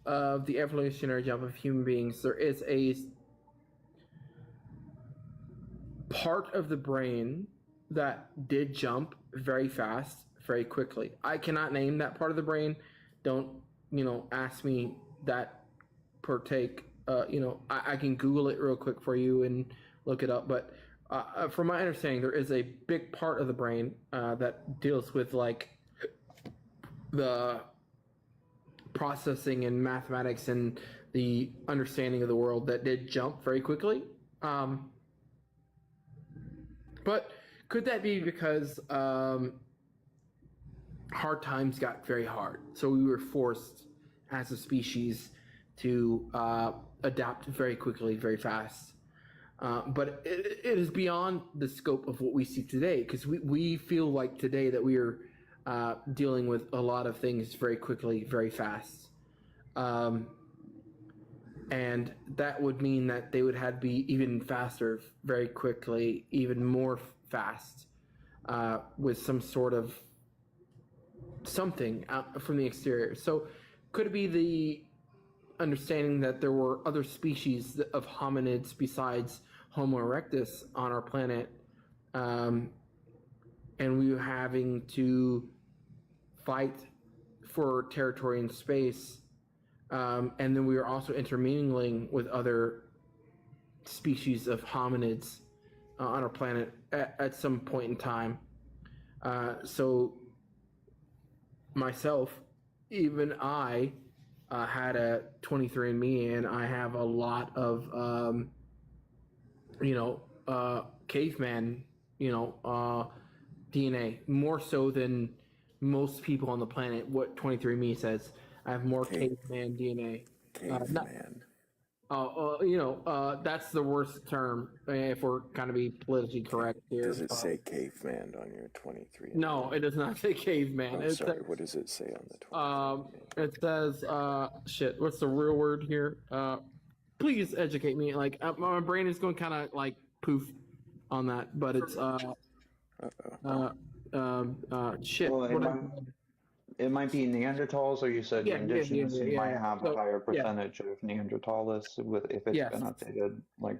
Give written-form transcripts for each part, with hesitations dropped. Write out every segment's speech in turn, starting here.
of the evolutionary jump of human beings, there is a part of the brain that did jump very fast, very quickly. I cannot name that part of the brain. Don't, ask me that per take. I can Google it real quick for you and look it up. But from my understanding, there is a big part of the brain that deals with like the processing and mathematics and the understanding of the world that did jump very quickly. But could that be because hard times got very hard, so we were forced as a species to adapt very quickly, very fast? But it is beyond the scope of what we see today, because we feel like today that we are dealing with a lot of things very quickly, very fast. And that would mean that they would have to be even faster, very quickly, even more fast, with some sort of something out from the exterior. So could it be the understanding that there were other species of hominids besides Homo erectus on our planet, and we were having to fight for territory in space, and then we were also intermingling with other species of hominids on our planet at some point in time. So myself, even I had a 23andMe, and I have a lot of caveman DNA, more so than most people on the planet. What 23andMe says, I have more caveman DNA. Caveman. That's the worst term if we're kind of be politically correct here. Does it say caveman on your 23? No, it does not say caveman. I'm sorry, what does it say on the 23? It says, shit, what's the real word here? Please educate me. Like, my brain is going kind of like poof on that, but it's, shit. Well, it might be Neanderthals, or you said indigenous. You might have a higher percentage of Neanderthalists if it's been updated more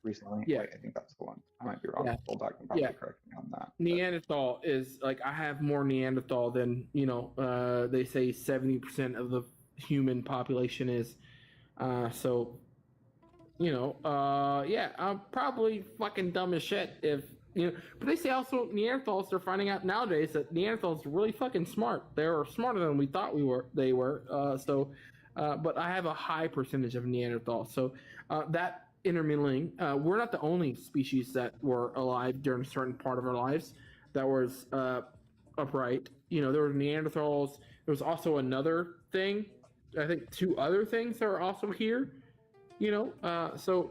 recently. Yeah. I think that's the one. I might be wrong. Bulldog can probably correct me on that. Neanderthal is like, I have more Neanderthal than they say 70% of the human population is. So I'm probably fucking dumb as shit if. But they say also Neanderthals, they're finding out nowadays that Neanderthals are really fucking smart. They're smarter than we thought they were. But I have a high percentage of Neanderthals. So that intermingling, we're not the only species that were alive during a certain part of our lives that was upright. There were Neanderthals. There was also another thing. I think two other things that are also here. So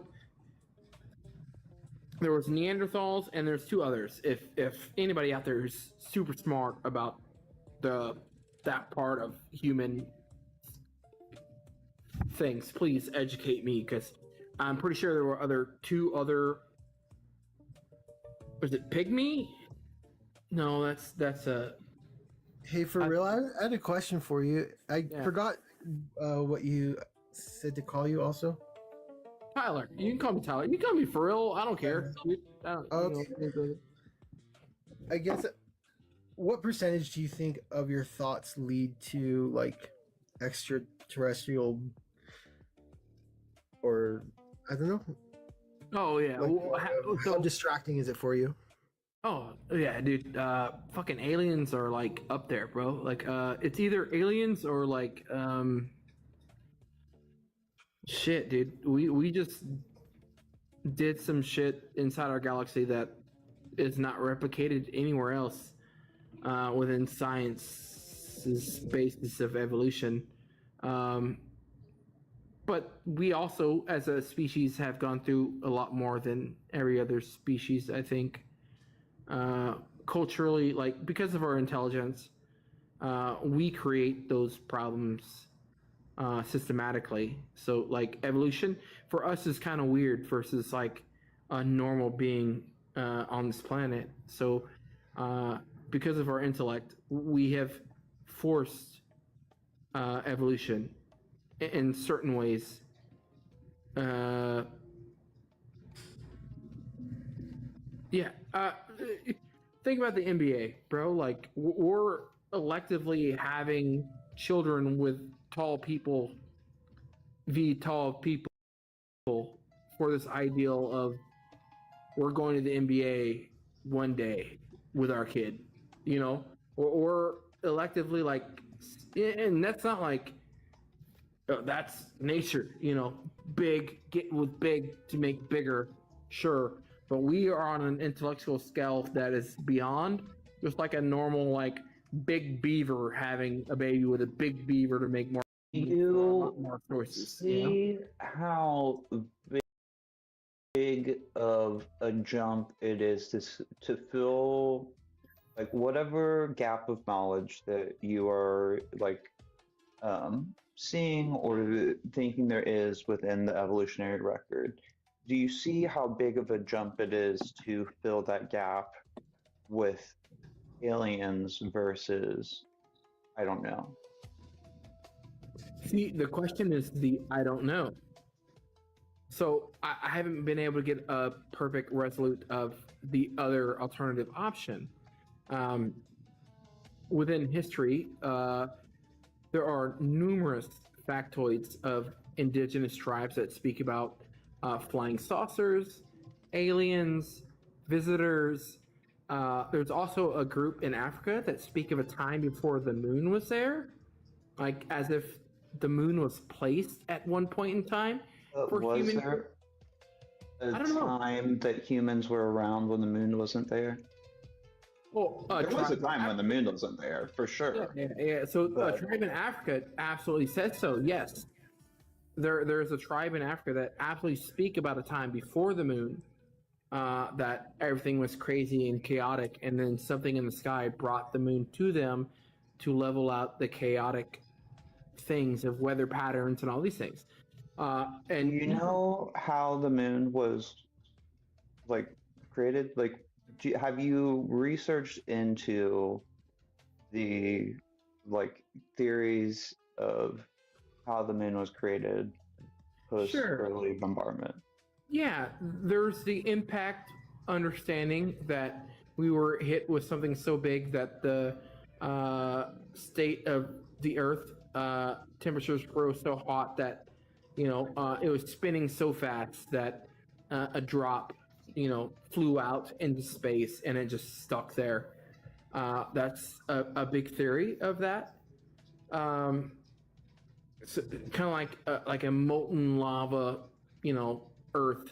there was Neanderthals, and there's two others. If anybody out there who's super smart about that part of human things, please educate me, because I'm pretty sure there were two other. Was it pygmy? No, that's a. Hey, for real, I had a question for you. I forgot what you said to call you also. Tyler. You can call me Tyler. You can call me for real. I don't care. I guess, what percentage do you think of your thoughts lead to like extraterrestrial, or I don't know? Oh yeah. How distracting is it for you? Oh yeah, dude. Fucking aliens are like up there, bro. Like, it's either aliens or like shit, dude. We just did some shit inside our galaxy that is not replicated anywhere else within science's basis of evolution. But we also, as a species, have gone through a lot more than every other species, I think. Culturally, like, because of our intelligence, we create those problems systematically. So like evolution for us is kind of weird versus like a normal being on this planet. So because of our intellect, we have forced evolution, in certain ways. Yeah. Think about the NBA, bro. Like we're electively having children with tall people, tall people, for this ideal of we're going to the NBA one day with our kid, you know, or electively like, and that's not like that's nature, you know, big get with big to make bigger, sure, but we are on an intellectual scale that is beyond just like a normal like big beaver having a baby with a big beaver to make more choices. See, you know? How big of a jump it is to fill like whatever gap of knowledge that you are like seeing or thinking there is within the evolutionary record. Do you see how big of a jump it is to fill that gap with aliens versus I don't know? See, the question is I don't know. So I haven't been able to get a perfect resolute of the other alternative option. Within history, there are numerous factoids of indigenous tribes that speak about flying saucers, aliens, visitors. There's also a group in Africa that speak of a time before the moon was there, like as if the moon was placed at one point in time. Was there a time that humans were around when the moon wasn't there? Well, there was a time when the moon wasn't there, for sure. Yeah. So a tribe in Africa absolutely says so. Yes, there's a tribe in Africa that absolutely speak about a time before the moon, that everything was crazy and chaotic, and then something in the sky brought the moon to them to level out the chaotic things of weather patterns and all these things. And you know how the moon was like created? Like, have you researched into the like theories of how the moon was created post early bombardment? Yeah, there's the impact understanding that we were hit with something so big that the state of the Earth temperatures grow so hot that it was spinning so fast that a drop flew out into space and it just stuck there. That's a big theory of that. So, kind of like a molten lava, Earth,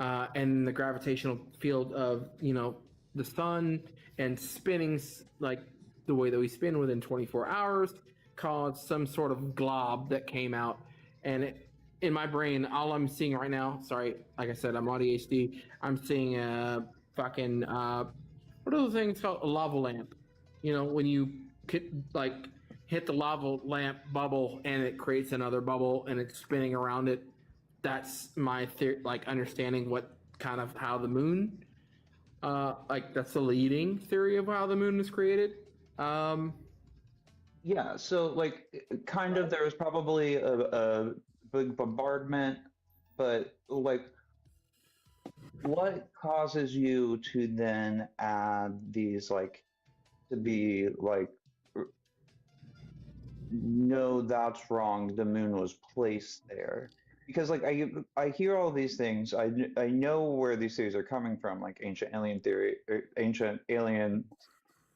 and the gravitational field of the sun and spinning like the way that we spin within 24 hours caused some sort of glob that came out, and in my brain, all I'm seeing right now, sorry, like I said, I'm ADHD, I'm seeing a fucking what are those things called? A lava lamp. When you hit the lava lamp bubble and it creates another bubble and it's spinning around it. That's my understanding what kind of how the moon, that's the leading theory of how the moon was created. Yeah, so kind of there was probably a big bombardment, but what causes you to then add these to be no, that's wrong, the moon was placed there? Because I hear all these things, I know where these theories are coming from, like Ancient Alien theory, Ancient Alien,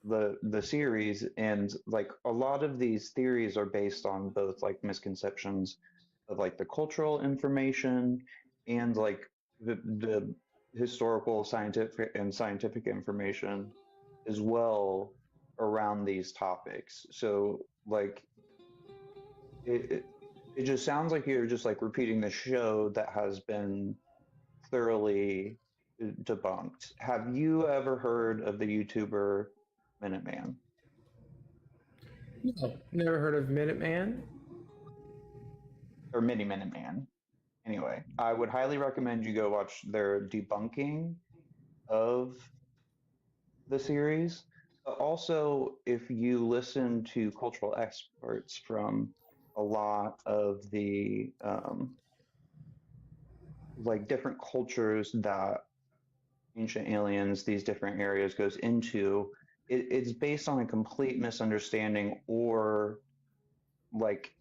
the series, and a lot of these theories are based on both misconceptions of the cultural information and the historical scientific information as well around these topics. So it just sounds like you're just repeating the show that has been thoroughly debunked. Have you ever heard of the YouTuber Minuteman? No, never heard of Minuteman. Or Minuteman. Anyway, I would highly recommend you go watch their debunking of the series. But also, if you listen to cultural experts from a lot of the like different cultures that Ancient Aliens, these different areas goes into, it's based on a complete misunderstanding or like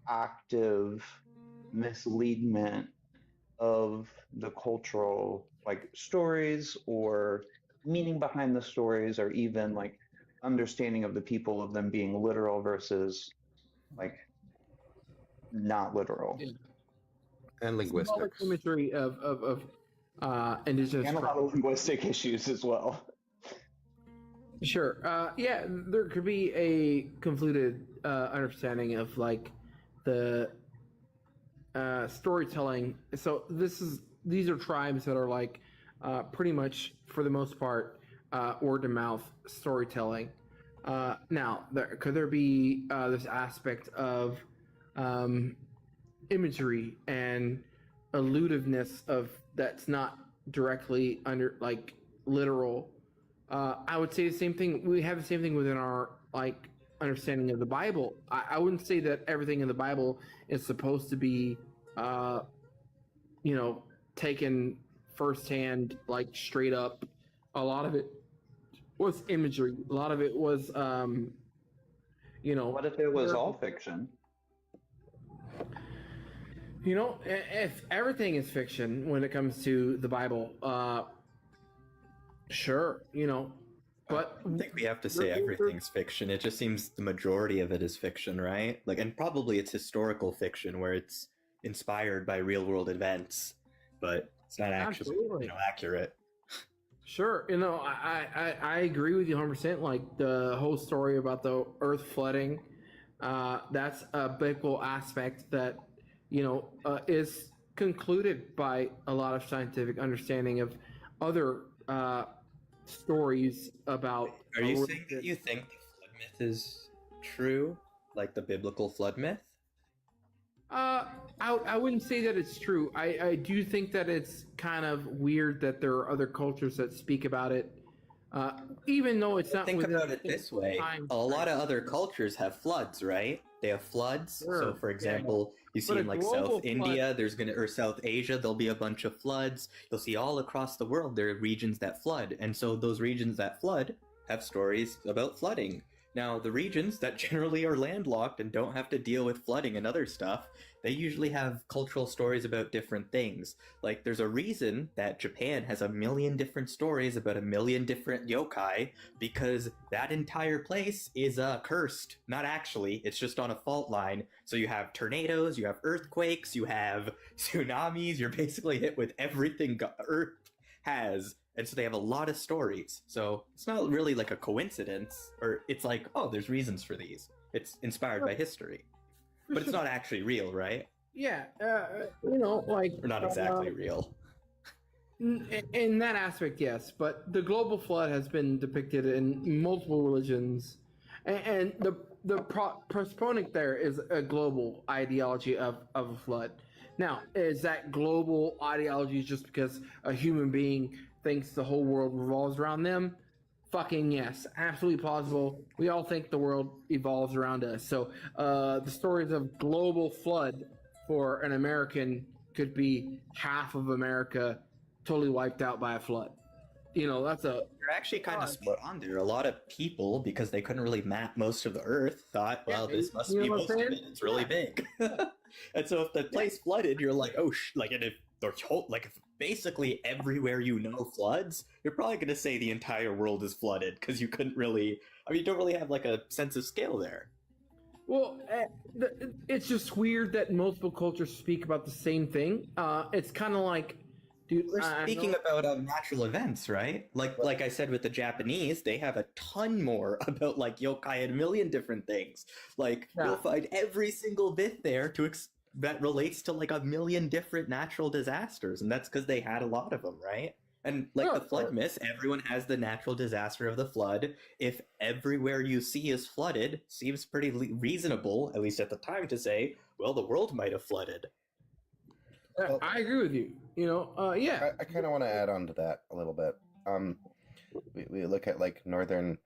active misleadment of the cultural like stories or meaning behind the stories or even like understanding of the people of them being literal versus like not literal. Yeah. And Symbolic linguistics. imagery of indigenous And a lot tribes. of linguistic issues as well. Sure. Yeah, there could be a convoluted understanding of like the storytelling. So these are tribes that are like pretty much for the most part word of mouth storytelling. Now, could there be this aspect of imagery and elusiveness of that's not directly under like literal? I would say the same thing. We have the same thing within our like understanding of the Bible. I wouldn't say that everything in the Bible is supposed to be, taken firsthand, like straight up. A lot of it was imagery. A lot of it was, What if it was all fiction? If everything is fiction when it comes to the Bible, sure, but I don't think we have to say everything's fiction. It just seems the majority of it is fiction, right? Like, and probably it's historical fiction where it's inspired by real world events, but it's not actually Absolutely. accurate. Sure, I agree with you 100%. Like the whole story about the Earth flooding, that's a biblical aspect that is concluded by a lot of scientific understanding of other stories about. Are you saying that you think the flood myth is true, like the biblical flood myth? I wouldn't say that it's true. I do think that it's kind of weird that there are other cultures that speak about it, even though it's not. Think within about it this way: a lot of other cultures have floods, right? They have floods. Sure, So, for example, you see But a in like global South India, or South Asia, there'll be a bunch of floods. You'll see all across the world there are regions that flood, and so those regions that flood have stories about flooding. Now, the regions that generally are landlocked and don't have to deal with flooding and other stuff, they usually have cultural stories about different things. Like, there's a reason that Japan has a million different stories about a million different yokai, because that entire place is cursed. Not actually, it's just on a fault line. So you have tornadoes, you have earthquakes, you have tsunamis, you're basically hit with everything Earth has. And so they have a lot of stories. So it's not really like a coincidence, or it's like, oh, there's reasons for these. It's inspired by history. But it's not actually real, right? Yeah, like Or not exactly real. in that aspect, yes. But the global flood has been depicted in multiple religions, and the proponent there is a global ideology of a flood. Now, is that global ideology just because a human being thinks the whole world revolves around them? Fucking yes, absolutely plausible. We all think the world evolves around us. So the stories of global flood for an American could be half of America totally wiped out by a flood. That's a You're actually kind of spot on there. A lot of people, because they couldn't really map most of the Earth, thought, well, Yeah, this must you know be what most I'm of it. saying? It's really big. And so if the place flooded, you're like, oh, and if if basically everywhere floods, you're probably going to say the entire world is flooded, because you couldn't really, you don't really have like a sense of scale there. Well, it's just weird that multiple cultures speak about the same thing. It's kind of like, dude, We're speaking about natural events, right? Like I said with the Japanese, they have a ton more about like yokai and a million different things. Like you'll find every single bit there that relates to like a million different natural disasters, and that's because they had a lot of them, right? And like the flood myth, everyone has the natural disaster of the flood. If everywhere you see is flooded, seems pretty reasonable, at least at the time, to say, well, the world might have flooded. I agree with you. Yeah. I kind of want to add on to that a little bit. We look at like northern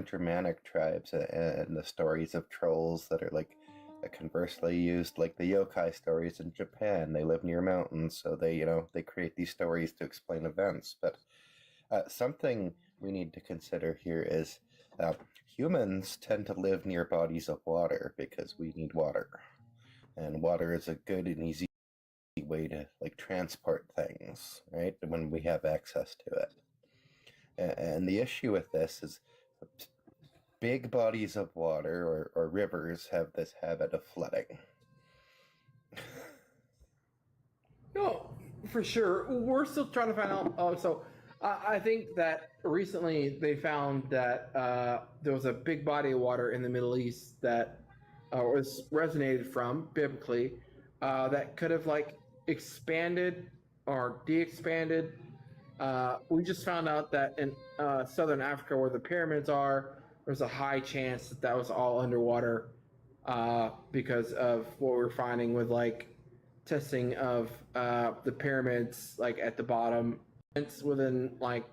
Germanic tribes and the stories of trolls that are like Conversely, used like the yokai stories in Japan. They live near mountains, so they create these stories to explain events. But something we need to consider here is humans tend to live near bodies of water because we need water, and water is a good and easy way to like transport things, right? When we have access to it. And the issue with this is big bodies of water or rivers have this habit of flooding. No, for sure. We're still trying to find out. I think that recently they found that there was a big body of water in the Middle East that was resonated from biblically that could have like expanded or de-expanded. We just found out that in southern Africa, where the pyramids are, there's a high chance that that was all underwater because of what we're finding with like testing of the pyramids, like at the bottom, it's within like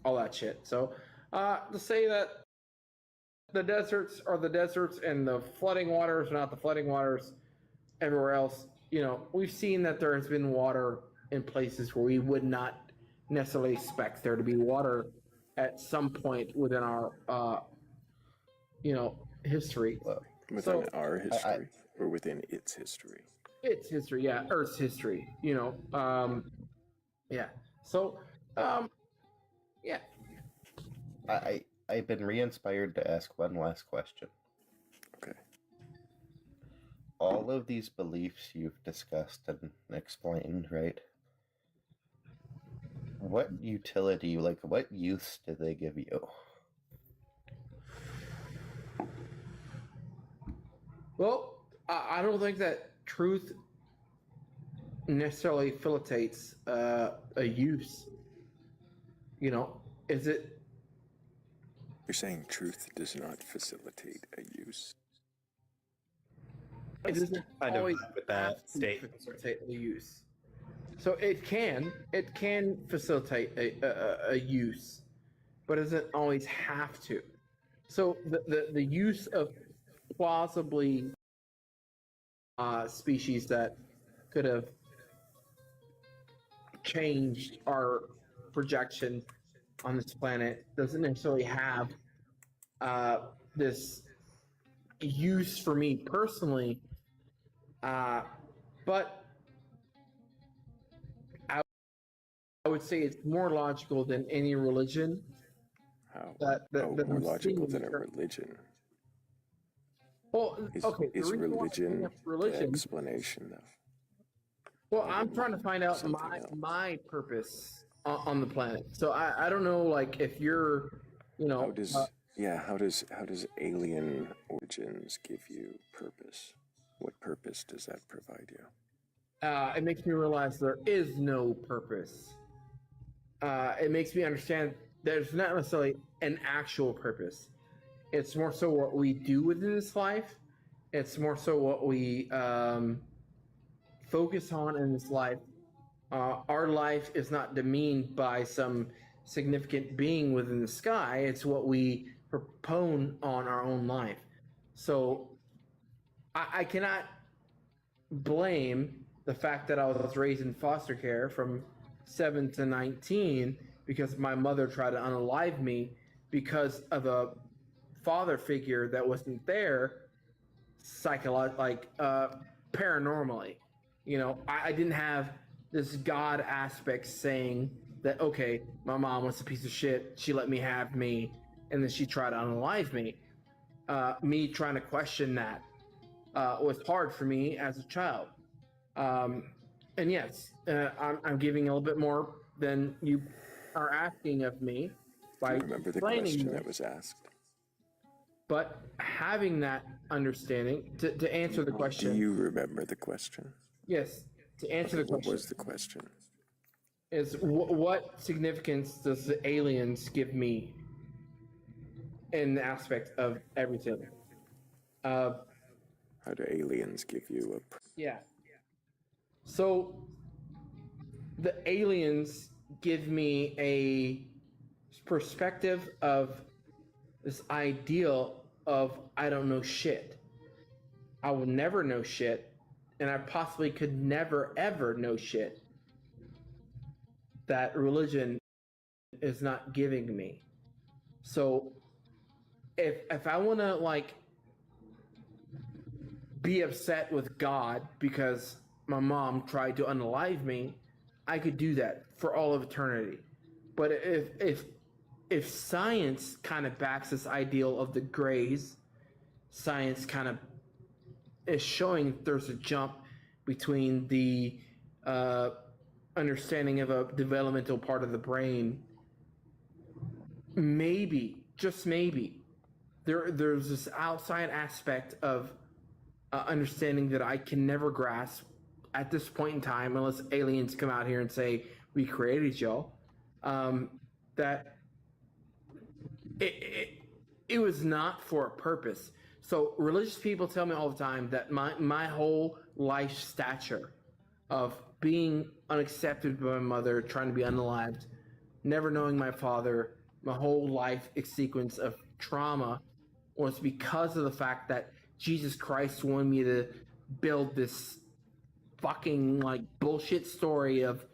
all that shit. So to say that the deserts are the deserts and the flooding waters are not the flooding waters everywhere else, we've seen that there has been water in places where we would not necessarily expect there to be water at some point within our history. Within our history or within its history? Its history, yeah, Earth's history, yeah. So, yeah. I've been re-inspired to ask one last question. Okay. All of these beliefs you've discussed and explained, right? What utility, like what use do they give you? Well, I don't think that truth necessarily facilitates a use. Is it? You're saying truth does not facilitate a use? It doesn't Kind of always with that have to statement. facilitate the use. So it can facilitate a use, but it doesn't always have to. So the use of plausibly species that could have changed our projection on this planet doesn't necessarily have this use for me personally, but I would say it's more logical than any religion. How? That More I'm logical seeing than a here. religion. Well, okay. Is the reason why I'm bringing religion up the religion? explanation of? Well, I'm trying to find out Something else. my purpose on the planet. So I don't know, like if you're, How does how does alien origins give you purpose? What purpose does that provide you? it makes me realize there is no purpose. It makes me understand there's not necessarily an actual purpose. It's more so what we do within this life. It's more so what we focus on in this life. Our life is not demeaned by some significant being within the sky. It's what we propone on our own life. So I cannot blame the fact that I was raised in foster care from 7 to 19 because my mother tried to unalive me because of a father figure that wasn't there paranormally. I didn't have this God aspect saying that, okay, my mom was a piece of shit, she let me have me, and then she tried to unalive me. Me trying to question that was hard for me as a child. And yes, I'm giving a little bit more than you are asking of me by Do you remember the explaining question this. that was asked? But having that understanding to answer the question, Do you remember the question? yes, to answer the What question was the question? is what significance does the aliens give me in the aspect of everything? How do aliens give you a? Yeah. So the aliens give me a perspective of this ideal of I don't know shit. I will never know shit, and I possibly could never ever know shit that religion is not giving me. So if I want to like be upset with God because my mom tried to unalive me, I could do that for all of eternity. But if science kind of backs this ideal of the grays, science kind of is showing there's a jump between the understanding of a developmental part of the brain. Maybe, just maybe, there's this outside aspect of understanding that I can never grasp at this point in time, unless aliens come out here and say we created y'all. That it was not for a purpose. So religious people tell me all the time that my whole life stature of being unaccepted by my mother, trying to be unalived, never knowing my father, my whole life sequence of trauma was because of the fact that Jesus Christ wanted me to build this fucking like bullshit story of,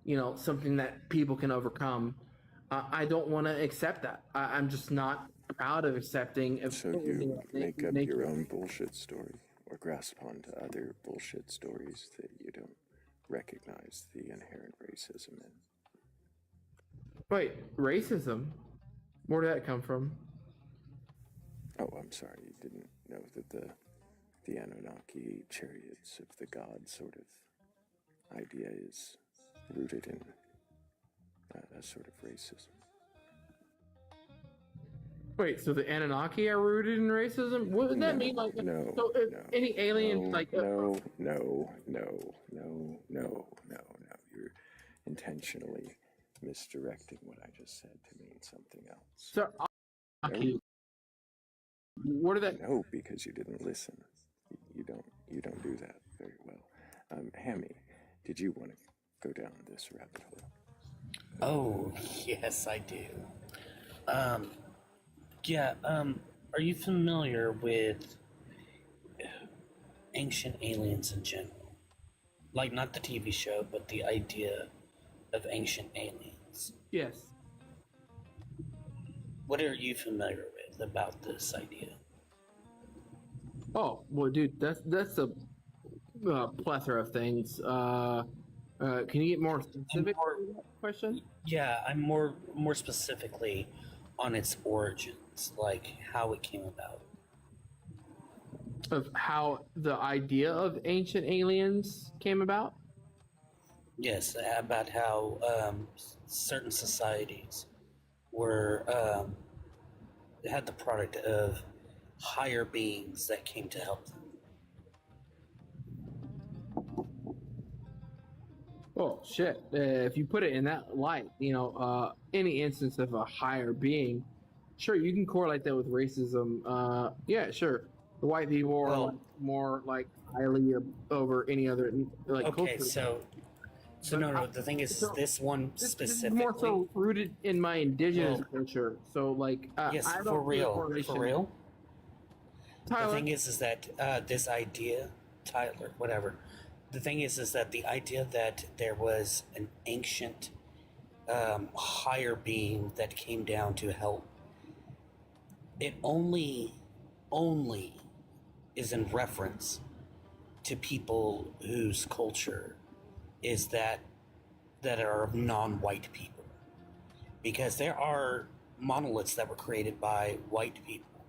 you know, something that people can overcome. I don't want to accept that. I'm just not proud of accepting. So you make up your own bullshit story or grasp onto other bullshit stories that you don't recognize the inherent racism in. Wait, racism? Where did that come from? Oh, I'm sorry, you didn't know that the Anunnaki chariots of the gods sort of idea is rooted in a sort of racism. Wait, so the Anunnaki are rooted in racism? What does that mean? Like, no, so if no, any alien, no, like, no. You're intentionally misdirecting what I just said to mean something else. so Anunnaki, where did that? No, because you didn't listen. You don't do that very well. Hammy, did you want to go down this rabbit hole? Oh, yes, I do. Are you familiar with ancient aliens in general? Like, not the TV show, but the idea of ancient aliens. Yes. What are you familiar with about this idea? Oh, well, dude, that's a plethora of things. Can you get more specific on that question? Yeah, I'm more specifically on its origins, like how it came about. Of how the idea of ancient aliens came about? Yes, about how certain societies were had the product of higher beings that came to help them. Oh shit! If you put it in that light, you know, any instance of a higher being, sure, you can correlate that with racism. Yeah, sure. The white people are Well- like, more like highly over any other like Okay, culture. so no, the thing is, So, this one This is specifically. more so rooted in my indigenous Well, culture. So, like, yes, I don't for see a real, correlation. for real. Tyler, The thing is that this idea, Tyler, whatever. The thing is that the idea that there was an ancient, higher being that came down to help. It only is in reference to people whose culture is that are of non-white people, because there are monoliths that were created by white people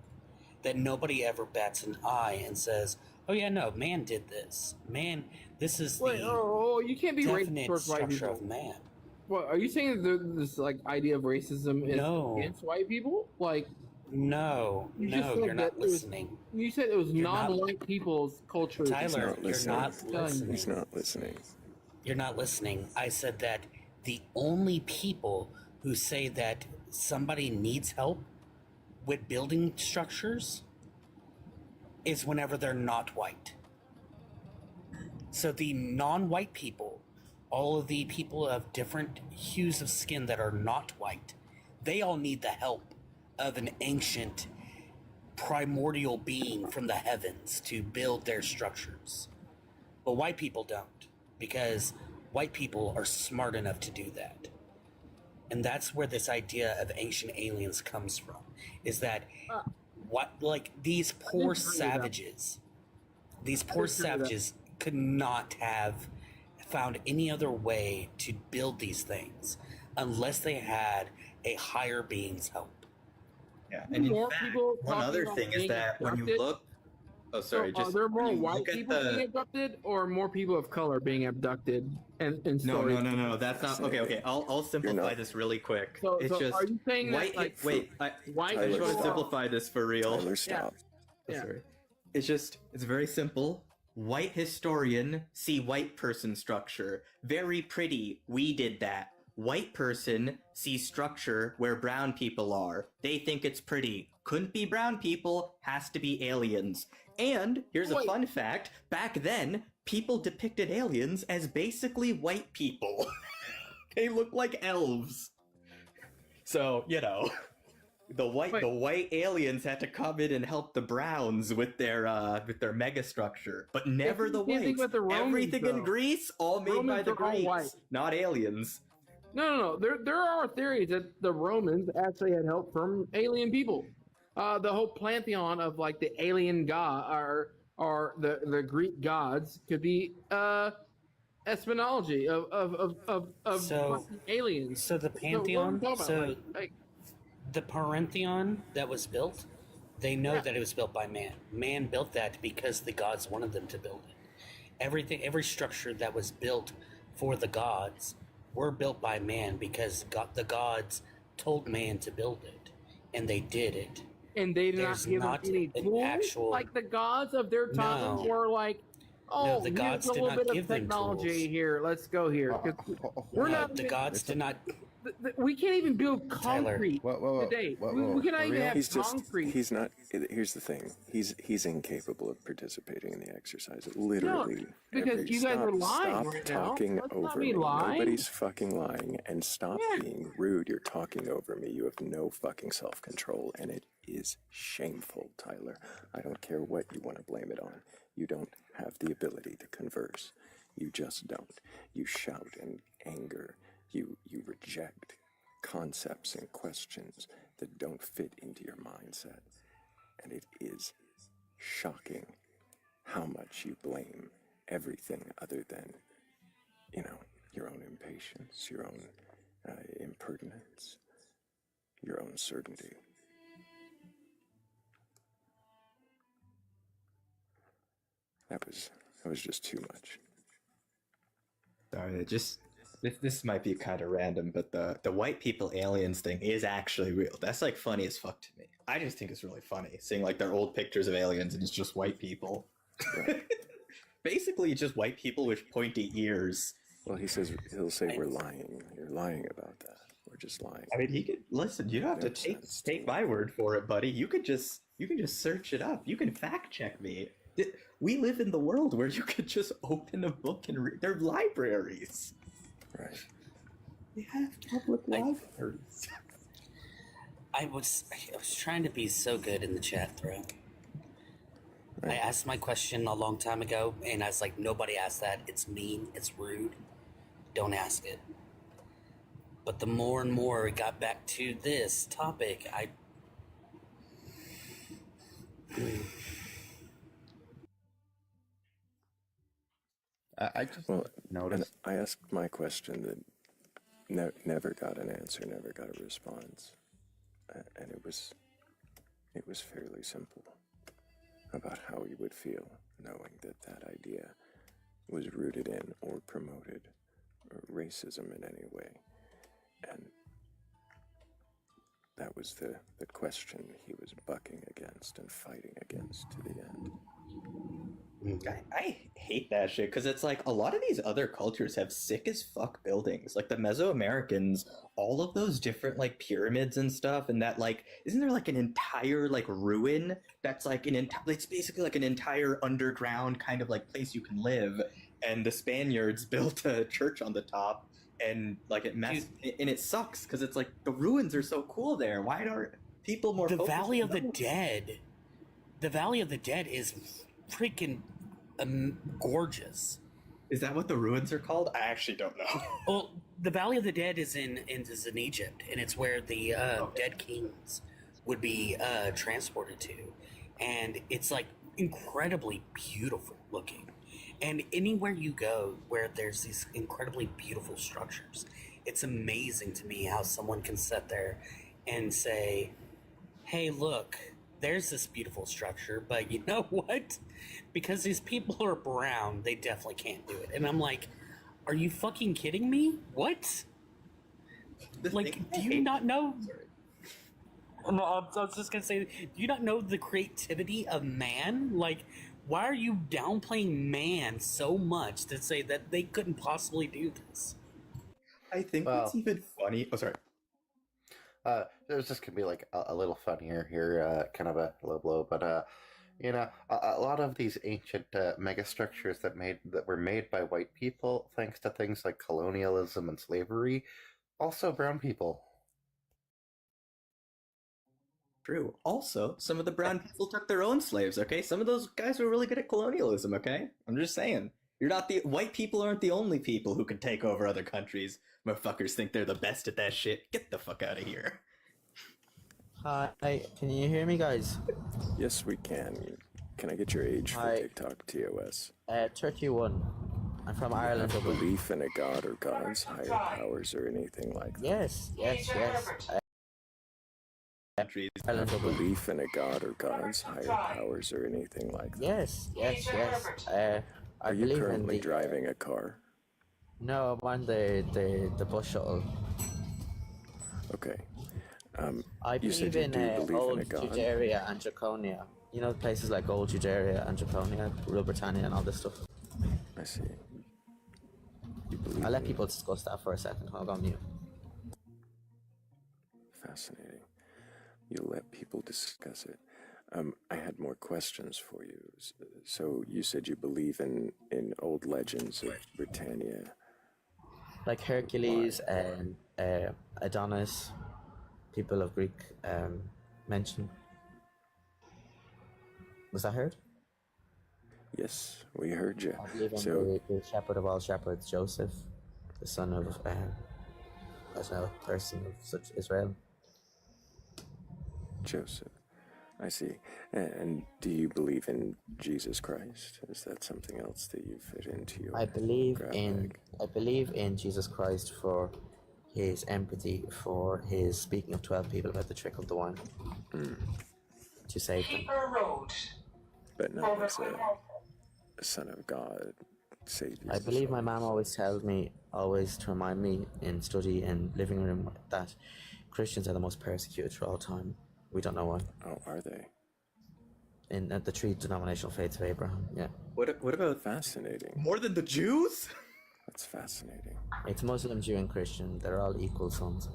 that nobody ever bats an eye and says, "Oh yeah, no, man did this. Man, this is wait, the you can't be racist definite towards white structure people. of man." What are you saying? That this like idea of racism is No. against white people? Like, No, You just no, said you're that not it was- listening. you said, it was You're not- non-white people's culture. Tyler, not you're listening. not He's listening. He's not listening. You're not listening. I said that the only people who say that somebody needs help with building structures is whenever they're not white. So the non-white people, all of the people of different hues of skin that are not white, they all need the help of an ancient primordial being from the heavens to build their structures. But white people don't, because white people are smart enough to do that. And that's where this idea of ancient aliens comes from, is that these poor savages could not have found any other way to build these things unless they had a higher being's help. Yeah, and in fact, one other thing is that when you look... Oh, sorry. So are there more white people being abducted, or more people of color being abducted? No. That's not okay. I'll simplify this really quick. So are you saying white? That, I just want to simplify this for real. Tyler, stop. Yeah. Sorry. It's very simple. White historian, see white person structure. Very pretty. We did that. White person sees structure where brown people are. They think it's pretty. Couldn't be brown people, has to be aliens. And here's a fun fact. Back then, people depicted aliens as basically white people. They look like elves. So, you know, the white aliens had to come in and help the browns with their megastructure, but never the whites. Everything in Greece all made by the Greeks, not aliens. No. There are theories that the Romans actually had help from alien people. The whole pantheon of like the alien god or the Greek gods could be espinology of aliens. So the pantheon, the Parentheon that was built, they know that it was built by man. Man built that because the gods wanted them to build it. Every structure that was built for the gods were built by man because the gods told man to build it, and they did it. And they did not give them any tools, like the gods of their time were like, the gods here's a did little not bit give of them technology tools. here. Let's go here. We're not. The gods did not. We can't even build concrete today. We cannot even have concrete. He's not. Here's the thing. He's incapable of participating in the exercise. Literally. Because you guys are lying stop right now. talking Let's over not be me. lying. Nobody's fucking lying. And stop being rude. You're talking over me. You have no fucking self-control, and it is shameful, Tyler. I don't care what you want to blame it on. You don't have the ability to converse. You just don't. You shout in anger. You reject concepts and questions that don't fit into your mindset. And it is shocking how much you blame everything other than, your own impatience, your own impertinence, your own certainty. That was just too much. Sorry, this might be kind of random, but the white people aliens thing is actually real. That's like funny as fuck to me. I just think it's really funny seeing like their old pictures of aliens and it's just white people. Basically, just white people with pointy ears. Well, he'll say we're lying. You're lying about that. We're just lying. I mean, he could listen. You don't have to take my word for it, buddy. You can just search it up. You can fact check me. We live in the world where you could just open a book and read. They're libraries. Right. We have public libraries. I was trying to be so good in the chat thread. I asked my question a long time ago, and I was like, nobody asked that. It's mean. It's rude. Don't ask it. But the more and more it got back to this topic, I just And noticed. I asked my question that never got an answer, never got a response, and it was fairly simple about how you would feel knowing that idea was rooted in or promoted racism in any way, and that was the question he was bucking against and fighting against to the end. I hate that shit because it's like a lot of these other cultures have sick as fuck buildings, like the Mesoamericans, all of those different like pyramids and stuff, and that like isn't there like an entire like ruin that's like it's basically like an entire underground kind of like place you can live, and the Spaniards built a church on the top, and like and it sucks because it's like the ruins are so cool there. Why aren't people more? The Valley of the Dead the Valley of the Dead is freaking gorgeous. Is that what the ruins are called? I actually don't know. Well, the Valley of the Dead is in Egypt, and it's where the dead kings would be transported to, and it's like incredibly beautiful looking. And anywhere you go where there's these incredibly beautiful structures, it's amazing to me how someone can sit there and say, "Hey, look, there's this beautiful structure, but you know what? Because these people are brown, they definitely can't do it." And I'm like, are you fucking kidding me? What? Like, do you not know? No, I was just gonna say, do you not know the creativity of man? Like, why are you downplaying man so much to say that they couldn't possibly do this? I think what's even funny. Oh, sorry. There's just gonna be like a little funnier here, kind of a low blow, but you know, a lot of these ancient megastructures that were made by white people, thanks to things like colonialism and slavery, also brown people. True. Also, some of the brown people took their own slaves, okay? Some of those guys were really good at colonialism, okay? I'm just saying. White people aren't the only people who can take over other countries. Motherfuckers think they're the best at that shit. Get the fuck out of here. Hi, can you hear me, guys? Yes, we can. Can I get your age for Hi. TikTok TOS? 31. I'm from Ireland. Have a belief in a god or gods, higher powers, or anything like that? Yes. Countries. Ireland. Have a belief in a god or gods, higher powers, or anything like that? Yes. I Are you believe in currently the. driving a car? No, I'm on the bus shuttle. Okay. I You said believe you in do believe in a old god? Judaea and Draconia. You know places like old Judaea and Draconia, Rule Britannia, and all this stuff. I see. You believe I'll let in- people discuss that for a second. I'll go on mute. Fascinating. You let people discuss it. I had more questions for you. So you said you believe in old legends of Britannia. Like Hercules and Adonis, people of Greek mention. Was that heard? Yes, we heard you. I believe in So the shepherd of all shepherds, Joseph, the son of person of such Israel. Joseph. I see. And do you believe in Jesus Christ? Is that something else that you fit into your I believe grab in bag? Jesus Christ for his empathy, for his speaking of 12 people about the trick of the wine to save them. But not as a son of God, Savior. I believe my mom always tells me, always to remind me in study and living room, that Christians are the most persecuted for all time. We don't know why. Oh, are they? In the three denominational faiths of Abraham, yeah. What about Fascinating. more than the Jews? That's fascinating. It's Muslim, Jew, and Christian. They're all equal sons.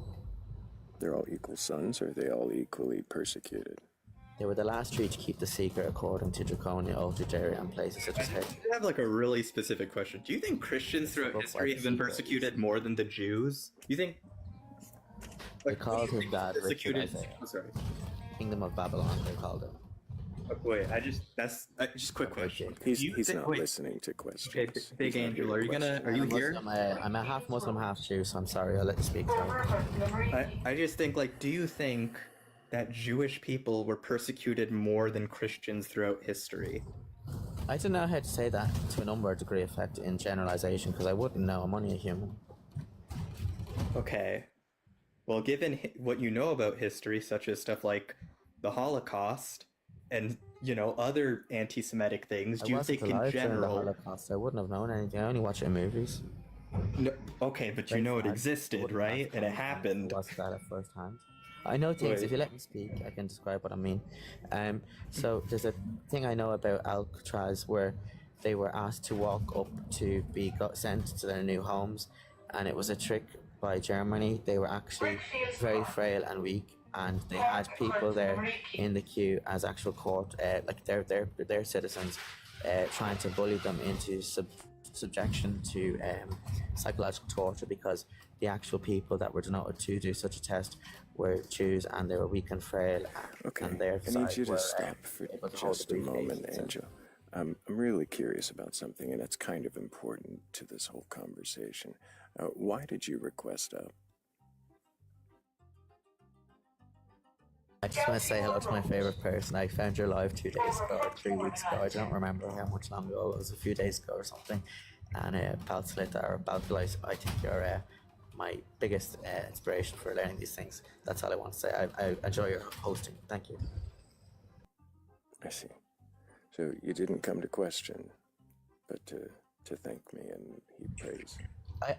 They're all equal sons, or are they all equally persecuted? They were the last three to keep the secret according to Draconia, Old Judaea, and places such as Hercules. I have like a really specific question. Do you think Christians throughout history have been persecuted more than the Jews? You think? They called him God, Richard persecuted. Isaiah. Oh, sorry. Kingdom of Babylon, they called it. Wait, just quick question. He's You he's think- not wait. listening to questions. Okay, Big He's not Angel, hearing are you questions. here? I'm a half Muslim, half Jew, so I'm sorry, I'll let you speak. Sorry. I just think, like, do you think that Jewish people were persecuted more than Christians throughout history? I don't know how to say that to a number degree effect in generalization, because I wouldn't know. I'm only a human. Okay. Well, given what you know about history, such as stuff like the Holocaust and, other anti-Semitic things, do I you wasn't think in alive during the general... Holocaust. I wouldn't have known anything. I only watch it in movies. No, okay, but you know it existed, right? And it happened. I watched that at first hand. I know things. Wait. If you let me speak, I can describe what I mean. So there's a thing I know about Alcatraz where they were asked to walk up to be sent to their new homes, and it was a trick by Germany. They were actually very frail and weak, and they had people there in the queue as actual court, like their citizens, trying to bully them into subjection to psychological torture, because the actual people that were denoted to do such a test were Jews, and they were weak and frail, Okay, and their I side need you to were stop for able to hold just a the moment, briefcases. Angel. I'm really curious about something, and it's kind of important to this whole conversation. Why did you request up? I just want to say hello to my favorite person. I found your live 2 days ago or 3 weeks ago. I don't remember how much long ago. It was a few days ago or something. And Batcolyte, I think you're my biggest inspiration for learning these things. That's all I want to say. I enjoy your hosting. Thank you. I see. So you didn't come to question, but to thank me and heap praise.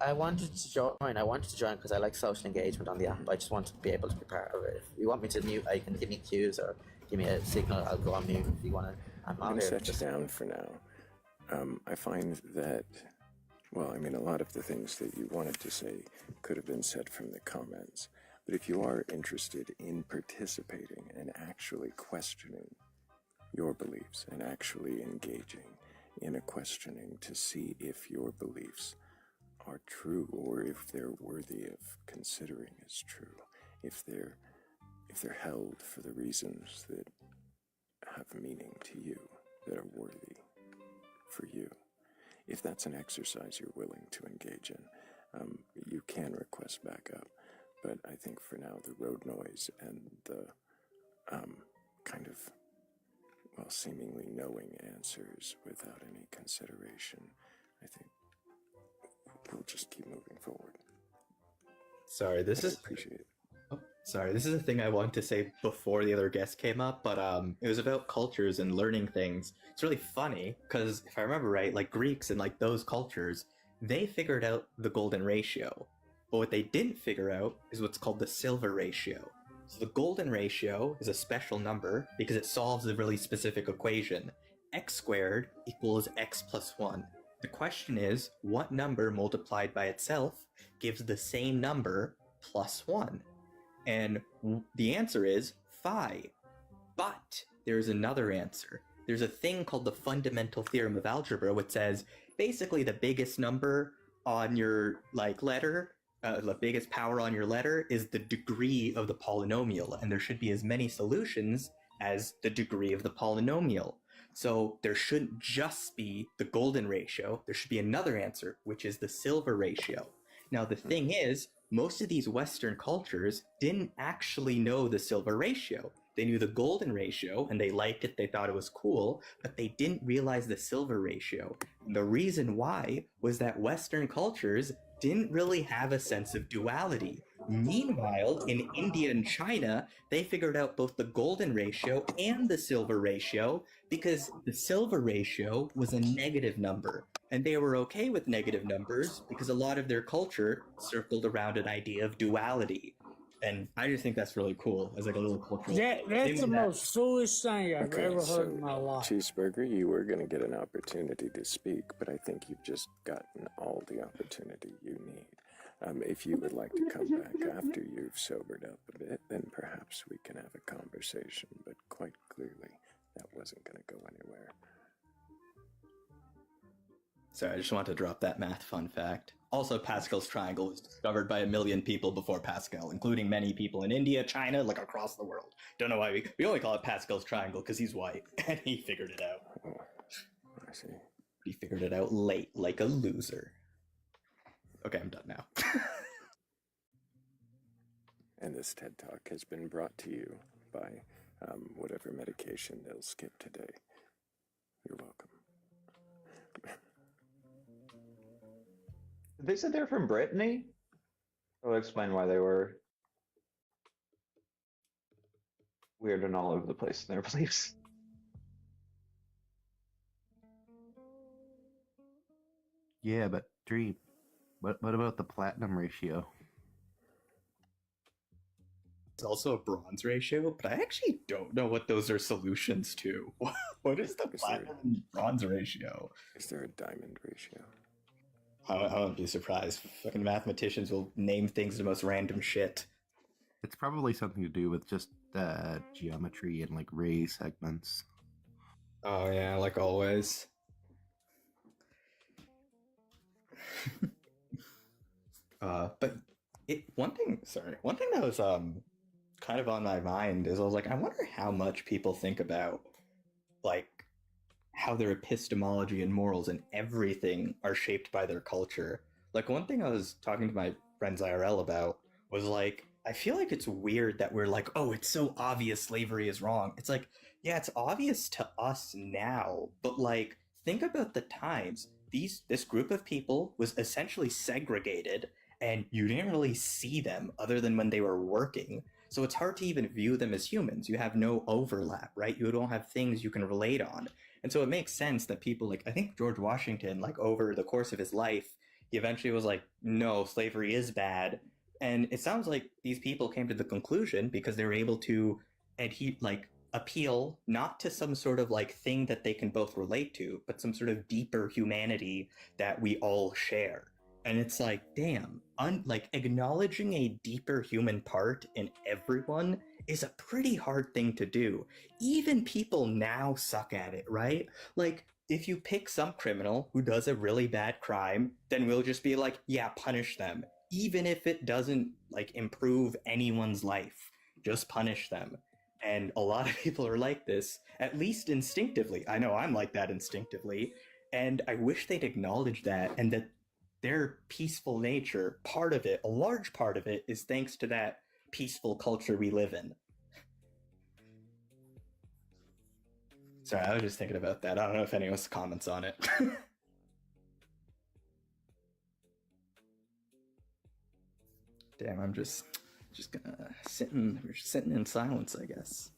I wanted to join. I wanted to join because I like social engagement on the app. I just want to be able to be part of it. If you want me to mute, you can give me cues or give me a signal. I'll go on mute if you want to. I'm going to set you down for now. I find that, well, I mean, a lot of the things that you wanted to say could have been said from the comments. But if you are interested in participating and actually questioning your beliefs and actually engaging in a questioning to see if your beliefs are true or if they're worthy of considering as true, if they're held for the reasons that have meaning to you, that are worthy for you. If that's an exercise you're willing to engage in, you can request back up. But I think for now, the road noise and the kind of, well, seemingly knowing answers without any consideration, I think we'll just keep moving forward. Sorry, this is appreciate it. Oh, sorry, this is a thing I wanted to say before the other guest came up, but it was about cultures and learning things. It's really funny because if I remember right, like Greeks and like those cultures, they figured out the golden ratio. But what they didn't figure out is what's called the silver ratio. So the golden ratio is a special number because it solves a really specific equation. X squared equals x plus 1. The question is, what number multiplied by itself gives the same number plus 1? And the answer is phi. But there's another answer. There's a thing called the fundamental theorem of algebra, which says basically the biggest number on your letter, the biggest power on your letter is the degree of the polynomial, and there should be as many solutions as the degree of the polynomial. So there shouldn't just be the golden ratio, there should be another answer, which is the silver ratio. Now the thing is, most of these Western cultures didn't actually know the silver ratio. They knew the golden ratio, and they liked it, they thought it was cool, but they didn't realize the silver ratio. And the reason why was that Western cultures didn't really have a sense of duality. Meanwhile, in India and China, they figured out both the golden ratio and the silver ratio because the silver ratio was a negative number. And they were okay with negative numbers because a lot of their culture circled around an idea of duality. And I just think that's really cool as like a little cultural. That's the most foolish thing I've ever heard in my life. Cheeseburger, you were going to get an opportunity to speak, but I think you've just gotten all the opportunity you need. If you would like to come back after you've sobered up a bit, then perhaps we can have a conversation, but quite clearly that wasn't going to go anywhere. Sorry, I just wanted to drop that math fun fact. Also, Pascal's triangle was discovered by 1 million people before Pascal, including many people in India, China, like across the world. Don't know why we only call it Pascal's triangle because he's white, and he figured it out. Oh, I see. He figured it out late, like a loser. Okay, I'm done now. And this TED Talk has been brought to you by whatever medication they'll skip today. You're welcome. They said they're from Brittany? I'll explain why they were weird and all over the place in their beliefs. Yeah, but Dream, what about the platinum ratio? It's also a bronze ratio, but I actually don't know what those are solutions to. What is the platinum and bronze ratio? Is there a diamond ratio? I wouldn't be surprised. Fucking mathematicians will name things the most random shit. It's probably something to do with just geometry and like ray segments. Oh yeah, like always. But one thing that was kind of on my mind is I was like, I wonder how much people think about like how their epistemology and morals and everything are shaped by their culture. Like one thing I was talking to my friends IRL about was like, I feel like it's weird that we're like, oh, it's so obvious slavery is wrong. It's like, yeah, it's obvious to us now, but like, think about the times. This group of people was essentially segregated, and you didn't really see them other than when they were working. So it's hard to even view them as humans. You have no overlap, right? You don't have things you can relate on. And so it makes sense that people like, I think George Washington, like over the course of his life, he eventually was like, no, slavery is bad. And it sounds like these people came to the conclusion because they were able to appeal not to some sort of like thing that they can both relate to, but some sort of deeper humanity that we all share. And it's like, damn, like acknowledging a deeper human part in everyone is a pretty hard thing to do. Even people now suck at it, right? Like, if you pick some criminal who does a really bad crime, then we'll just be like, yeah, punish them. Even if it doesn't like improve anyone's life, just punish them. And a lot of people are like this, at least instinctively. I know I'm like that instinctively. And I wish they'd acknowledge that, and that their peaceful nature, part of it, a large part of it, is thanks to that peaceful culture we live in. Sorry, I was just thinking about that. I don't know if anyone has comments on it. Damn, I'm just gonna we're sitting in silence, I guess.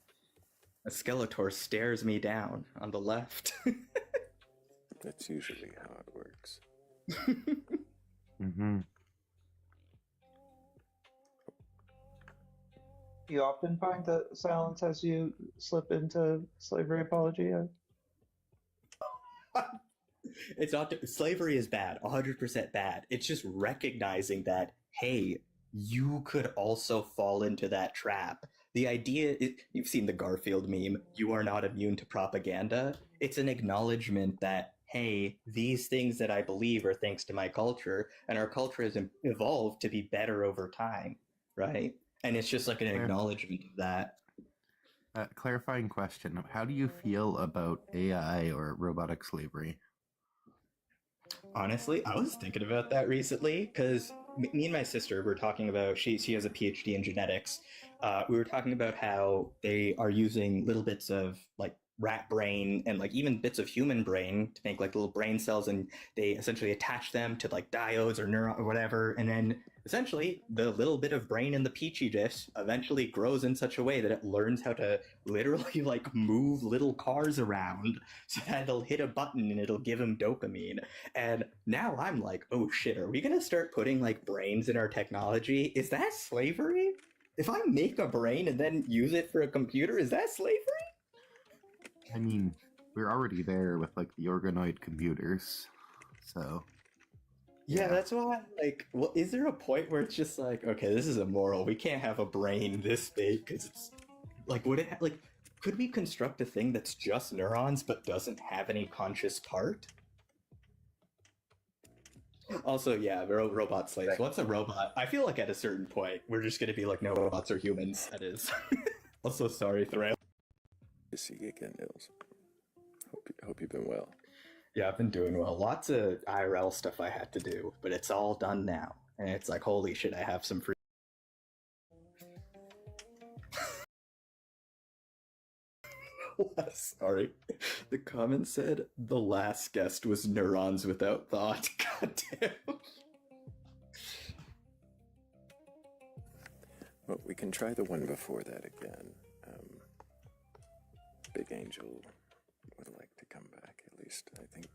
A Skeletor stares me down on the left. That's usually how it works. Mm-hmm. You often find that silence as you slip into slavery apology? It's not slavery is bad, 100% bad. It's just recognizing that, hey, you could also fall into that trap. The idea is, you've seen the Garfield meme, you are not immune to propaganda. It's an acknowledgement that, hey, these things that I believe are thanks to my culture, and our culture has evolved to be better over time, right? And it's just like an acknowledgement of that. Clarifying question. How do you feel about AI or robotic slavery? Honestly, I was thinking about that recently because me and my sister were talking about, she has a PhD in genetics. We were talking about how they are using little bits of like rat brain and like even bits of human brain to make like little brain cells, and they essentially attach them to like diodes or neuron or whatever, and then essentially the little bit of brain in the petri dish eventually grows in such a way that it learns how to literally like move little cars around, so that they'll hit a button and it'll give them dopamine. And now I'm like, oh shit, are we gonna start putting like brains in our technology? Is that slavery? If I make a brain and then use it for a computer, is that slavery? I mean, we're already there with like the organoid computers, so yeah, that's why. Like, well, is there a point where it's just like, okay, this is immoral. We can't have a brain this big because it's like, would it like? Could we construct a thing that's just neurons but doesn't have any conscious part? Also, yeah, robot slaves. What's a robot? I feel like at a certain point we're just gonna be like, no, robots are humans. That is. Also, sorry, Thrayle. To see you again, Nils. Hope you've been well. Yeah, I've been doing well. Lots of IRL stuff I had to do, but it's all done now. And it's like, holy shit, I have some free. Sorry. The comment said the last guest was neurons without thought. God damn. Well, we can try the one before that again. Big Angel would like to come back, at least. I think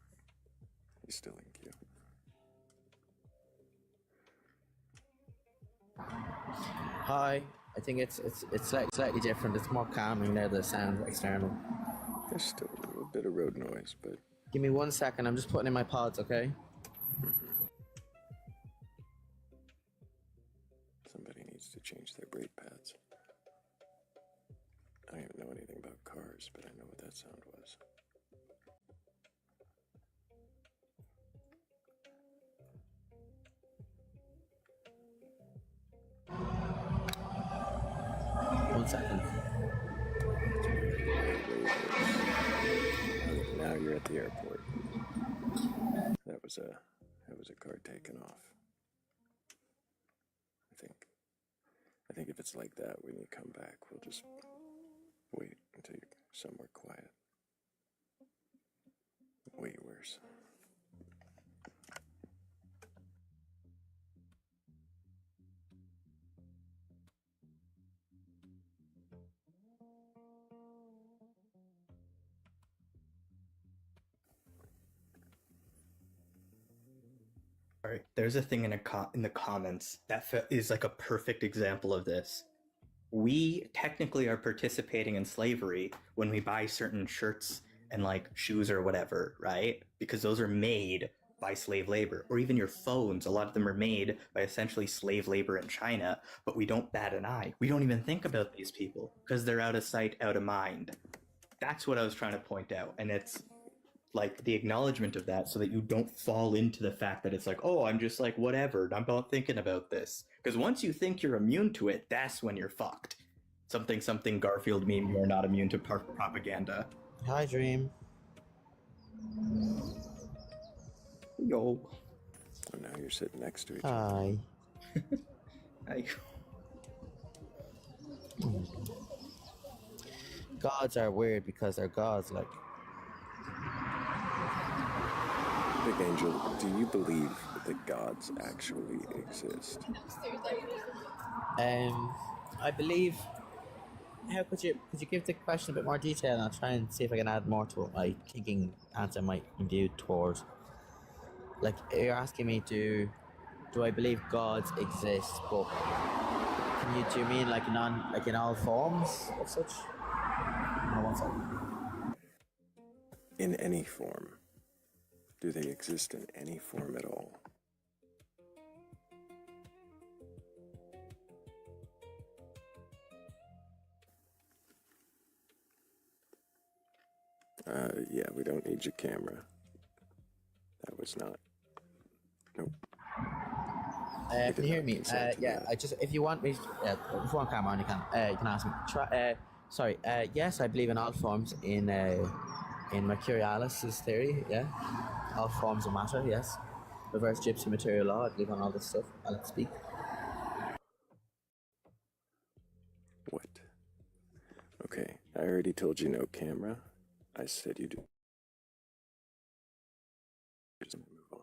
he's still in queue. Hi. I think it's slightly different. It's more calming now. The sound external. There's still a little bit of road noise, but Give me 1 second. I'm just putting in my pods. Okay. somebody needs to change their brake pads. I don't even know anything about cars, but I know what that sound was. 1 second. Now you're at the airport. That was a car taking off. I think if it's like that when you come back, we'll just wait until you're somewhere quiet. Way worse. All right, there's a thing in the comments that is like a perfect example of this. We technically are participating in slavery when we buy certain shirts and like shoes or whatever, right? Because those are made by slave labor. Or even your phones, a lot of them are made by essentially slave labor in China, but we don't bat an eye. We don't even think about these people because they're out of sight, out of mind. That's what I was trying to point out. And it's like the acknowledgement of that so that you don't fall into the fact that it's like, oh, I'm just like, whatever, I'm not thinking about this. Because once you think you're immune to it, that's when you're fucked. Something Garfield meme, you're not immune to propaganda. Hi, Dream. Yo. Oh, now you're sitting next to each other. Hi. Hi. Gods are weird because they're gods, like. Big Angel, do you believe that gods actually exist? I believe. How could you give the question a bit more detail, and I'll try and see if I can add more to what my thinking answer might be towards. Like, you're asking me, do I believe gods exist? But do you mean like in all forms of such? No, 1 second. In any form. Do they exist in any form at all? Yeah, we don't need your camera. That was not. Nope. Can you hear me? Yeah, if you want me, if you want camera on, you can ask me. Sorry. Yes, I believe in all forms in Mercurialis's theory. Yeah, all forms of matter. Yes, reverse gypsy material law. I believe on all this stuff. I'll speak. What? Okay, I already told you no camera. I said you do.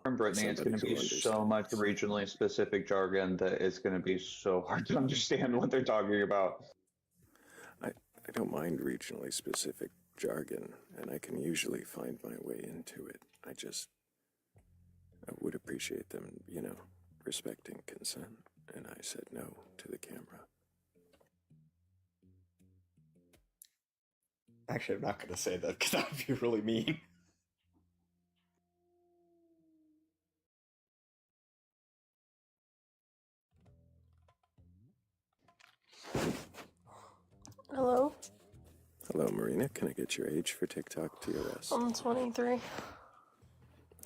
From Brittany, it's going to be so much regionally specific jargon that it's going to be so hard to understand what they're talking about. I don't mind regionally specific jargon, and I can usually find my way into it. I would appreciate them, respecting consent, and I said no to the camera. Actually, I'm not going to say that because that would be really mean. Hello? Hello, Marina. Can I get your age for TikTok TOS? I'm 23.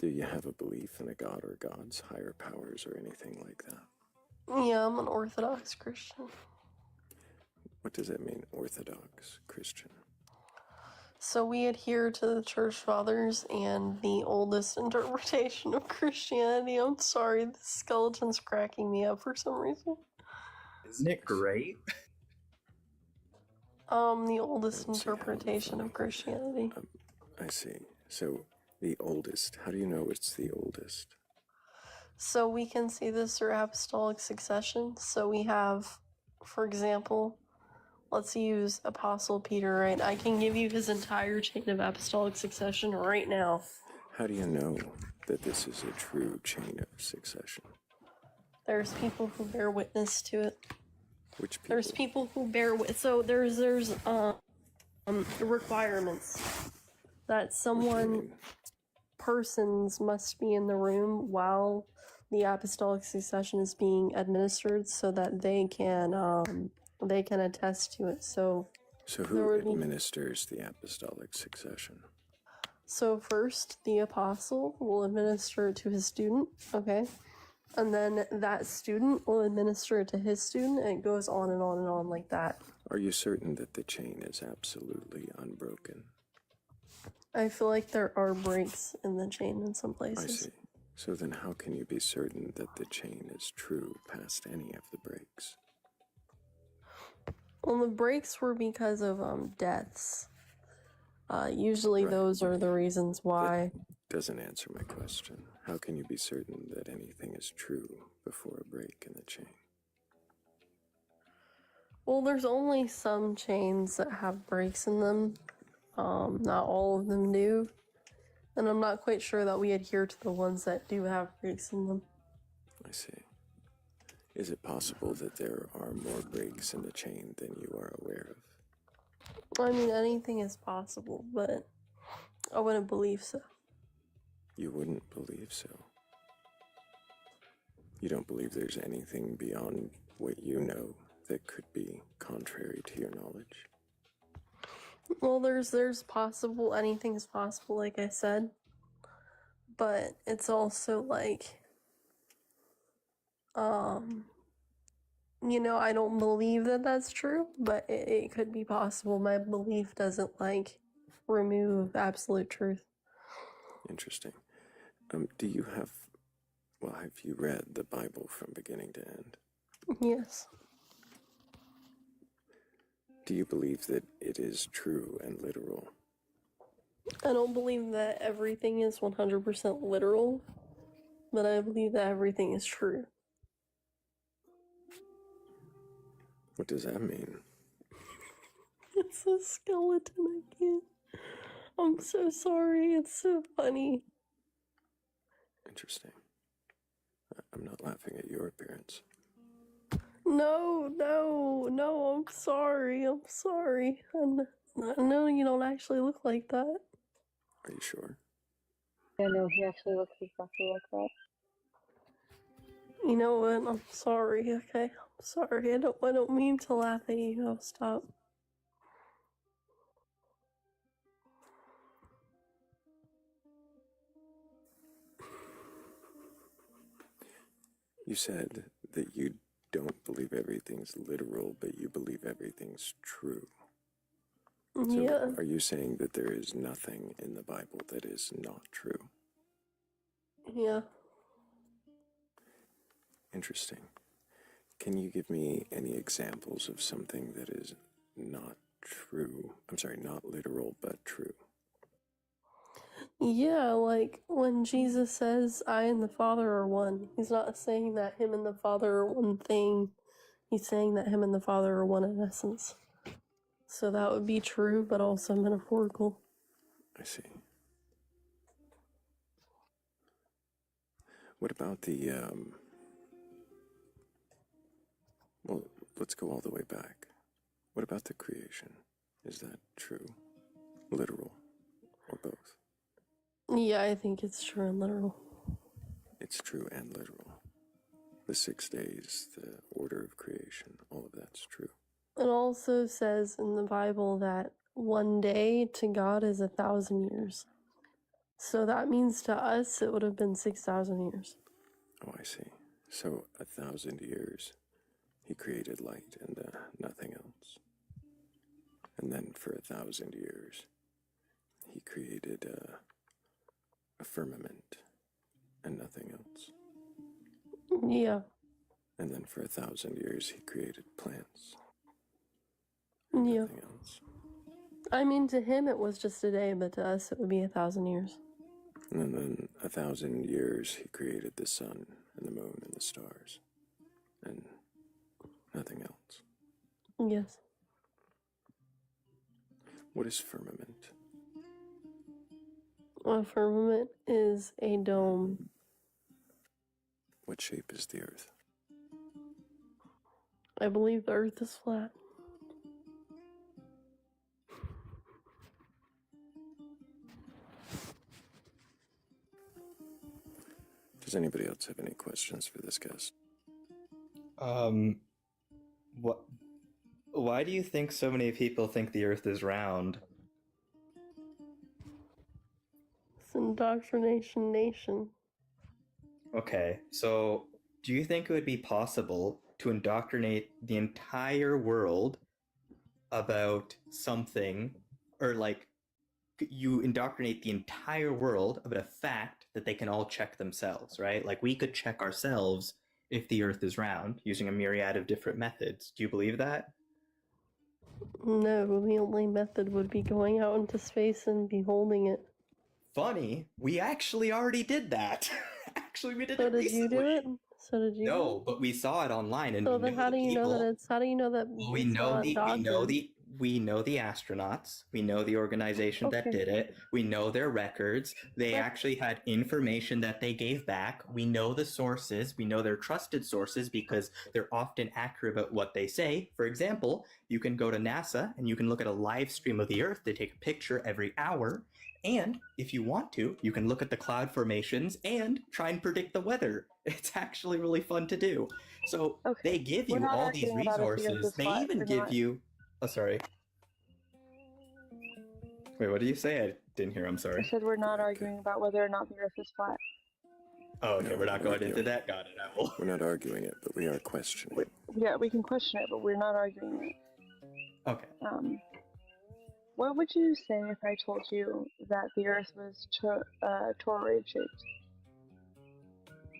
Do you have a belief in a god or gods, higher powers, or anything like that? Yeah, I'm an Orthodox Christian. What does that mean, Orthodox Christian? So we adhere to the Church Fathers and the oldest interpretation of Christianity. I'm sorry, the skeleton's cracking me up for some reason. Isn't it great? The oldest interpretation of Christianity. I see. So, the oldest. How do you know it's the oldest? So we can see this through apostolic succession. So we have, for example, let's use Apostle Peter, right? I can give you his entire chain of apostolic succession right now. How do you know that this is a true chain of succession? There's people who bear witness to it. Which people? There's people who bear witness. So there's requirements that persons must be in the room while the apostolic succession is being administered, so that they can attest to it. So who administers the apostolic succession? So first, the apostle will administer it to his student, okay? and then that student will administer it to his student, and it goes on and on and on like that. Are you certain that the chain is absolutely unbroken? I feel like there are breaks in the chain in some I places. see. So then how can you be certain that the chain is true past any of the breaks? Well, the breaks were because of deaths. Usually Right. those are the reasons why. Doesn't answer my question. How can you be certain that anything is true before a break in the chain? Well, there's only some chains that have breaks in them. Not all of them do. And I'm not quite sure that we adhere to the ones that do have breaks in them. I see. Is it possible that there are more breaks in the chain than you are aware of? I mean, anything is possible, but I wouldn't believe so. You wouldn't believe so. You don't believe there's anything beyond what you know that could be contrary to your knowledge? Well, there's possible, anything's possible, like I said. But it's also like, I don't believe that that's true, but it could be possible. My belief doesn't, remove absolute truth. Interesting. Have you read the Bible from beginning to end? Yes. Do you believe that it is true and literal? I don't believe that everything is 100% literal, but I believe that everything is true. What does that mean? It's a skeleton, I can't. I'm so sorry, it's so funny. Interesting. I'm not laughing at your appearance. No, I'm sorry. And I know you don't actually look like that. Are you sure? Yeah, no, he actually looks exactly like that. You know what? I'm sorry, okay? I'm sorry. I don't mean to laugh at you. I'll stop. You said that you don't believe everything's literal, but you believe everything's true. So Yeah. are you saying that there is nothing in the Bible that is not true? Yeah. Interesting. Can you give me any examples of something that is not true? I'm sorry, not literal, but true. Yeah, like when Jesus says, I and the Father are one, he's not saying that him and the Father are one thing. He's saying that him and the Father are one in essence. So that would be true, but also metaphorical. I see. What about the, well, let's go all the way back. What about the creation? Is that true, literal, or both? Yeah, I think it's true and literal. It's true and literal. The 6 days, the order of creation, all of that's true. It also says in the Bible that one day to God is 1,000 years. So that means to us it would have been 6,000 years. Oh, I see. So 1,000 years, he created light and nothing else. And then for 1,000 years, he created a firmament and nothing else. Yeah. And then for 1,000 years, he created plants. Yeah. Nothing else. I mean, to him it was just a day, but to us it would be 1,000 years. And then 1,000 years, he created the sun and the moon and the stars. And nothing else. Yes. What is firmament? A firmament is a dome. What shape is the earth? I believe the earth is flat. Does anybody else have any questions for this guest? What? Why do you think so many people think the Earth is round? It's indoctrination nation. Okay, so do you think it would be possible to indoctrinate the entire world about something, or like you indoctrinate the entire world about a fact that they can all check themselves, right? Like we could check ourselves if the Earth is round using a myriad of different methods. Do you believe that? No, the only method would be going out into space and beholding it. Funny, we actually already did that. Actually, we did So it did you do recently. it? So did you? No, but we saw it online, and So we then, know how the do you know that people. it's? How do you know that Well, we it's know not the dodgers? we know the astronauts. We know the organization that Okay. did it. We know their records. They But- actually had information that they gave back. We know the sources. We know they're trusted sources because they're often accurate about what they say. For example, you can go to NASA and you can look at a live stream of the Earth. They take a picture every hour. And if you want to, you can look at the cloud formations and try and predict the weather. It's actually really fun to do. So Okay, they give we're you not all these arguing about if the Earth resources. is They flat even or give not. you. Oh, sorry. Wait, what did you say? I didn't hear. I'm I sorry. said we're not arguing about whether or not the Earth is flat. Oh, okay. No, We're not we're going into arguing. that. Got it. I will. We're not arguing it, but we are questioning. Yeah, we can question it, but we're not arguing it. Okay. What would you say if I told you that the Earth was toroid shaped?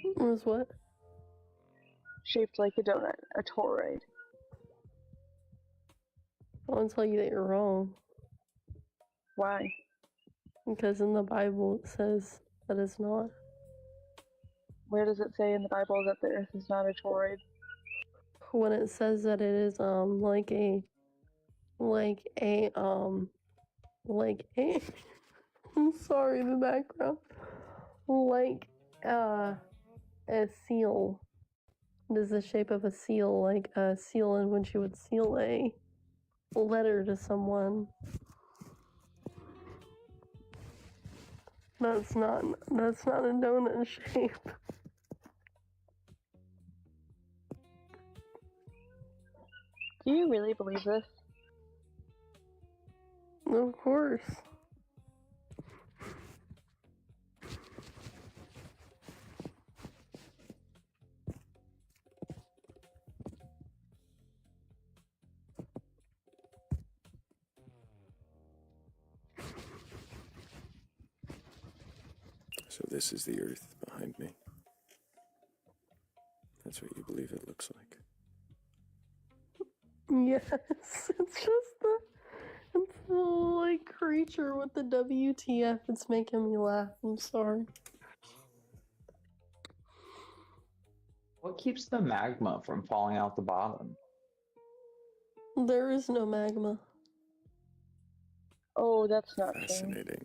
It was what? Shaped like a donut, a toroid. I want to tell you that you're wrong. Why? Because in the Bible it says that it's not. Where does it say in the Bible that the Earth is not a toroid? When it says that it is like a I'm sorry, the background. Like a seal. It is the shape of a seal, like a seal in which you would seal a letter to someone. That's not a donut shape. Do you really believe this? Of course. So this is the Earth behind me. That's what you believe it looks like. Yes, it's just the like creature with the WTF. It's making me laugh. I'm sorry. What keeps the magma from falling out the bottom? There is no magma. Oh, that's not true. Fascinating.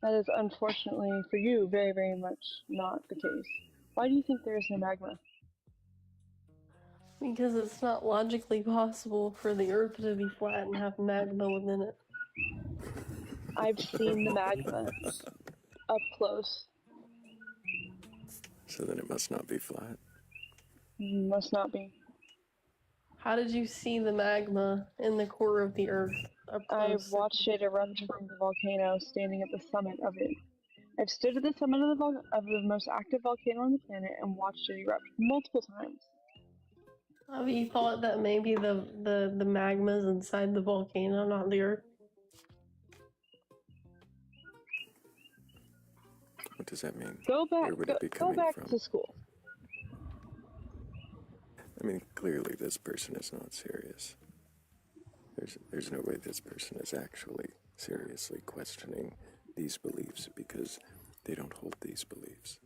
That is unfortunately for you very, very much not the case. Why do you think there is no magma? Because it's not logically possible for the Earth to be flat and have magma within it. I've seen the magma up close. So then it must not be flat. Must not be. How did you see the magma in the core of the Earth? Up I've close? watched it erupt from the volcano, standing at the summit of it. I've stood at the summit of the most active volcano on the planet and watched it erupt multiple times. Have you thought that maybe the magma's inside the volcano, not the Earth? What does that mean? Go back. Where would it be Go coming back from? to school. I mean, clearly this person is not serious. There's no way this person is actually seriously questioning these beliefs because they don't hold these beliefs.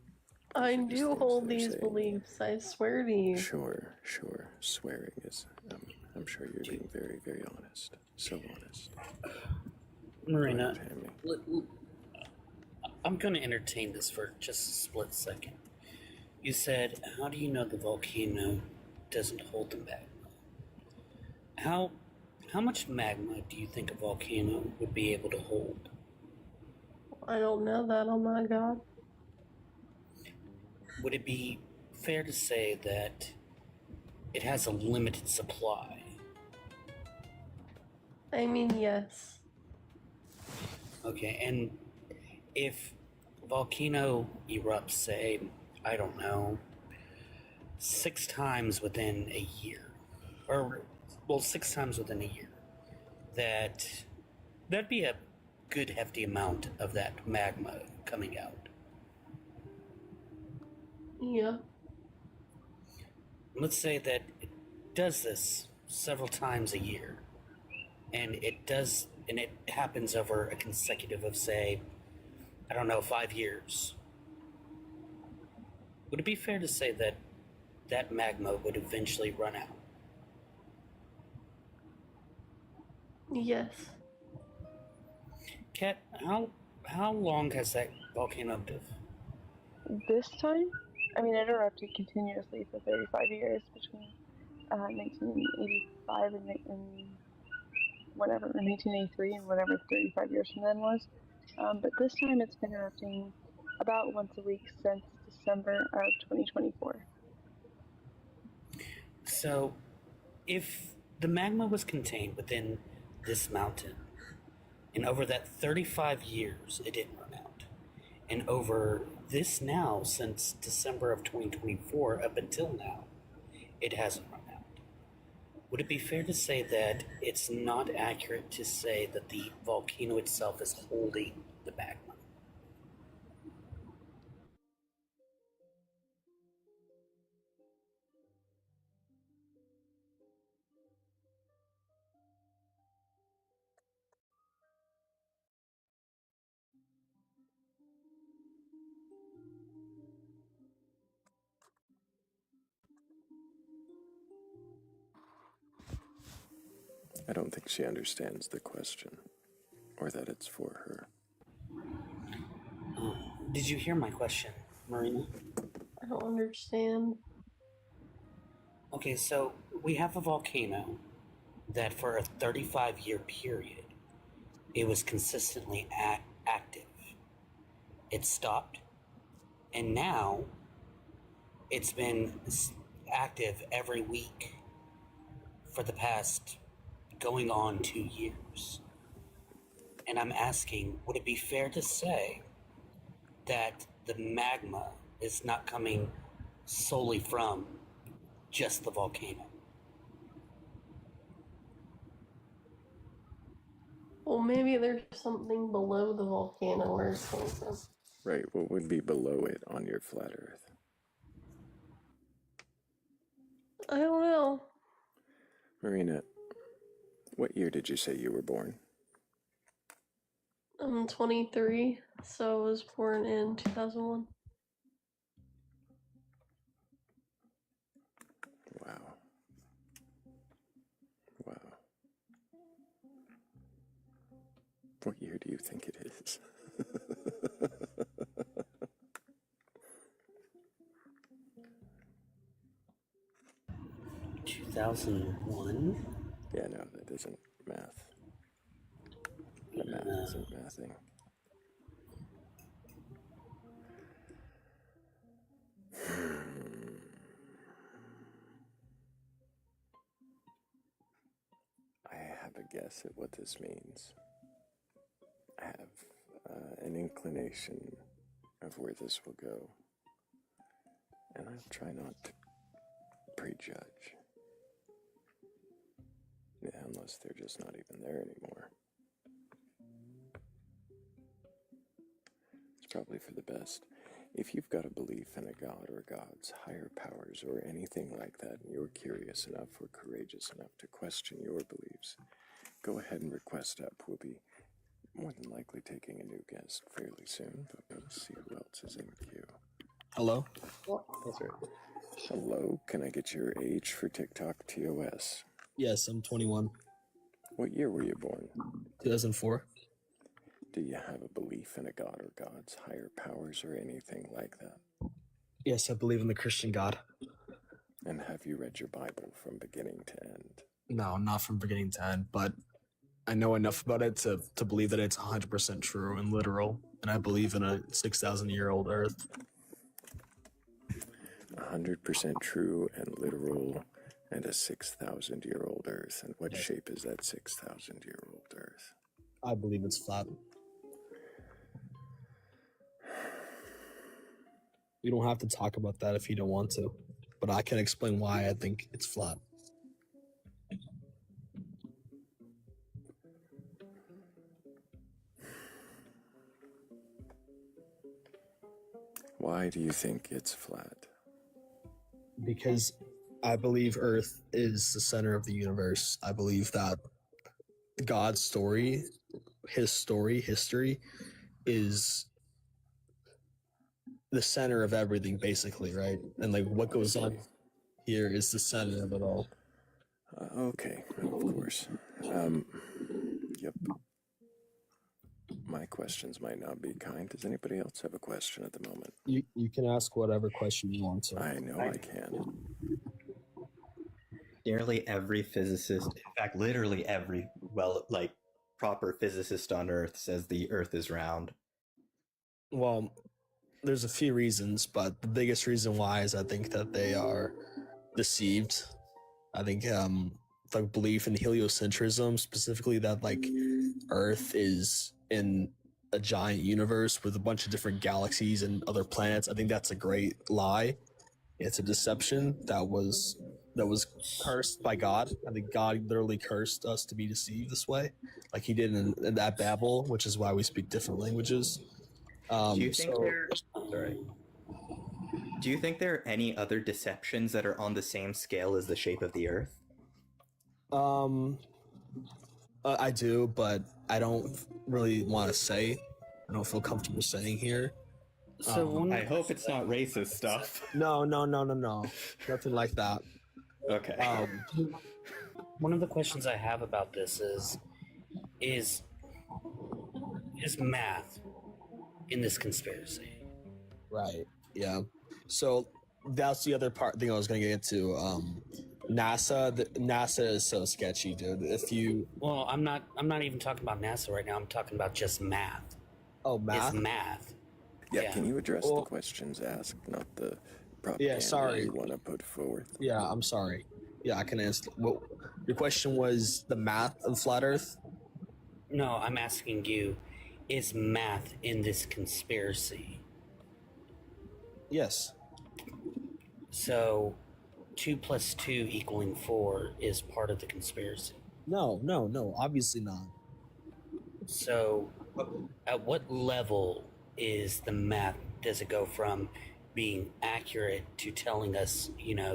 I These are just do things hold they're these saying. beliefs. I swear to you. Sure. Swearing is, I'm sure you're being very, very honest. So honest. Marina, Go ahead, Tammy. I'm going to entertain this for just a split second. You said, how do you know the volcano doesn't hold the magma? How much magma do you think a volcano would be able to hold? I don't know that. Oh my god. Would it be fair to say that it has a limited supply? I mean, yes. Okay, and if a volcano erupts, say, I don't know, 6 times within a year, or well, 6 times within a year, that'd be a good hefty amount of that magma coming out. Yeah. Let's say that it does this several times a year, and it happens over a consecutive of, say, I don't know, 5 years. Would it be fair to say that that magma would eventually run out? Yes. Kat, how long has that volcano lived? This time, I mean, it erupted continuously for 35 years between 1985 and whatever, 1983 and whatever 35 years from then was. But this time it's been erupting about once a week since December of 2024. So, if the magma was contained within this mountain, and over that 35 years it didn't run out, and over this now, since December of 2024 up until now, it hasn't run out, would it be fair to say that it's not accurate to say that the volcano itself is holding the magma? I don't think she understands the question, or that it's for her. Did you hear my question, Marina? I don't understand. Okay, so we have a volcano that for a 35-year period, it was consistently active. It stopped, and now it's been active every week for the past going on 2 years. And I'm asking, would it be fair to say that the magma is not coming solely from just the volcano? Well, maybe there's something below the volcano where it's coming from. Right, what would be below it on your flat Earth? I don't know. Marina, what year did you say you were born? I'm 23, so I was born in 2001. Wow. Wow. What year do you think it is? 2001? Yeah, no, that isn't math. The math isn't mathing. I have a guess at what this means. I have an inclination of where this will go. And I'll try not to prejudge. Yeah, unless they're just not even there anymore. It's probably for the best. If you've got a belief in a god or gods, higher powers, or anything like that, and you're curious enough or courageous enough to question your beliefs, go ahead and request up. We'll be more than likely taking a new guest fairly soon, but let's see who else is in queue. Hello? That's right. Hello, can I get your age for TikTok TOS? Yes, I'm 21. What year were you born? 2004. Do you have a belief in a god or gods, higher powers, or anything like that? Yes, I believe in the Christian God. And have you read your Bible from beginning to end? No, not from beginning to end, but I know enough about it to believe that it's 100% true and literal, and I believe in a 6,000-year-old Earth. 100% true and literal, and a 6,000-year-old Earth. And what shape is that 6,000-year-old Earth? I believe it's flat. You don't have to talk about that if you don't want to. but I can explain why I think it's flat. Why do you think it's flat? Because I believe Earth is the center of the universe. I believe that God's story, history, is the center of everything, basically, right? And like what goes on here is the center of it all. Okay, of course. Yep. My questions might not be kind. Does anybody else have a question at the moment? You can ask whatever question you want to. I know I can. Nearly every physicist, in fact, literally every, proper physicist on Earth says the Earth is round. Well, there's a few reasons, but the biggest reason why is I think that they are deceived. I think like belief in heliocentrism, specifically that like Earth is in a giant universe with a bunch of different galaxies and other planets. I think that's a great lie. It's a deception that was cursed by God. I think God literally cursed us to be deceived this way, like he did in that Babel, which is why we speak different languages. Do you think Do you think there are any other deceptions that are on the same scale as the shape of the Earth? I do, but I don't really want to say. I don't feel comfortable saying here. So I hope it's not racist stuff. No, nothing like that. Okay. One of the questions I have about this is math in this conspiracy? Right. Yeah. So that's the other thing I was going to get into. NASA is so sketchy, dude. Well, I'm not even talking about NASA right now. I'm talking about just math. Oh, math. It's math. Yeah. Can you address the questions asked, not the propaganda you want to put forward? Yeah, I'm sorry. Yeah, I can answer. Well, your question was the math of flat Earth? No, I'm asking you, is math in this conspiracy? Yes. So 2 + 2 = 4 is part of the conspiracy? No, obviously not. So at what level is the math? Does it go from being accurate to telling us,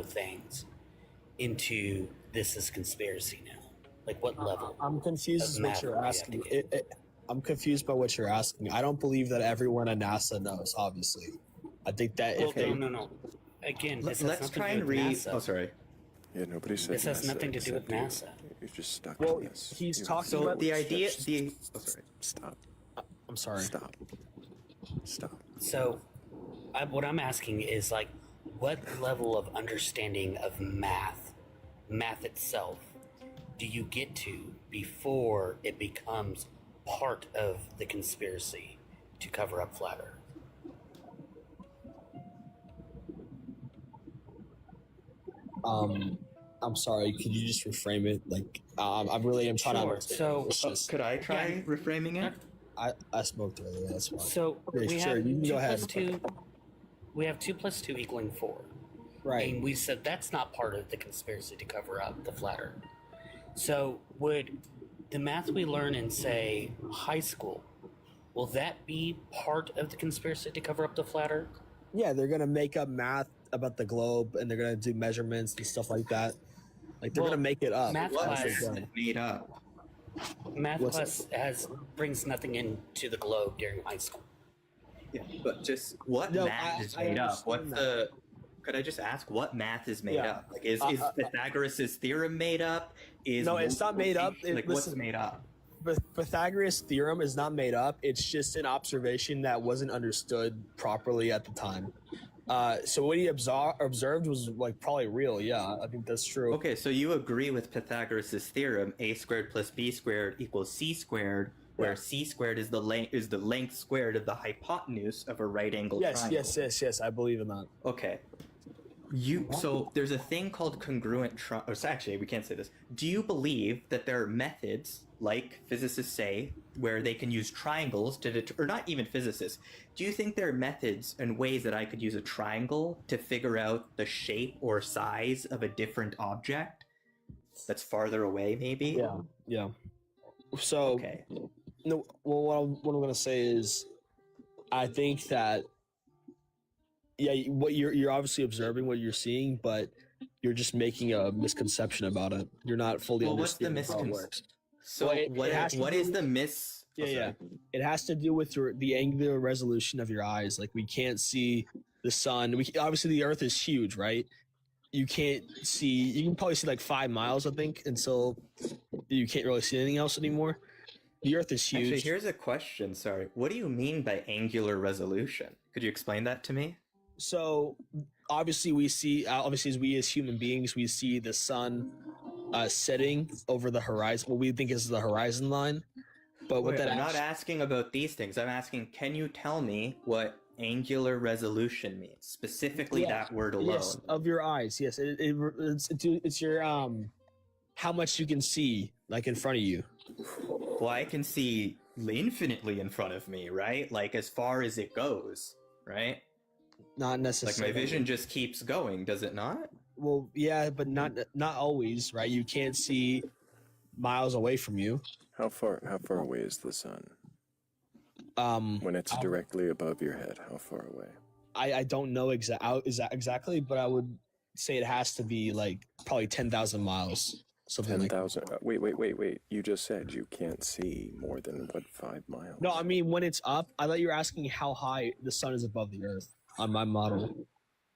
things, into this is conspiracy now? Like what level? I'm confused what you're asking. I'm confused by what you're asking. I don't believe that everyone at NASA knows, obviously. I think that No. Again, let's try and read. NASA. Oh, sorry. Yeah, nobody said this has NASA nothing to do with NASA. You're just stuck in this. He's talking So about the idea. Sorry. Stop. I'm sorry. Stop. So, what I'm asking is like, what level of understanding of math itself, do you get to before it becomes part of the conspiracy to cover up flat Earth? I'm sorry. Could you just reframe it? Like, I really am trying to understand. So, could I try reframing it? I smoked earlier. That's why. So okay, we sure, have you can 2 go ahead. + 2. We have 2 + 2 = 4. Right. And we said that's not part of the conspiracy to cover up the flat Earth. So would the math we learn in, say, high school, will that be part of the conspiracy to cover up the flat Earth? Yeah, they're gonna make up math about the globe, and they're gonna do measurements and stuff like that. Like they're gonna make it up. Math class made up. Math class brings nothing into the globe during high school. Yeah, but just what math is made up? Could I just ask what math is made up? Like, is Pythagoras' theorem made up? No, it's not made up. What's made up? Pythagoras' theorem is not made up. It's just an observation that wasn't understood properly at the time. So what he observed was like probably real. Yeah, I think that's true. Okay, so you agree with Pythagoras' theorem: a² + b² = c², where c² is the length squared of the hypotenuse of a right angle triangle. Yes. I believe in that. Okay. So there's a thing called congruent actually, we can't say this. Do you believe that there are methods, like physicists say, where they can use triangles to or not even physicists? Do you think there are methods and ways that I could use a triangle to figure out the shape or size of a different object that's farther away, maybe? Yeah. So, okay. No. Well, what I'm gonna say is, I think that what you're obviously observing what you're seeing, but you're just making a misconception about it. You're not fully understanding how it works. So what is the miss? Yeah. It has to do with the angular resolution of your eyes. Like, we can't see the sun. Obviously the Earth is huge, right? You can't see. You can probably see like 5 miles, I think, until you can't really see anything else anymore. The Earth is huge. Actually, here's a question. Sorry, what do you mean by angular resolution? Could you explain that to me? So obviously as we as human beings, we see the sun setting over the horizon, what we think is the horizon line. But I'm not asking about these things. I'm asking, can you tell me what angular resolution means? Specifically that word alone. Yes, of your eyes. Yes, it's your how much you can see, like, in front of you. Well, I can see infinitely in front of me, right? Like, as far as it goes, right? Not necessarily. Like, my vision just keeps going, does it not? Well, yeah, but not always, right? You can't see miles away from you. How far away is the sun? When it's directly above your head, how far away? I don't know exactly, but I would say it has to be like probably 10,000 miles. 10,000. Wait. You just said you can't see more than 5 miles? No, I mean when it's up. I thought you were asking how high the sun is above the Earth on my model.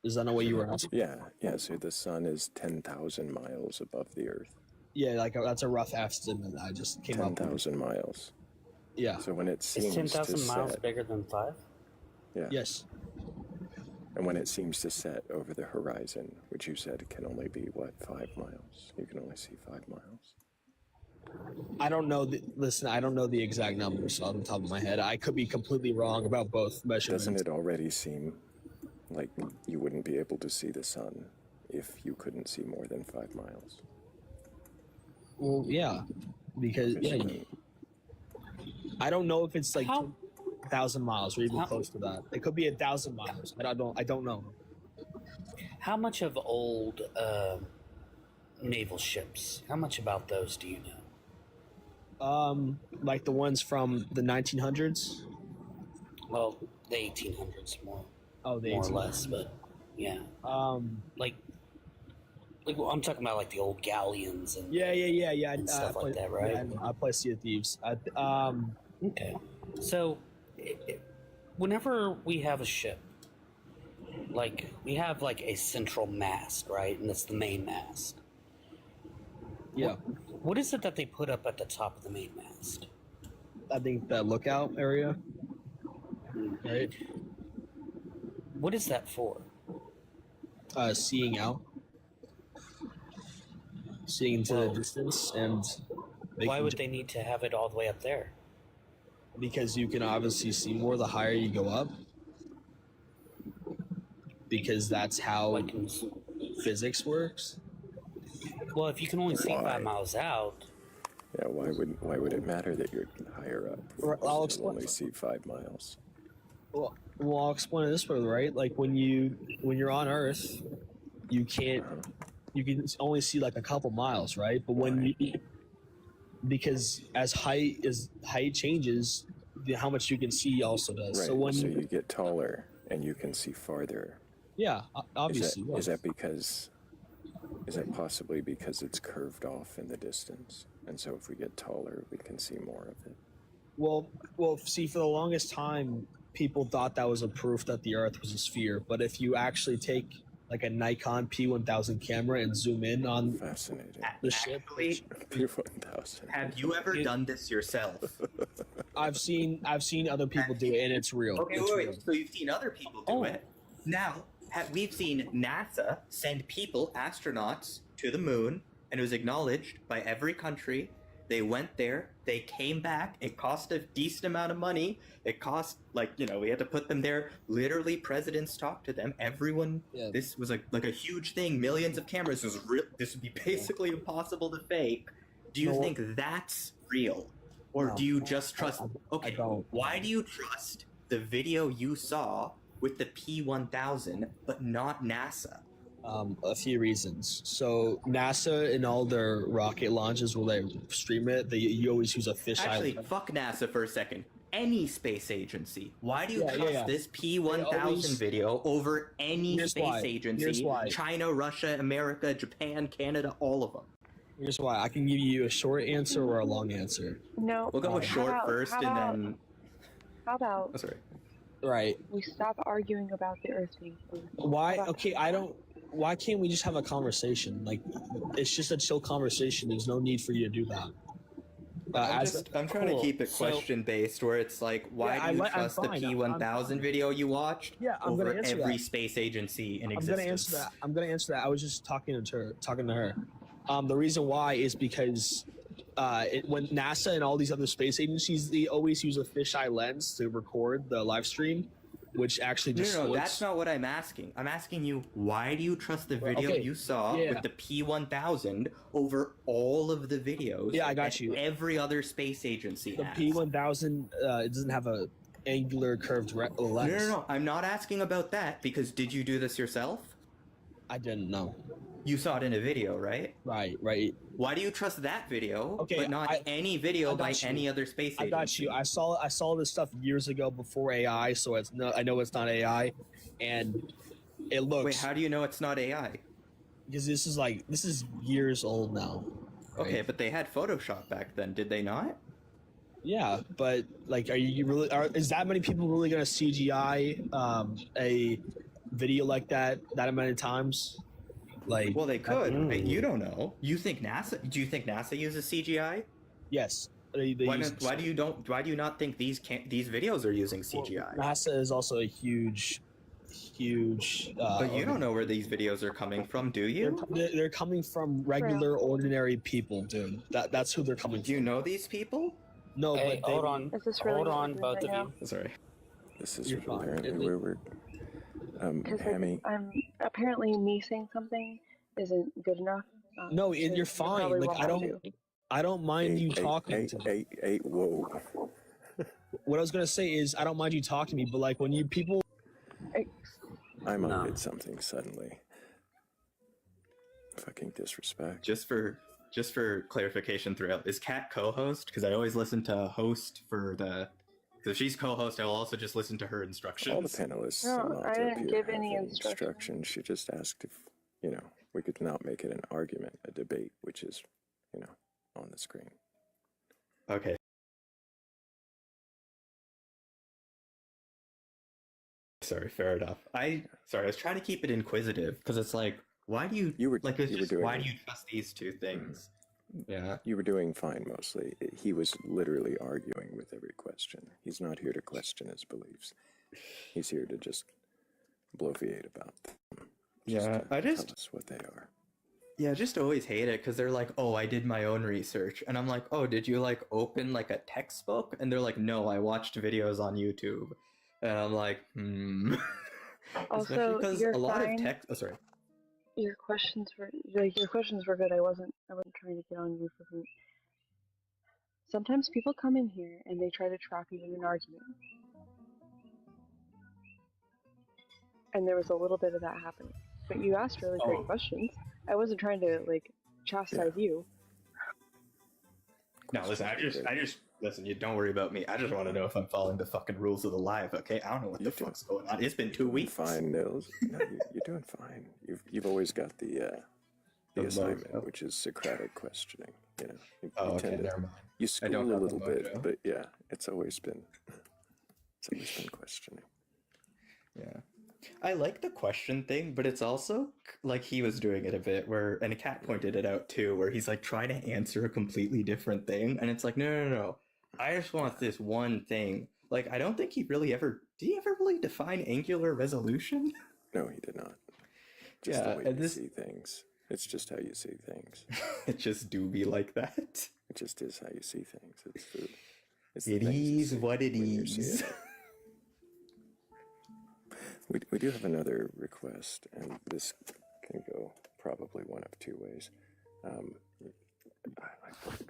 Is that not what you were asking? Yeah. So the sun is 10,000 miles above the Earth. Yeah, that's a rough estimate I just came up with. 10,000 miles. Yeah. So when it seems is 10,000 miles set, bigger than 5? Yeah. Yes. And when it seems to set over the horizon, which you said can only be 5 miles? You can only see 5 miles. I don't know. I don't know the exact numbers off the top of my head. I could be completely wrong about both measurements. Doesn't it already seem like you wouldn't be able to see the sun if you couldn't see more than 5 miles? Well, yeah, because I don't know if it's like 1,000 miles or even close to that. It could be 1,000 miles. I don't know. How much of old naval ships? How much about those do you know? Like the ones from the 1900s. Well, the 1800s more. Oh, the more 1800s. or less, but yeah. Like I'm talking about like the old galleons and and stuff like that, right? Yeah, I play Sea of Thieves. Okay, so whenever we have a ship, like we have like a central mast, right, and that's the main mast. Yeah. What is it that they put up at the top of the main mast? I think the lookout area. Right. What is that for? Seeing out. Seeing into the distance, and why would they need to have it all the way up there? Because you can obviously see more the higher you go up. Because that's how physics works. Well, if you can only see 5 miles out. Yeah, why would it matter that you're higher up? I'll explain. Only see 5 miles. Well, I'll explain it this way, right? Like when you're on Earth, you can only see like a couple miles, right? But because as height changes, how much you can see also does. Right. So you get taller and you can see farther. Yeah, obviously. Is that possibly because it's curved off in the distance, and so if we get taller, we can see more of it? Well, see, for the longest time, people thought that was a proof that the Earth was a sphere. But if you actually take like a Nikon P1000 camera and zoom in on the ship, P1000. Have you ever done this yourself? I've seen other people do it, and it's real. Okay, it's wait. real. So you've seen other people do it. Now, we've seen NASA send astronauts, to the moon, and it was acknowledged by every country They went there, they came back, it cost a decent amount of money. It cost, like, you know, we had to put them there. Literally, presidents talked to them. Everyone, this was like a huge thing. Millions of cameras. This would be basically impossible to fake. Do you think that's real? Or do you just trust... Okay, why do you trust the video you saw with the P-1000, but not NASA? A few reasons. So NASA and all their rocket launches, will they stream it? You always use a fisheye. Actually, fuck NASA for a second. Any space agency. Why do you trust this P-1000 video over any space agency? China, Russia, America, Japan, Canada, all of them. Here's why. I can give you a short answer or a long answer. No. We'll go with short first, and then... How about... Oh, sorry. Right. We stop arguing about the Earth being flat. Why? Okay, why can't we just have a conversation? Like, it's just a chill conversation. There's no need for you to do that. I'm trying to keep it question based, where it's like, why do you trust the P-1000 video you watched over every space agency in existence? I'm gonna answer that. I was just talking to her. The reason why is because when NASA and all these other space agencies, they always use a fisheye lens to record the live stream, which actually distorts. No, that's not what I'm asking. I'm asking you, why do you trust the video you saw with the P-1000 over all of the videos? Yeah, I got you. Every other space agency The has? P-1000, it doesn't have a angular curved lens. No. I'm not asking about that, because did you do this yourself? I didn't know. You saw it in a video, right? Right. Why do you trust that video, but not any video by any other space agency? I got you. I saw this stuff years ago before AI, so I know it's not AI, and it looks. Wait, how do you know it's not AI? Because this is years old now. Right? Okay, but they had Photoshop back then, did they not? Yeah, but like, is that many people really gonna CGI a video like that amount of times? Like, well, they could. But you don't know. You think NASA? Do you think NASA uses CGI? Yes. Why do you not think these videos are using CGI? Well, NASA is also a huge. But you don't know where these videos are coming from, do you? They're coming from regular, ordinary people, dude. That's who they're coming from. Do you know these people? No, hey, but hold on. Is this really hold on, both of you. Sorry. This is apparently where we're. Hammy. Apparently, me saying something isn't good enough. No, you're fine. Like, I don't mind you talking to me. Whoa. What I was gonna say is, I don't mind you talking to me, but like when you people. I might admit something suddenly. Fucking disrespect. Just for clarification, Thrayle, is Kat co-host? Because I always listen to host for the. So if she's co-host, I will also just listen to her instructions. All the panelists. No, I didn't give any instructions. She just asked if, we could not make it an argument, a debate, which is, on the screen. Okay. Sorry, fair enough. I was trying to keep it inquisitive, because it's like, why do you why do you trust these two things? Yeah. You were doing fine mostly. He was literally arguing with every question. He's not here to question his beliefs. He's here to just bloviate about them. I just tell us what they are. Yeah, I just always hate it because they're like, "Oh, I did my own research," and I'm like, "Oh, did you like open like a textbook?" And they're like, "No, I watched videos on YouTube," and I'm like, Also, because you're a lot fine. of text. Oh, sorry. Your questions were good. I wasn't trying to get on you for food. Sometimes people come in here and they try to trap you in an argument. And there was a little bit of that happening. But you asked really great questions. I wasn't trying to chastise you. No, listen, I just listen, you don't worry about me. I just want to know if I'm following the fucking rules of the live, okay? I don't know what the fuck's going on. It's been 2 weeks. Fine, Nils. No, you're doing fine. You've always got the assignment, which is Socratic questioning. Never mind. You school a little bit, but yeah, it's always been questioning. Yeah. I like the question thing, but it's also like he was doing it a bit and Kat pointed it out too, where he's like trying to answer a completely different thing. And it's like, no. I just want this one thing. Like, I don't think did he ever really define angular resolution? No, he did not. Just the way you see things. It's just how you see things. It just do be like that. It just is how you see things. It's the It things you is see what it when you're seeing is. it. We do have another request, and this can go probably one of two ways.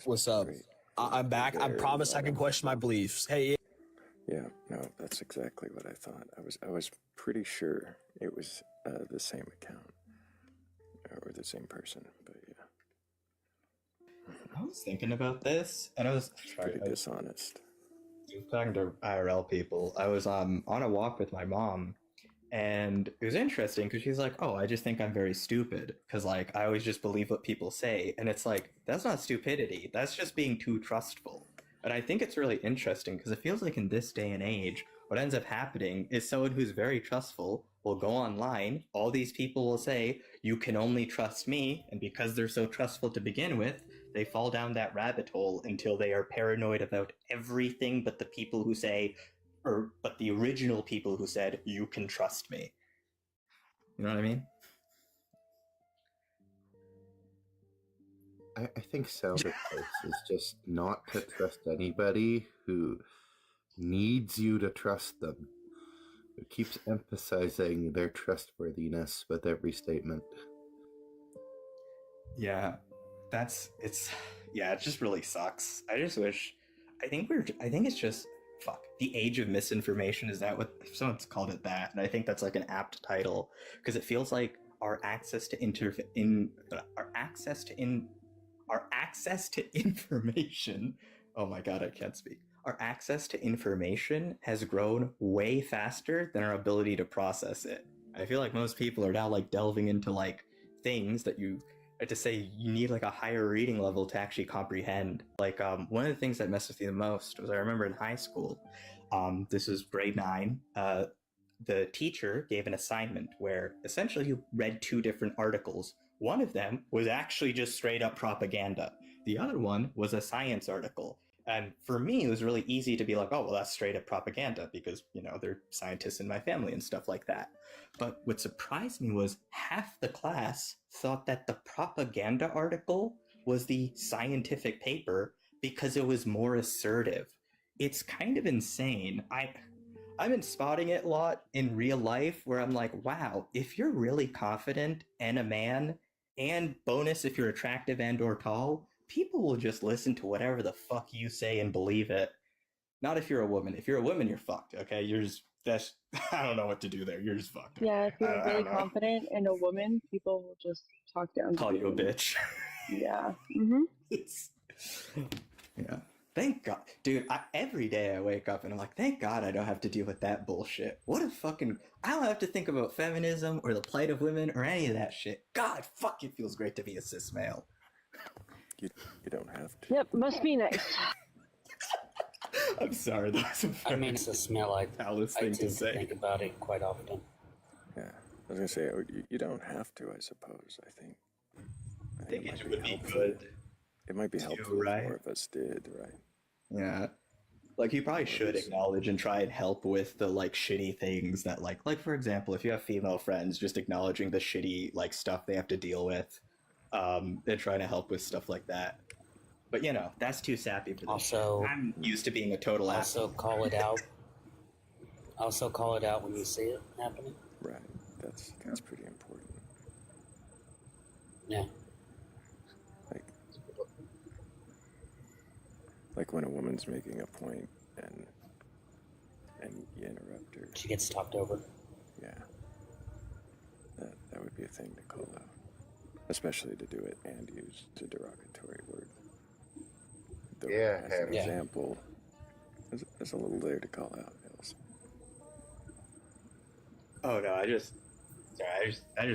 What's up? I'm back. I promise I can question my beliefs. Hey. Yeah, no, that's exactly what I thought. I was pretty sure it was the same account or the same person, but yeah. I was thinking about this, and I was Pretty dishonest. Talking to IRL people. I was on a walk with my mom, and it was interesting because she's like, "Oh, I just think I'm very stupid because like I always just believe what people say," and it's like that's not stupidity. That's just being too trustful. And I think it's really interesting because it feels like in this day and age, what ends up happening is someone who's very trustful will go online. All these people will say, "You can only trust me," and because they're so trustful to begin with, they fall down that rabbit hole until they are paranoid about everything but the people who say, but the original people who said, "You can trust me." You know what I mean? I think sound advice is just not to trust anybody who needs you to trust them. It keeps emphasizing their trustworthiness with every statement. Yeah, it just really sucks. I just wish, I think it's just, fuck, the age of misinformation. Is that what someone's called it that? And I think that's like an apt title because it feels like our access to information. Oh my God, I can't speak. Our access to information has grown way faster than our ability to process it. I feel like most people are now like delving into like things that you to say you need like a higher reading level to actually comprehend. Like one of the things that messed with me the most was I remember in high school, this was grade 9, the teacher gave an assignment where essentially you read 2 different articles. One of them was actually just straight up propaganda. The other one was a science article. And for me, it was really easy to be like, oh, well, that's straight up propaganda because, you know, they're scientists in my family and stuff like that. But what surprised me was half the class thought that the propaganda article was the scientific paper because it was more assertive. It's kind of insane. I've been spotting it a lot in real life where I'm like, wow, if you're really confident and a man, and bonus if you're attractive and or tall, people will just listen to whatever the fuck you say and believe it. Not if you're a woman. If you're a woman, you're fucked, okay? I don't know what to do there. You're just fucked. Yeah, if you're I really don't know. confident and a woman, people will just talk down to Call you a bitch. Yeah. Yeah. Thank God. Dude, every day I wake up and I'm like, thank God I don't have to deal with that bullshit. I don't have to think about feminism or the plight of women or any of that shit. God, fuck, it feels great to be a cis male. You don't have to. Yep, must be nice. I'm sorry, that's a I mean, it's a smell. I thing tend to say. think about it quite often. Yeah, I was gonna say you don't have to. I suppose. I think it would be good. It might be helpful if more of us did, right? Yeah. Like you probably should acknowledge and try and help with the like shitty things that like for example, if you have female friends, just acknowledging the shitty like stuff they have to deal with, and trying to help with stuff like that. But you know, that's too sappy for this. Also, I'm used to being a total asshole. Call it out. Also call it out when you see it happening. Right. That's pretty important. Yeah. Like when a woman's making a point and you interrupt her. She gets talked over. Yeah. That would be a thing to call out. Especially to do it and use a derogatory word. Though, as an example, there's a little there to call out, Hills. Oh no, I just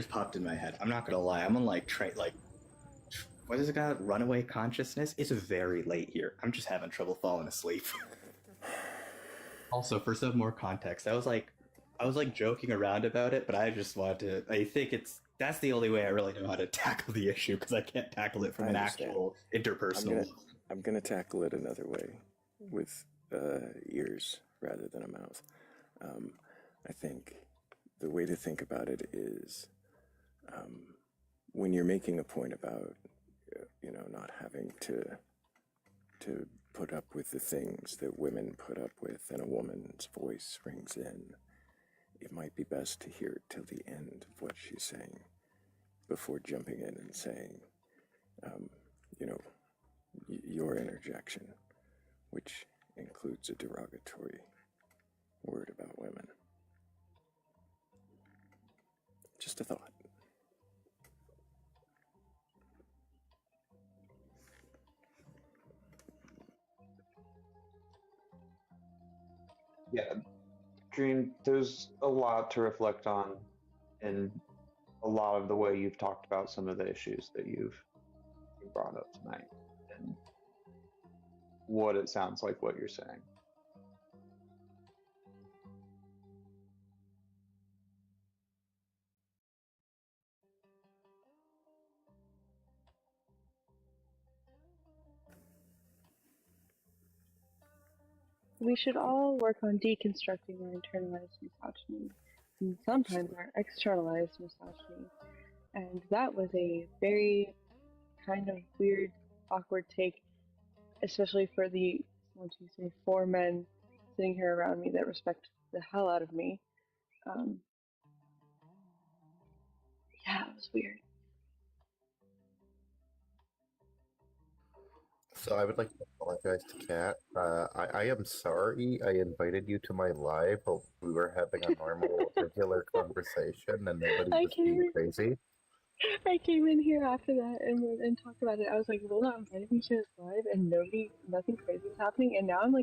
popped in my head. I'm not gonna lie, I'm on like what is it called? Runaway consciousness? It's very late here. I'm just having trouble falling asleep. Also, for some more context, I was like joking around about it, but I just wanted to. I think that's the only way I really know how to tackle the issue because I can't tackle it from an actual interpersonal level. I'm gonna tackle it another way, with ears rather than a mouth. I think the way to think about it is when you're making a point about not having to to put up with the things that women put up with and a woman's voice rings in, it might be best to hear it till the end of what she's saying before jumping in and saying, you know, your interjection, which includes a derogatory word about women. Just a thought. Yeah, Dream, there's a lot to reflect on in a lot of the way you've talked about some of the issues that you've brought up tonight and what it sounds like what you're saying. We should all work on deconstructing our internalized misogyny and sometimes our externalized misogyny. And that was a very kind of weird, awkward take, especially for the, what do you say, 4 men sitting here around me that respect the hell out of me. Yeah, it was weird. So I would like to apologize to Kat. I am sorry I invited you to my live, but we were having a normal, regular conversation and nobody was being crazy. I came in here after that and talked about it. I was like, Lola invited me to his live and nothing crazy was happening. And now I'm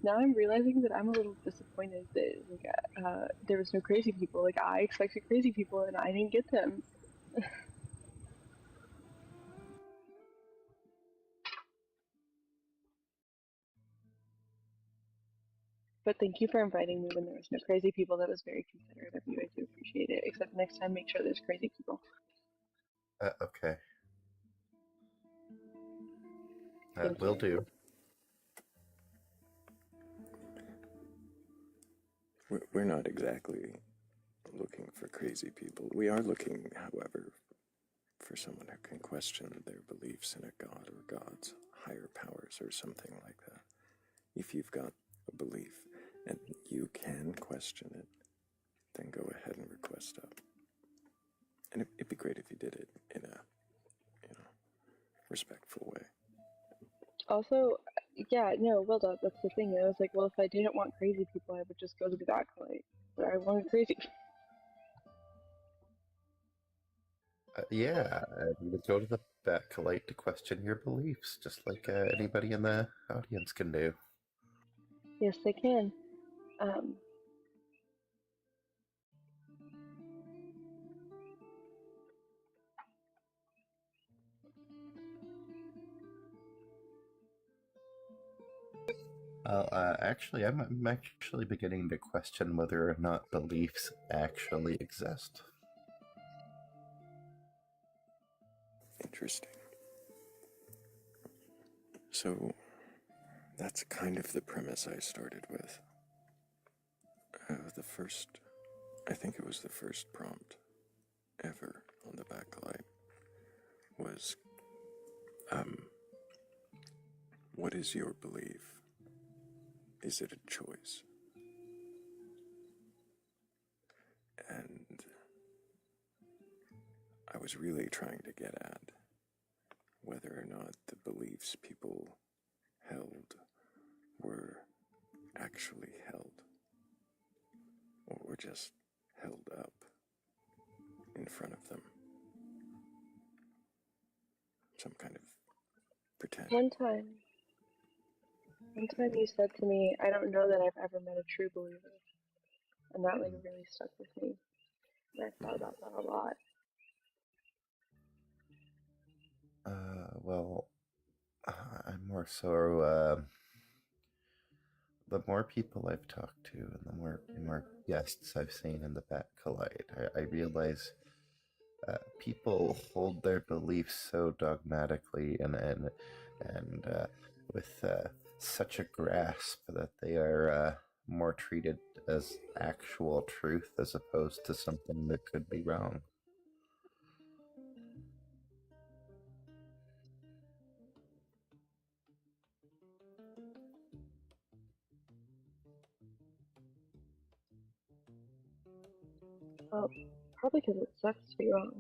now I'm realizing that I'm a little disappointed that there was no crazy people. Like I expected crazy people and I didn't get them. But thank you for inviting me when there was no crazy people. That was very considerate of you. I do appreciate it. Except next time, make sure there's crazy people. Okay. Thank Will you. do. We're not exactly looking for crazy people. We are looking, however, for someone who can question their beliefs in a god or gods, higher powers, or something like that. If you've got a belief and you can question it, then go ahead and request up. And it'd be great if you did it in a, respectful way. Also, yeah, no, well, that's the thing. I was like, well, if I didn't want crazy people, I would just go to the Batcolyte. But I wanted crazy. Yeah, you would go to the Batcolyte to question your beliefs, just like anybody in the audience can do. Yes, they can. Actually, I'm actually beginning to question whether or not beliefs actually exist. Interesting. So, that's kind of the premise I started with. I think it was the first prompt ever on the Batcolyte was, what is your belief? Is it a choice? And I was really trying to get at whether or not the beliefs people held were actually held, or were just held up in front of them. Some kind of pretend. One time you said to me, I don't know that I've ever met a true believer. And that like really stuck with me. And I thought about that a lot. Well, I'm more so, the more people I've talked to and the more guests I've seen in the Batcolyte, I realize people hold their beliefs so dogmatically and with such a grasp that they are more treated as actual truth as opposed to something that could be wrong. Well, probably because it sucks to be wrong.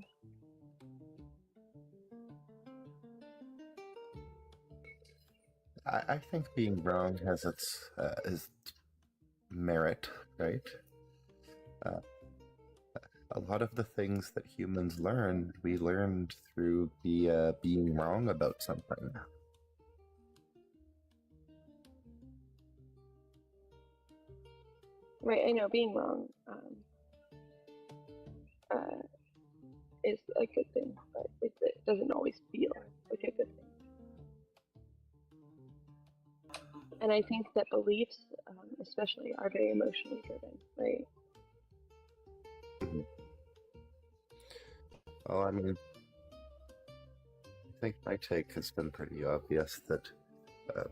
I think being wrong has its merit, right? Uh, a lot of the things that humans learned, we learned through the being wrong about something. Right, I know being wrong is a good thing, but it doesn't always feel like a good thing. And I think that beliefs, especially, are very emotionally driven, right? Mhm. Well, I mean, I think my take has been pretty obvious that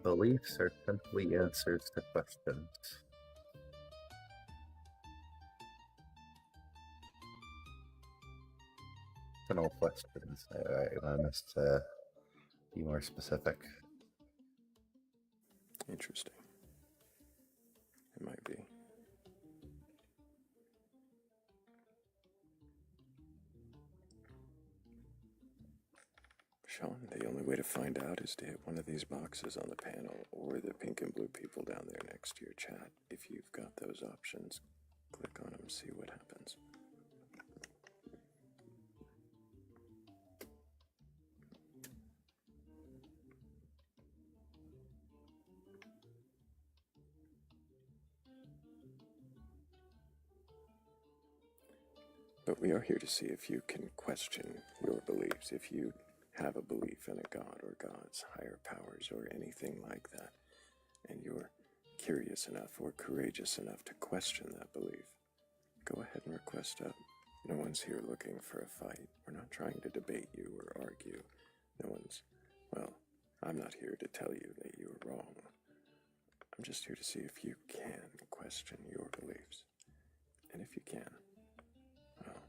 beliefs are simply answers to questions. And all questions. I must be more specific. Interesting. It might be. Sean, the only way to find out is to hit one of these boxes on the panel or the pink and blue people down there next to your chat. If you've got those options, click on them, see what happens. But we are here to see if you can question your beliefs, if you have a belief in a god or gods, higher powers, or anything like that, and you're curious enough or courageous enough to question that belief, go ahead and request up. No one's here looking for a fight. We're not trying to debate you or argue. No one's, well, I'm not here to tell you that you're wrong. I'm just here to see if you can question your beliefs. And if you can, well,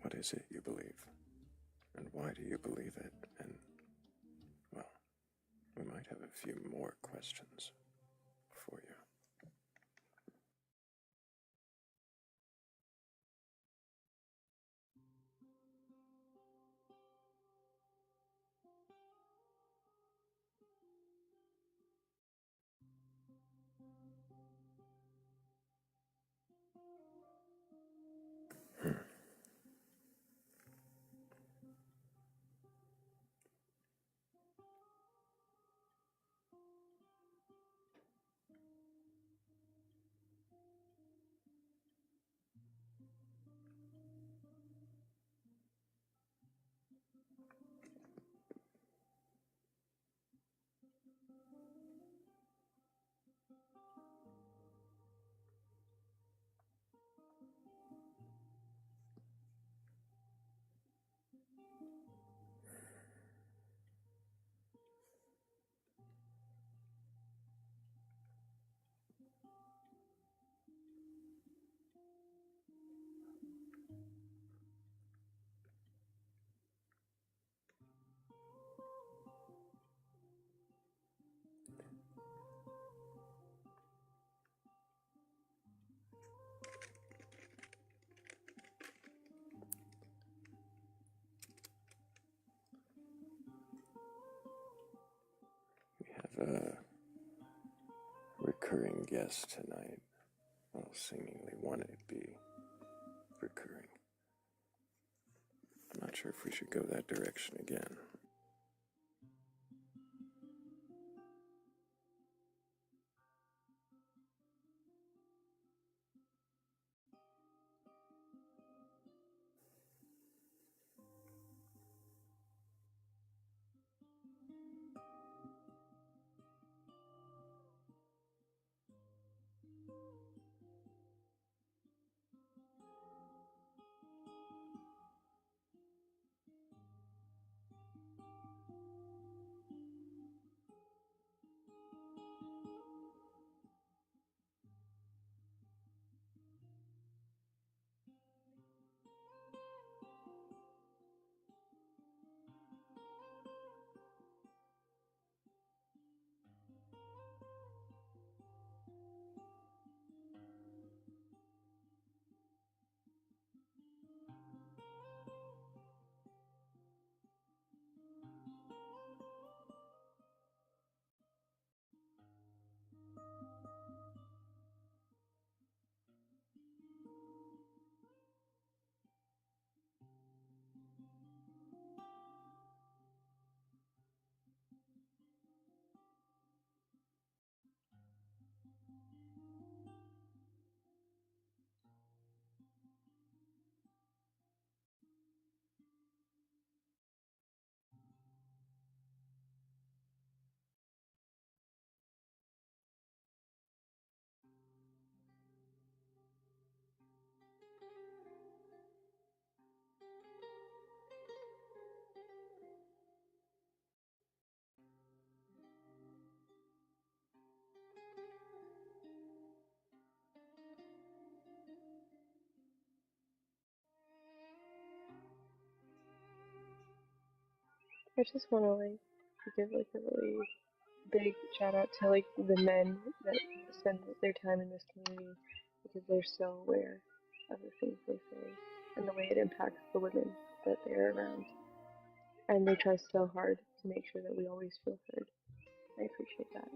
what is it you believe? And why do you believe it? And, well, we might have a few more questions for you. We have a recurring guest tonight. Well, seemingly one it be recurring. I'm not sure if we should go that direction again. I just want to give like a really big shout out to like the men that spend their time in this community because they're so aware of the things they say and the way it impacts the women that they're around. And they try so hard to make sure that we always feel heard. I appreciate that.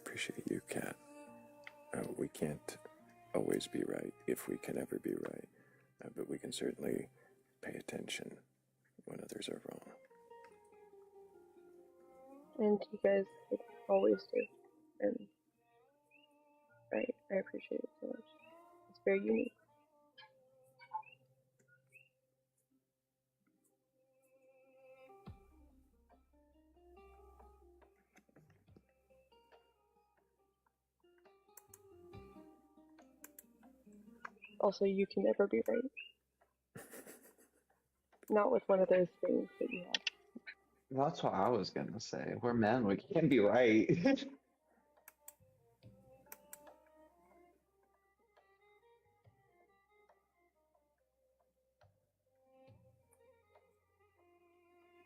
Appreciate you, Kat. We can't always be right if we can ever be right, but we can certainly pay attention when others are wrong. And you guys always do. And I appreciate it so much. It's very unique. Also, you can never be right. Not with one of those things that you have. That's what I was gonna say. We're men, we can't be right.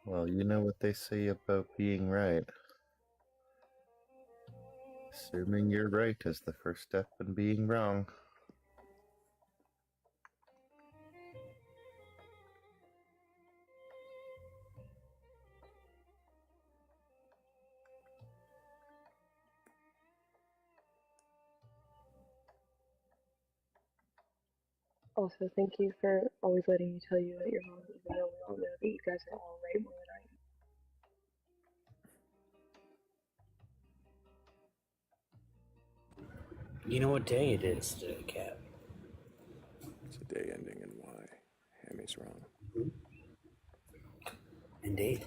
Well, you know what they say about being right. Assuming you're right is the first step in being wrong. Also, thank you for always letting me tell you that you're wrong, even though we all know that you guys are all right more than I am. You know what day it is today, Cat? It's a day ending in Y. Hammy's wrong. Indeed.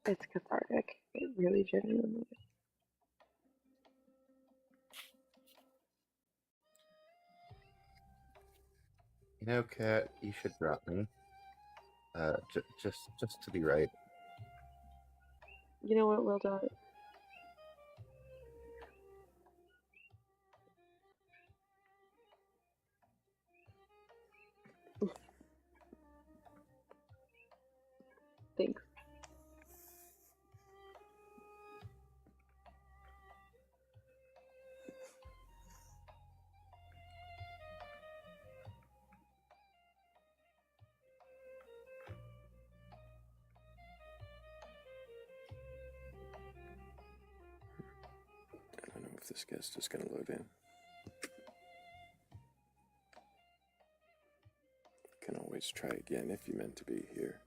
It's cathartic. It really genuinely is. You know, Kat, you should drop me. Just to be right. You know what, Will Dot? Thanks. I don't know if this guest is going to load in. Can always try again if you meant to be here.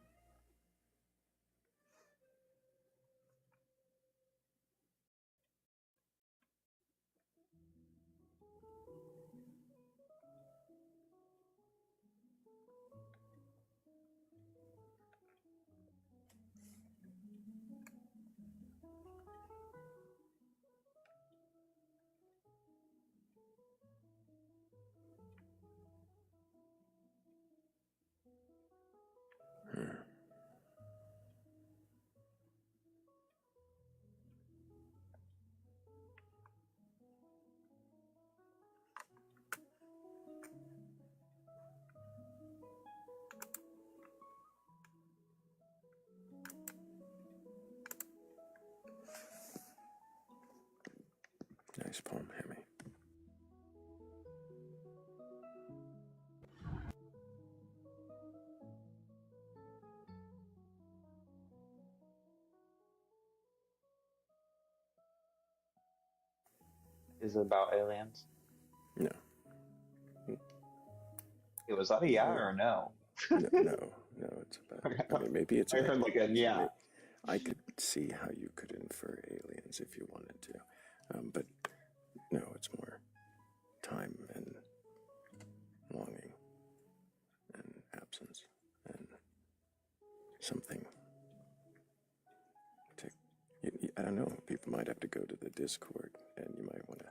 Nice poem, Hammy. Is it about aliens? No. Was that a yeah or a no? No, it's about. I mean, maybe it's. I heard like a yeah. I could see how you could infer aliens if you wanted to, but no, it's more time and longing and absence and something. I don't know. People might have to go to the Discord, and you might want to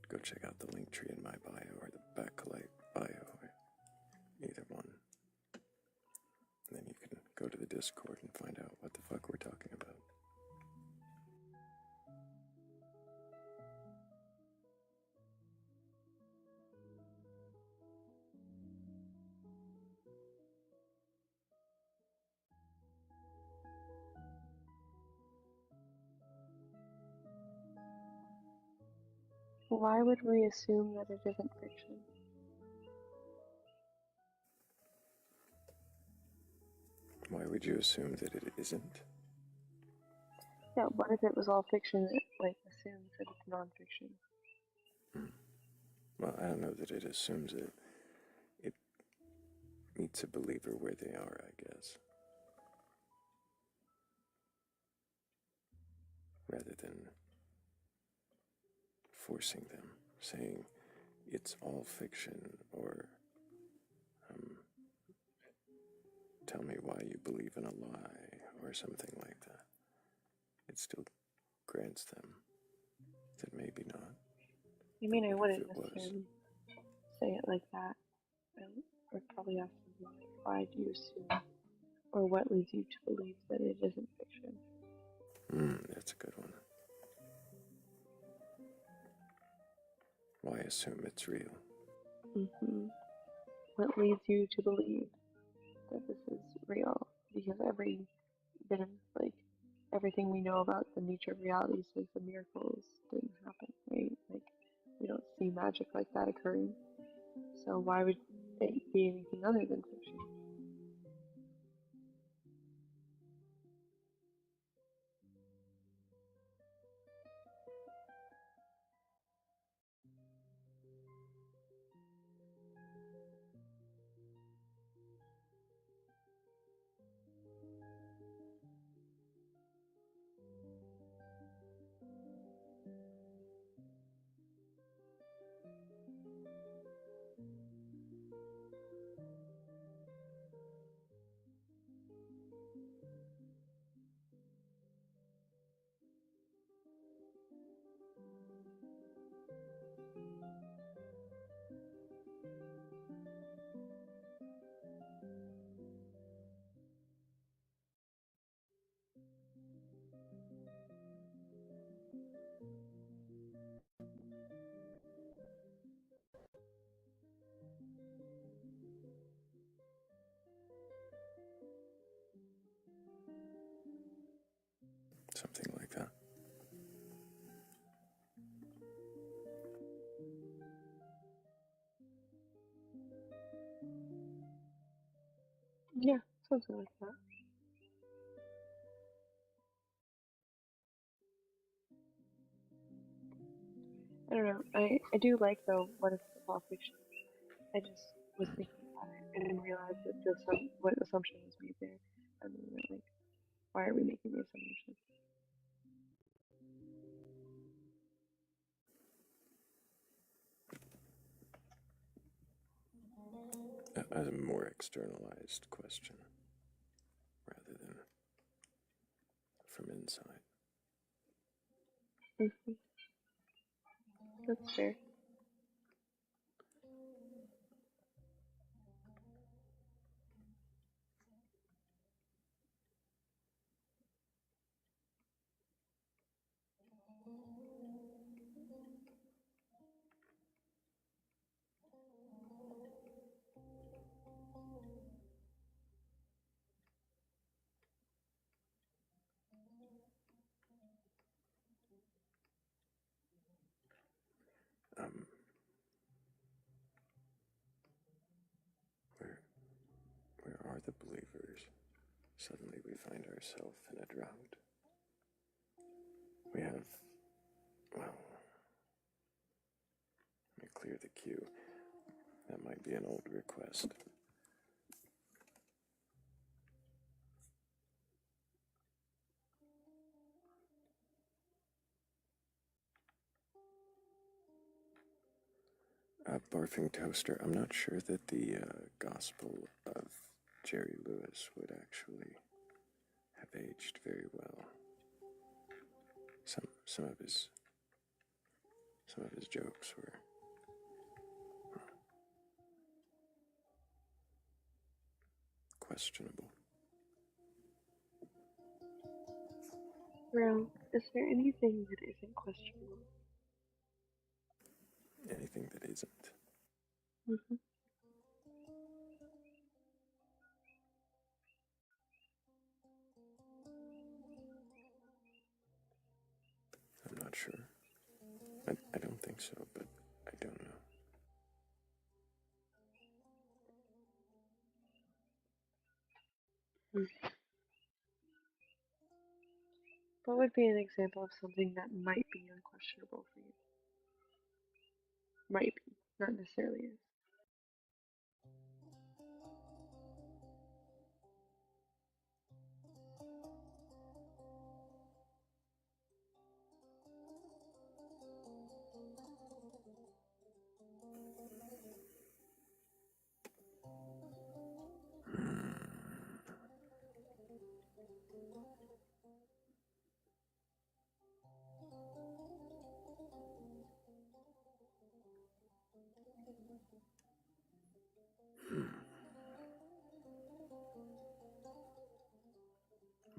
go check out the link tree in my bio or the Batcolyte bio, or either one. And then you can go to the Discord and find out what the fuck we're talking about. Why would we assume that it isn't fiction? Why would you assume that it isn't? Yeah, what if it was all fiction that, like, assumes that it's non-fiction? Well, I don't know that it assumes it. It meets a believer where they are, I guess. Rather than forcing them, saying it's all fiction, or tell me why you believe in a lie, or something like that. It still grants them that maybe not. I mean, I What if wouldn't it was? necessarily say it like that. I would probably ask them, like, why do you assume, or what leads you to believe that it isn't fiction? That's a good one. Why assume it's real? What leads you to believe that this is real? Because every bit of, like, everything we know about the nature of reality says the miracles didn't happen, right? Like, we don't see magic like that occurring. So why would it be anything other than fiction? Something like that. Yeah, something like that. I don't know. I do like, though, what if it's all fiction? I just was thinking about it and didn't realize that what assumption was made there. I mean, like, why are we making the assumption? A more externalized question, rather than from inside. That's fair. Um, where, where are the believers? Suddenly we find ourselves in a drought. We have, well, let me clear the queue. That might be an old request. Barfing Toaster, I'm not sure that the Gospel of Jerry Lewis would actually have aged very well. Some of his jokes were questionable. Well, is there anything that isn't questionable? Anything that isn't. I'm not sure. I don't think so, but I don't know. What would be an example of something that might be unquestionable for you? Might be, not necessarily is.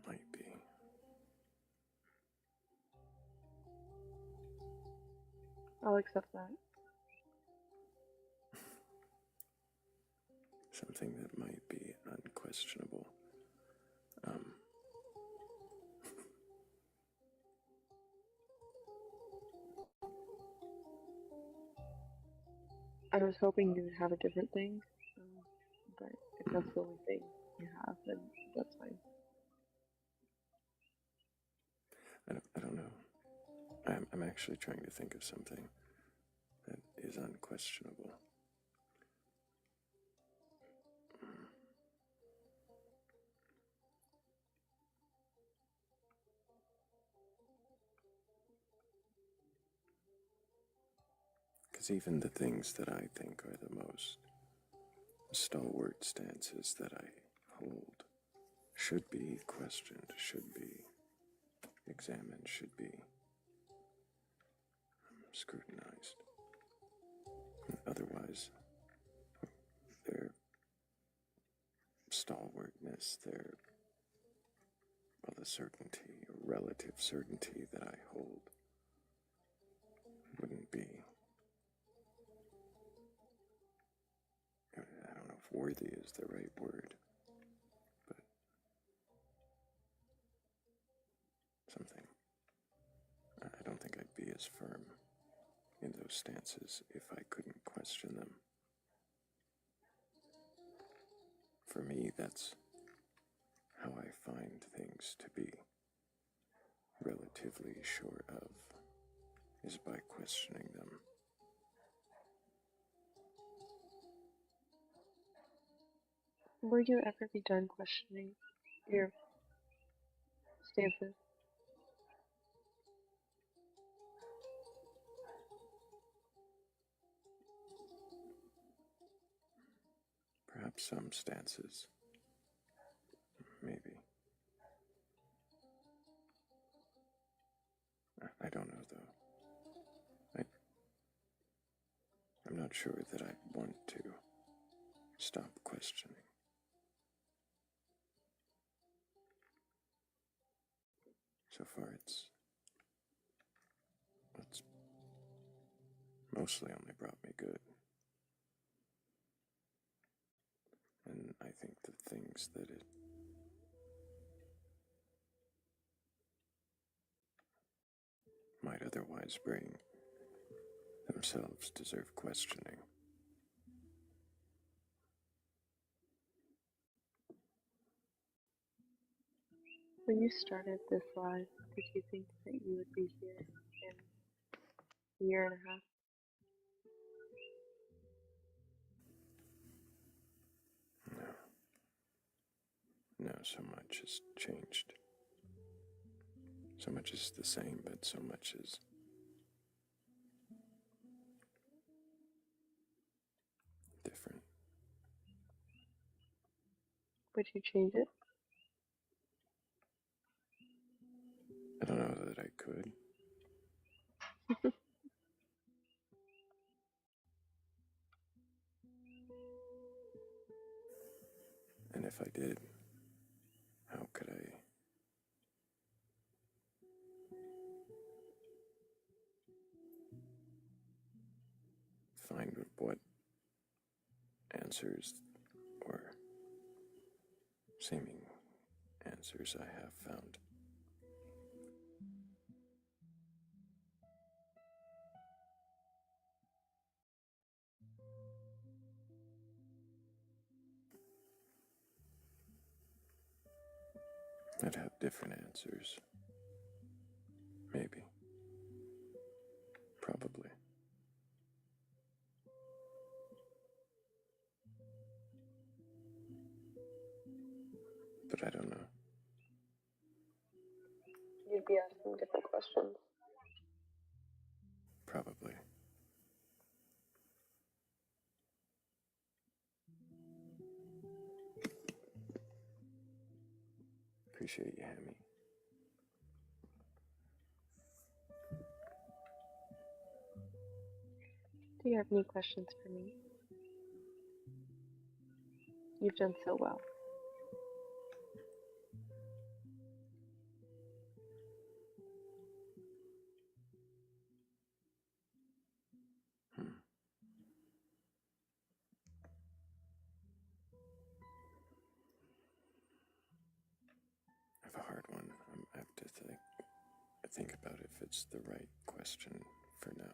Might be. I'll accept that. Something that might be unquestionable. I was hoping you would have a different thing, but if that's the only thing you have, then that's fine. I don't know. I'm actually trying to think of something that is unquestionable. Because even the things that I think are the most stalwart stances that I hold should be questioned, should be examined, should be scrutinized. Otherwise, their stalwartness, the certainty or relative certainty that I hold wouldn't be, I don't know if worthy is the right word, but something. I don't think I'd be as firm in those stances if I couldn't question them. For me, that's how I find things to be relatively sure of, is by questioning them. Will you ever be done questioning your stances? Perhaps some stances. Maybe. I don't know, though. I'm not sure that I want to stop questioning. So far, it's mostly only brought me good. And I think the things that it might otherwise bring themselves deserve questioning. When you started this live, did you think that you would be here in a year and a half? No, so much has changed. So much is the same, but so much is different. Would you change it? I don't know that I could. And if I did, how could I find what answers or seeming answers I have found? I'd have different answers. Maybe. Probably. But I don't know. You'd be asking different questions. Probably. Appreciate you, Hammy. Do you have any questions for me? You've done so well. I have a hard one. I have to think about if it's the right question for now.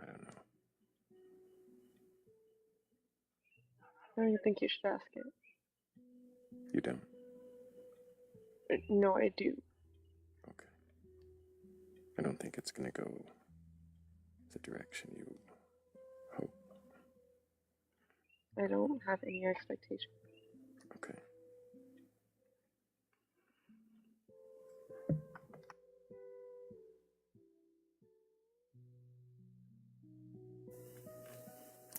I don't know. I don't even think you should ask it. You don't? No, I do. Okay. I don't think it's gonna go the direction you hope. I don't have any expectation. Okay.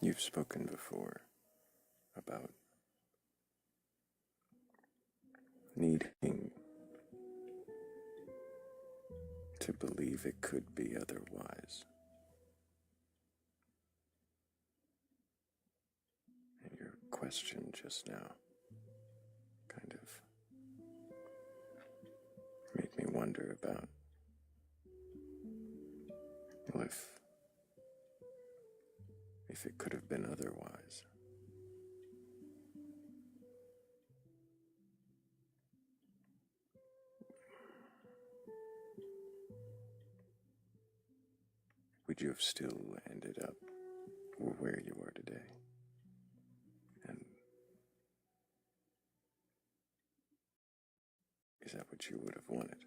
You've spoken before about needing to believe it could be otherwise. And your question just now kind of made me wonder about, well, if it could have been otherwise. Would you have still ended up where you are today? And is that what you would have wanted?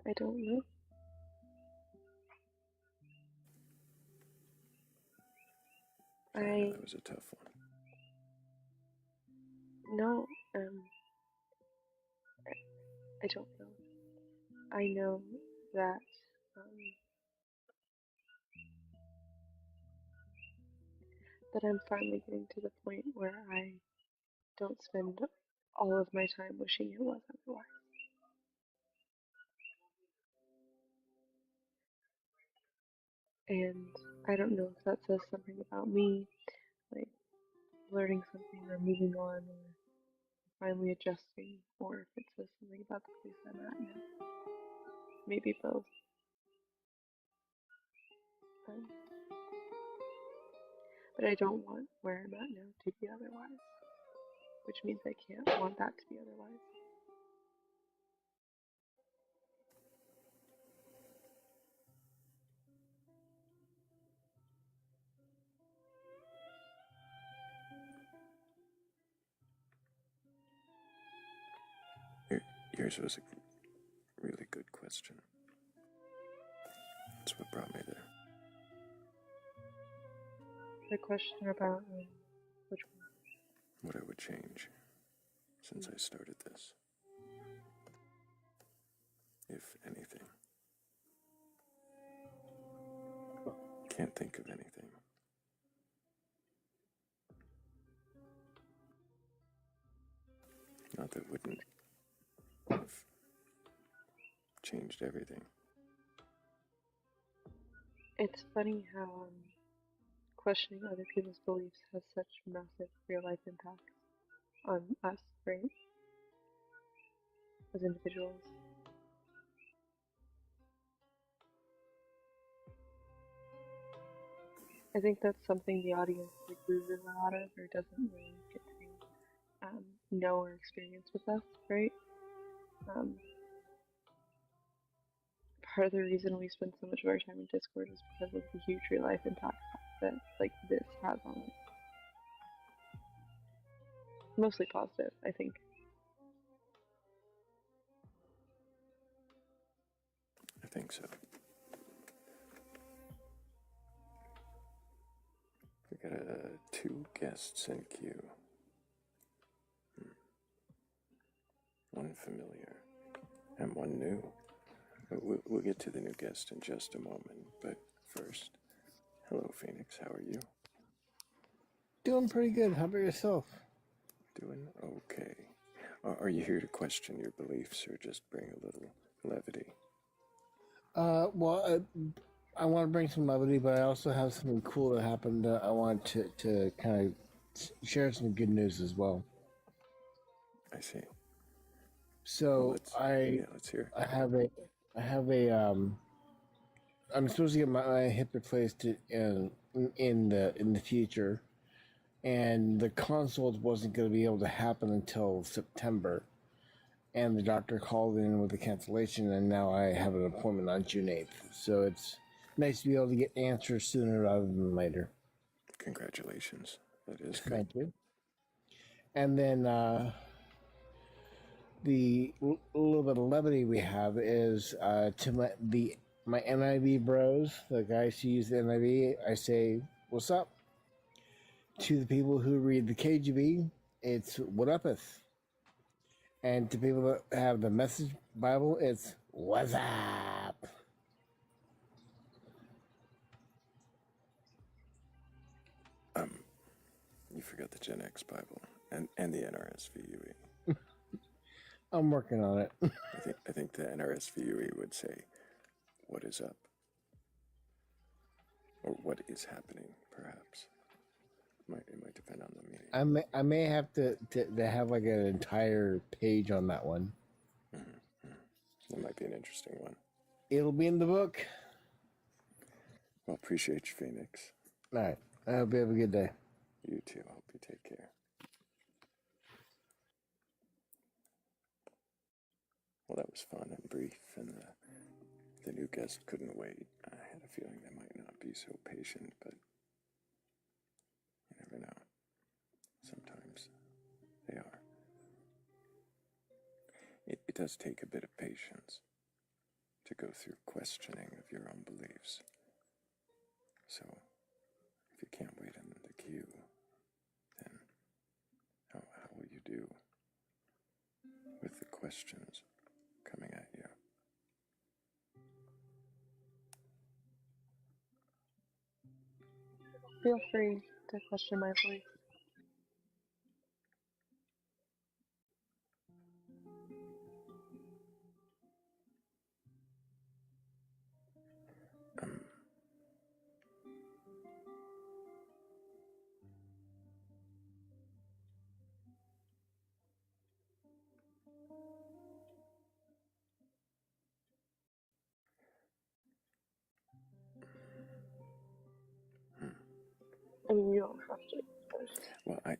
I don't know. That was a tough one. No, I don't know. I know that that I'm finally getting to the point where I don't spend all of my time wishing it was otherwise. And I don't know if that says something about me, like learning something or moving on or finally adjusting, or if it says something about the place I'm at now. Maybe both. But I don't want where I'm at now to be otherwise, which means I can't want that to be otherwise. Yours was a really good question. That's what brought me there. The question about which one? What I would change since I started this. If anything. Can't think of anything. Not that wouldn't have changed everything. It's funny how questioning other people's beliefs has such massive real life impacts on us, right? As individuals. I think that's something the audience like loses a lot of or doesn't really get to know or experience with us, right? Um, Part of the reason we spend so much of our time in Discord is because of the huge real life impact that like this has on us. Mostly positive, I think. I think so. We got 2 guests in queue. One familiar and one new. We'll get to the new guest in just a moment, but first, hello Phoenix, how are you? Doing pretty good. How about yourself? Doing okay. Are you here to question your beliefs or just bring a little levity? Well, I want to bring some levity, but I also have something cool that happened. I want to kind of share some good news as well. I see. So Well, let's hear. I have a I'm supposed to get my hip replaced in the future, and the consult wasn't going to be able to happen until September. And the doctor called in with a cancellation, and now I have an appointment on June 8th. So it's nice to be able to get answers sooner rather than later. Congratulations. That is good. Thank you. And then the little bit of levity we have is to my NIV bros, the guys who use the NIV, I say, what's up? To the people who read the KGB, it's what upeth. And to people that have the Message Bible, it's what's up. You forgot the Gen X Bible and the NRSVUE. I'm working on it. I think the NRSVUE would say, what is up? Or what is happening, perhaps. It might depend on the meeting. I may have to have like an entire page on that one. That might be an interesting one. It'll be in the book. Well, appreciate you, Phoenix. All right. I hope you have a good day. You too. I hope you take care. Well, that was fun and brief, and the new guest couldn't wait. I had a feeling they might not be so patient, but you never know. Sometimes they are. It does take a bit of patience to go through questioning of your own beliefs. So, if you can't wait in the queue, then how will you do with the questions coming at you? Feel free to question my beliefs. I mean, you don't have to. Well, I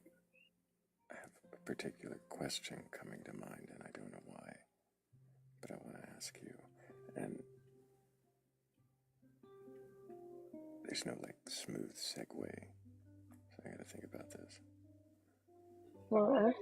have a particular question coming to mind, and I don't know why, but I want to ask you. And there's no smooth segue, so I got to think about this. Well, ask.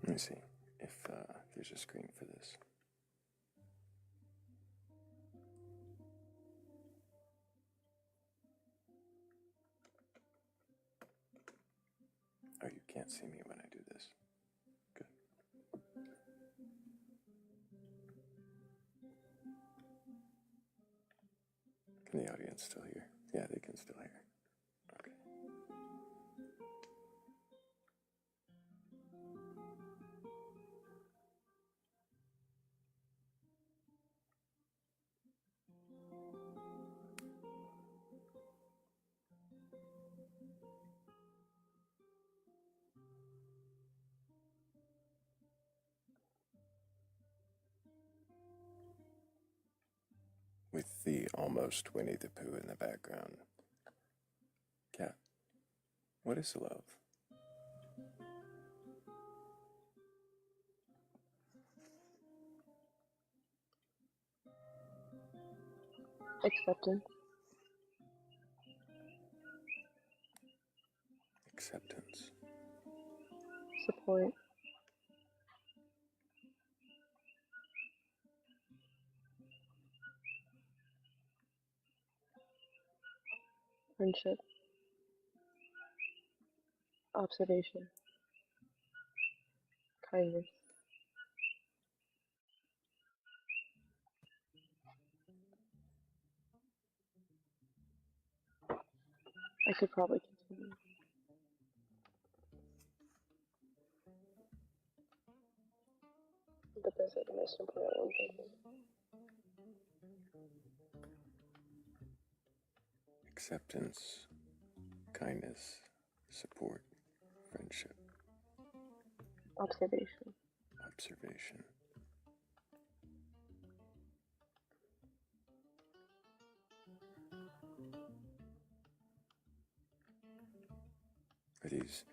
Let me see if there's a screen for this. Oh, you can't see me when I do this. Good. Can the audience still hear? Yeah, they can still hear. Okay. almost Winnie the Pooh in the background. Cat, what is love? Acceptance. Acceptance. Support. Friendship. Observation. Kindness. I could probably continue. But those are the most important ones, I think. Acceptance, kindness, support, friendship, Observation. observation. Are these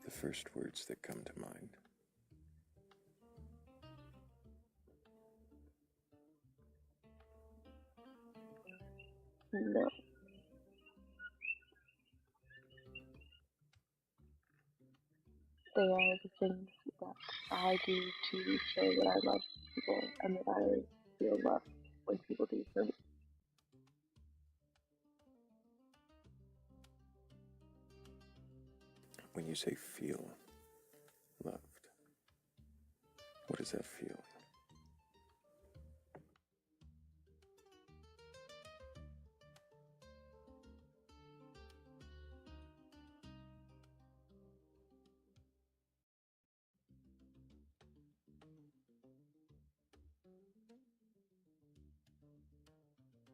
the first words that come to mind? No. They are the things that I do to show that I love people and that I feel love when people do for me. When you say feel loved, what does that feel?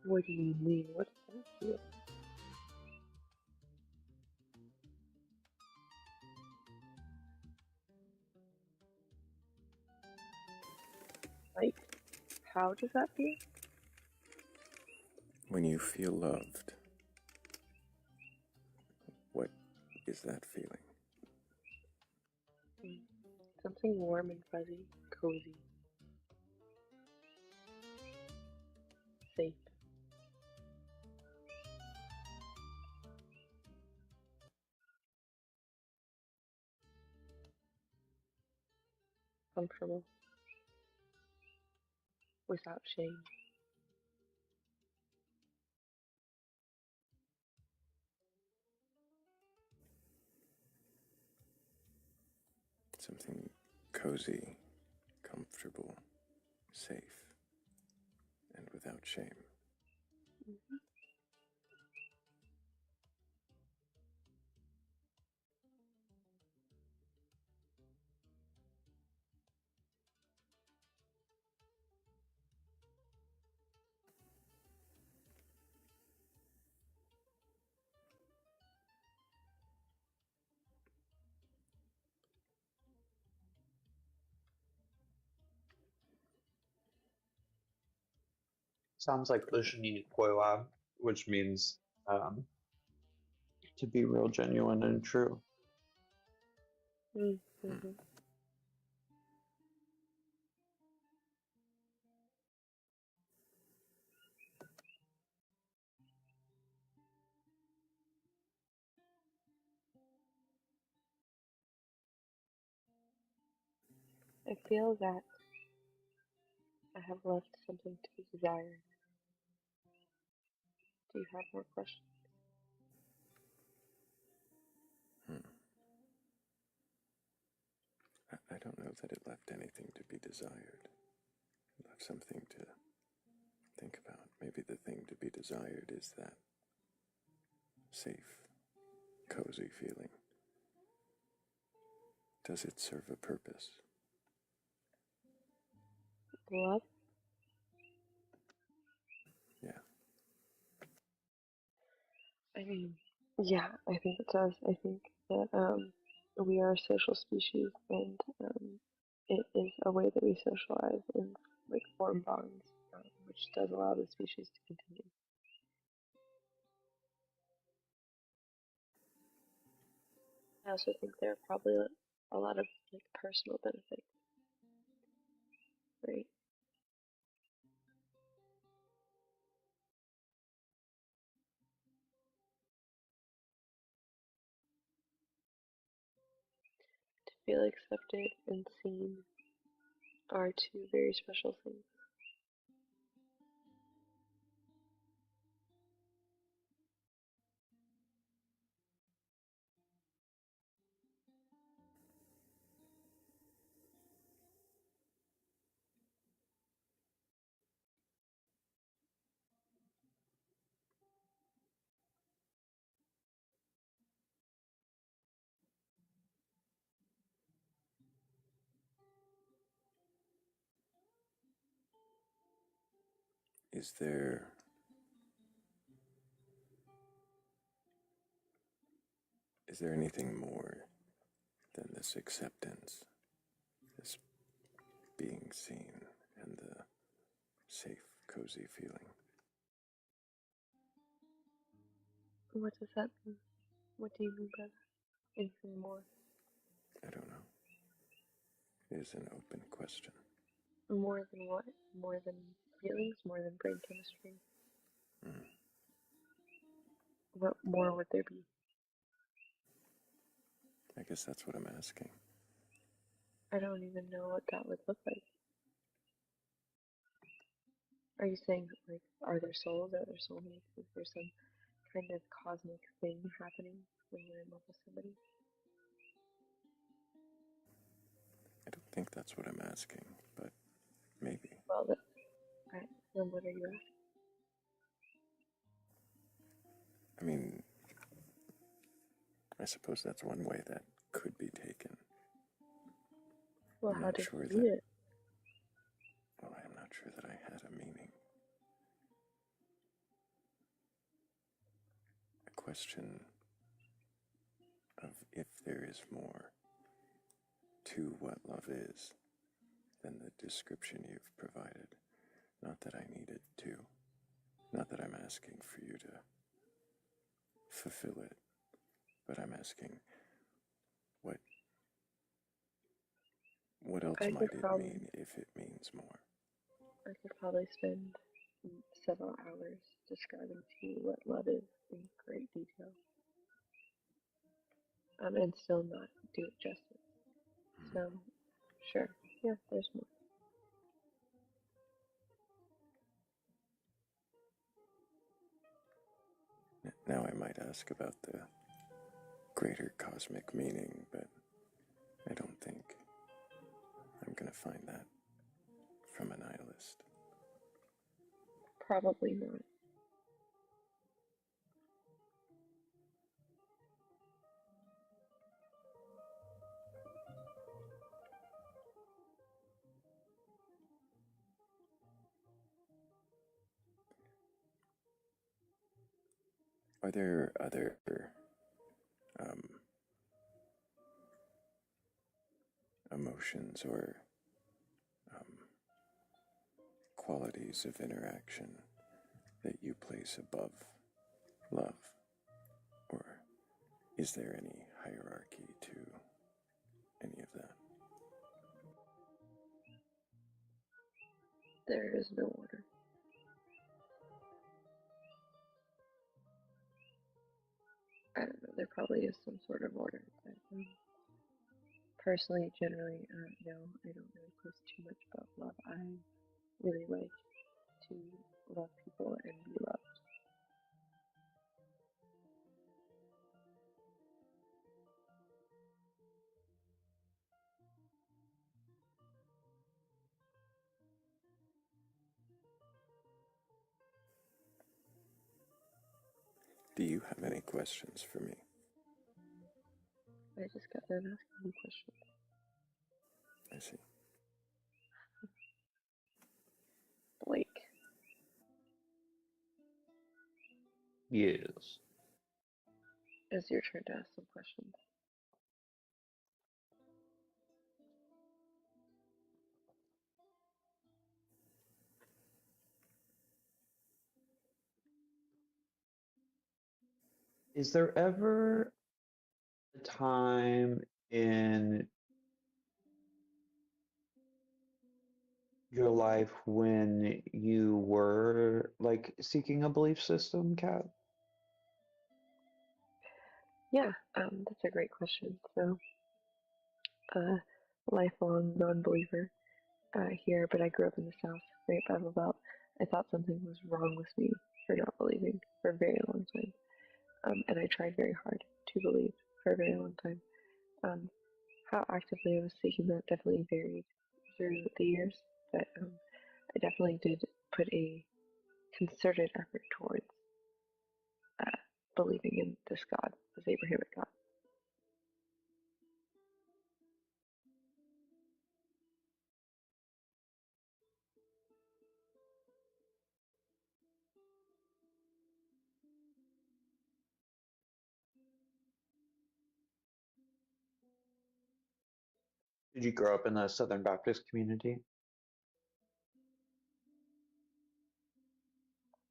What do you mean? What does that feel? Like, how does that feel? When you feel loved, what is that feeling? Something warm and fuzzy, cozy, safe. Comfortable. Without shame. Something cozy, comfortable, safe, and without shame. Mm-hmm. Sounds like Ushini Koiwa, which means to be real, genuine, and true. Mm-hmm. I feel that I have left something to be desired. Do you have more questions? I don't know that it left anything to be desired. It left something to think about. Maybe the thing to be desired is that safe, cozy feeling. Does it serve a purpose? Love? Yeah. I mean, yeah, I think it does. I think that we are a social species, and it is a way that we socialize and like form bonds, which does allow the species to continue. I also think there are probably a lot of like personal benefits, right? To feel accepted and seen are two very special things. Is there anything more than this acceptance, this being seen, and the safe, cozy feeling? What does that mean? What do you mean by that? Anything more? I don't know. It is an open question. More than what? More than feelings? More than brain chemistry? Mm. What more would there be? I guess that's what I'm asking. I don't even know what that would look like. Are you saying, like, are there souls? Are there soulmates? Is there some kind of cosmic thing happening when you're in love with somebody? I don't think that's what I'm asking, but maybe. Well, then what are you asking? I mean, I suppose that's one way that could be taken. Well, I'm how not did sure you read it? Well, I'm not sure that I had a meaning. A question of if there is more to what love is than the description you've provided. Not that I need it to. Not that I'm asking for you to fulfill it, but I'm asking what else I might could it probably, mean if it means more? I could probably spend several hours describing to you what love is in great detail, and still not do it justice. So, sure, yeah, there's more. Now I might ask about the greater cosmic meaning, but I don't think I'm going to find that from a nihilist. Probably not. Are there other emotions or qualities of interaction that you place above love? Or is there any hierarchy to any of that? There is no order. I don't know, there probably is some sort of order, but personally, generally, no, I don't really place too much about love. I really like to love people and be loved. Do you have any questions for me? I just got done asking you questions. I see. Blake. Yes. It's your turn to ask some questions. Is there ever time in your life when you were like seeking a belief system, Kat? Yeah, that's a great question. So, lifelong non-believer here, but I grew up in the South, right Bible Belt. I thought something was wrong with me for not believing for a very long time, and I tried very hard to believe for a very long time. How actively I was seeking that definitely varied through the years, but I definitely did put a concerted effort towards believing in this God, this Abrahamic God. Did you grow up in the Southern Baptist community?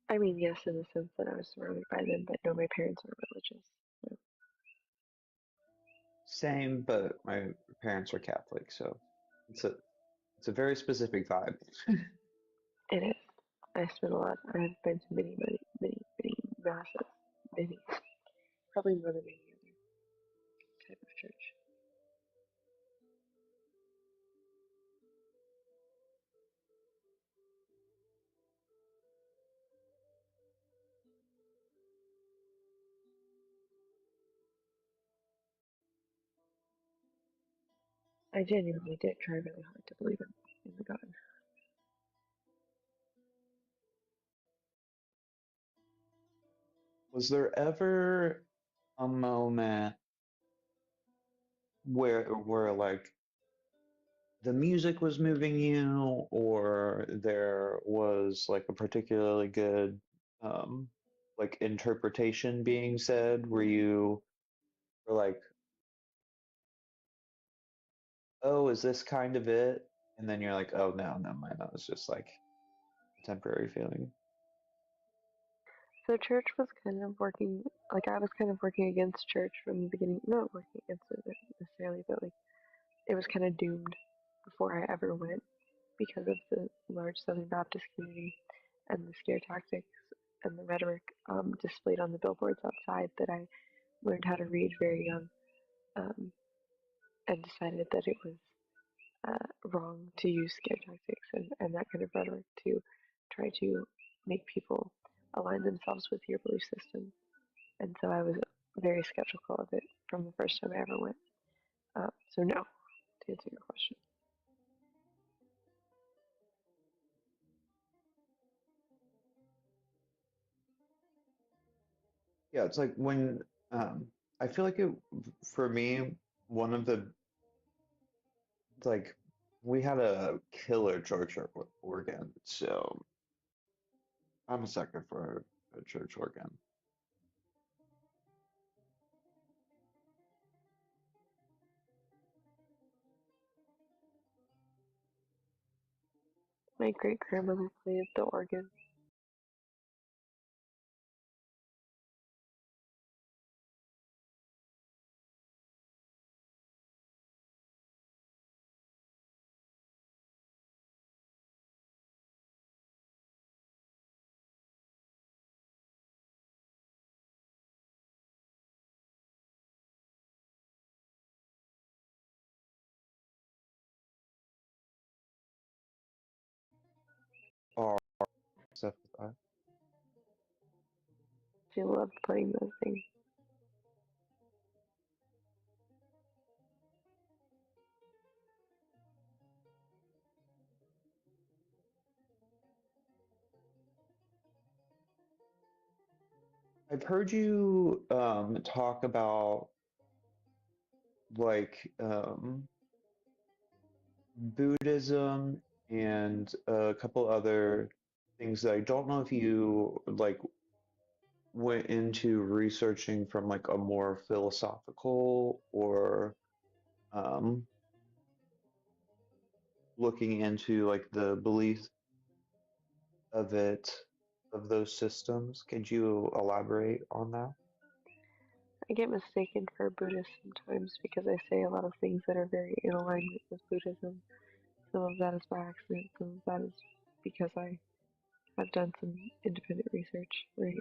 I mean, yes, in the sense that I was surrounded by them, but no, my parents aren't religious. So. Same, but my parents are Catholic, so it's a very specific vibe. It is. I spent a lot. I've been to many masses, many, probably more than any other type of church. I genuinely did try really hard to believe in the God. Was there ever a moment where like the music was moving you, or there was like a particularly good um like interpretation being said where you were like, oh, is this kind of it? And then you're like, oh no, never mind, that was just like a temporary feeling. So church was kind of working, like I was kind of working against church from the beginning. Not working against it necessarily, but like it was kind of doomed before I ever went because of the large Southern Baptist community and the scare tactics and the rhetoric displayed on the billboards outside that I learned how to read very young, and decided that it was wrong to use scare tactics and that kind of rhetoric to try to make people align themselves with your belief system. And so I was very skeptical of it from the first time I ever went. So no, to answer your question. Yeah, it's like when I feel like it for me, one of the like we had a killer church organ, so I'm a sucker for a church organ. My great grandmother played the organ. Or stuff like that. She loved playing those things. I've heard you talk about like Buddhism and a couple other things that I don't know if you like went into researching from like a more philosophical or um, looking into like the belief of it of those systems. Could you elaborate on that? I get mistaken for Buddhist sometimes because I say a lot of things that are very in alignment with Buddhism. Some of that is by accident, some of that is because I have done some independent research, right?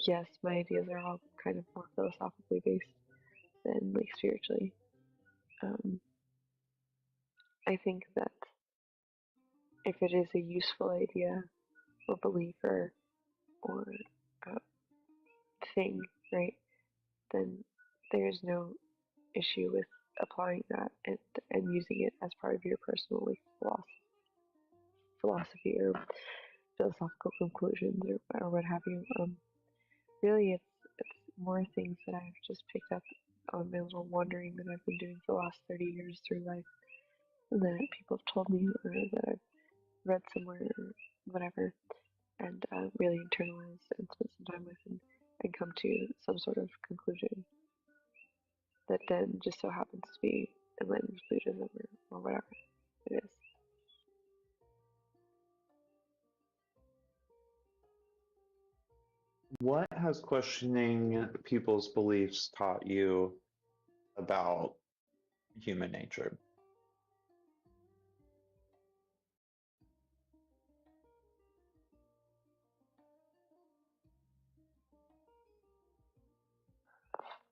Yes, my ideas are all kind of more philosophically based than like spiritually. I think that if it is a useful idea or belief or uh, thing, right, then there's no issue with applying that and using it as part of your personal like philosophy or philosophical conclusions or what have you. Really, it's more things that I've just picked up on my little wandering that I've been doing for the last 30 years through life, and that people have told me or that I've read somewhere or whatever, and really internalized and spent some time with and come to some sort of conclusion that then just so happens to be enlightened Buddhism or whatever it is. What has questioning people's beliefs taught you about human nature?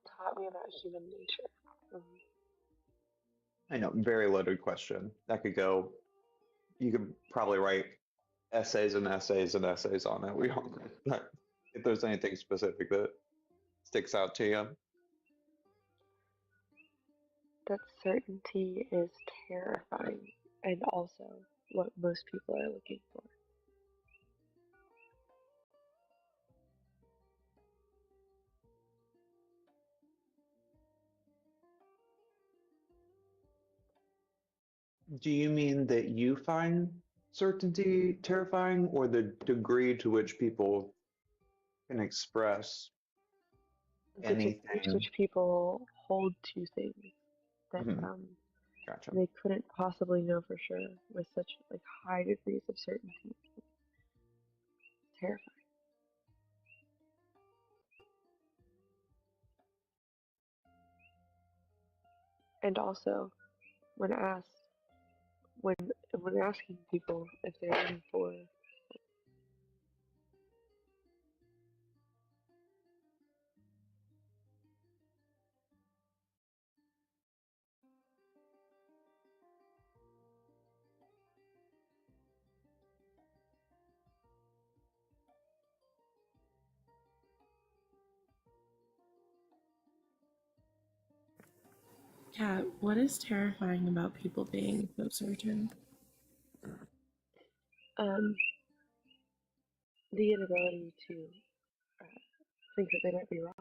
Taught me about human nature. I know, very loaded question. That could go, you could probably write essays and essays and essays on it. We don't, but if there's anything specific that sticks out to you. That certainty is terrifying and also what most people are looking for. Do you mean that you find certainty terrifying, or the degree to which people can express The degree to anything? which people hold to things that Gotcha. they couldn't possibly know for sure with such like high degrees of certainty. It's terrifying. And also, when asked, when asking people if they're looking for Kat, what is terrifying about people being so certain? the inability to think that they might be wrong.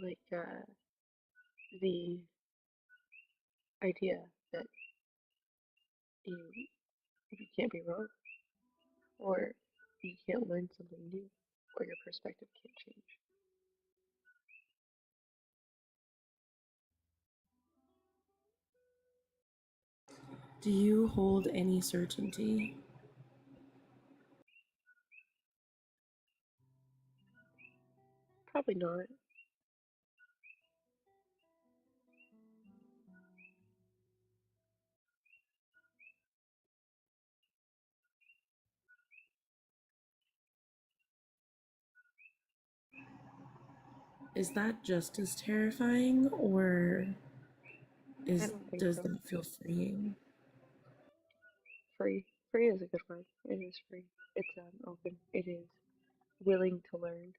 Like the idea that you can't be wrong, or you can't learn something new, or your perspective can't change. Do you hold any certainty? Probably not. Is that just as terrifying, or I don't think does so. that feel freeing? Free. Free is a good word. It is free. It's open. It is willing to learn.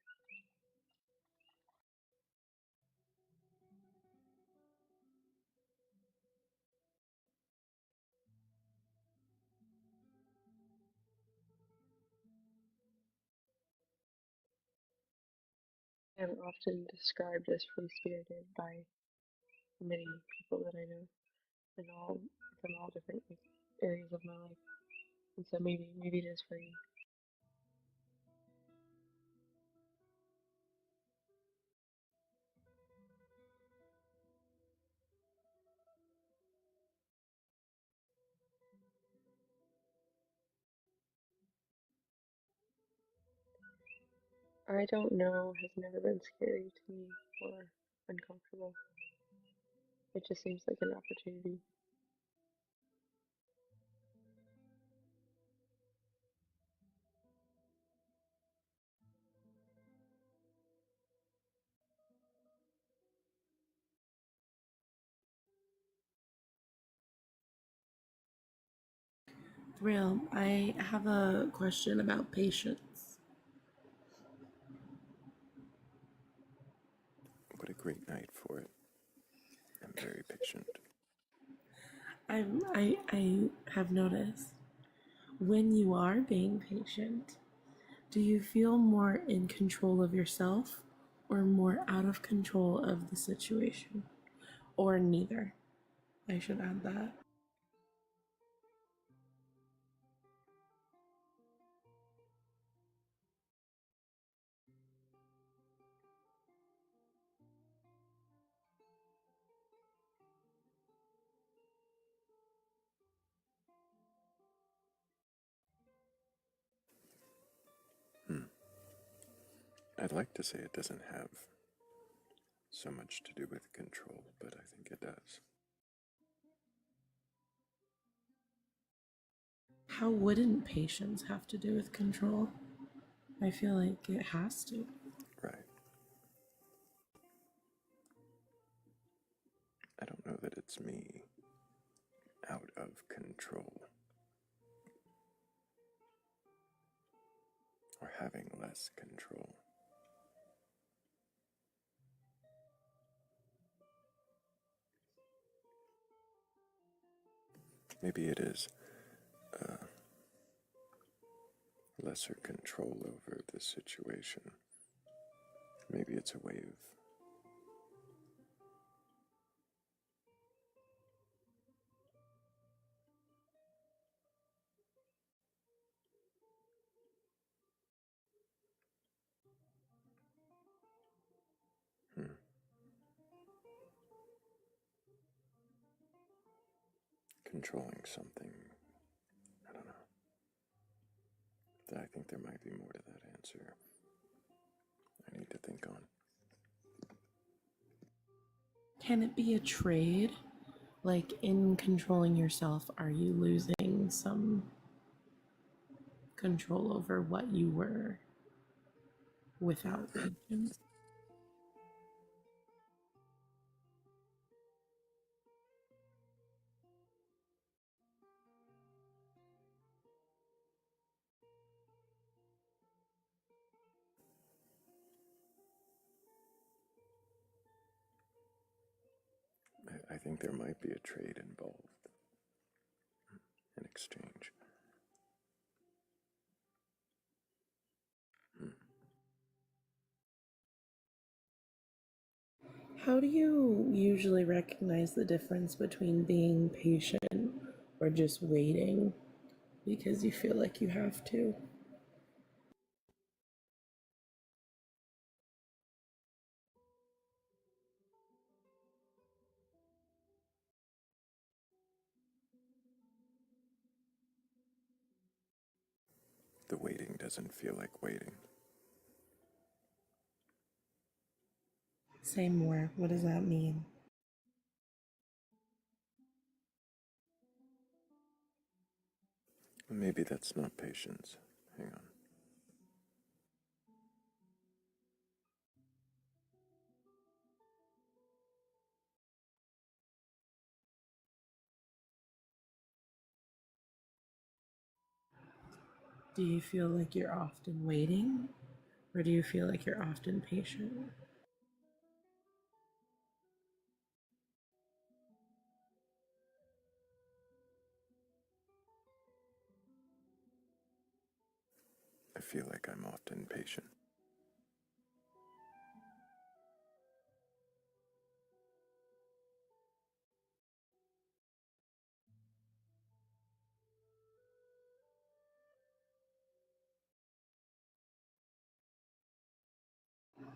I'm often described as free spirited by many people that I know in all from all different like, areas of my life. And so maybe it is free. I don't know has never been scary to me or uncomfortable. It just seems like an opportunity. Thrayle, I have a question about patience. What a great night for it. I'm very patient. I have noticed when you are being patient, do you feel more in control of yourself or more out of control of the situation? Or neither? I should add that. I'd like to say it doesn't have so much to do with control, but I think it does. How wouldn't patience have to do with control? I feel like it has to. Right. I don't know that it's me out of control or having less control. Maybe it is lesser control over the situation. Maybe it's a way of controlling something. I don't know. I think there might be more to that answer. I need to think on. Can it be a trade? Like in controlling yourself, are you losing some control over what you were without patience? I think there might be a trade involved, an exchange. How do you usually recognize the difference between being patient or just waiting because you feel like you have to? The waiting doesn't feel like waiting. Say more. What does that mean? Maybe that's not patience. Hang on. Do you feel like you're often waiting or do you feel like you're often patient? I feel like I'm often patient.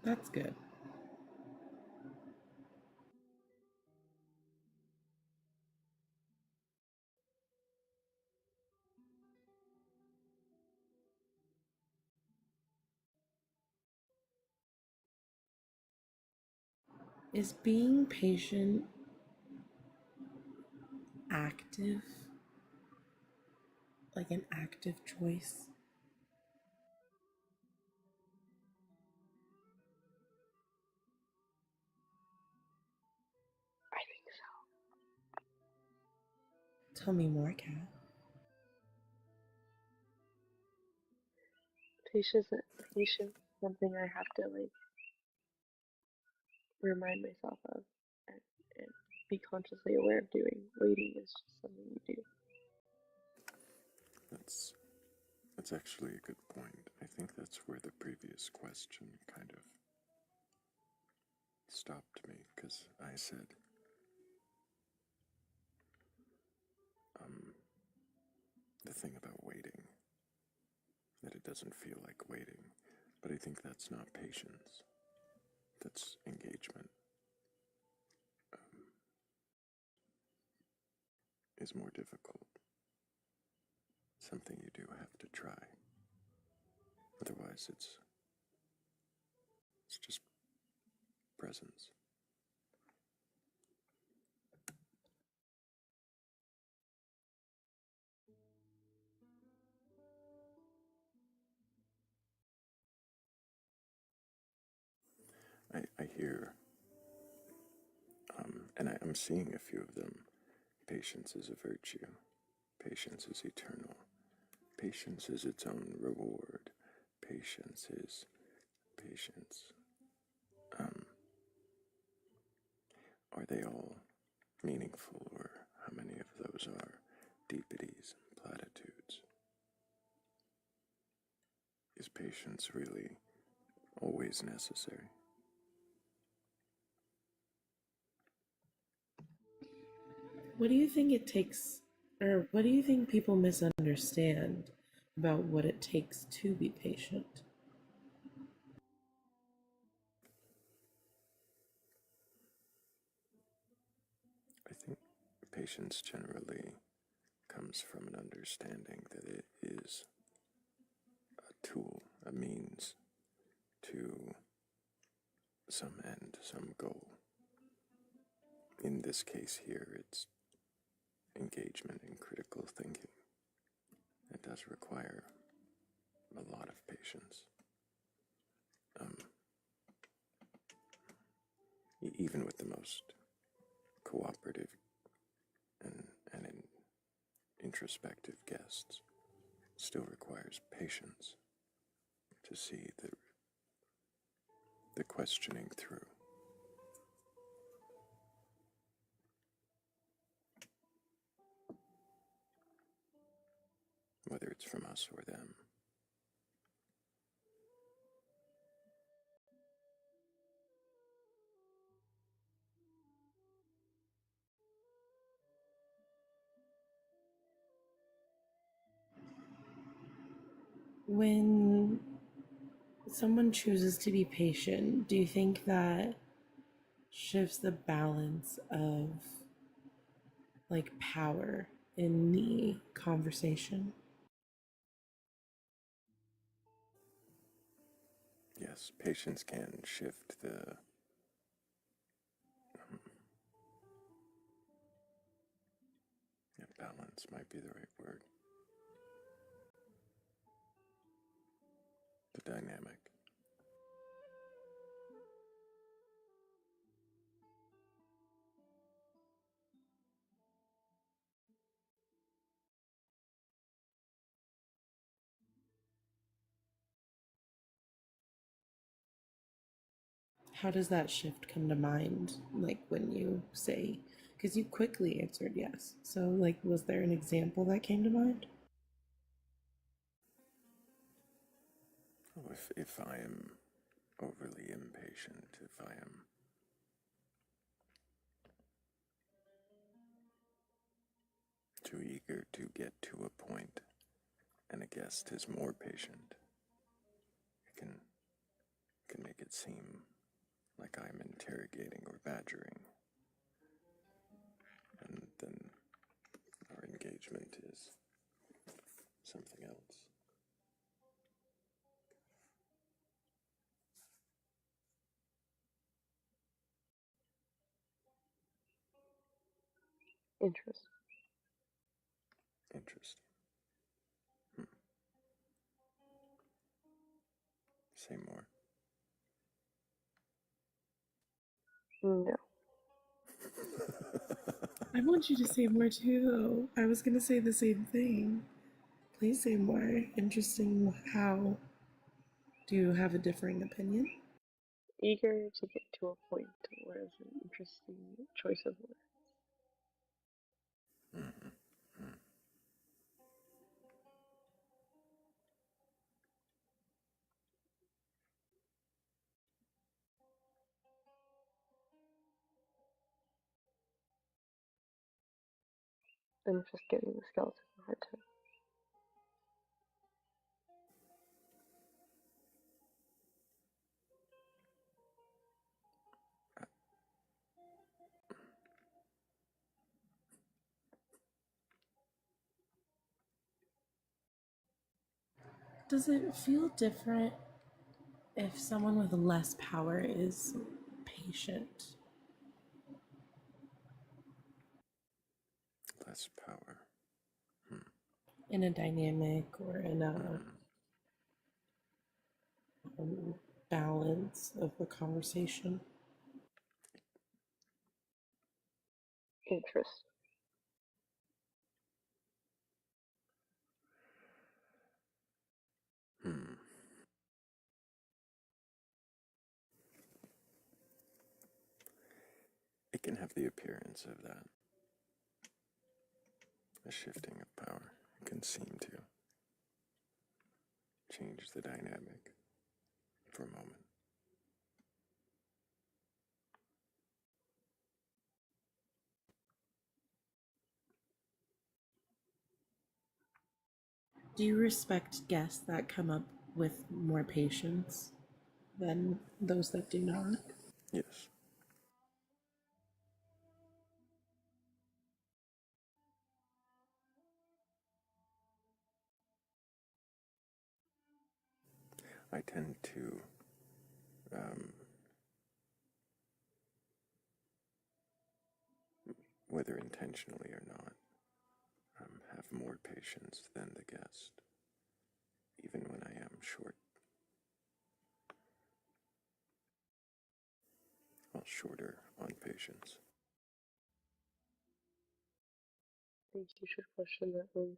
That's good. Is being patient active? Like an active choice? I think so. Tell me more, Kat. Patience is something I have to like remind myself of and be consciously aware of doing. Waiting is just something you do. That's actually a good point. I think that's where the previous question kind of stopped me, because I said, the thing about waiting, that it doesn't feel like waiting, but I think that's not patience. That's engagement. Is more difficult. Something you do have to try. Otherwise, it's just presence. I hear, and I'm seeing a few of them. Patience is a virtue. Patience is eternal. Patience is its own reward. Patience is patience. Are they all meaningful, or how many of those are deepities and platitudes? Is patience really always necessary? What do you think it takes, or what do you think people misunderstand about what it takes to be patient? I think patience generally comes from an understanding that it is a tool, a means to some end, some goal. In this case here, it's engagement in critical thinking. It does require a lot of patience. Even with the most cooperative and introspective guests, still requires patience to see the questioning through. Whether it's from us or them. When someone chooses to be patient, do you think that shifts the balance of like power in the conversation? Yes, patience can shift balance might be the right word. The dynamic. How does that shift come to mind? Like when you say, because you quickly answered yes. So, like, was there an example that came to mind? Oh, if I am overly impatient, if I am too eager to get to a point, and a guest is more patient, it can make it seem like I'm interrogating or badgering. And then our engagement is something else. Interest. Interesting. Say more. No. I want you to say more too. I was gonna say the same thing. Please say more. Interesting. How? Do you have a differing opinion? Eager to get to a point was an interesting choice of words. I'm just giving the skeleton a hard time. Does it feel different if someone with less power is patient? Less power. In a dynamic or in a balance of the conversation? Interest. It can have the appearance of that. A shifting of power. It can seem to change the dynamic for a moment. Do you respect guests that come up with more patience than those that do not? Yes. I tend to whether intentionally or not, have more patience than the guest, even when I am short. Well, shorter on patience. I think you should question that belief.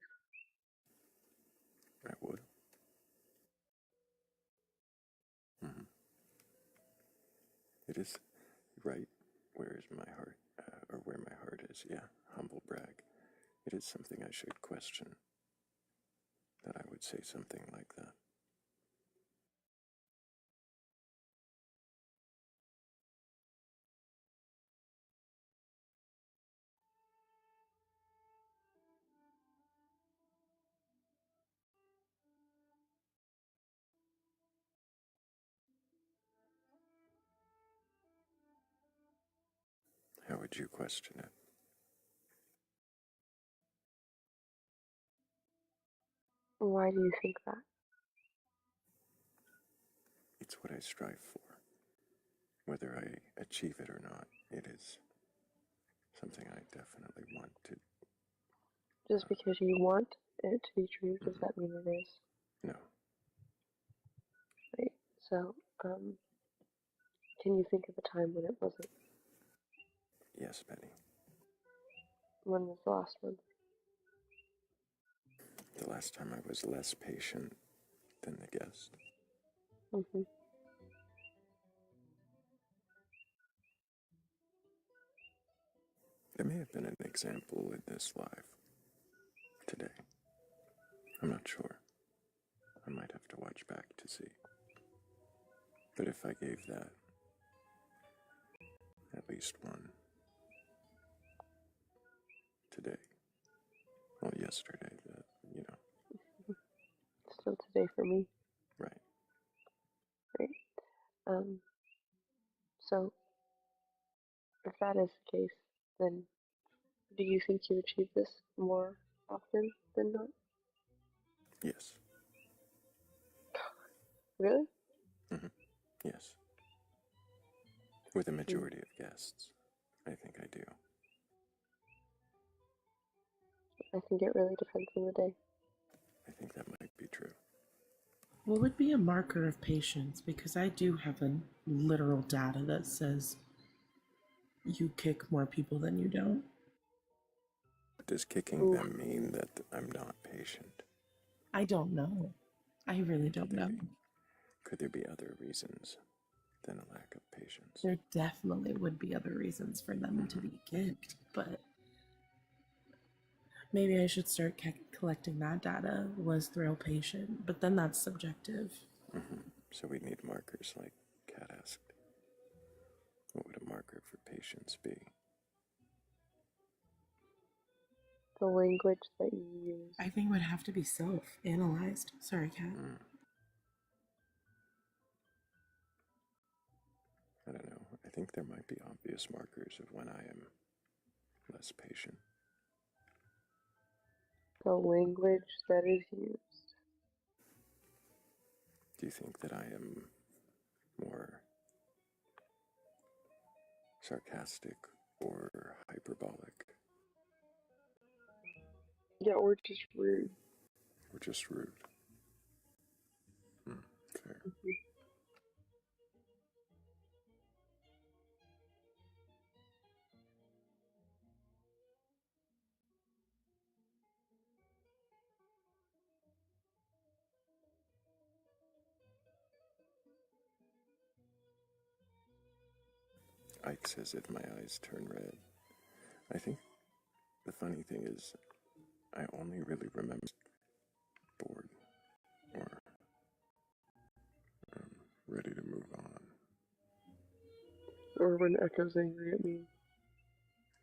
I would. It is right. Where is my heart? Or where my heart is, yeah, humble brag. It is something I should question, that I would say something like that. How would you question it? Why do you think that? It's what I strive for. Whether I achieve it or not, it is something I definitely want to. Just because you want it to be true, does that mean it is? No. Right. So, can you think of a time when it wasn't? Yes, Benny. When was the last one? The last time I was less patient than the guest. Mm-hmm. There may have been an example in this live today. I'm not sure. I might have to watch back to see. But if I gave that at least one today, well, yesterday, Still today for me. right. Right. So, if that is the case, then do you think you achieve this more often than not? Yes. Really? Yes. With a majority of guests, I think I do. I think it really depends on the day. I think that might be true. What would be a marker of patience? Because I do have a literal data that says you kick more people than you don't. Does kicking them mean that I'm not patient? I don't know. I really don't know. Could there be other reasons than a lack of patience? There definitely would be other reasons for them to be kicked, but maybe I should start collecting that data. Was Thrayle patient? But then that's subjective. So we need markers like Kat asked. What would a marker for patience be? The language that you use. I think it would have to be self-analyzed. Sorry, Kat. I don't know. I think there might be obvious markers of when I am less patient. The language that is used. Do you think that I am more sarcastic or hyperbolic? Yeah, or just rude. Or just rude? Fair. Ike says if my eyes turn red. I think the funny thing is, I only really remember bored or ready to move on. Or when Echo's angry at me.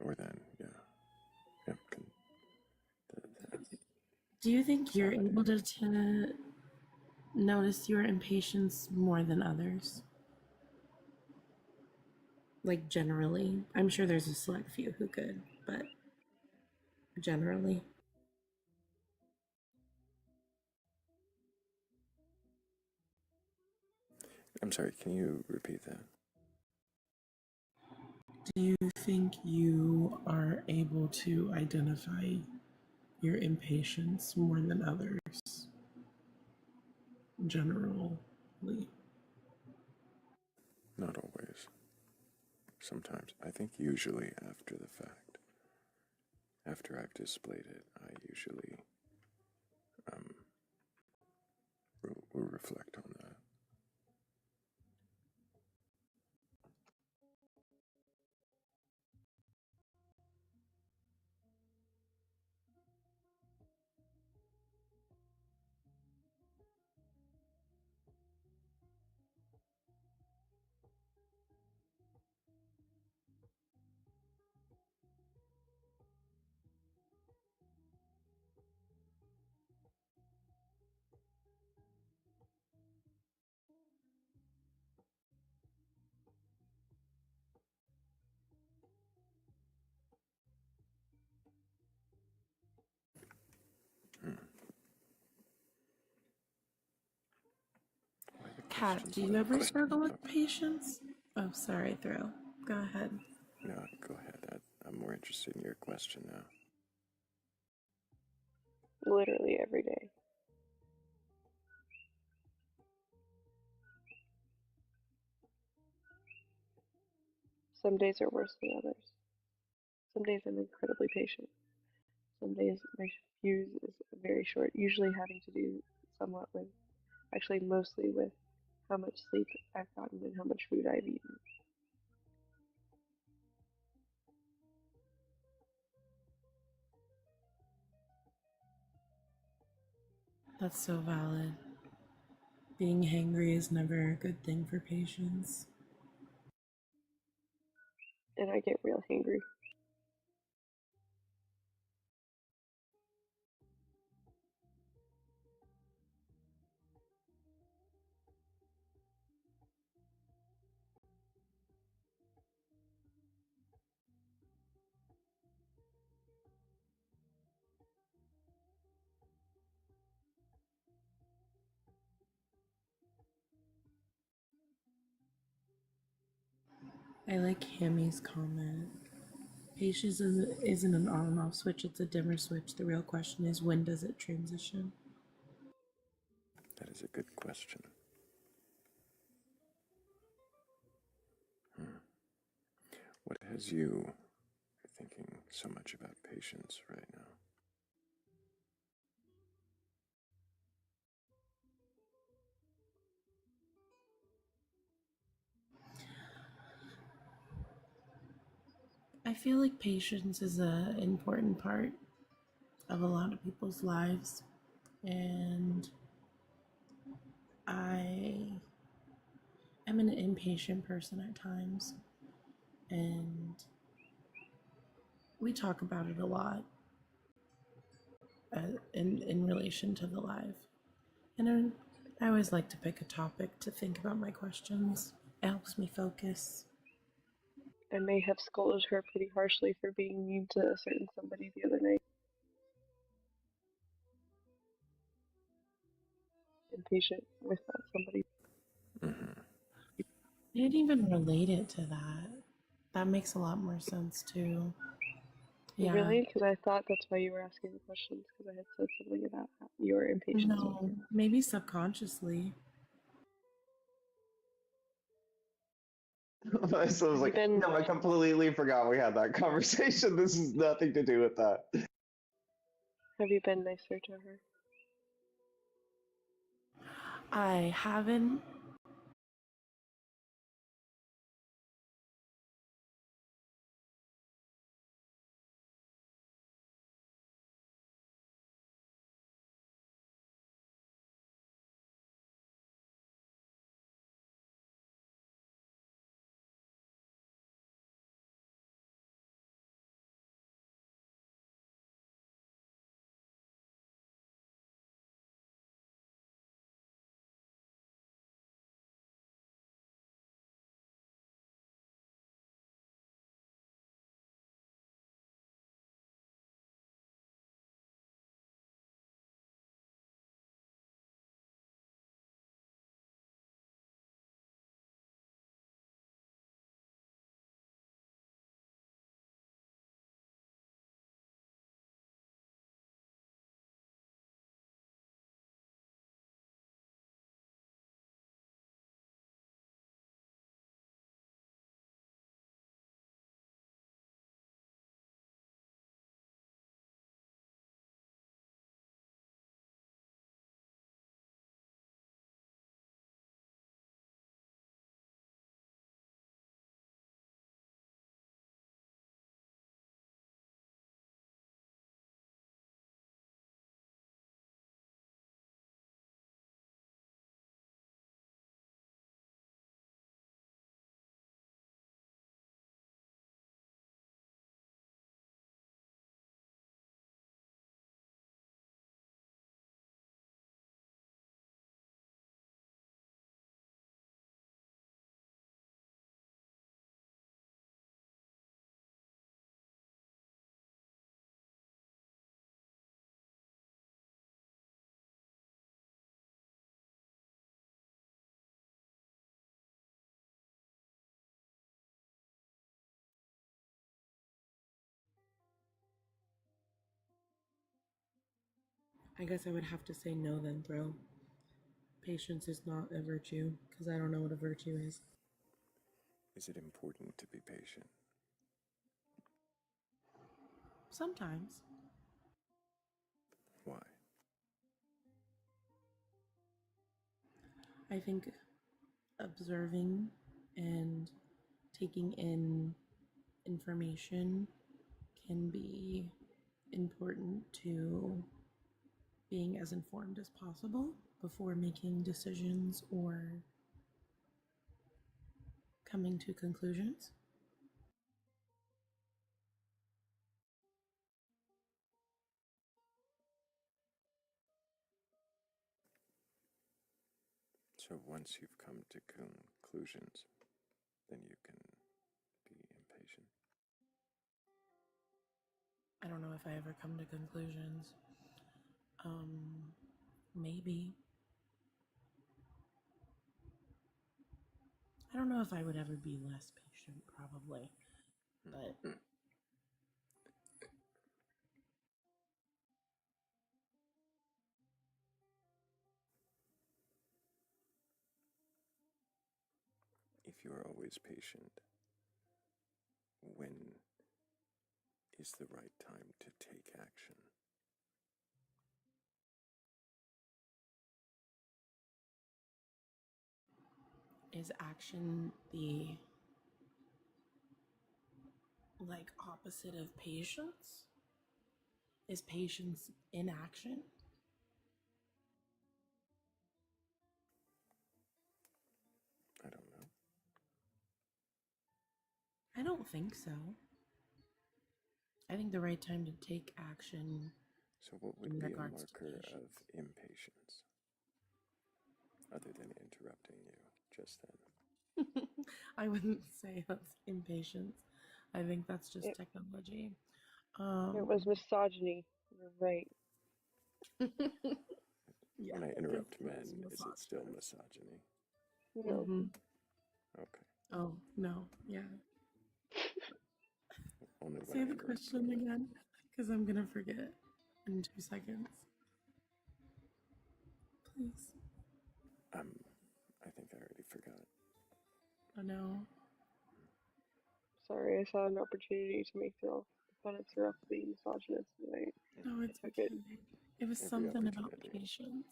Or then, yeah. Do you think you're able to notice your impatience more than others? Like generally? I'm sure there's a select few who could, but generally. I'm sorry, can you repeat that? Do you think you are able to identify your impatience more than others? Generally. Not always. Sometimes. I think usually after the fact. After I've displayed it, I usually will reflect on that. Kat, do you ever struggle with patience? Oh, sorry, Thrayle. Go ahead. No, go ahead. I'm more interested in your question now. Literally every day. Some days are worse than others. Some days I'm incredibly patient. Some days my fuse is very short, usually having to do somewhat with, actually mostly with how much sleep I've gotten and how much food I've eaten. That's so valid. Being hangry is never a good thing for patience. And I get real hangry. I like Hammy's comment. Patience isn't an on and off switch, it's a dimmer switch. The real question is, when does it transition? That is a good question. What has you thinking so much about patience right now? I feel like patience is an important part of a lot of people's lives, and I am an impatient person at times, and we talk about it a lot in relation to the live. And I always like to pick a topic to think about my questions. It helps me focus. I may have scolded her pretty harshly for being mean to a certain somebody the other night. Impatient with that somebody. I didn't even relate it to that. That makes a lot more sense too. Yeah. Really? Because I thought that's why you were asking the questions, because I had said something about your impatience. No, maybe subconsciously. So I was like, no, I completely forgot we had that conversation. This has nothing to do with that. Have you been nicer to her? I haven't. I guess I would have to say no then, bro. Patience is not a virtue, because I don't know what a virtue is. Is it important to be patient? Sometimes. Why? I think observing and taking in information can be important to being as informed as possible before making decisions or coming to conclusions. So once you've come to conclusions, then you can be impatient. I don't know if I ever come to conclusions. Maybe. I don't know if I would ever be less patient, probably. But if you're always patient, when is the right time to take action? Is action the opposite of patience? Is patience inaction? I don't know. I don't think so. I think the right time to take action. So what would in be a regards to marker of patience. impatience? Other than interrupting you just then. I wouldn't say that's impatience. I think that's just It, technology. it was misogyny. You're right. Yeah, When I it interrupt was men, is it still misogynist. misogyny? No. Okay. Oh, no. Yeah. Only when Say I the interrupt question women. again, because I'm going to forget in 2 seconds. Please. I think I already forgot. Oh, no. Sorry, I saw an opportunity to make fun of Seraph being misogynist, and I No, it's took okay. it. It was Every something about opportunity. patience.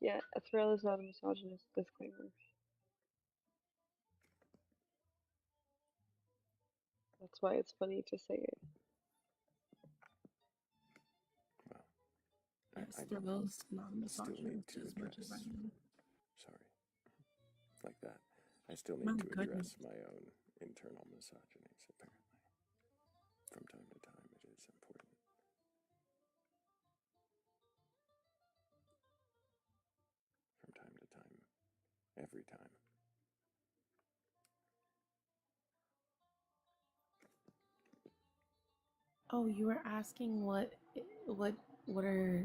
Yeah, Thrayle is not a misogynist. Disclaimer. That's why it's funny to say it. Well, Yes, I Thrill's not a still need misogynist to as much as I address. am. Sorry. Like that. I still My need to goodness. address my own internal misogynies, apparently. From time to time, it is important. From time to time. Every time. Oh, you were asking what are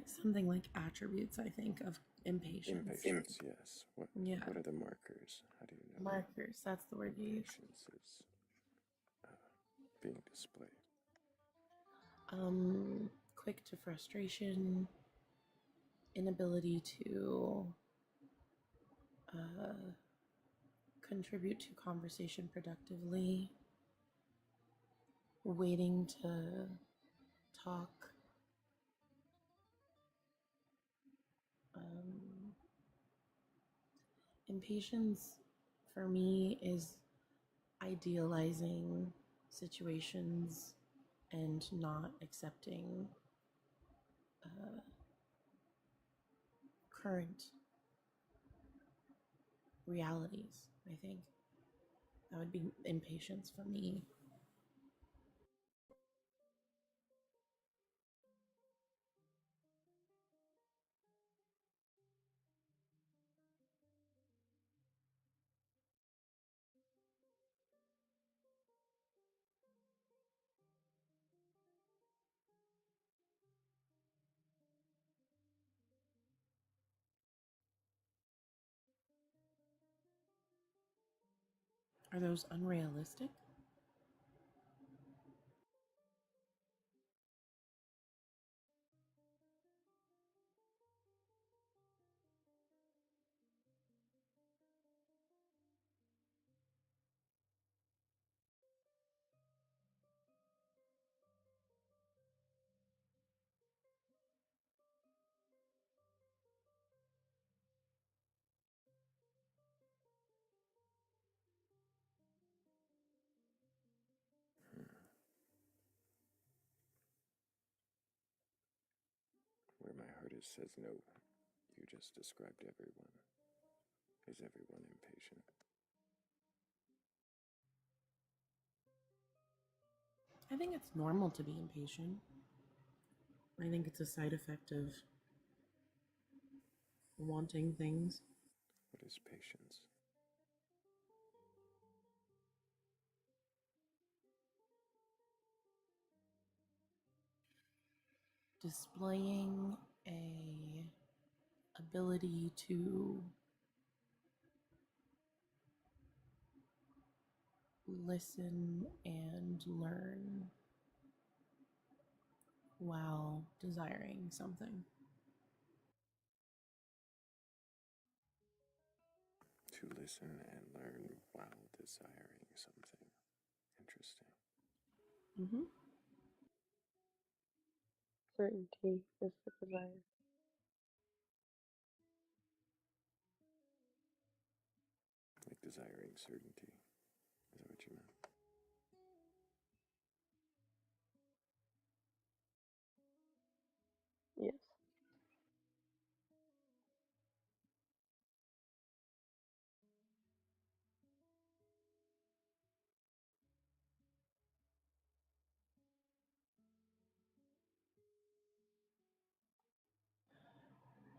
something like attributes, I think, of impatience. Impatience, yes. Yeah. What are the markers? How do you know Markers, that's the word you use. impatience is being displayed? Quick to frustration, inability to contribute to conversation productively, waiting to talk, impatience for me is idealizing situations and not accepting current realities. I think that would be impatience for me. Are those unrealistic? Where my heart is says no. You just described everyone. Is everyone impatient? I think it's normal to be impatient. I think it's a side effect of wanting things. What is patience? Displaying a ability to listen and learn while desiring something. to listen and learn while desiring something. Interesting. Mm-hmm. Certainty is the desire. Like desiring certainty. Is that what you meant? Yes.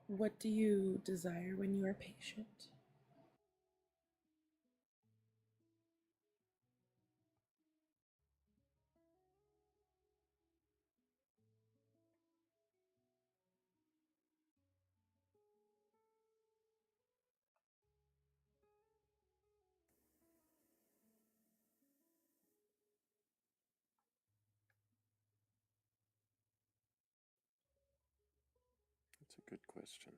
What do you desire when you are patient? That's a good question.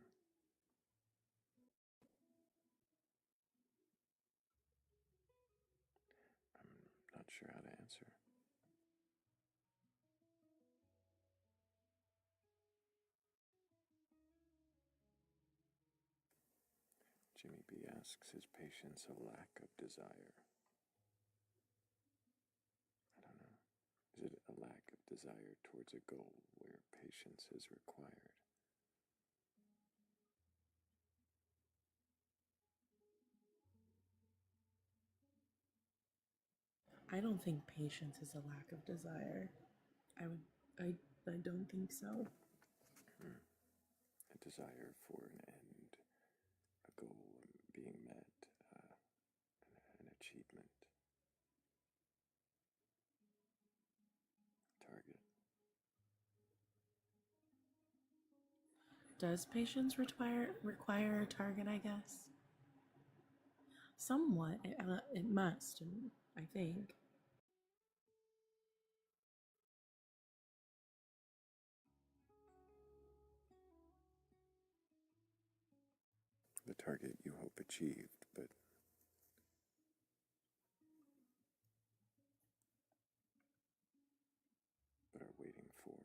I'm not sure how to answer. Jimmy B asks, is patience a lack of desire? I don't know. Is it a lack of desire towards a goal where patience is required? I don't think patience is a lack of desire. I would I don't think so. A desire for an end, a goal being met, an achievement, target. Does patience require a target, I guess? Somewhat. It must, I think. The target you hope achieved, but are waiting for.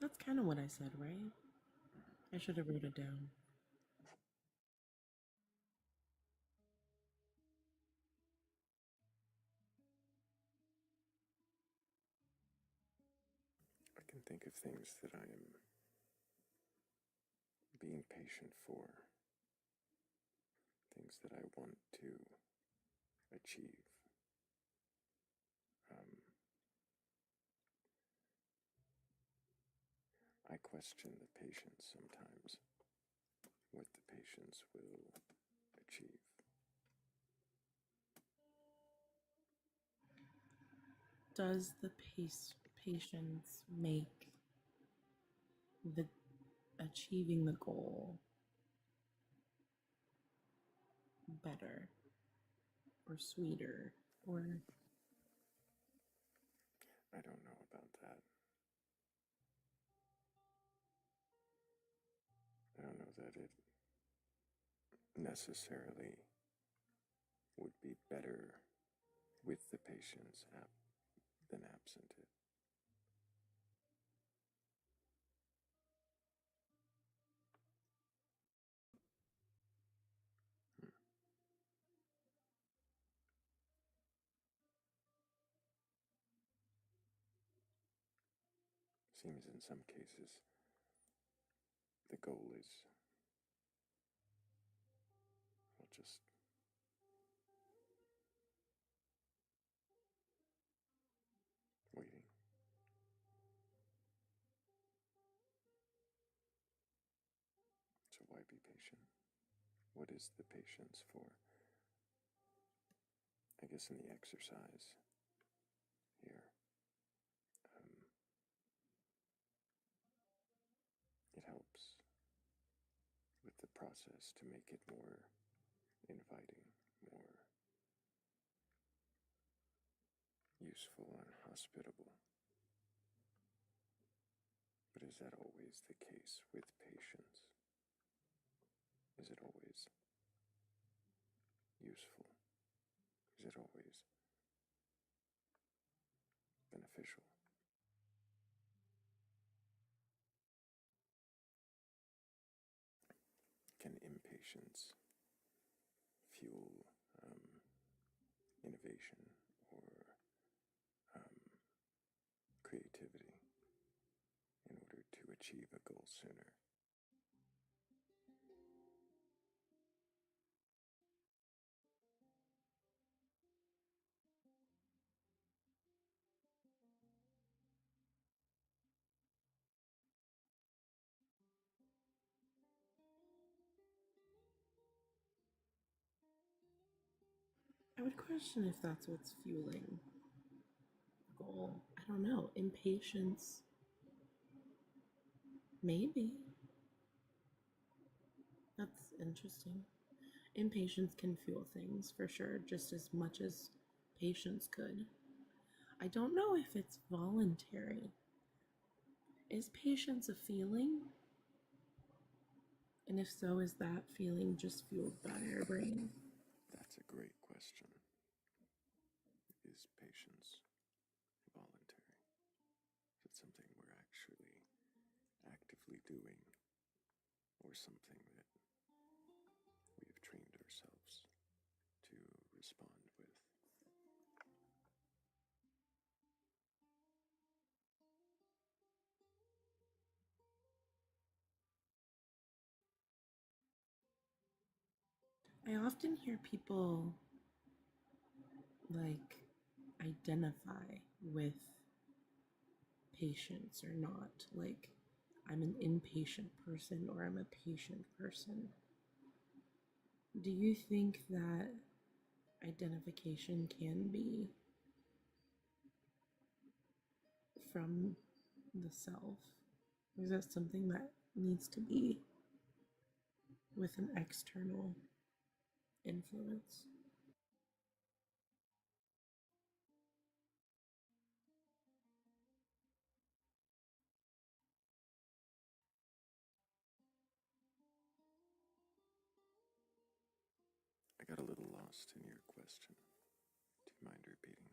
That's kind of what I said, right? I should have wrote it down. I can think of things that I am being patient for, things that I want to achieve. I question the patience sometimes, what the patience will achieve. Does the patience make the achieving the goal better or sweeter or I don't know about that. I don't know that it necessarily would be better with the patience than absent it. Seems in some cases the goal is, well, just waiting. So why be patient? What is the patience for? I guess in the exercise here, it helps with the process to make it more inviting, more useful and hospitable. But But is that always the case with patience? Is it always useful? Is it always beneficial? Can impatience fuel innovation or creativity in order to achieve a goal sooner? I would question if that's what's fueling the goal. I don't know. Impatience. Maybe. That's interesting. Impatience can fuel things for sure, just as much as patience could. I don't know if it's voluntary. Is patience a feeling? And if so, is that feeling just fueled by our brain? That's a great question. Is patience voluntary? Is it something we're actually actively doing, or something that we have trained ourselves to respond with? I often hear people like identify with patience or not. Like, I'm an impatient person or I'm a patient person. Do you think that identification can be from the self? Or is that something that needs to be with an external influence? I got a little lost in your question. Do you mind repeating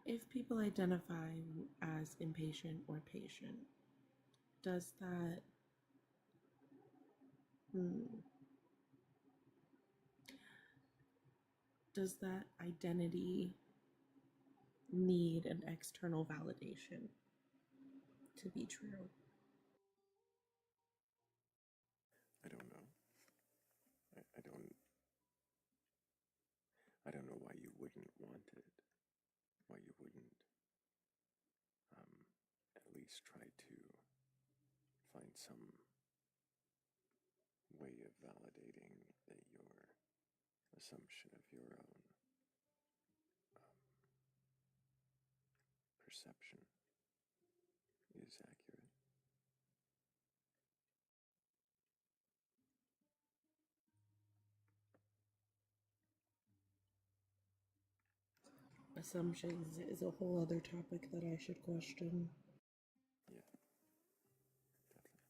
it? If people identify as impatient or patient, does that does that identity need an external validation to be true? I don't know. I don't know why you wouldn't want it. Why you wouldn't at least try to find some way of validating that your assumption of your own perception is accurate. Assumptions is a whole other topic that I should question. Yeah, definitely.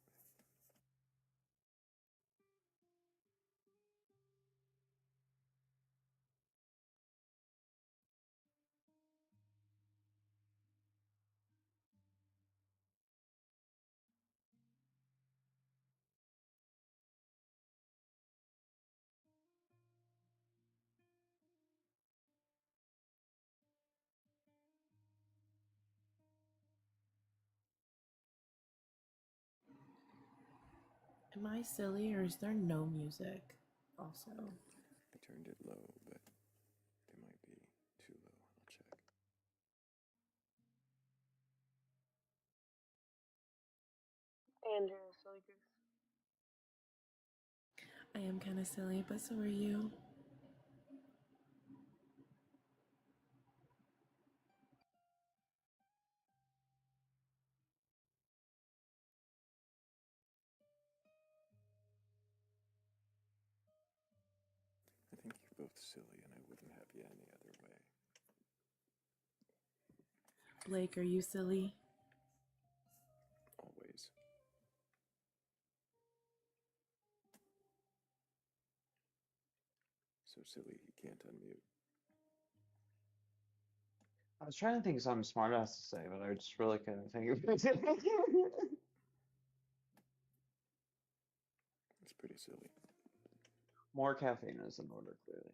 Am I silly or is there no music also? I turned it low, but it might be too low. I'll check. Andrew, silly goose. I am kind of silly, but so are you. I think you're both silly, and I wouldn't have you any other way. Blake, are you silly? Always. So silly he can't unmute. I was trying to think of something smart ass to say, but I just really couldn't think of it. It's pretty silly. More caffeine is in order, clearly.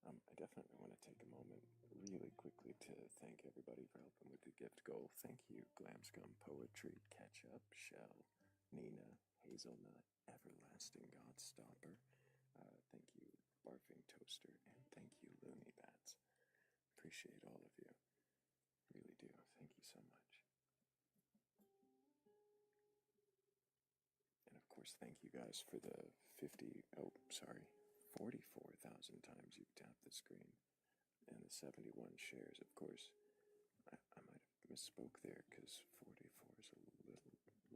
I definitely want to take a moment really quickly to thank everybody for helping with the gift goal. Thank you, Glamscum Poetry, Ketchup, Shell, Nina, Hazelnut, Everlasting Godstopper. Thank you, Barfing Toaster, and thank you, Loony Bats. Appreciate all of you. Really do. Thank you so much. And of course, thank you guys for the 44,000 times you've tapped the screen. And the 71 shares, of course. I might have misspoke there because 44 is a little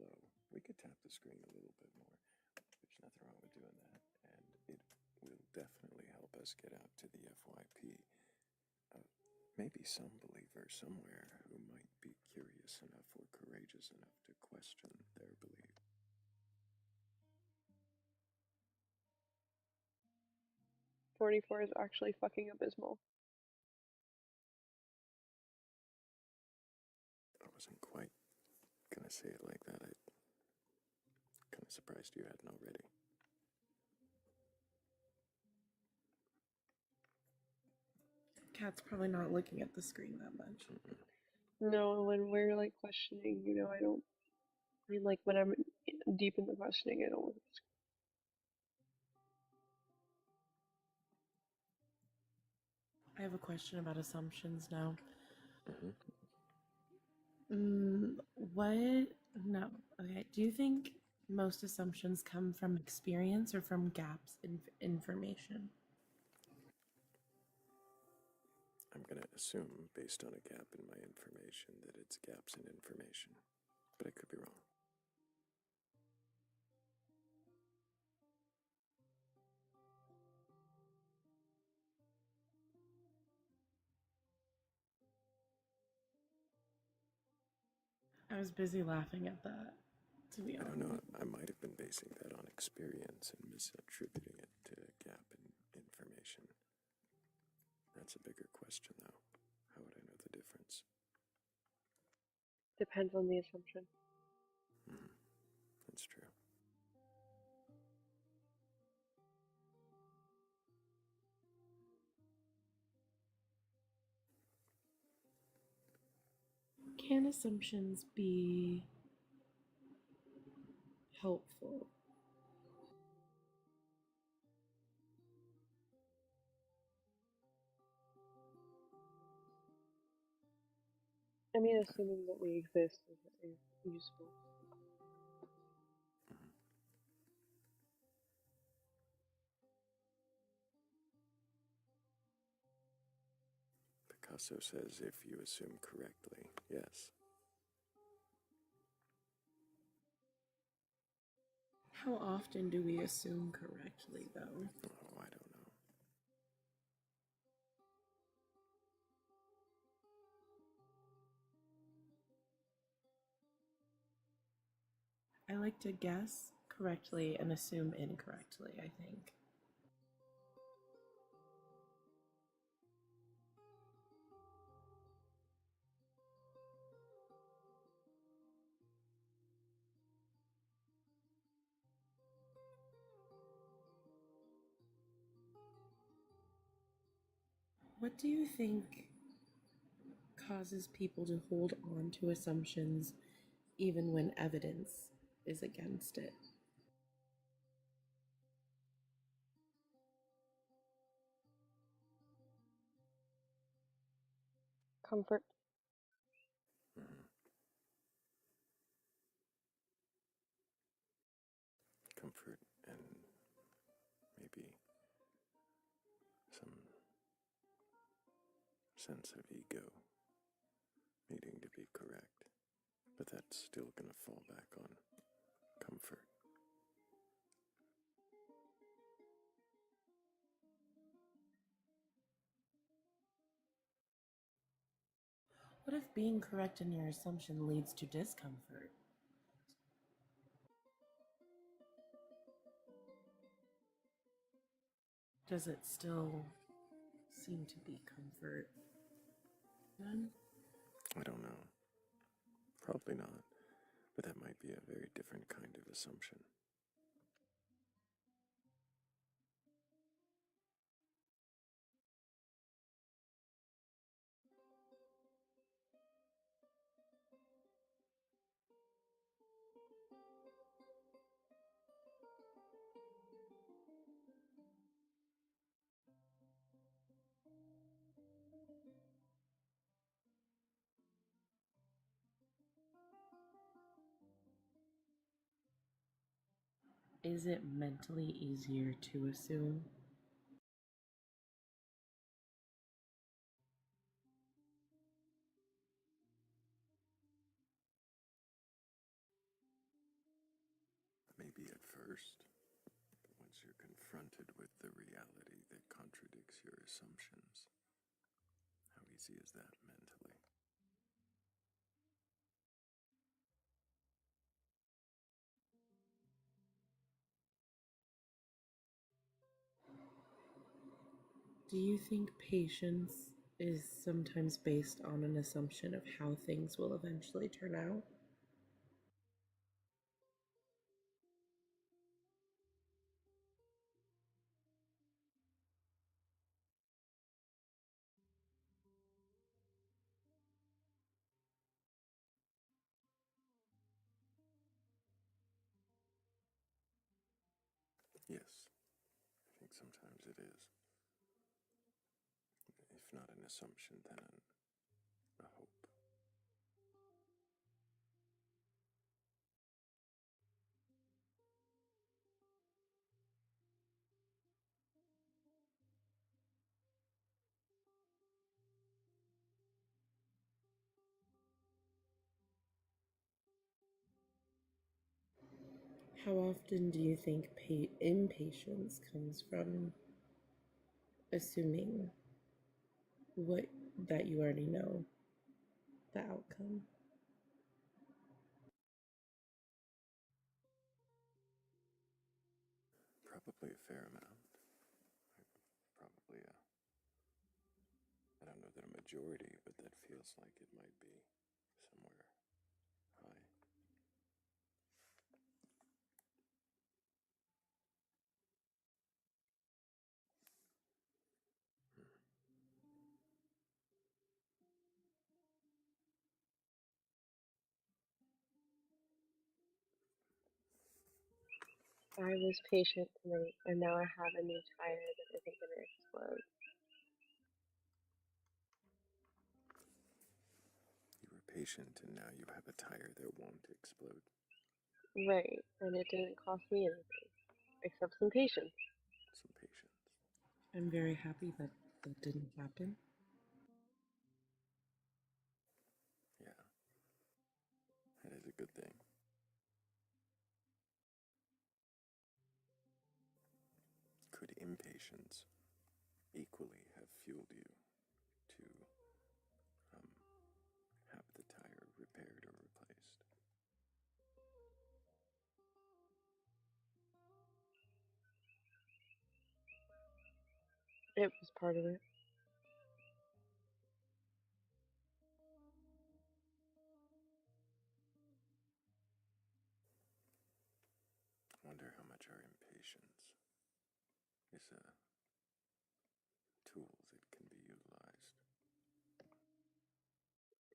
low. We could tap the screen a little bit more. There's nothing wrong with doing that. And it will definitely help us get out to the FYP. Maybe some believer somewhere who might be curious enough or courageous enough to question their belief. $44 is actually fucking abysmal. I wasn't quite gonna say it like that. I'm kind of surprised you hadn't already. Cat's probably not looking at the screen that much. No, when we're like questioning, I don't. I mean, like when I'm deep in the questioning, I don't look at the screen. I have a question about assumptions now. What? No. Okay. Do you think most assumptions come from experience or from gaps in information? I'm going to assume, based on a gap in my information, that it's gaps in information. But I could be wrong. I was busy laughing at that, to be honest. I don't know. I might have been basing that on experience and misattributing it to a gap in information. That's a bigger question, though. How would I know the difference? Depends on the assumption. That's true. Can assumptions be helpful? I mean, assuming that we exist is useful. Picasso says if you assume correctly, yes. How often do we assume correctly, though? Oh, I don't know. I like to guess correctly and assume incorrectly, I think. What do you think causes people to hold on to assumptions even when evidence is against it? Comfort. Comfort and maybe some sense of ego needing to be correct. But that's still going to fall back on comfort. What if being correct in your assumption leads to discomfort? Does it still seem to be comfort then? I don't know. Probably not. But that might be a very different kind of assumption. Is it mentally easier to assume? Maybe at first, but once you're confronted with the reality that contradicts your assumptions, how easy is that mentally? Do you think patience is sometimes based on an assumption of how things will eventually turn out? Yes, I think sometimes it is. If not an assumption, then a hope. How often do you think impatience comes from assuming what that you already know the outcome? Probably a fair amount. Probably I don't know that a majority, but that feels like it might be somewhere high. I was patient tonight, and now I have a new tire that isn't going to explode. You were patient, and now you have a tire that won't explode. Right, and it didn't cost me anything, except some patience. Some patience. I'm very happy that that didn't happen. Yeah, that is a good thing. Could impatience equally have fueled you to have the tire repaired or replaced? It was part of it. I wonder how much our impatience is a tool that can be utilized.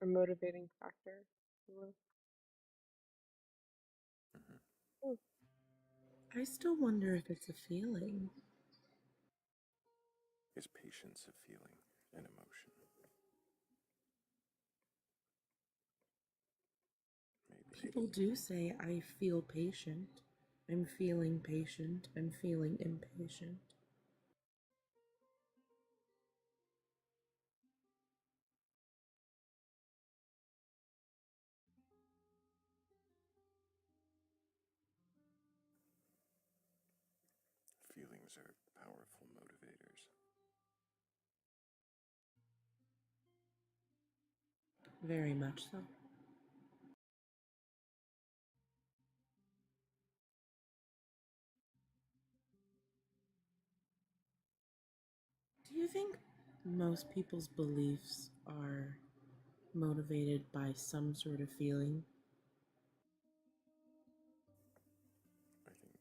A motivating factor. Mm-hmm. Oh. I still wonder if it's a feeling. Is patience a feeling, an emotion? Maybe. People do say, I feel patient. I'm feeling patient. I'm feeling impatient. Feelings are powerful motivators. Very much so. Do you think most people's beliefs are motivated by some sort of feeling? I think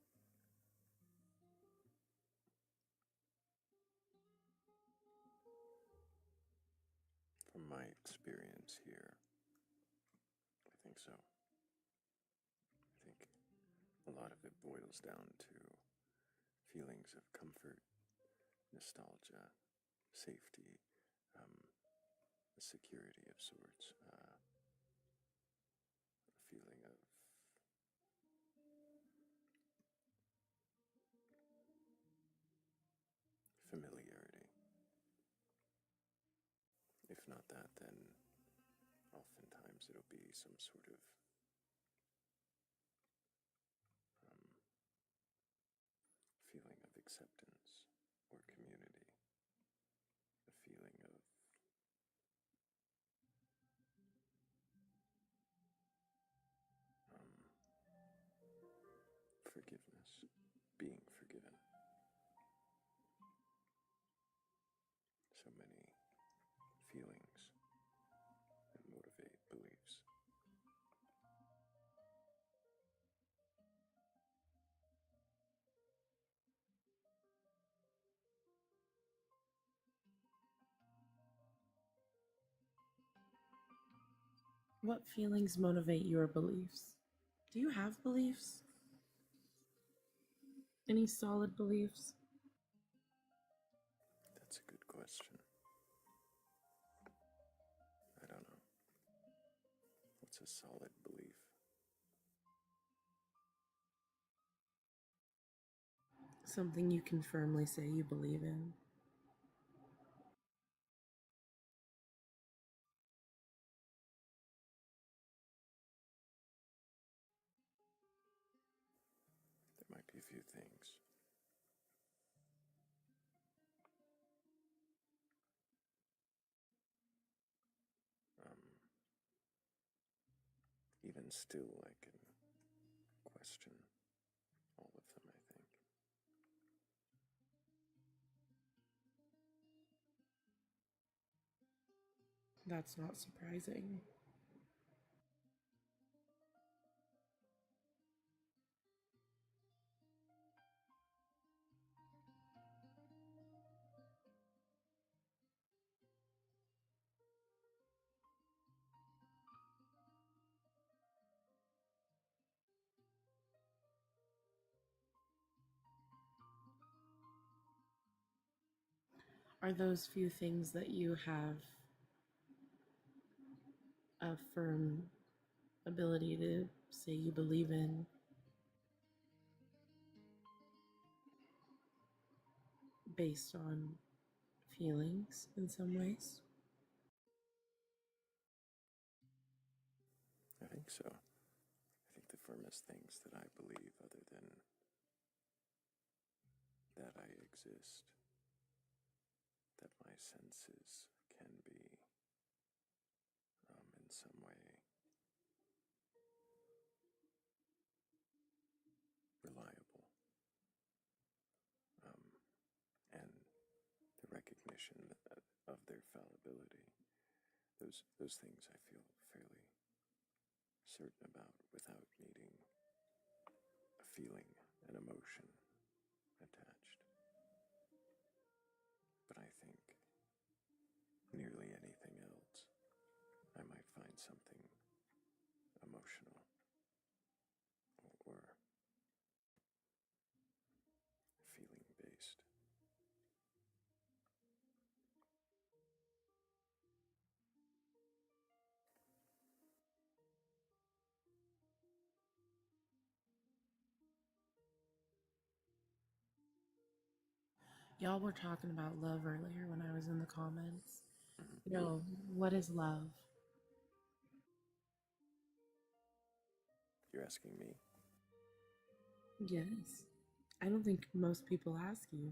from my experience here, I think so. I think a lot of it boils down to feelings of comfort, nostalgia, safety, a security of sorts, a feeling of familiarity. If not that, then oftentimes it'll be some sort of um, feeling of acceptance or community, a feeling of um, forgiveness, being forgiven. So many feelings that motivate beliefs. What feelings motivate your beliefs? Do you have beliefs? Any solid beliefs? That's a good question. I don't know. What's a solid belief? Something you can firmly say you believe in? There might be a few things. Even still, I can question all of them, I think. That's not surprising. Are those few things that you have a firm ability to say you believe in based on feelings in some ways? I think so. I think the firmest things that I believe, other than that I exist, that my senses can be, in some way, reliable, and the recognition of their fallibility. Those things I feel fairly certain about without needing a feeling, an emotion attached. But I think nearly anything else, I might find something emotional or feeling based. Y'all were talking about love earlier when I was in the comments. You know, what is love? You're asking me? Yes. I don't think most people ask you.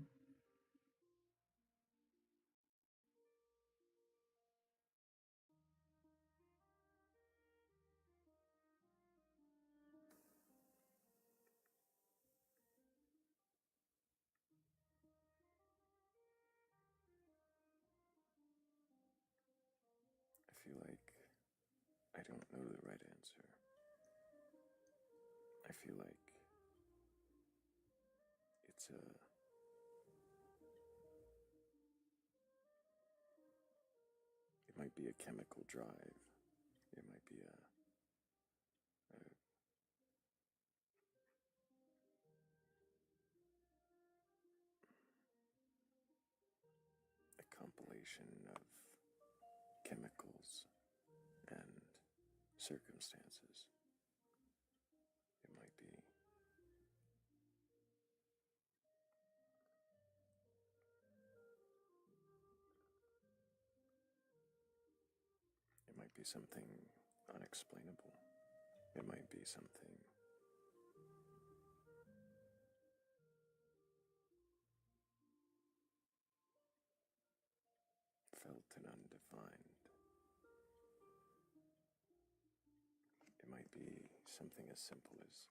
I don't know the right answer. I feel like it's it might be a chemical drive. It might be a compilation of chemicals and circumstances. It might be something unexplainable. It might be something felt and undefined. It might be something as simple as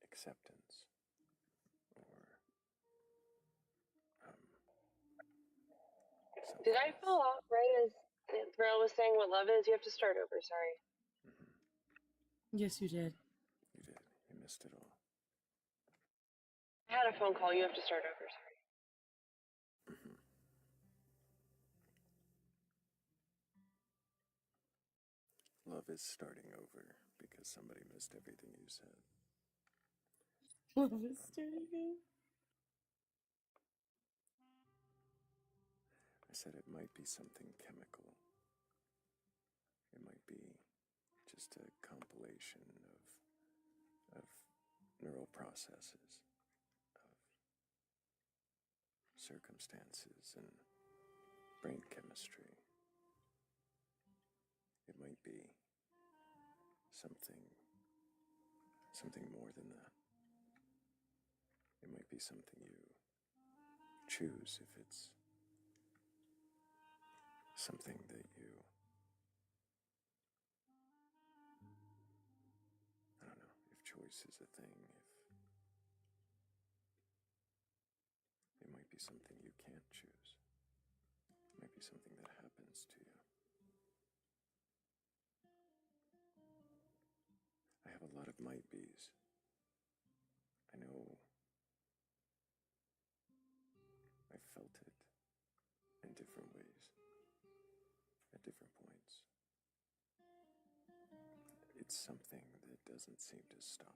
acceptance or Did I fall off right as Thrayle was saying what love is? You have to start over, sorry. Yes, you did. You did. You missed it all. I had a phone call. You have to start over, sorry. Love is starting over because somebody missed everything you said. Love is starting over. I said it might be something chemical. It might be just a compilation of neural processes, of circumstances and brain chemistry. It might be something more than that. It might be something you choose if it's something that you, I don't know, if choice is a thing, if it might be something you can't choose. It might be something that happens to you. I have a lot of might be's. I know I felt it in different ways, at different points. It's something that doesn't seem to stop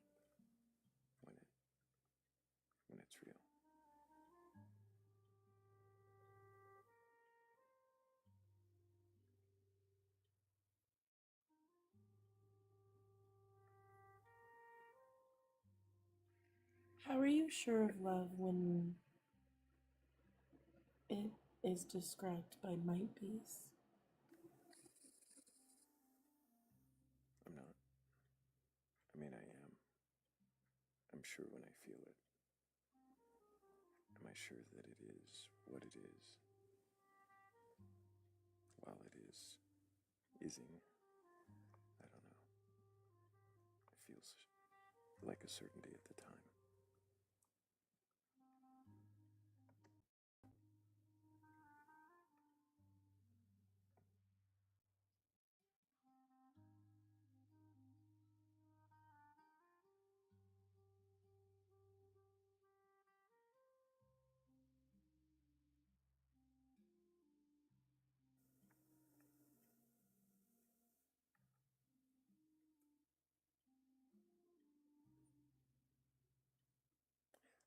when it's real. How are you sure of love when it is described by might be's? I'm not. I mean, I am. I'm sure when I feel it. Am I sure that it is what it is? While it is ising, I don't know. It feels like a certainty at the time.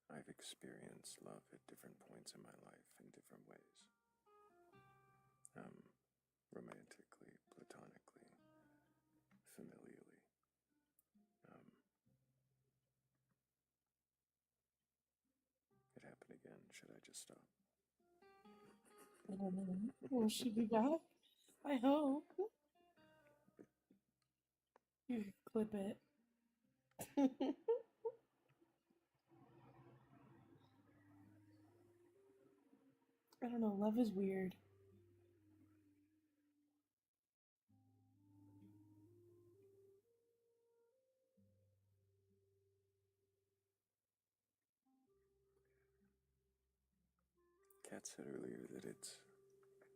I've experienced love at different points in my life in different ways. Romantically, platonically, familially. It happened again. Should I just stop? I don't know. Will she be back? I hope. You can clip it. I don't know. Love is weird. Kat said earlier that it's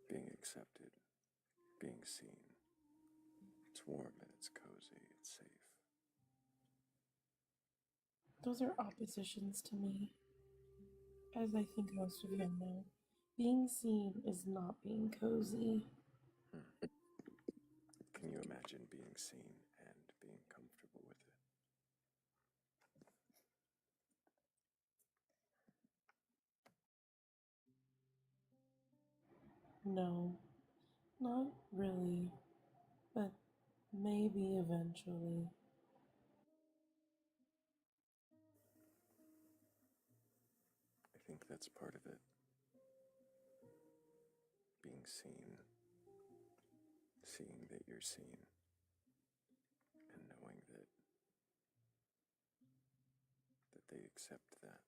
being accepted, being seen. It's warm and it's cozy, it's safe. Those are oppositions to me. As I think most of you know, being seen is not being cozy. Can you imagine being seen and being comfortable with it? No, not really, but maybe eventually. I think that's part of it. Being seen, seeing that you're seen, and knowing that they accept that.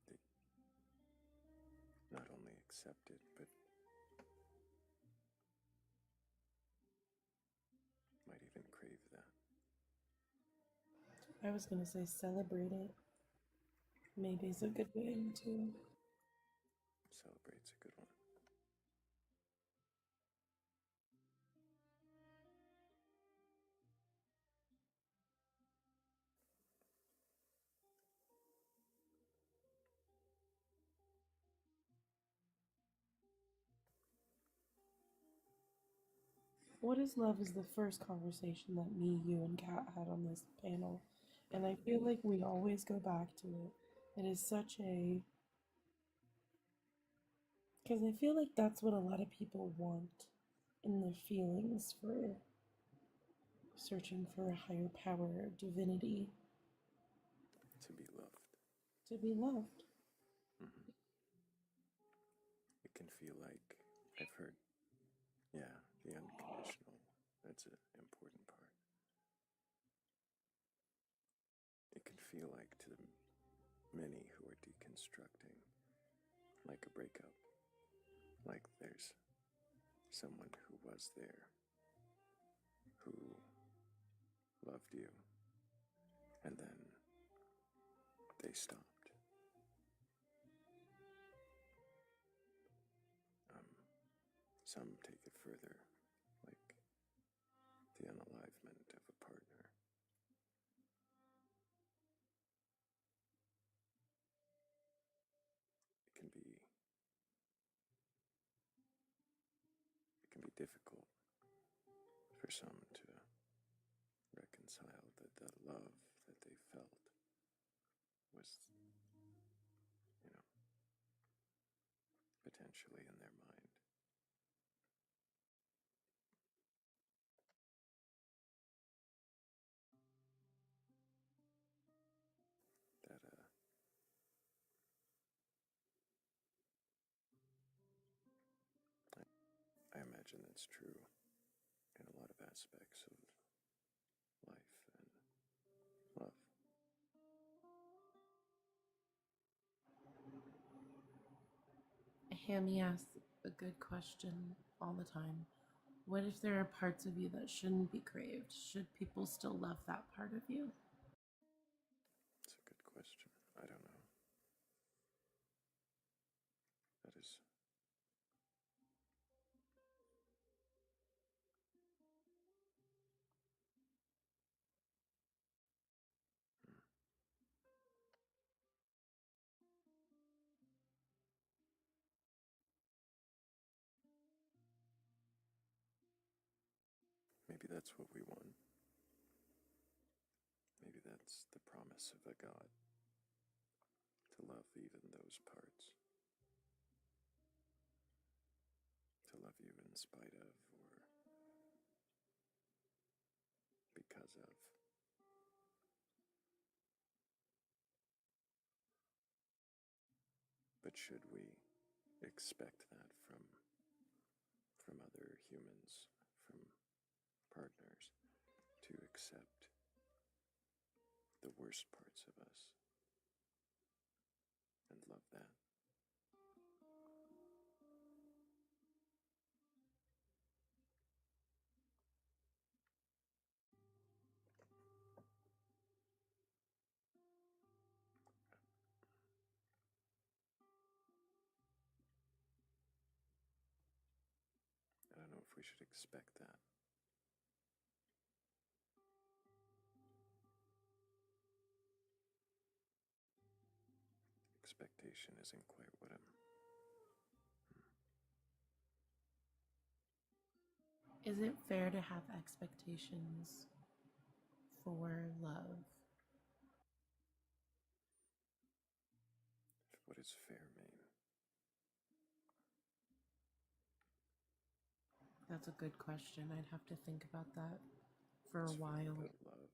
They not only accept it, but might even crave that. I was gonna say celebrate it. Maybe it's a good way to. Celebrate's a good one. What is love is the first conversation that me, you, and Kat had on this panel. And I feel like we always go back to it. It is such a. Because I feel like that's what a lot of people want in their feelings for searching for a higher power or divinity. To be loved. To be loved. Mm-hmm. It can feel like, I've heard, yeah, the unconditional, that's an important part. It can feel like to many who are deconstructing, like a breakup, like there's someone who was there, who loved you, and then they stopped. Some take it further, like the unalivement of a partner. It can be difficult for some to reconcile that the love that they felt was, potentially in their mind. That, I imagine that's true in a lot of aspects of life and love. Hammy asks a good question all the time. What if there are parts of you that shouldn't be craved? Should people still love that part of you? It's a good question. I don't know. That is. Maybe that's what we want. Maybe that's the promise of a God, to love even those parts. To love you in spite of or because of. But should we expect that from other humans, from partners, to accept the worst parts of us and love that? I don't know if we should expect that. expectation isn't quite what I'm. Is it fair to have expectations for love? What does fair mean? That's a good question. I'd have to think about that for a What's fair while. about love?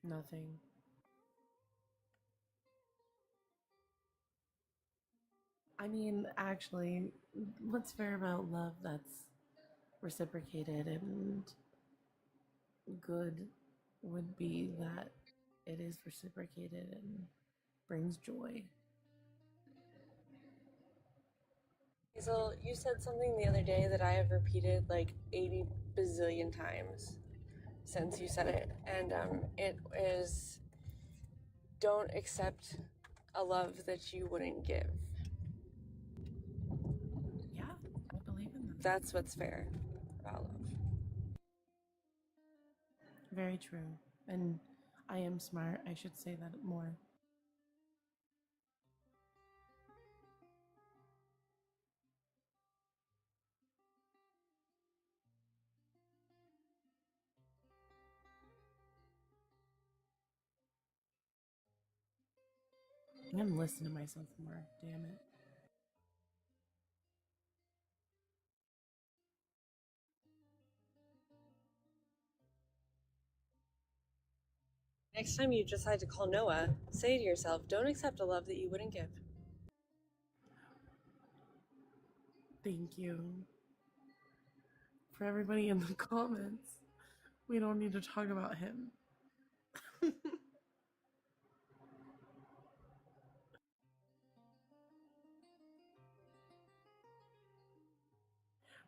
Nothing. I mean, actually, what's fair about love that's reciprocated and good would be that it is reciprocated and brings joy. Hazel, you said something the other day that I have repeated like 80 bazillion times since you said it, and it is don't accept a love that you wouldn't give. Yeah, I believe in that. That's what's fair about love. Very true. And I am smart. I should say that more. I'm listening to myself more. Damn it. Next time you decide to call Noah, say to yourself, don't accept a love that you wouldn't give. Thank you. For everybody in the comments, we don't need to talk about him.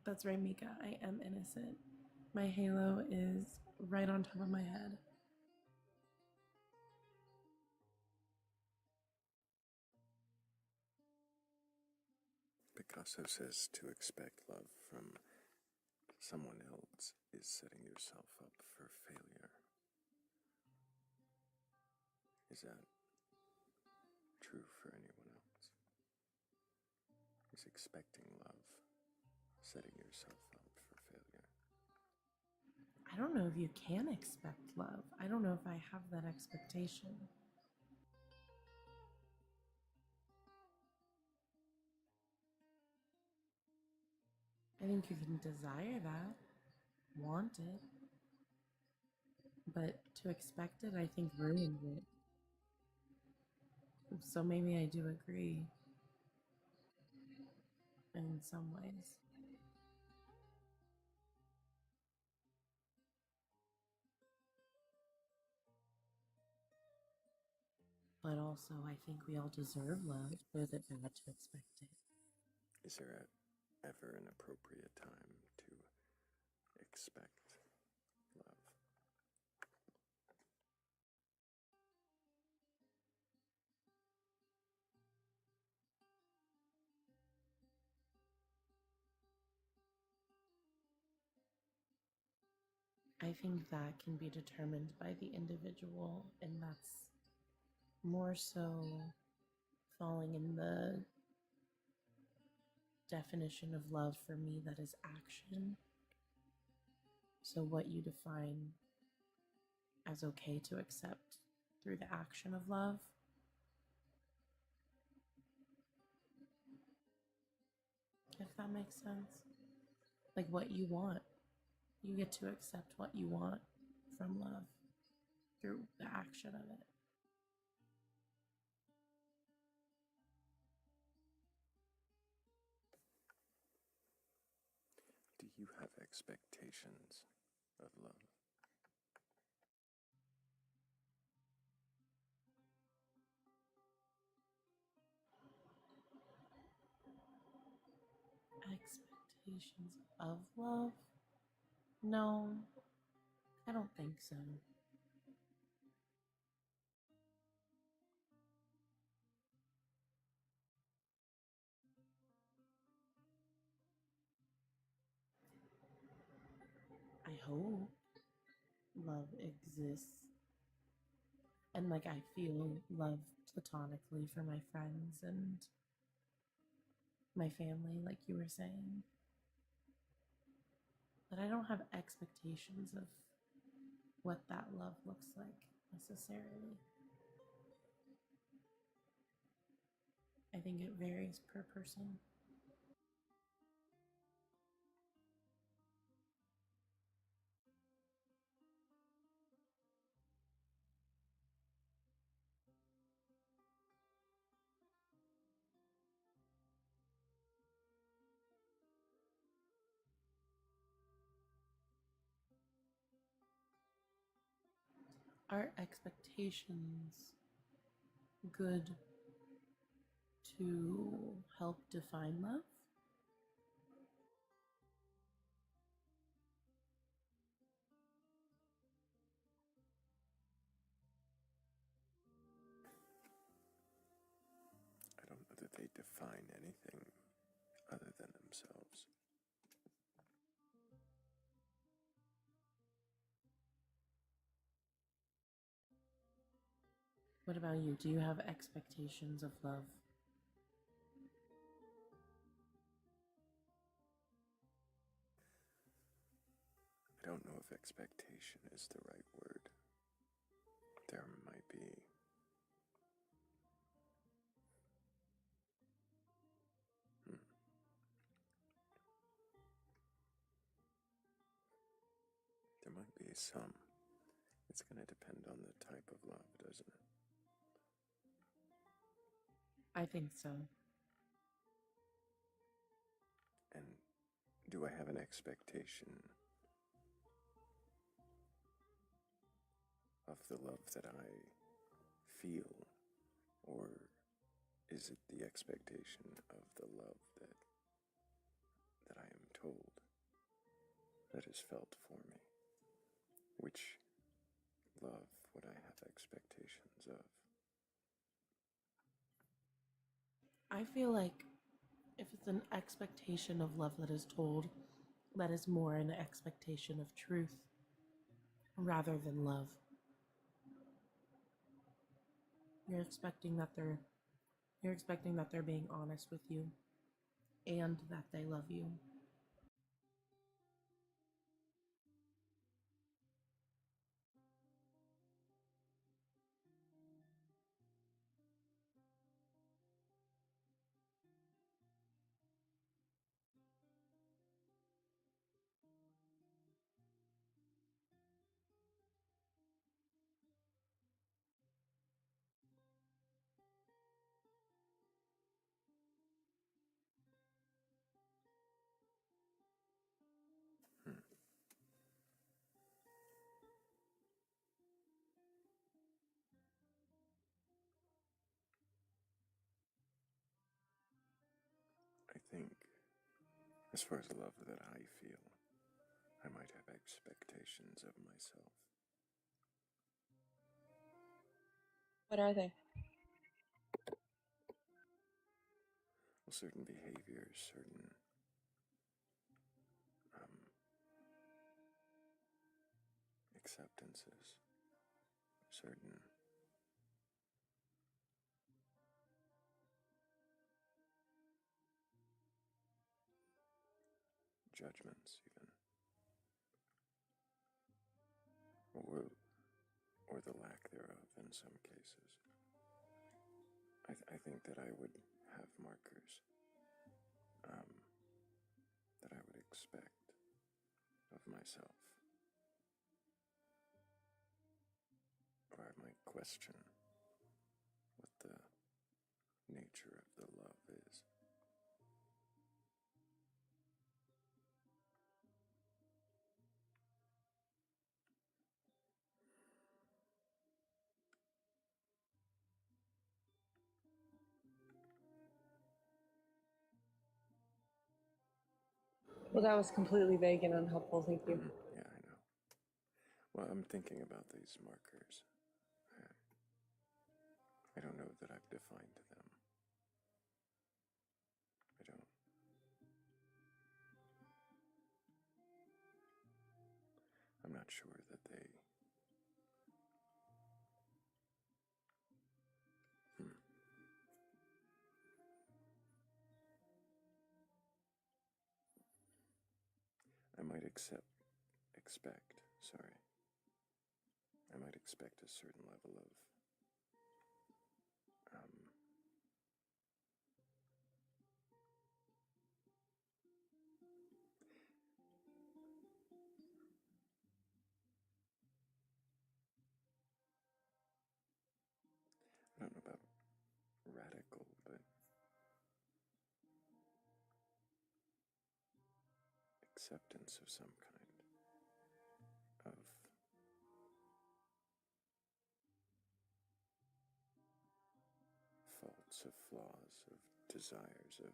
That's right, Mika. I am innocent. My halo is right on top of my head. Picasso says to expect love from someone else is setting yourself up for failure. Is that true for anyone else? Is expecting love setting yourself up for failure? I don't know if you can expect love. I don't know if I have that expectation. I think you can desire that, want it, but to expect it, I think ruins it. So maybe I do agree in some ways. But also, I think we all deserve love, so is it bad to expect it? Is there ever an appropriate time to expect love? I think that can be determined by the individual, and that's more so falling in the definition of love for me that is action. So, what you define as okay to accept through the action of love. If that makes sense. Like what you want. You get to accept what you want from love through the action of it. Do you have expectations of love? Expectations of love? No, I don't think so. I hope love exists. And like I feel love platonically for my friends and my family, like you were saying. But I don't have expectations of what that love looks like necessarily. I think it varies per person. Are expectations good to help define love? I don't know that they define anything other than themselves. What about you? Do you have expectations of love? I don't know if expectation is the right word. There might be there might be some. It's going to depend on the type of love, doesn't it? I think so. And do I have an expectation of the love that I feel, or is it the expectation of the love that I am told that is felt for me? Which love would I have expectations of? I feel like if it's an expectation of love that is told, that is more an expectation of truth rather than love. You're expecting that they're being honest with you and that they love you. I think, as far as love that I feel, I might have expectations of myself. What are they? Well, certain behaviors, certain acceptances, certain judgments, even, or the lack thereof in some cases. I think that I would have markers that I would expect of myself, or I might question what the nature of the love is. Well, that was completely vague and unhelpful. Thank you. Yeah, I know. Well, I'm thinking about these markers. I don't know that I've defined them. I don't. I'm not sure that they. expect, sorry. I might expect a certain level of I don't know about radical, but acceptance of some kind of faults, of flaws, of desires, of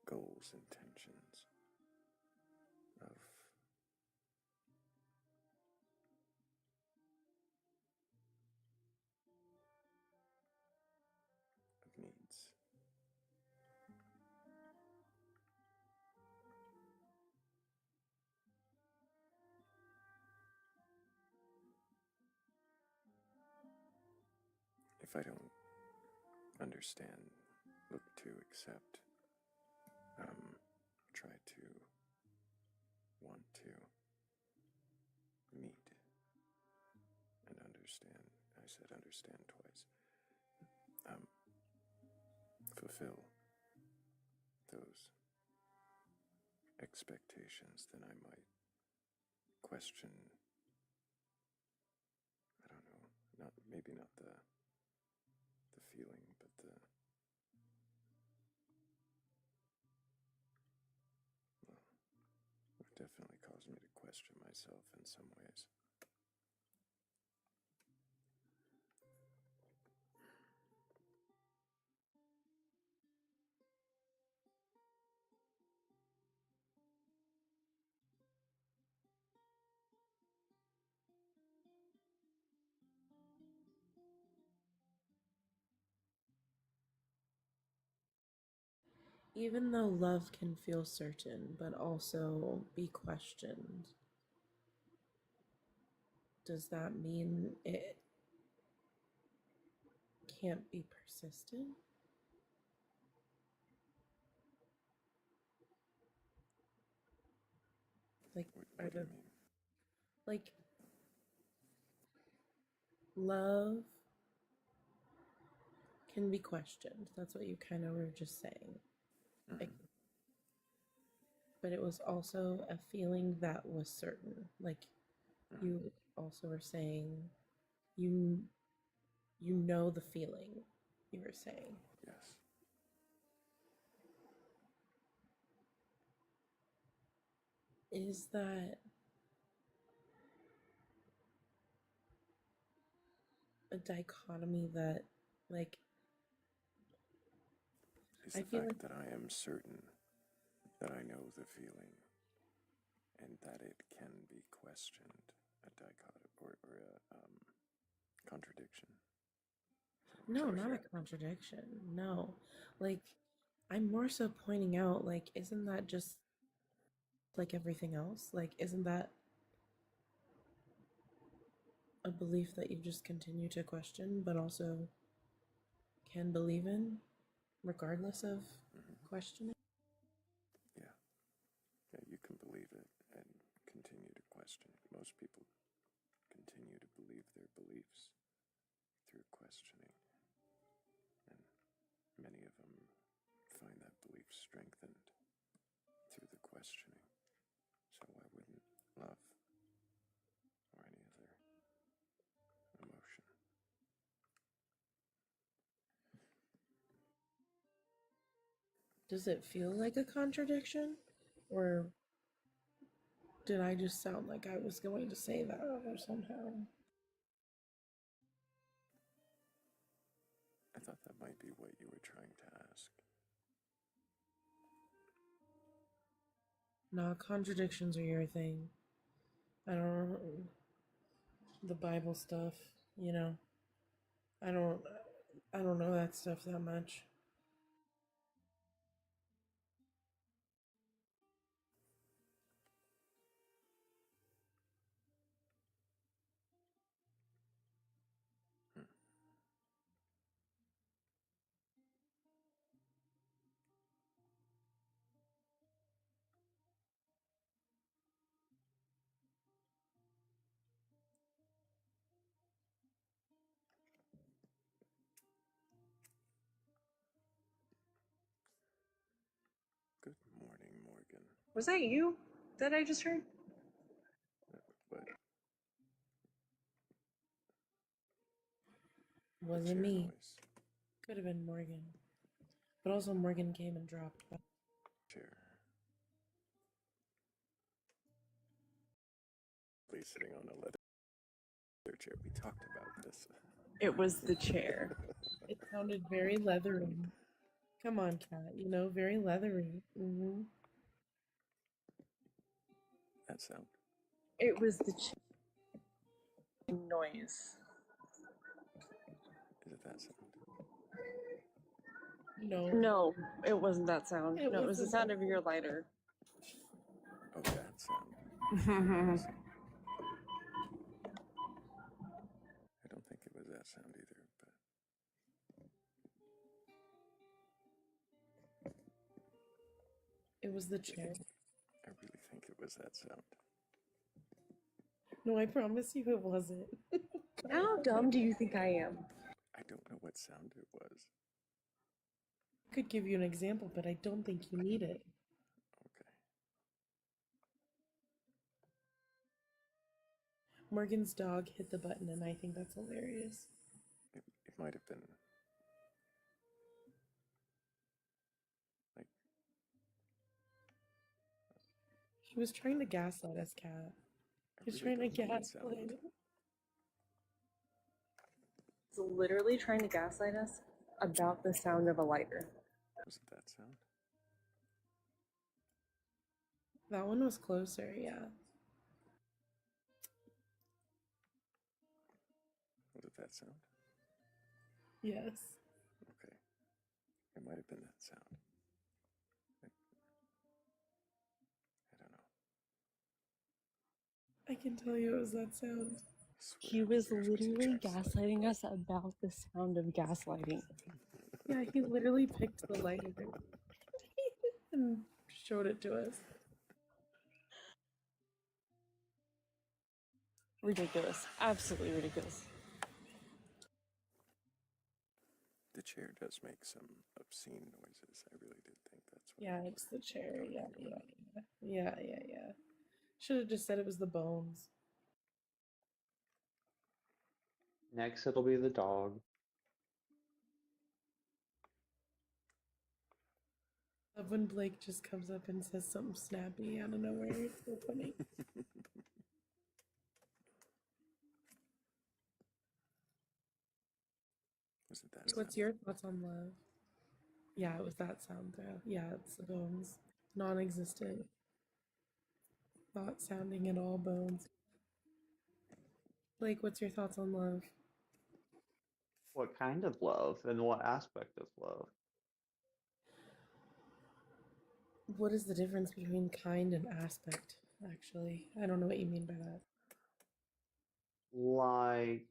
goals, intentions, of needs. If I don't understand, look to accept, try to want to meet and understand. I said understand twice. Fulfill those expectations, then I might question, I don't know, maybe not the feeling, but well, it definitely caused me to question myself in some ways. Even though love can feel certain, but also be questioned, does that mean it can't be persistent? Like, what do you mean? Like, love can be questioned. That's what you kind of were just saying. Like, but it was also a feeling that was certain. Like, you also were saying you know the feeling, you were saying. Yes. Is that a dichotomy that, like, Is I the feel fact like that I am certain that I know the feeling and that it can be questioned a dichotomy or a contradiction? no, not a contradiction. No. Like, I'm more so pointing out, like, isn't that just like everything else? Like, isn't that a belief that you just continue to question, but also can believe in, regardless of questioning? Yeah. Yeah, you can believe it and continue to question it. Most people continue to believe their beliefs through questioning, and many of them find that belief strengthened through the questioning. So why wouldn't love or any other emotion? Does it feel like a contradiction? Or did I just sound like I was going to say that or somehow? I thought that might be what you were trying to ask. No, contradictions are your thing. I don't the Bible stuff, you know. I don't know that stuff that much. Was that you that I just heard? What? Wasn't chair me. noise. Could have been Morgan. But also Morgan came and dropped. Chair. Please sitting on a leather chair. We talked about this. It was the chair. It sounded very leathery. Come on, cat. You know, very leathery. That sound. It was the noise. Is it that sound? No. No, it wasn't that sound. It No, it was the wasn't sound that- of your lighter. Oh, that sound. I don't think it was that sound either, but It was the chair. I really think it was that sound. No, I promise you it wasn't. How dumb do you think I am? I don't know what sound it was. I could give you an example, but I don't think you need it. Okay. Morgan's dog hit the button, and I think that's hilarious. It might have been like He was trying to gaslight us, cat. He was trying to gaslight us. He's literally trying to gaslight us about the sound of a lighter. Was it that sound? That one was closer, yeah. Was it that sound? Yes. Okay. It might have been that sound. I don't know. I can tell you it was that sound. He was literally gaslighting us about the sound of gaslighting. Yeah, he literally picked the lighter and showed it to us. Ridiculous. Absolutely ridiculous. The chair does make some obscene noises. I really did think that's what Yeah, it's the chair. Yeah. Should have just said it was the bones. Next, it'll be the dog. Love when Blake just comes up and says something snappy out of nowhere. It's so funny. Was it that What's your thoughts on love? Yeah, it was that sound though. Yeah, it's the bones. Non-existent. Not sounding at all bones. Blake, what's your thoughts on love? What kind of love and what aspect of love? What is the difference between kind and aspect, actually? I don't know what you mean by that. Like,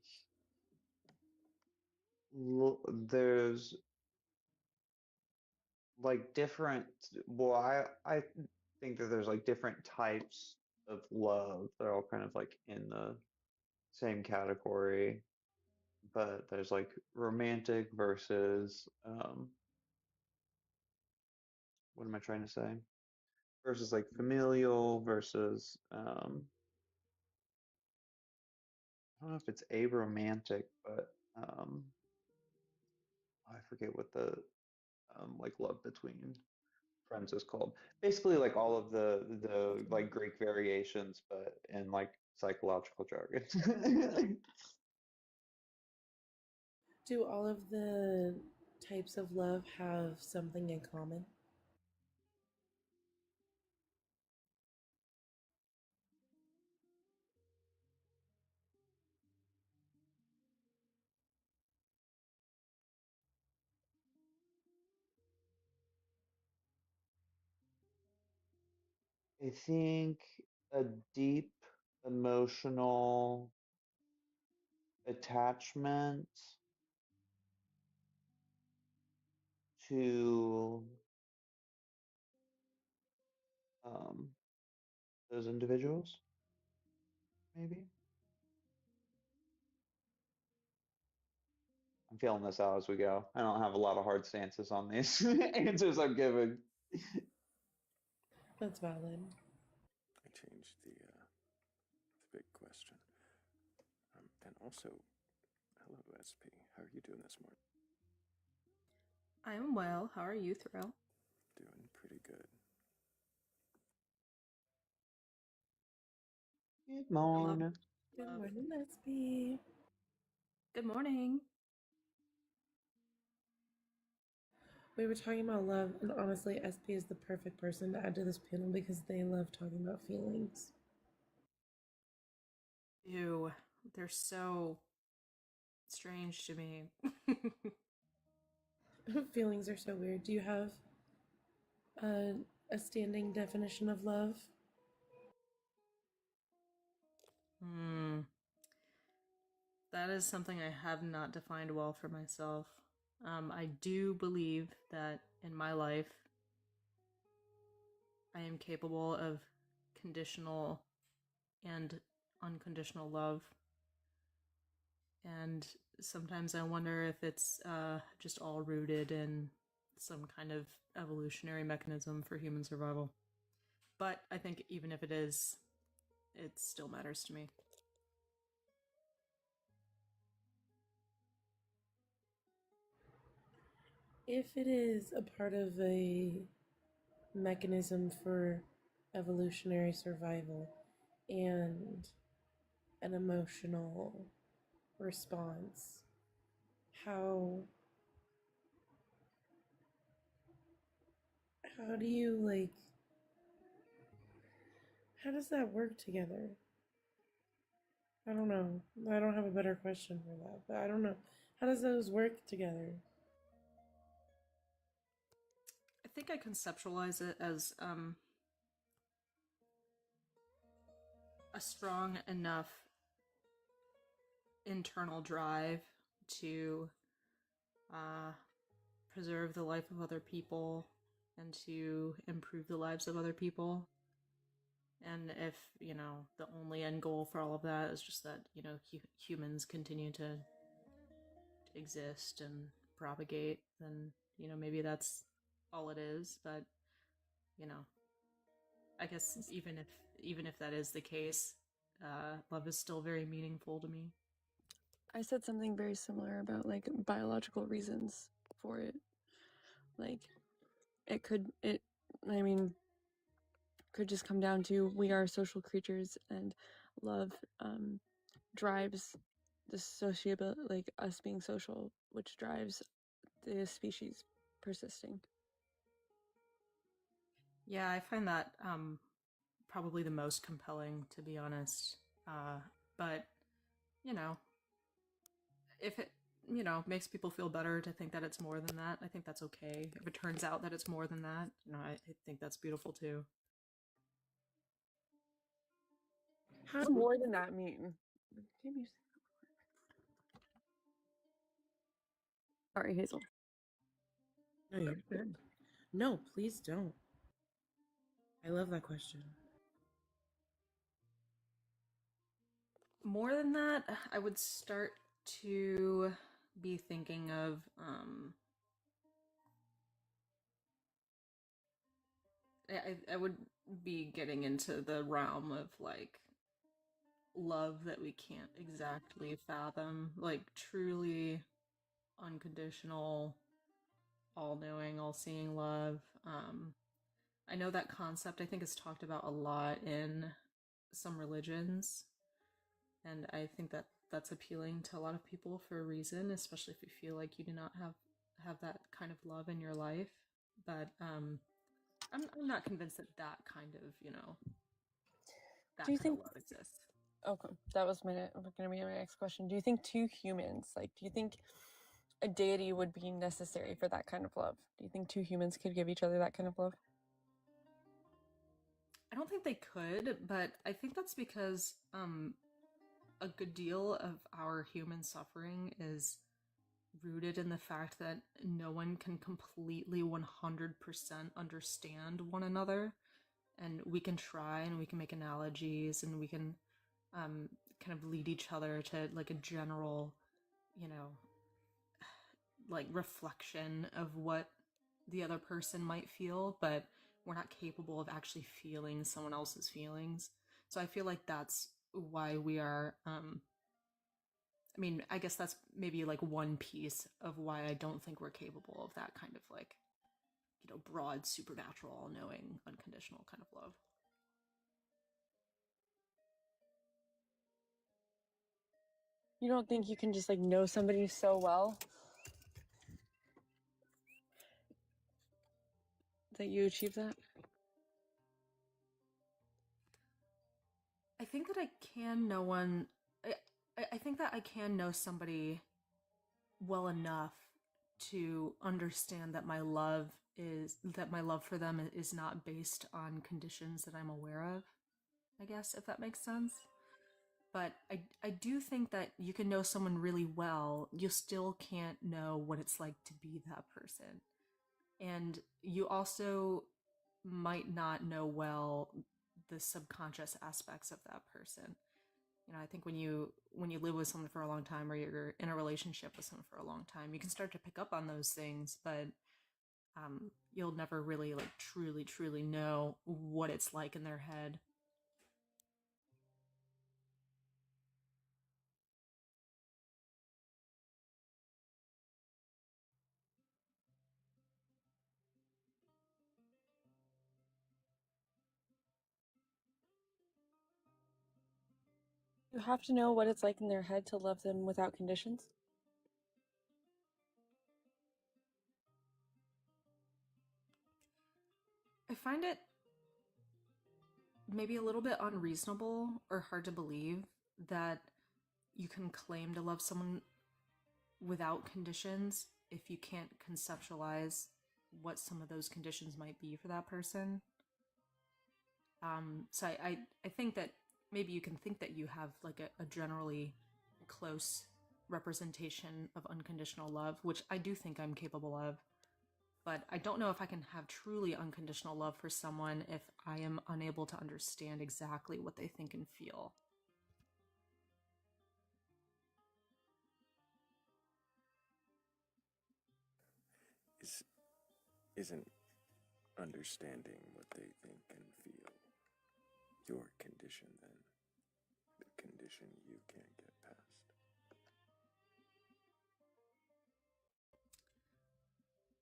there's like different. Well, I think that there's like different types of love. They're all kind of like in the same category, but there's like romantic versus what am I trying to say? Versus like familial versus I don't know if it's aromantic, but I forget what the like love between friends is called. Basically, like all of the like Greek variations, but in like psychological jargon. Do all of the types of love have something in common? I think a deep emotional attachment to um, those individuals, maybe. I'm feeling this out as we go. I don't have a lot of hard stances on these answers I'm giving. That's valid. I changed the big question. And also, hello, SP. How are you doing this morning? I am well. How are you, Thrayle? Doing pretty good. Good morning. Good morning, Lesby. Good morning. We were talking about love, and honestly, SP is the perfect person to add to this panel because they love talking about feelings. Ew, they're so strange to me. Feelings are so weird. Do you have a standing definition of love? That is something I have not defined well for myself. I do believe that in my life, I am capable of conditional and unconditional love. And sometimes I wonder if it's just all rooted in some kind of evolutionary mechanism for human survival. But I think even if it is, it still matters to me. If it is a part of a mechanism for evolutionary survival and an emotional response, how do you how does that work together? I don't know. I don't have a better question for that, but I don't know. How does those work together? I think I conceptualize it as a strong enough internal drive to preserve the life of other people and to improve the lives of other people. And if, the only end goal for all of that is just that, humans continue to exist and propagate, then, maybe that's all it is. But, I guess even if that is the case, love is still very meaningful to me. I said something very similar about like biological reasons for it. Like could just come down to we are social creatures and love drives the sociable, like us being social, which drives the species persisting. Yeah, I find that probably the most compelling, to be honest. But, if it, makes people feel better to think that it's more than that, I think that's okay. If it turns out that it's more than that, I think that's beautiful too. How does more than that mean? Sorry, Hazel. No, you're good. No, please don't. I love that question. More than that, I would start to be thinking of I would be getting into the realm of like love that we can't exactly fathom, like truly unconditional, all-knowing, all-seeing love. I know that concept, I think, is talked about a lot in some religions, and I think that that's appealing to a lot of people for a reason, especially if you feel like you do not have that kind of love in your life. But I'm not convinced that kind of that Do you kind of think love exists. Okay, that was going to be my next question. Do you think two humans, do you think a deity would be necessary for that kind of love? Do you think two humans could give each other that kind of love? I don't think they could, but I think that's because a good deal of our human suffering is rooted in the fact that no one can completely 100% understand one another. And we can try and we can make analogies and we can kind of lead each other to like a general, like reflection of what the other person might feel, but we're not capable of actually feeling someone else's feelings. So I feel like that's why we are I mean, I guess that's maybe like one piece of why I don't think we're capable of that kind of like, broad, supernatural, all-knowing, unconditional kind of love. You don't think you can just like know somebody so well that you achieve that? I think that I can know one. I think that I can know somebody well enough to understand that my love for them is not based on conditions that I'm aware of. I guess, if that makes sense. But I do think that you can know someone really well, you still can't know what it's like to be that person. And you also might not know well the subconscious aspects of that person. I think when you live with someone for a long time, or you're in a relationship with someone for a long time, you can start to pick up on those things, but you'll never really like truly know what it's like in their head. You have to know what it's like in their head to love them without conditions? I find it maybe a little bit unreasonable or hard to believe that you can claim to love someone without conditions if you can't conceptualize what some of those conditions might be for that person. So I think that maybe you can think that you have like a generally close representation of unconditional love, which I do think I'm capable of. But I don't know if I can have truly unconditional love for someone if I am unable to understand exactly what they think and feel. Isn't understanding what they think and feel your condition then? The condition you can't get past?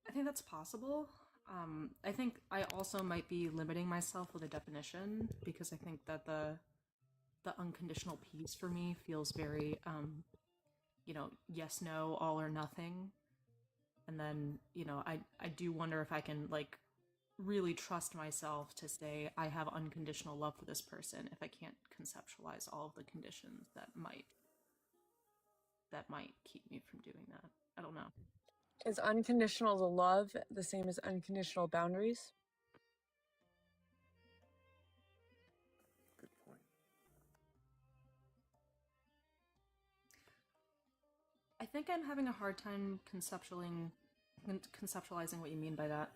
I think that's possible. I think I also might be limiting myself with a definition, because I think that the unconditional piece for me feels very yes, no, all or nothing. And then I do wonder if I can like really trust myself to say I have unconditional love for this person if I can't conceptualize all of the conditions that might keep me from doing that. I don't know. Is unconditional love the same as unconditional boundaries? Good point. I think I'm having a hard time conceptualizing what you mean by that.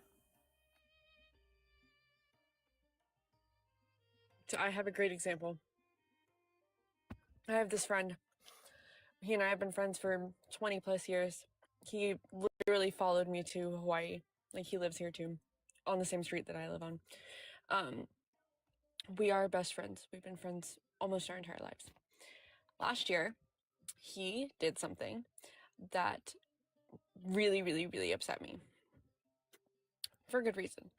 So I have a great example. I have this friend. He and I have been friends for 20 plus years. He literally followed me to Hawaii. Like, he lives here too, on the same street that I live on. We are best friends. We've been friends almost our entire lives. Last year, he did something that really upset me. For good reason.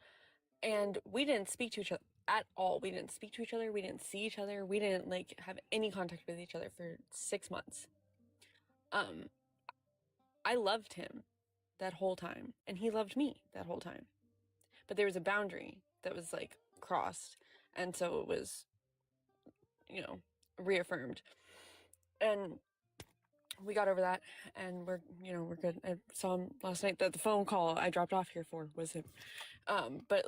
And we didn't speak to each other at all. We didn't speak to each other. We didn't see each other. We didn't like have any contact with each other for 6 months. I loved him that whole time, and he loved me that whole time. But there was a boundary that was like crossed, and so it was, reaffirmed. And we got over that, and we're good. I saw him last night. That the phone call I dropped off here for was him. But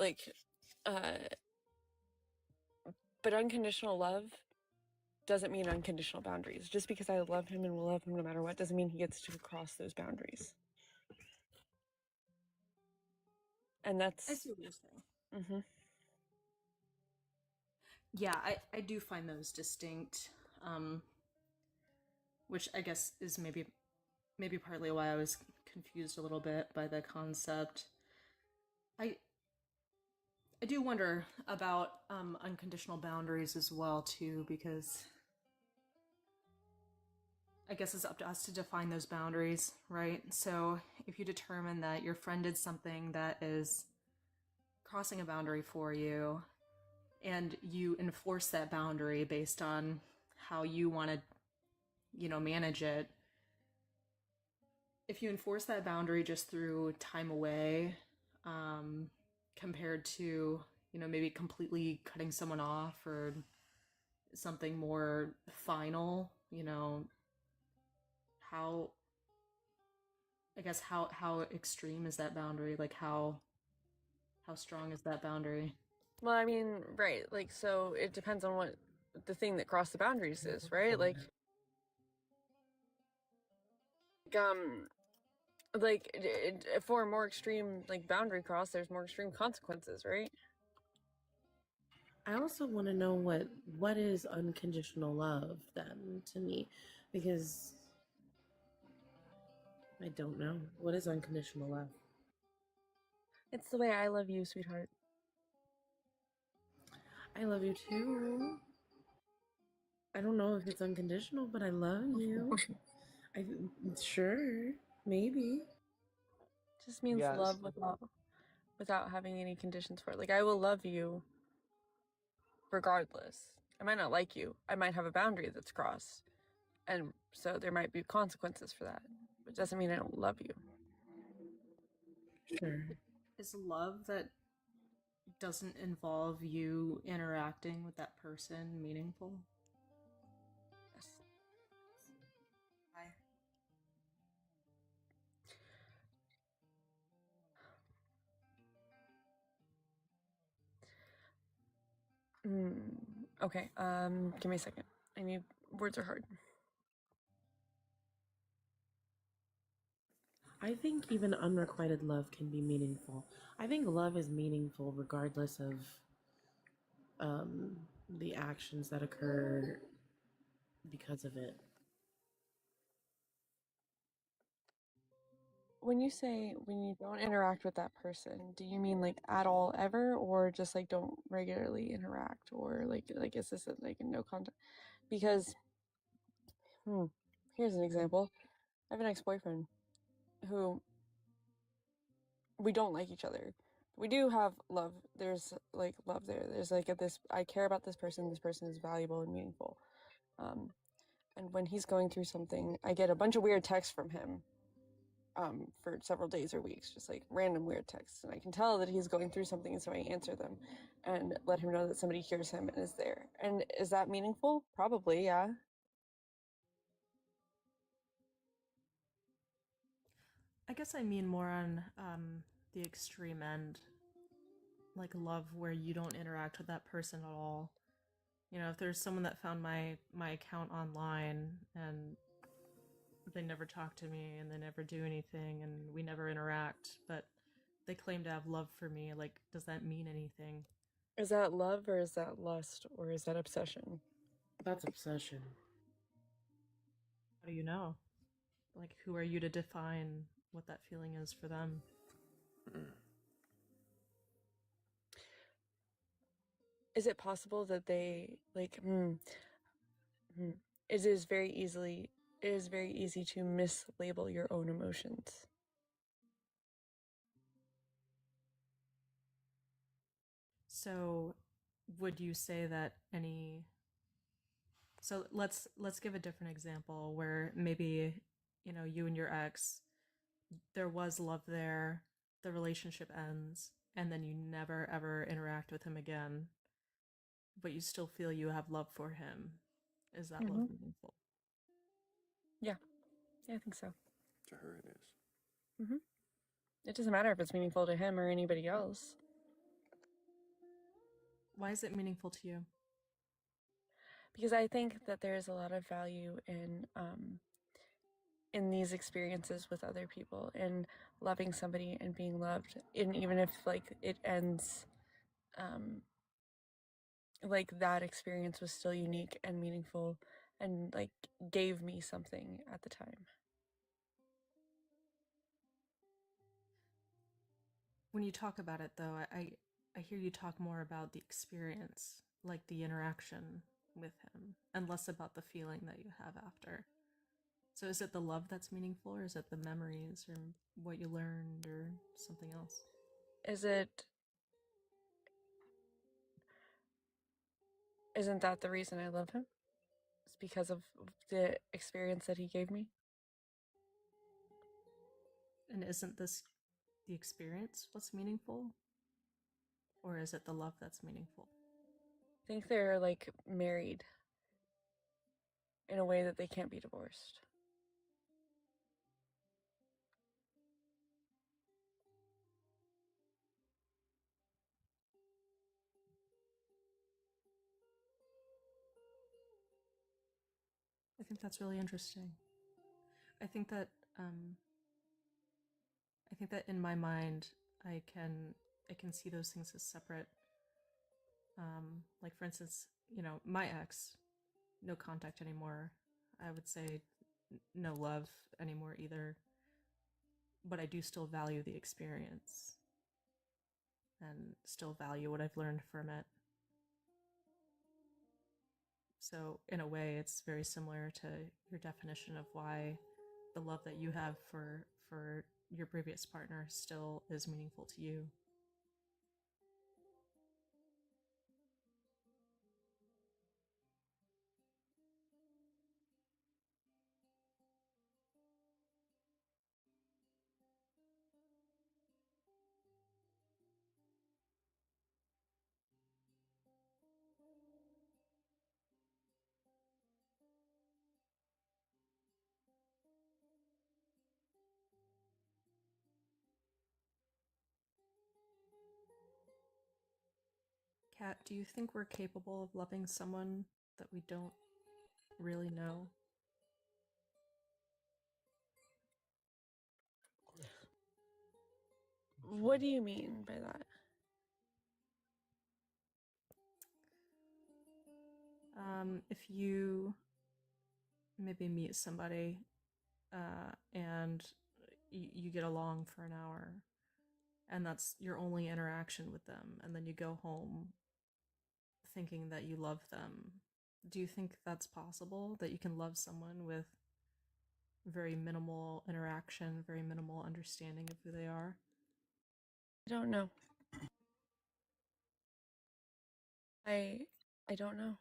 unconditional love doesn't mean unconditional boundaries. Just because I love him and will love him no matter what doesn't mean he gets to cross those boundaries. And that's... I see what you're saying. Mm-hmm. Yeah, I do find those distinct, which I guess is maybe partly why I was confused a little bit by the concept. I do wonder about unconditional boundaries as well too, because I guess it's up to us to define those boundaries, right? So if you determine that your friend did something that is crossing a boundary for you, and you enforce that boundary based on how you want to, manage it, if you enforce that boundary just through time away, compared to, maybe completely cutting someone off or something more final, how, I guess, how extreme is that boundary? Like how strong is that boundary? Well, I mean, right. Like, so it depends on what the thing that crossed the boundaries is, right? For a more extreme boundary cross, there's more extreme consequences, right? I also want to know what is unconditional love then to me, because I don't know. What is unconditional love? It's the way I love you, sweetheart. I love you too. I don't know if it's unconditional, but I love you. Sure, maybe. Just means Yes. love without having any conditions for it. Like, I will love you regardless. I might not like you. I might have a boundary that's crossed. And so there might be consequences for that. But it doesn't mean I don't love you. Sure. Is love that doesn't involve you interacting with that person meaningful? Yes. Okay, give me a second. Words are hard. I think even unrequited love can be meaningful. I think love is meaningful regardless of the actions that occur because of it. When you say when you don't interact with that person, do you mean at all ever, or just don't regularly interact, or is this a no contact? Because here's an example. I have an ex-boyfriend who we don't like each other. We do have love. There's love there. There's this, I care about this person. This person is valuable and meaningful. And when he's going through something, I get a bunch of weird texts from him for several days or weeks, just random weird texts. And I can tell that he's going through something, and so I answer them and let him know that somebody hears him and is there. And is that meaningful? Probably, yeah. I guess I mean more on the extreme end, like love where you don't interact with that person at all. If there's someone that found my account online and they never talk to me and they never do anything and we never interact, but they claim to have love for me, does that mean anything? Is that love, or is that lust, or is that obsession? That's obsession. How do you know? Who are you to define what that feeling is for them? Is it possible that they it is very easy to mislabel your own emotions. So would you say that so let's give a different example where maybe you and your ex, there was love there, the relationship ends, and then you never ever interact with him again, but you still feel you have love for him. Is that love meaningful? Yeah, I think so. To her, it is. It doesn't matter if it's meaningful to him or anybody else. Why is it meaningful to you? Because I think that there is a lot of value in these experiences with other people, and loving somebody and being loved, and even if it ends, that experience was still unique and meaningful and gave me something at the time. When you talk about it though, I I hear you talk more about the experience, like the interaction with him, and less about the feeling that you have after. So is it the love that's meaningful, or is it the memories, or what you learned, or something else? Isn't that the reason I love him? It's because of the experience that he gave me. And isn't this the experience what's meaningful? Or is it the love that's meaningful? I think they're like married in a way that they can't be divorced. I think that's really interesting. I think that in my mind I can see those things as separate. Like for instance, my ex, no contact anymore. I would say no love anymore either. But I do still value the experience and still value what I've learned from it. So in a way, it's very similar to your definition of why the love that you have for your previous partner still is meaningful to you. Kat, do you think we're capable of loving someone that we don't really know? What do you mean by that? If you maybe meet somebody and you get along for an hour, and that's your only interaction with them, and then you go home thinking that you love them, do you think that's possible, that you can love someone with very minimal interaction, very minimal understanding of who they are? I don't know. I don't know.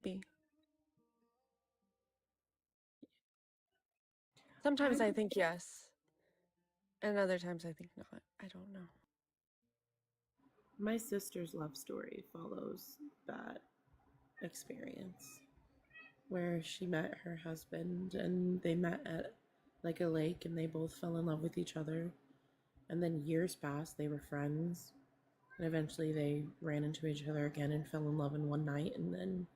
Be. Sometimes I think yes. And other times I think not. I don't know. My sister's love story follows that experience where she met her husband and they met at like a lake and they both fell in love with each other. And then years passed, they were friends. And eventually they ran into each other again and fell in love in one night. And then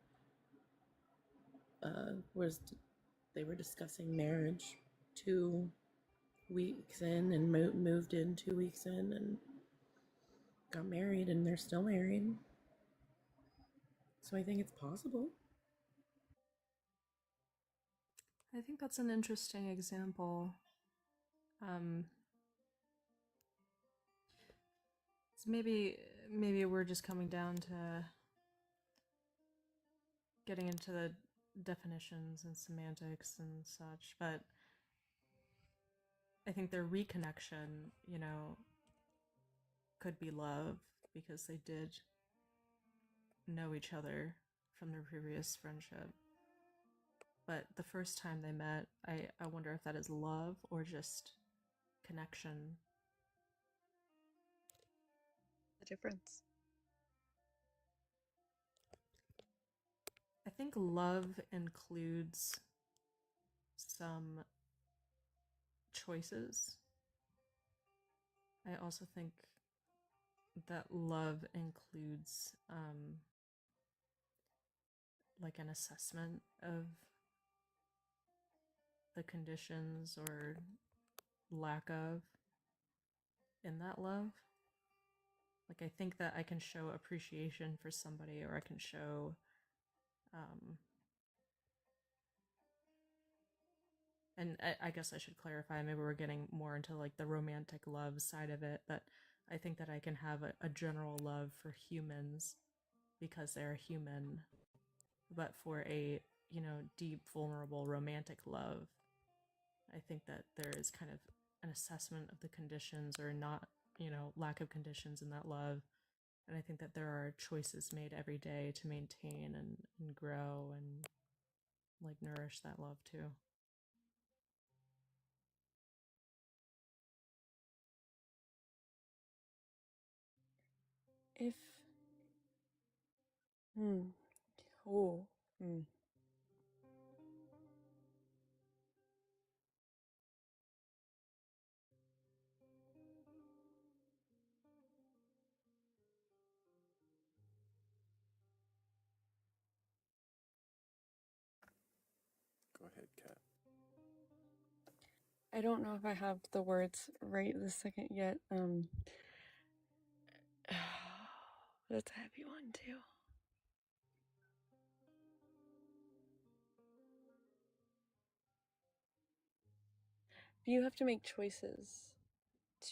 they were discussing marriage 2 weeks in and moved in 2 weeks in and got married, and they're still married. So I think it's possible. I think that's an interesting example. So maybe we're just coming down to getting into the definitions and semantics and such, but I think their reconnection, could be love because they did know each other from their previous friendship. But the first time they met, I wonder if that is love or just connection. The difference. I think love includes some choices. I also think that love includes like an assessment of the conditions or lack of in that love. Like I think that I can show appreciation for somebody, or I can show and I guess I should clarify, maybe we're getting more into like the romantic love side of it, but I think that I can have a general love for humans because they're human, but for a, you know, deep, vulnerable, romantic love, I think that there is kind of an assessment of the conditions or not, you know, lack of conditions in that love. And I think that there are choices made every day to maintain and grow and like nourish that love too. If hmm. Oh. Hmm. Go ahead, Kat. I don't know if I have the words right this second yet. That's a heavy one too. You have to make choices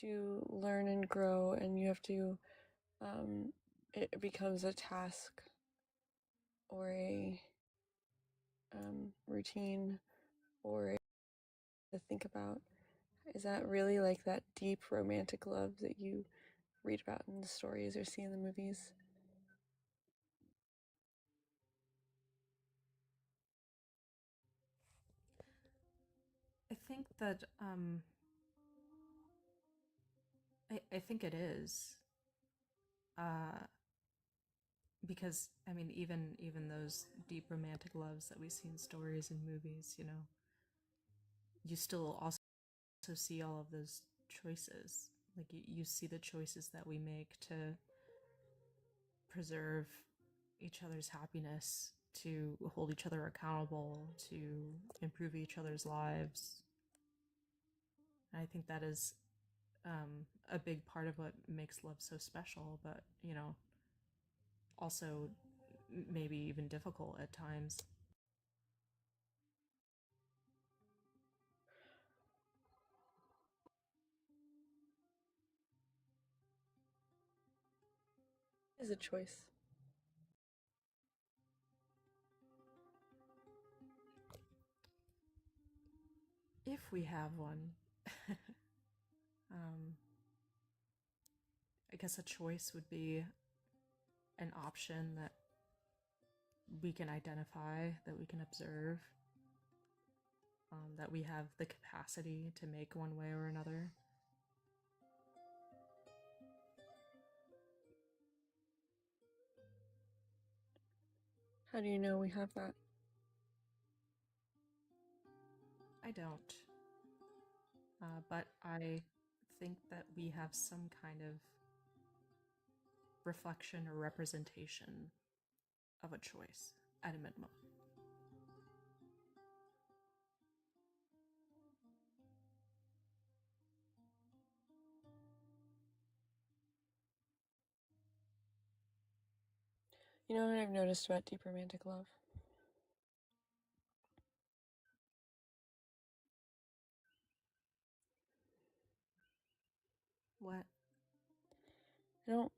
to learn and grow, and you have to, it becomes a task or a routine or a to think about. Is that really like that deep romantic love that you read about in the stories or see in the movies? I think that I think it is. Because I mean even those deep romantic loves that we see in stories and movies, you know, you still also see all of those choices. Like you see the choices that we make to preserve each other's happiness, to hold each other accountable, to improve each other's lives. And I think that is a big part of what makes love so special, but, you know, also maybe even difficult at times. Is a choice. If we have one. um, I guess a choice would be an option that we can identify, that we can observe, that we have the capacity to make one way or another. How do you know we have that? I don't. But I think that we have some kind of reflection or representation of a choice at a minimum. You know what I've noticed about deep romantic love? What? I don't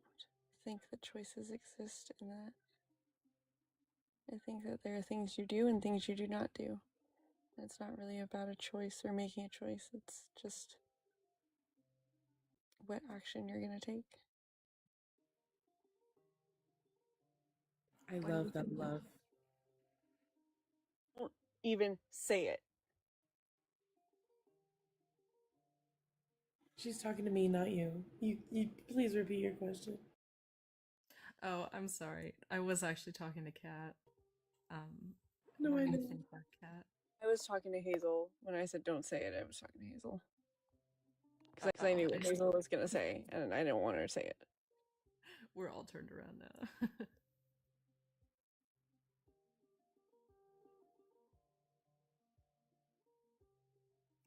think that choices exist in that. I think that there are things you do and things you do not do. It's not really about a choice or making a choice. It's just what action you're going to take. I love that love. Don't even say it. She's talking to me, not you. You please repeat your question. Oh, I'm sorry. I was actually talking to Kat. No, I what do you didn't. think about Kat? I was talking to Hazel. When I said don't say it, I was talking to Hazel. Because I knew what Hazel was going to say, and I didn't want her to say it. We're all turned around now.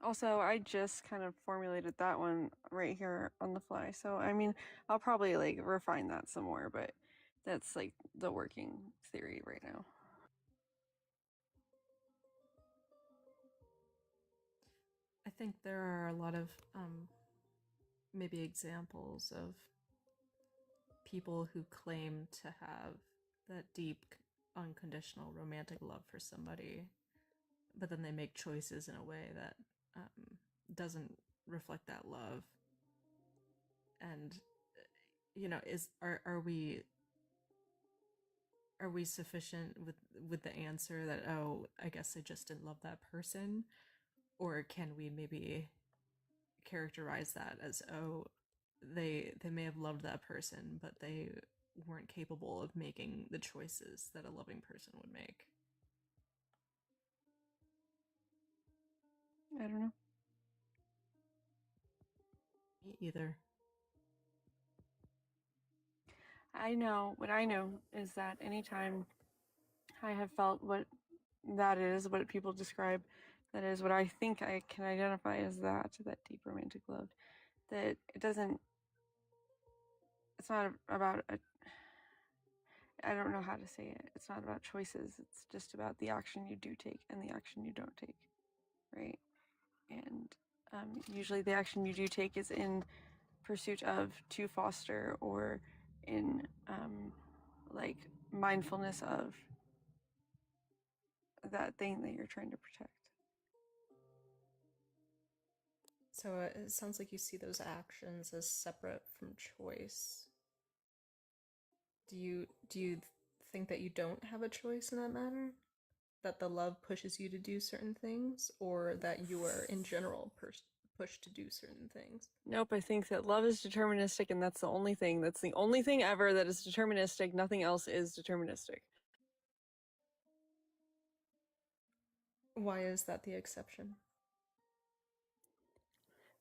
Also, I just kind of formulated that one right here on the fly. So, I mean, I'll probably like refine that some more, but that's like the working theory right now. think there are a lot of maybe examples of people who claim to have that deep, unconditional romantic love for somebody, but then they make choices in a way that doesn't reflect that love. And are we sufficient with the answer that, oh, I guess I just didn't love that person? Or can we maybe characterize that as, oh, they may have loved that person, but they weren't capable of making the choices that a loving person would make? I don't know. Me either. What I know is that anytime I have felt what that is, what people describe, that is what I think I can identify as that deep romantic love, that it's not about I don't know how to say it. It's not about choices. It's just about the action you do take and the action you don't take, right? And usually the action you do take is in pursuit of to foster or in like mindfulness of that thing that you're trying to protect. So it sounds like you see those actions as separate from choice. Do you think that you don't have a choice in that matter? That the love pushes you to do certain things, or that you are in general pushed to do certain things? Nope, I think that love is deterministic, and that's the only thing. That's the only thing ever that is deterministic. Nothing else is deterministic. Why is that the exception?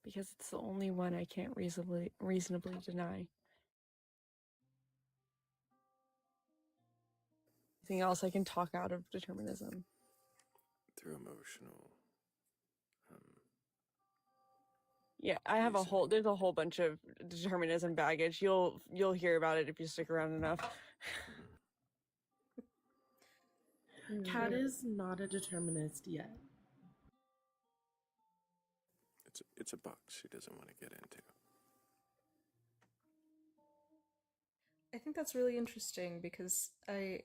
Because it's the only one I can't reasonably deny. Anything else I can talk out of determinism. Through emotional. Yeah, I have there's a whole bunch of determinism baggage. You'll hear about it if you stick around enough. Kat is not a determinist yet. It's a box she doesn't want to get into. I think that's really interesting because I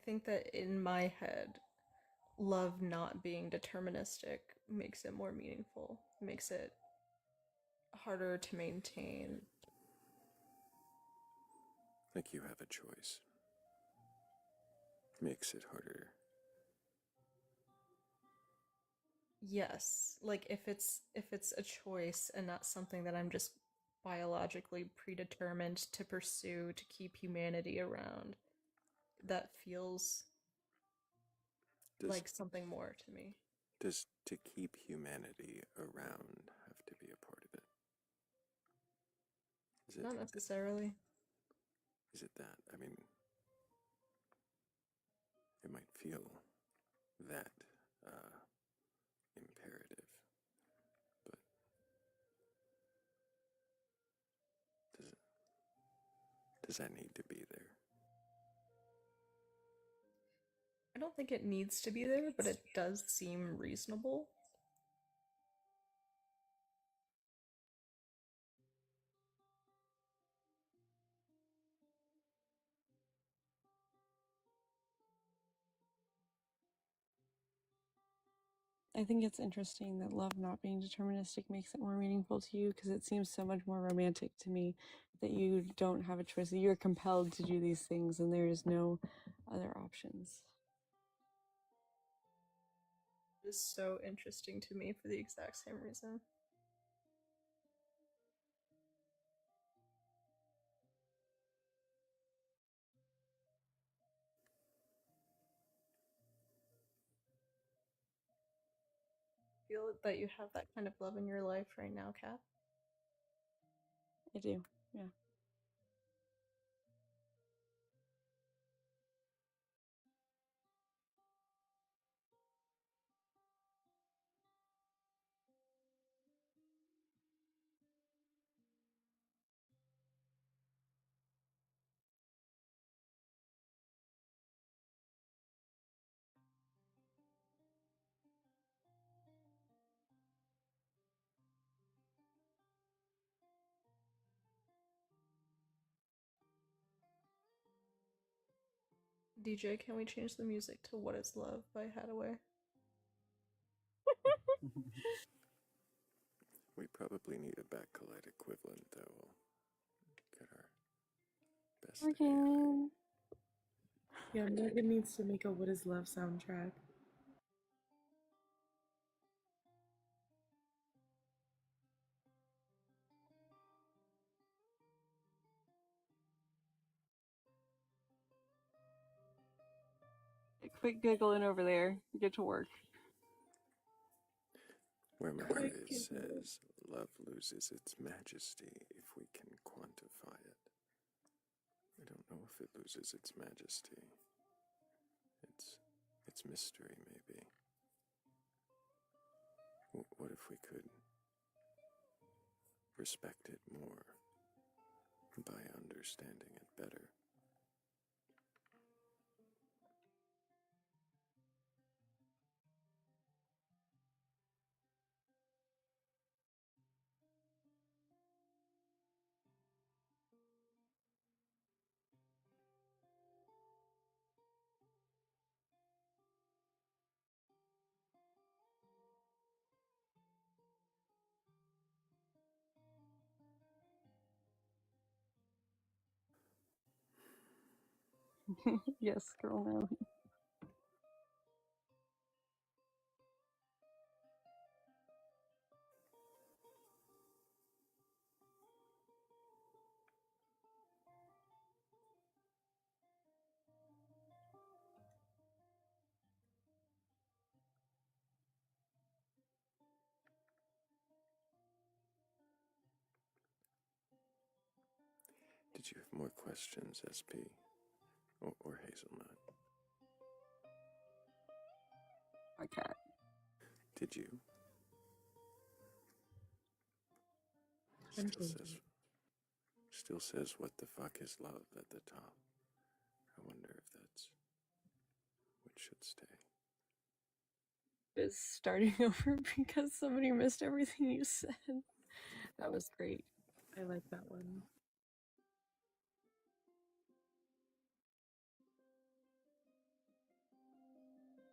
think that in my head, love not being deterministic makes it more meaningful, makes it harder to maintain. Like you have a choice. Makes it harder. Yes, like if it's a choice and not something that I'm just biologically predetermined to pursue to keep humanity around, that feels like something more to me. Does to keep humanity around have to be a part of it? Not necessarily. Is it that? I mean, it might feel that imperative, but does that need to be there? I don't think it needs to be there, but it does seem reasonable. I think it's interesting that love not being deterministic makes it more meaningful to you, because it seems so much more romantic to me that you don't have a choice, that you're compelled to do these things and there is no other options. It is so interesting to me for the exact same reason. Feel that you have that kind of love in your life right now, Kat? I do, yeah. DJ, can we change the music to What Is Love by Hadaway? We probably need a Batcolyte equivalent, though. We'll get our best Okay. Yeah, Megan needs to make a What Is Love soundtrack. Quit giggling over there. Get to work. Where my heart is says, love loses its majesty if we can quantify it. I don't know if it loses its majesty. It's mystery, maybe. What if we could respect it more by understanding it better? Yes, girl, now. Did you have more questions, SP? Or Hazelnut? My cat. Did you? I'm Still says what the fuck is love at the top. I wonder if that's what should stay. Is starting over because somebody missed everything you said. That was great. I like that one.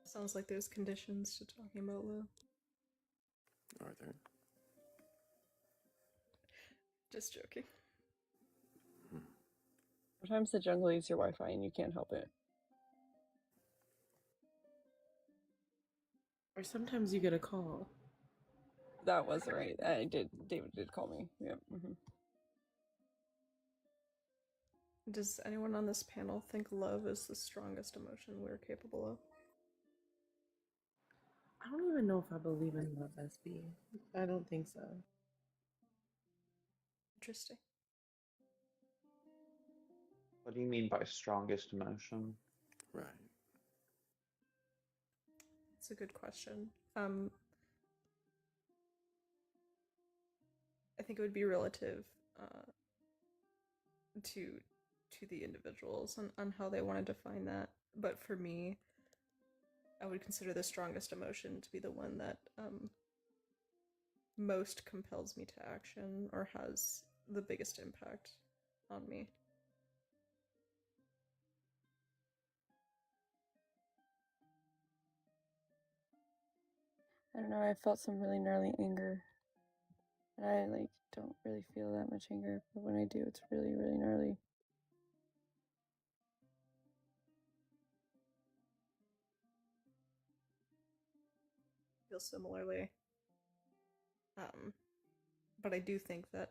Sounds like there's conditions to talking about love. Are there? Just joking. Sometimes the jungle eats your Wi-Fi and you can't help it. Or sometimes you get a call. That was right. David did call me. Yep. Does anyone on this panel think love is the strongest emotion we're capable of? I don't even know if I believe in love, SB. I don't think so. Interesting. What do you mean by strongest emotion? Right. It's a good question. I think it would be relative to the individuals on how they want to define that. But for me, I would consider the strongest emotion to be the one that most compels me to action or has the biggest impact on me. I don't know. I felt some really gnarly anger. And I don't really feel that much anger, but when I do, it's really, really gnarly. Feel similarly. But I do think that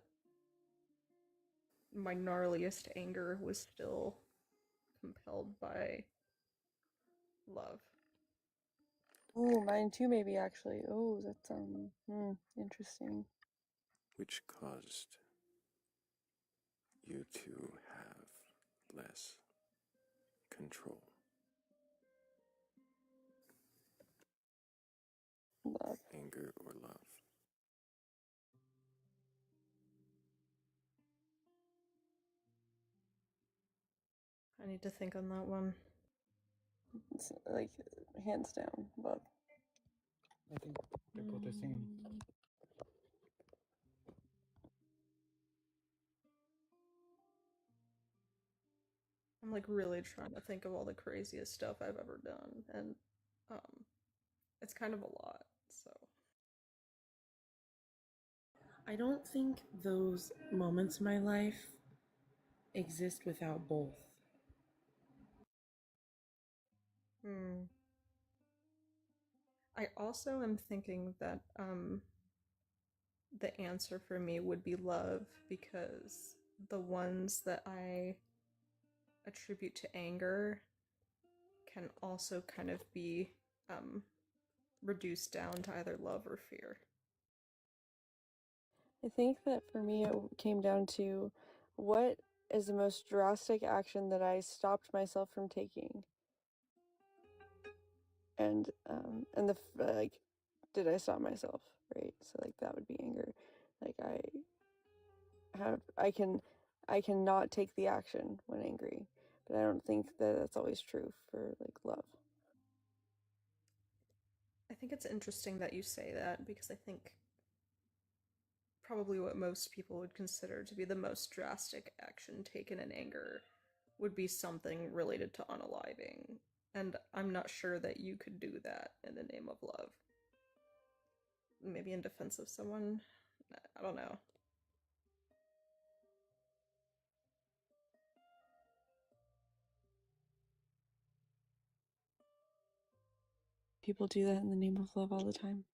my gnarliest anger was still compelled by love. Ooh, mine too, maybe actually. Oh, that's interesting. Which caused you to have less control. Love. Anger or love. I need to think on that one. It's hands down, love. I think they're both the same. I'm like really trying to think of all the craziest stuff I've ever done, and it's kind of a lot. So I don't think those moments in my life exist without both. I also am thinking that the answer for me would be love, because the ones that I attribute to anger can also kind of be reduced down to either love or fear. I think that for me it came down to what is the most drastic action that I stopped myself from taking, and like, did I stop myself, right? So like that would be anger. Like I cannot take the action when angry, but I don't think that that's always true for like love. I think it's interesting that you say that, because I think probably what most people would consider to be the most drastic action taken in anger would be something related to unaliving. And I'm not sure that you could do that in the name of love. Maybe in defense of someone? I don't know. People do that in the name of love all the time.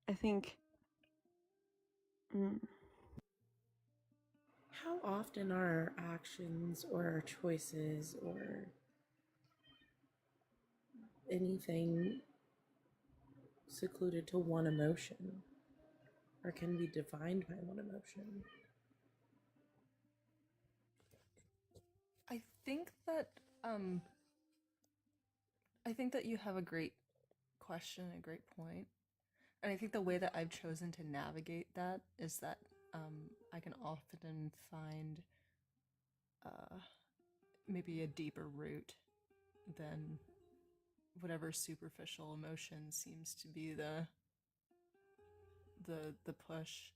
I think How often are our actions or our choices or anything secluded to one emotion, or can be defined by one emotion? I think that you have a great question, a great point. And I think the way that I've chosen to navigate that is that I can often find maybe a deeper root than whatever superficial emotion seems to be the push.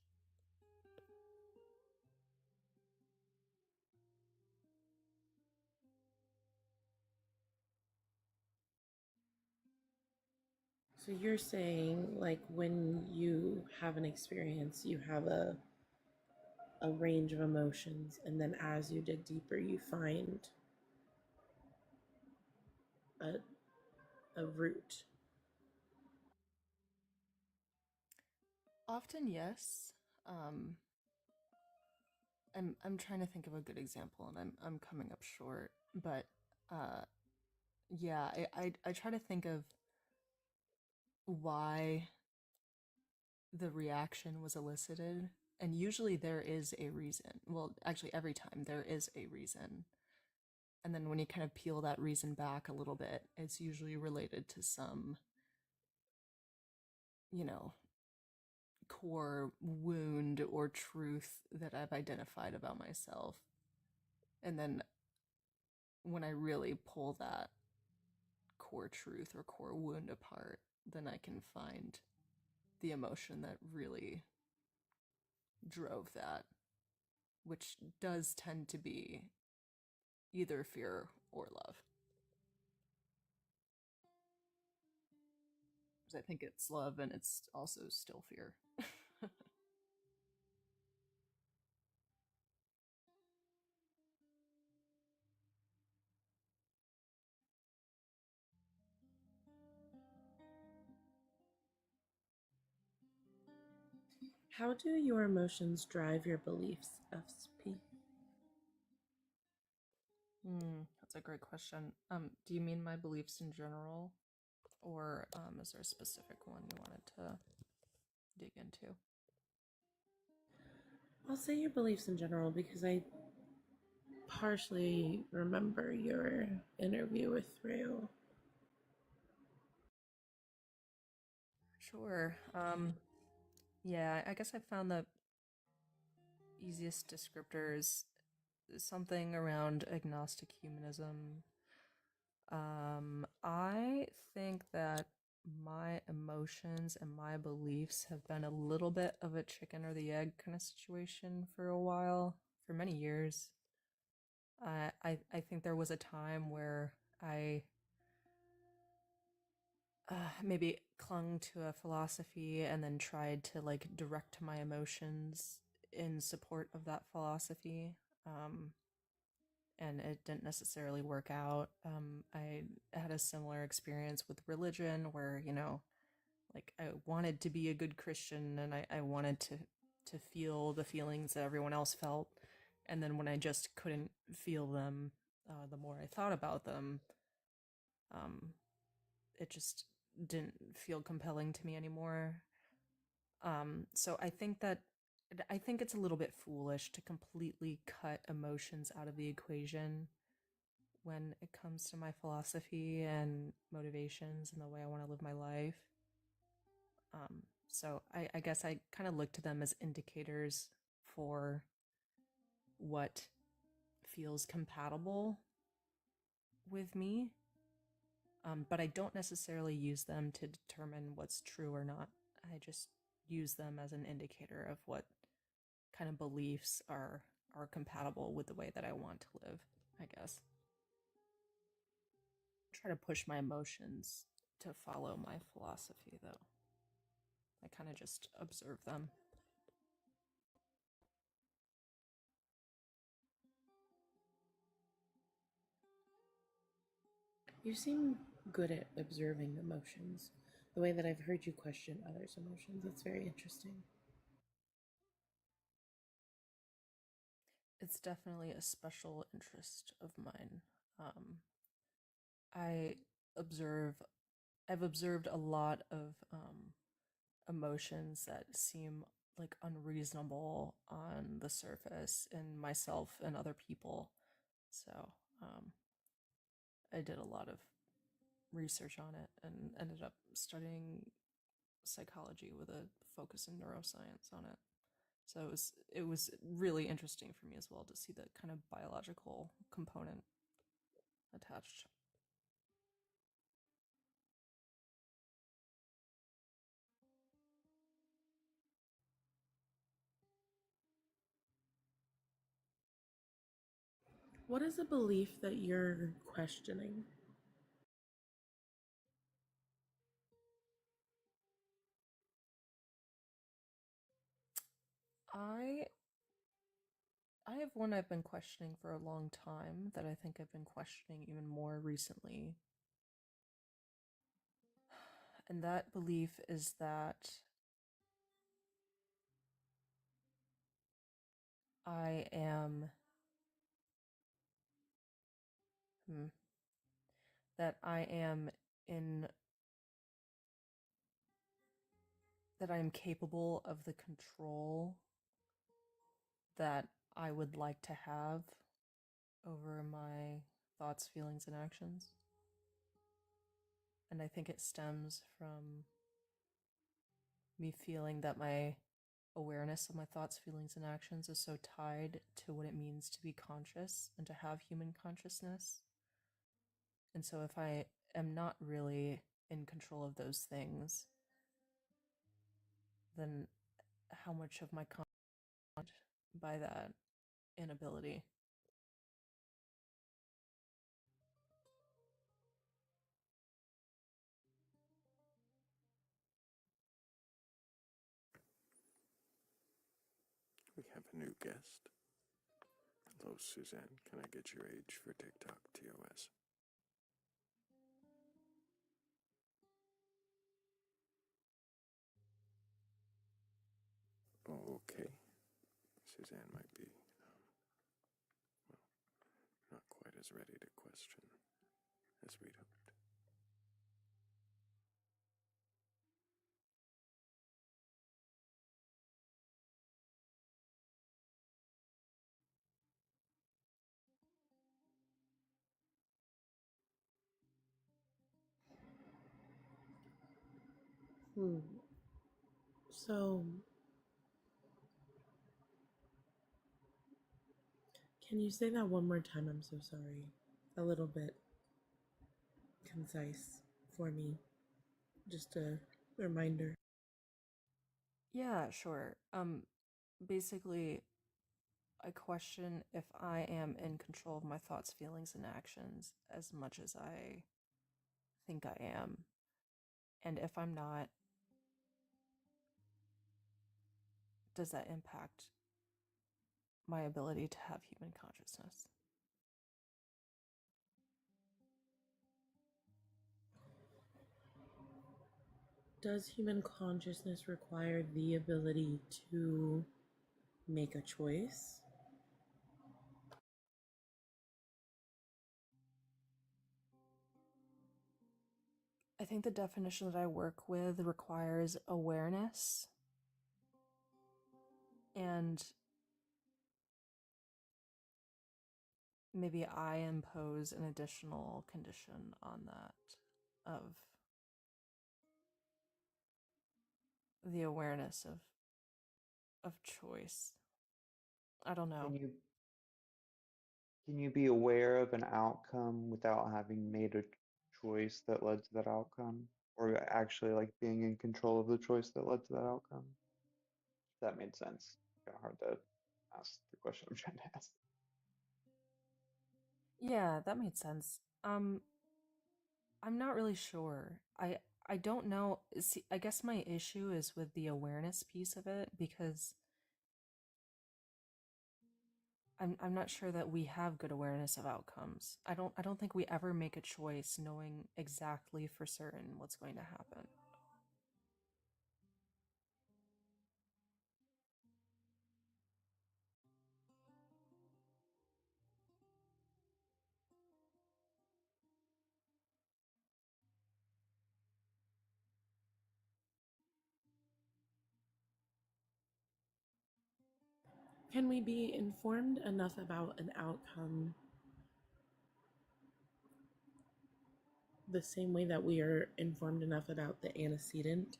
So you're saying, like, when you have an experience, you have a range of emotions, and then as you dig deeper, you find a root. Often, yes. I'm trying to think of a good example, and I'm coming up short. But yeah, I try to think of why the reaction was elicited, and usually there is a reason. Well, actually, every time there is a reason. And then when you kind of peel that reason back a little bit, it's usually related to some, core wound or truth that I've identified about myself. And then when I really pull that core truth or core wound apart, then I can find the emotion that really drove that, which does tend to be either fear or love. Because I think it's love and it's also still fear. How do your emotions drive your beliefs, SP? That's a great question. Do you mean my beliefs in general? Or is there a specific one you wanted to dig into? I'll say your beliefs in general, because I partially remember your interview with Thrayle. Sure. Yeah, I guess I found the easiest descriptors something around agnostic humanism. I think that my emotions and my beliefs have been a little bit of a chicken or the egg kind of situation for a while, for many years. I think there was a time where I maybe clung to a philosophy and then tried to like direct my emotions in support of that philosophy. And it didn't necessarily work out. I had a similar experience with religion where, you know, like I wanted to be a good Christian and I wanted to feel the feelings that everyone else felt. And then when I just couldn't feel them, the more I thought about them, it just didn't feel compelling to me anymore. So I think it's a little bit foolish to completely cut emotions out of the equation when it comes to my philosophy and motivations and the way I want to live my life. So I guess I kind of look to them as indicators for what feels compatible with me. But I don't necessarily use them to determine what's true or not. I just use them as an indicator of what kind of beliefs are compatible with the way that I want to live, I guess. Try to push my emotions to follow my philosophy, though. I kind of just observe them. You seem good at observing emotions. The way that I've heard you question others' emotions, it's very interesting. It's definitely a special interest of mine. I observe, I've observed a lot of emotions that seem like unreasonable on the surface in myself and other people. So I did a lot of research on it and ended up studying psychology with a focus in neuroscience on it. So it was really interesting for me as well to see the kind of biological component attached. What is a belief that you're questioning? I have one I've been questioning for a long time that I think I've been questioning even more recently. And that belief is that I am that I am in that I am capable of the control that I would like to have over my thoughts, feelings, and actions. And I think it stems from me feeling that my awareness of my thoughts, feelings, and actions is so tied to what it means to be conscious and to have human consciousness. And so if I am not really in control of those things, then how much of my consciousness by that inability? We have a new guest. Hello, Suzanne. Can I get your age for TikTok TOS? Oh, okay. Suzanne might be, well, not quite as ready to question as we'd hoped. So, can you say that one more time? I'm so sorry. A little bit concise for me. Just a reminder. Yeah, sure. Basically, I question if I am in control of my thoughts, feelings, and actions as much as I think I am. And if I'm not, does that impact my ability to have human consciousness? Does human consciousness require the ability to make a choice? I think the definition that I work with requires awareness and maybe I impose an additional condition on that of the awareness of choice. I don't know. Can you be aware of an outcome without having made a choice that led to that outcome? Or actually like being in control of the choice that led to that outcome? If that made sense. Kind of hard to ask the question I'm trying to ask. Yeah, that made sense. I'm not really sure. I don't know. See, I guess my issue is with the awareness piece of it because I'm not sure that we have good awareness of outcomes. I don't think we ever make a choice knowing exactly for certain what's going to happen. Can we be informed enough about an outcome the same way that we are informed enough about the antecedent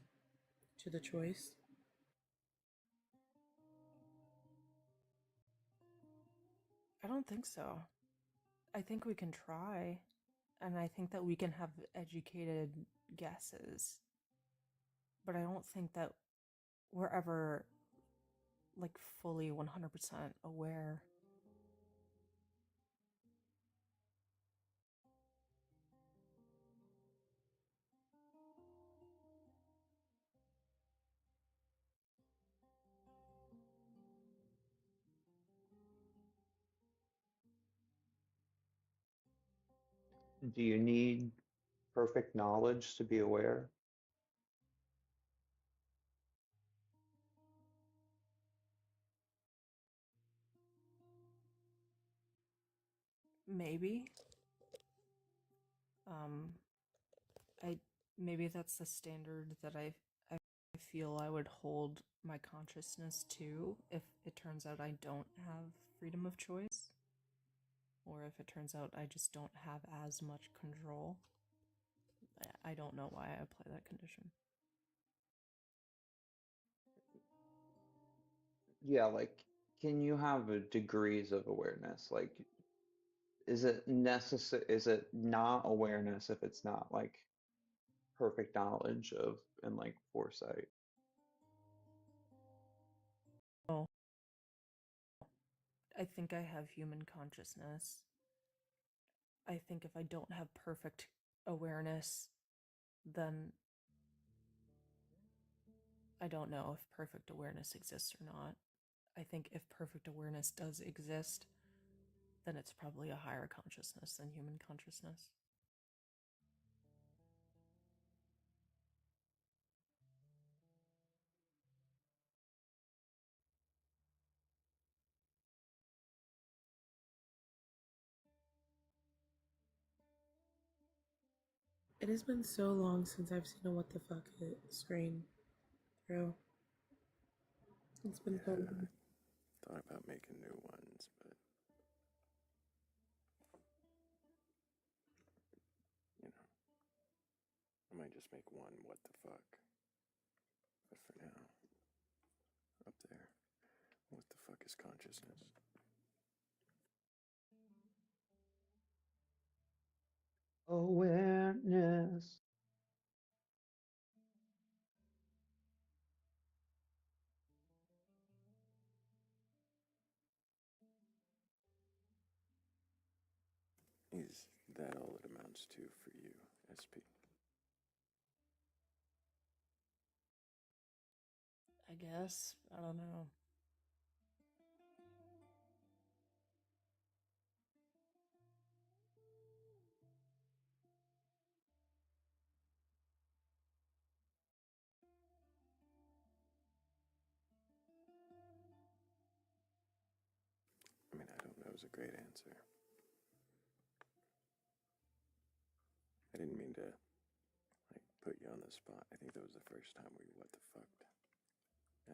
to the choice? I don't think so. I think we can try, and I think that we can have educated guesses. But I don't think that we're ever like fully 100% aware. Do you need perfect knowledge to be aware? Maybe. Um, I maybe that's the standard that I feel I would hold my consciousness to if it turns out I don't have freedom of choice, or if it turns out I just don't have as much control. I don't know why I apply that condition. Yeah, like can you have degrees of awareness? Like is it necessary, is it not awareness if it's not like perfect knowledge of and like foresight? Oh, I think I have human consciousness. I think if I don't have perfect awareness, then I don't know if perfect awareness exists or not. I think if perfect awareness does exist, then it's probably a higher consciousness than human consciousness. It has been so long since I've seen a what the fuck screen through. It's been so long. Thought about making new ones, but you know, I might just make one what the fuck. But for now, up there, what the fuck is consciousness? Awareness. that all it amounts to for you, SP? I guess. I don't know. I mean, I don't know is a great answer. I didn't mean to, like, put you on the spot. I think that was the first time we what the fucked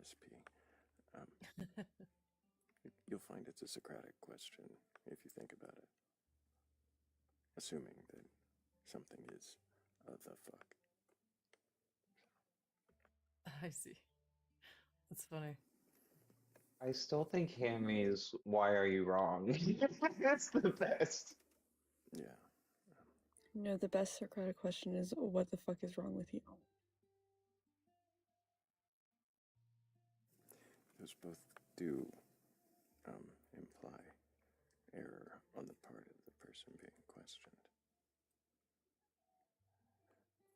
SP. Um, you'll find it's a Socratic question if you think about it. Assuming that something is the fuck. I see. That's funny. I still think Hammy's "Why Are You Wrong?" That's the best. Yeah. No, the best Socratic question is, what the fuck is wrong with you? Those both do imply error on the part of the person being questioned.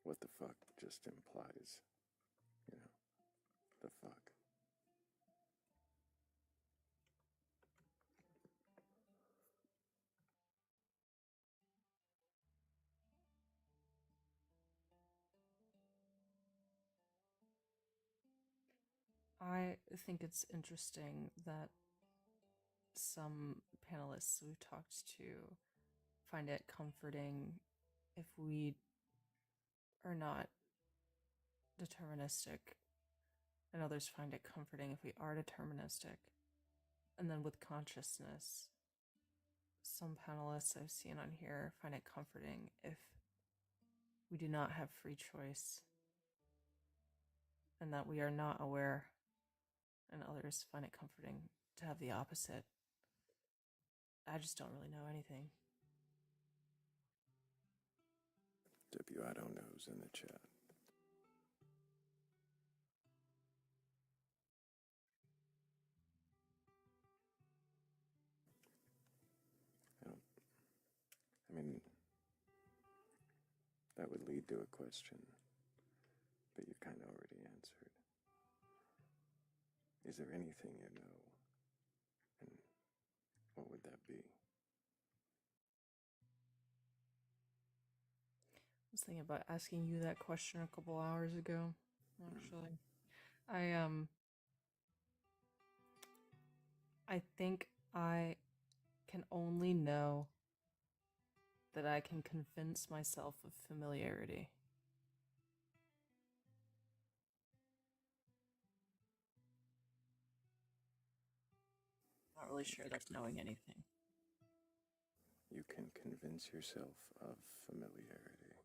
What the fuck just implies, the fuck. I think it's interesting that some panelists we've talked to find it comforting if we are not deterministic, and others find it comforting if we are deterministic. And then with consciousness, some panelists I've seen on here find it comforting if we do not have free choice and that we are not aware, and others find it comforting to have the opposite. I just don't really know anything. I don't know who's in the chat. I mean, that would lead to a question, but you kind of already answered. Is there anything you know? And what would that be? I was thinking about asking you that question a couple hours ago, actually. I think I can only know that I can convince myself of familiarity. Not really sure that's knowing anything. You can convince yourself of familiarity.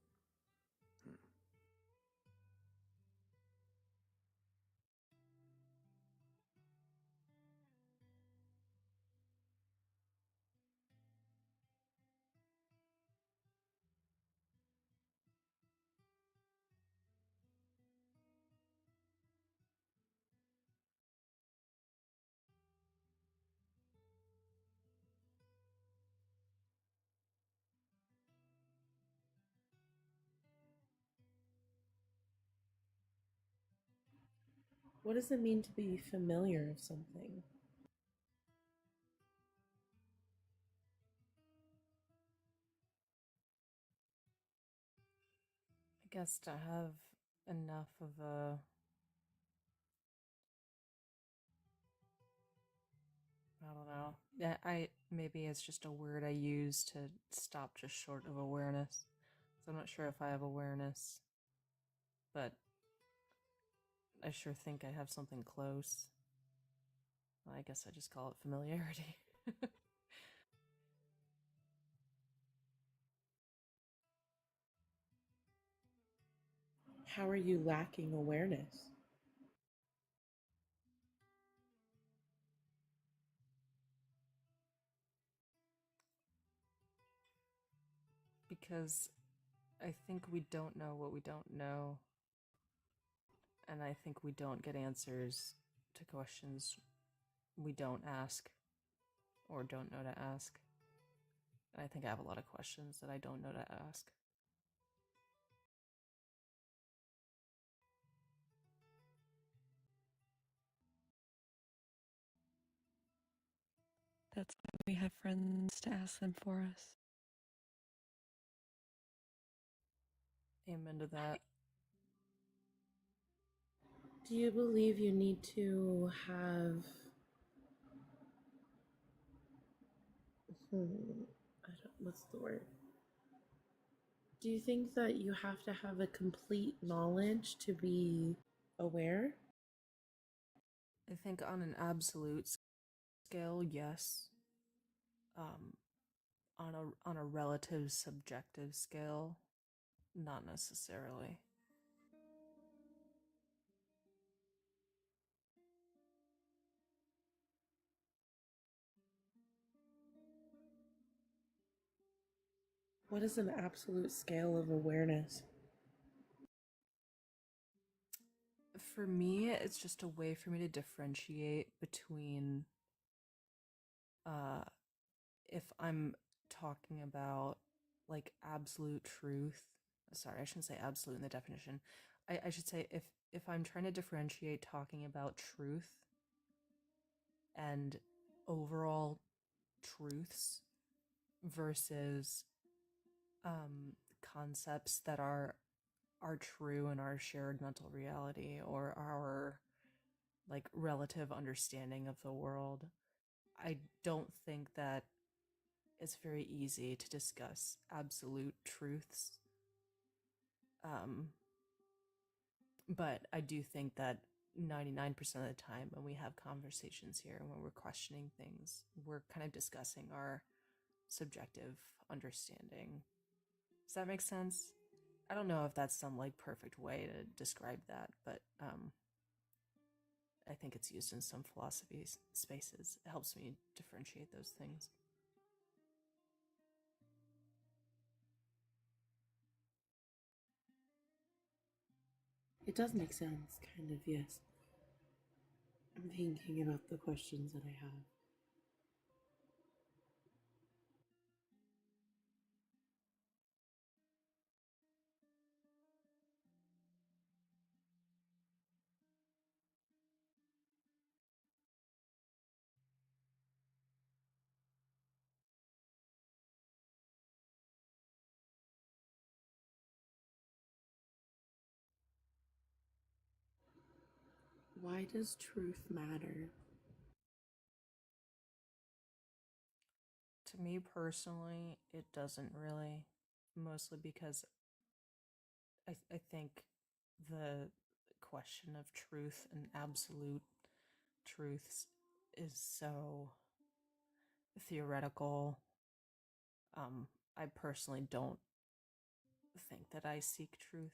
What does it mean to be familiar of something? I guess to have enough of a I don't know. Yeah, maybe it's just a word I use to stop just short of awareness. So I'm not sure if I have awareness, but I sure think I have something close. I guess I just call it familiarity. How are you lacking awareness? Because I think we don't know what we don't know. And I think we don't get answers to questions we don't ask or don't know to ask. And I think I have a lot of questions that I don't know to ask. That's why we have friends to ask them for us. Amen to that. Do you believe you need to have what's the word? Do you think that you have to have a complete knowledge to be aware? I think on an absolute scale, yes. On a relative subjective scale, not necessarily. What is an absolute scale of awareness? For me, it's just a way for me to differentiate between if I'm talking about like absolute truth. Sorry, I shouldn't say absolute in the definition. I should say if I'm trying to differentiate talking about truth and overall truths versus concepts that are true in our shared mental reality or our like relative understanding of the world. I don't think that it's very easy to discuss absolute truths. But I do think that 99% of the time when we have conversations here and when we're questioning things, we're kind of discussing our subjective understanding. Does that make sense? I don't know if that's some like perfect way to describe that, but I think it's used in some philosophy spaces. It helps me differentiate those things. It does make sense, kind of, yes. I'm thinking about the questions that I have. Why does truth matter? To me personally, it doesn't really, mostly because I think the question of truth and absolute truths is so theoretical. I personally don't think that I seek truth.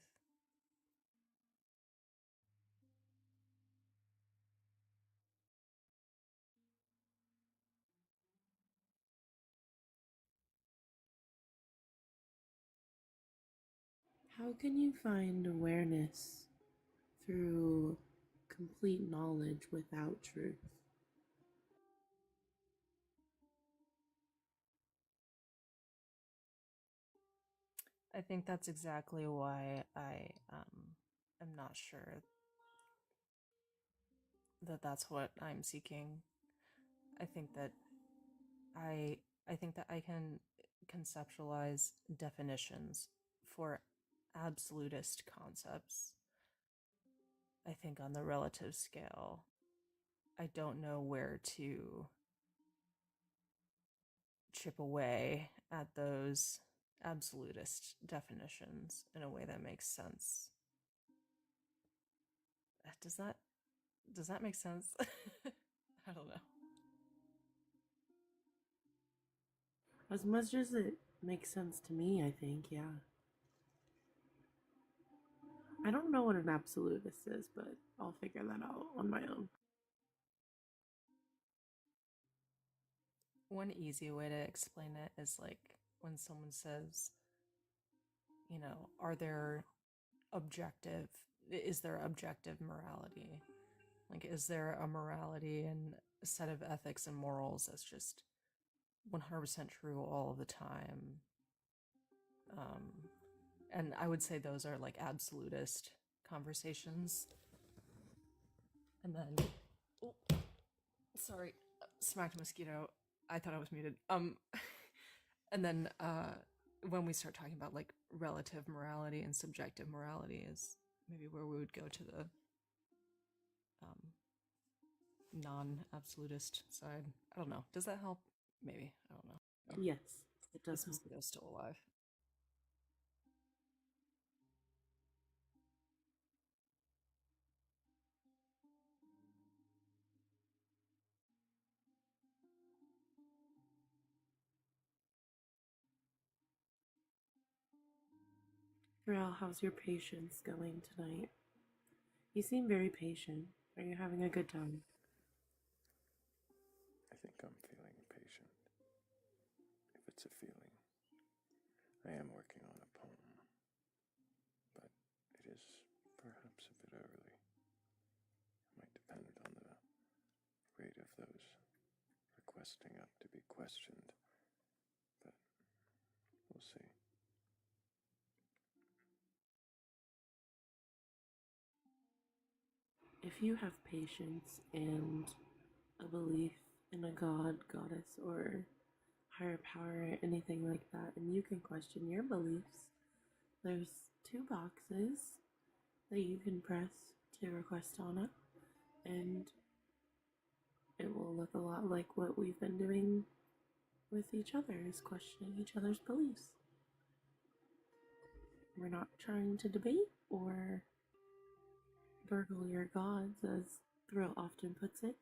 How can you find awareness through complete knowledge without truth? I think that's exactly why I am not sure that that's what I'm seeking. I think that I I think that I can conceptualize definitions for absolutist concepts. I think on the relative scale, I don't know where to chip away at those absolutist definitions in a way that makes sense. Does that make sense? I don't know. As much as it makes sense to me, I think, yeah. I don't know what an absolutist is, but I'll figure that out on my own. One easy way to explain it is like when someone says, you know, is there objective morality? Like, is there a morality and a set of ethics and morals that's just 100% true all the time. And I would say those are like absolutist conversations. And then, oh, sorry, smacked a mosquito. I thought I was muted. And then when we start talking about like relative morality and subjective morality is maybe where we would go to the non-absolutist side. I don't know. Does that help? Maybe. I don't know. Yes, it does This mosquito's still alive. Thrayle, how's your patience going tonight? You seem very patient. Are you having a good time? I think I'm feeling patient. If it's a feeling. I am working on a poem, but it is perhaps a bit early. It might depend on the rate of those requesting up to be questioned, but we'll see. If you have patience and a belief in a god, goddess, or higher power, or anything like that, and you can question your beliefs, there's 2 boxes that you can press to request on it, and it will look a lot like what we've been doing with each other, is questioning each other's beliefs. We're not trying to debate or burgle your gods, as Thrill often puts it.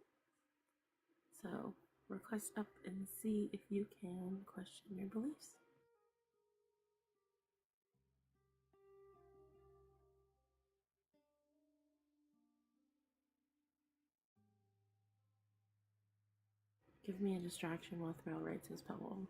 So, request up and see if you can question your beliefs. Give me a distraction while Thrill writes his poem.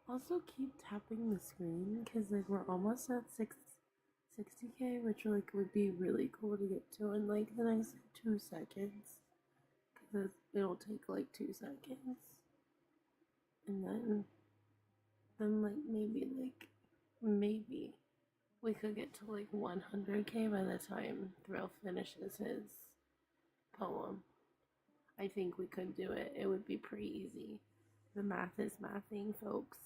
Also, keep tapping the screen because like we're almost at 60K, which like would be really cool to get to in like the next 2 seconds. Because it'll take like 2 seconds, and then like maybe we could get to like 100K by the time Thrill finishes his poem. I think we could do it. It would be pretty easy. The math is mathing, folks.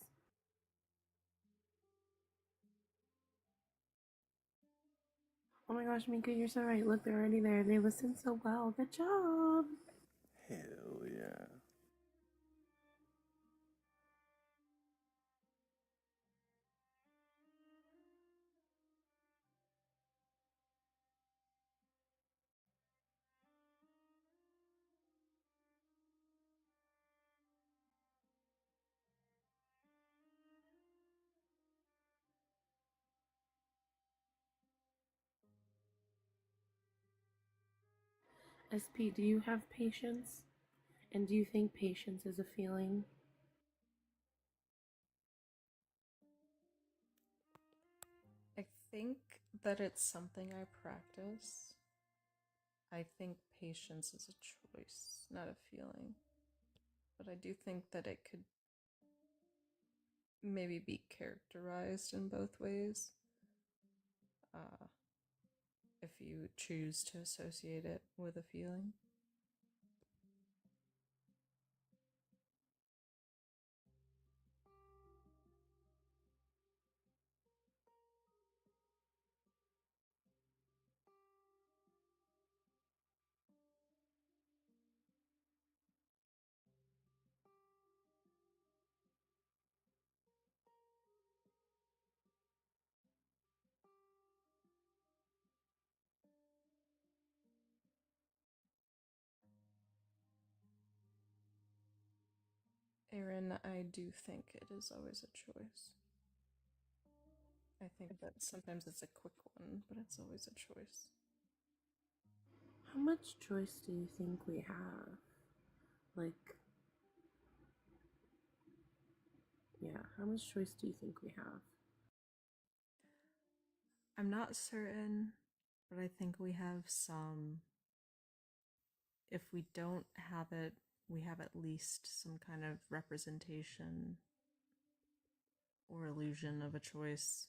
Oh my gosh, Mika, you're so right. Look, they're already there. They listen so well. Good job. Hell yeah. SP, do you have patience? And do you think patience is a feeling? I think that it's something I practice. I think patience is a choice, not a feeling. But I do think that it could maybe be characterized in both ways. If you choose to associate it with a feeling. Aaron, I do think it is always a choice. I think that sometimes it's a quick one, but it's always a choice. How much choice do you think we have? Like, yeah, how much choice do you think we have? I'm not certain, but I think we have some. If we don't have it, we have at least some kind of representation or illusion of a choice.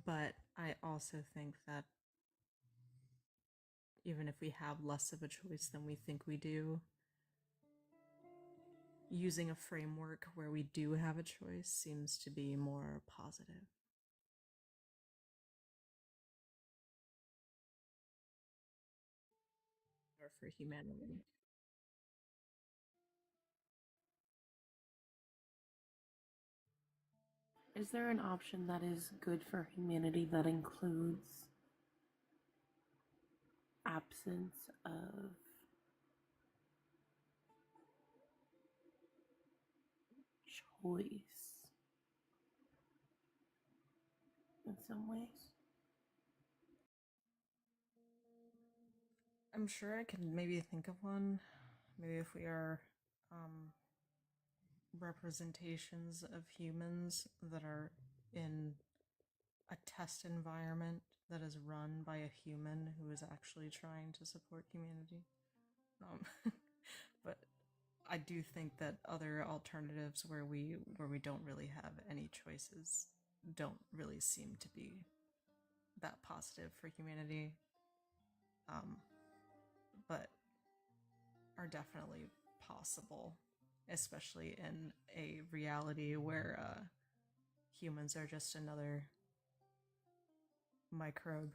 But I also think that even if we have less of a choice than we think we do, using a framework where we do have a choice seems to be more positive. Or for humanity. Is there an option that is good for humanity that includes absence of choice in some ways? I'm sure I can maybe think of one. Maybe if we are representations of humans that are in a test environment that is run by a human who is actually trying to support humanity. But I do think that other alternatives where we don't really have any choices don't really seem to be that positive for humanity. But are definitely possible, especially in a reality where humans are just another microbe.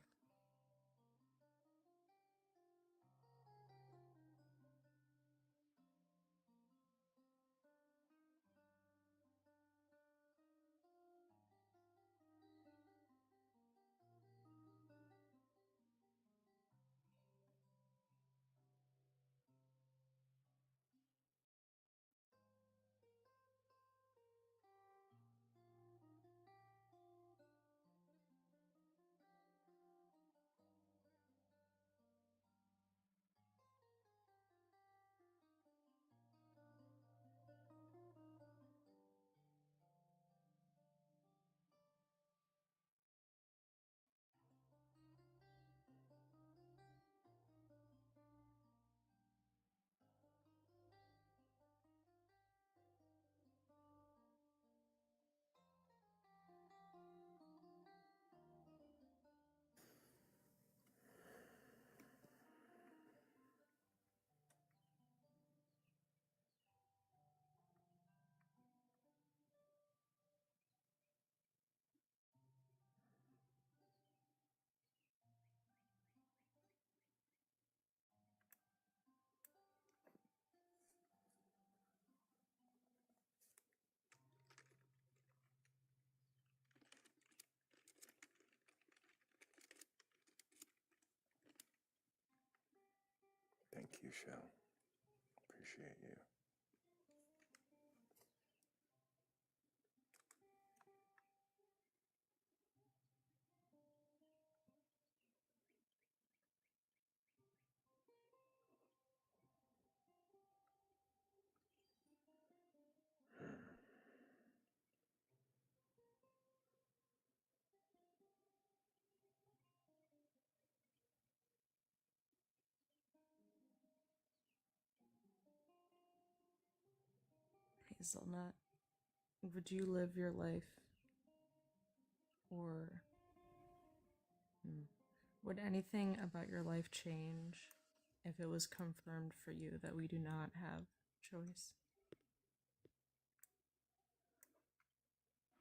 Thank you, Shell. Appreciate you. Hazelnut, would you live your life, or would anything about your life change if it was confirmed for you that we do not have choice?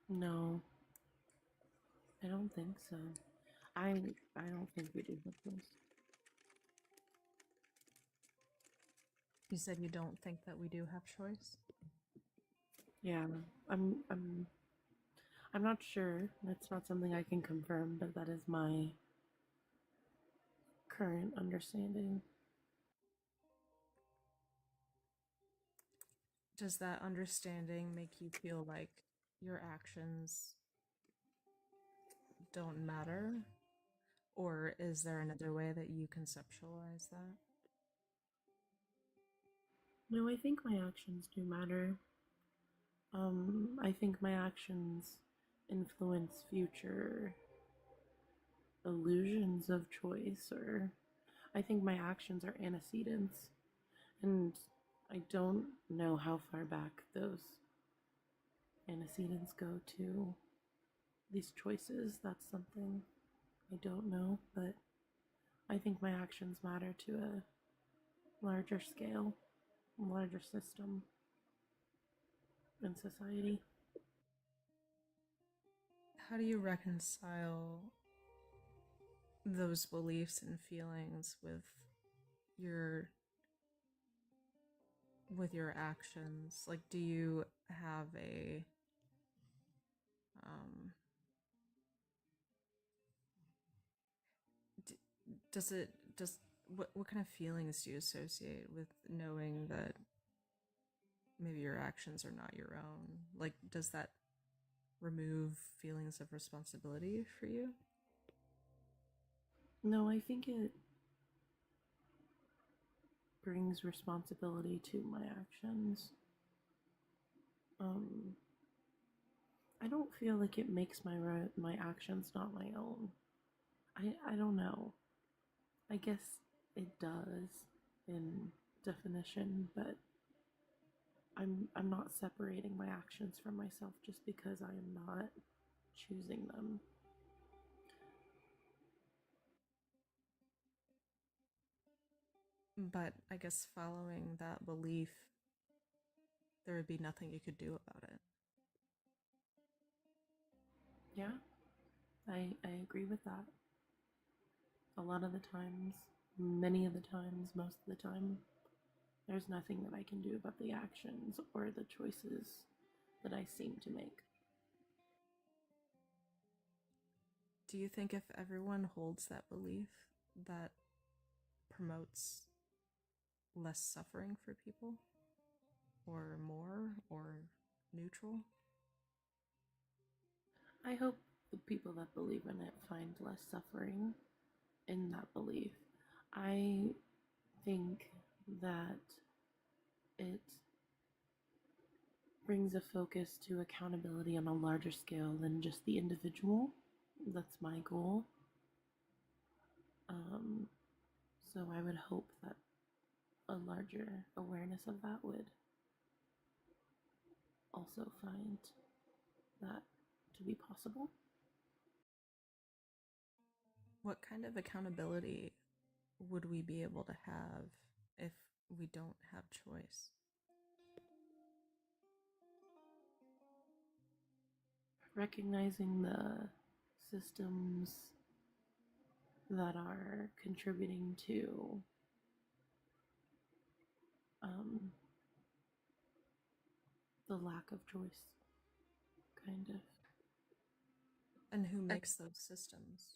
No, I don't think so. I don't think we do have choice. You said you don't think that we do have choice? Yeah, I'm not sure. That's not something I can confirm, but that is my current understanding. does that understanding make you feel like your actions don't matter? Or is there another way that you conceptualize that? No, I think my actions do matter. I think my actions influence future illusions of choice, or I think my actions are antecedents, and I don't know how far back those antecedents go to these choices. That's something I don't know, but I think my actions matter to a larger scale, a larger system in society. How do you reconcile those beliefs and feelings your with your actions? Like, do you have a does it does what kind of feelings do you associate with knowing that maybe your actions are not your own? Like, does that remove feelings of responsibility for you? No, I think it brings responsibility to my actions. I don't feel like it makes my actions not my own. I don't know. I guess it does in definition, but I'm not separating my actions from myself just because I am not choosing them. But I guess following that belief, there would be nothing you could do about it. Yeah, I agree with that. A lot of the times, many of the times, most of the time, there's nothing that I can do about the actions or the choices that I seem to make. Do you think if everyone holds that belief, that promotes less suffering for people? Or more? Or neutral? I hope the people that believe in it find less suffering in that belief. I think that it brings a focus to accountability on a larger scale than just the individual. That's my goal. So I would hope that a larger awareness of that would also find that to be possible. What kind of accountability would we be able to have if we don't have choice? Recognizing the systems that are contributing to the lack of choice, kind of. And who makes those systems?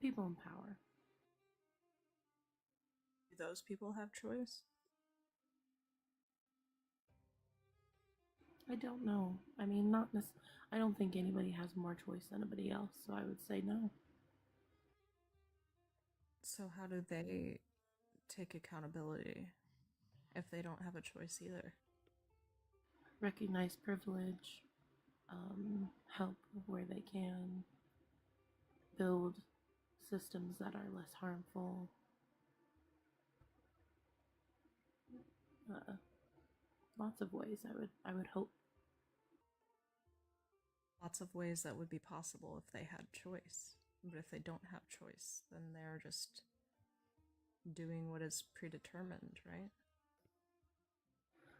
People in power. Do those people have choice? I don't know. I mean, I don't think anybody has more choice than anybody else, so I would say no. So how do they take accountability if they don't have a choice either? Recognize privilege, help where they can, build systems that are less harmful. Lots of ways I would hope. Lots of ways that would be possible if they had choice. But if they don't have choice, then they're just doing what is predetermined, right?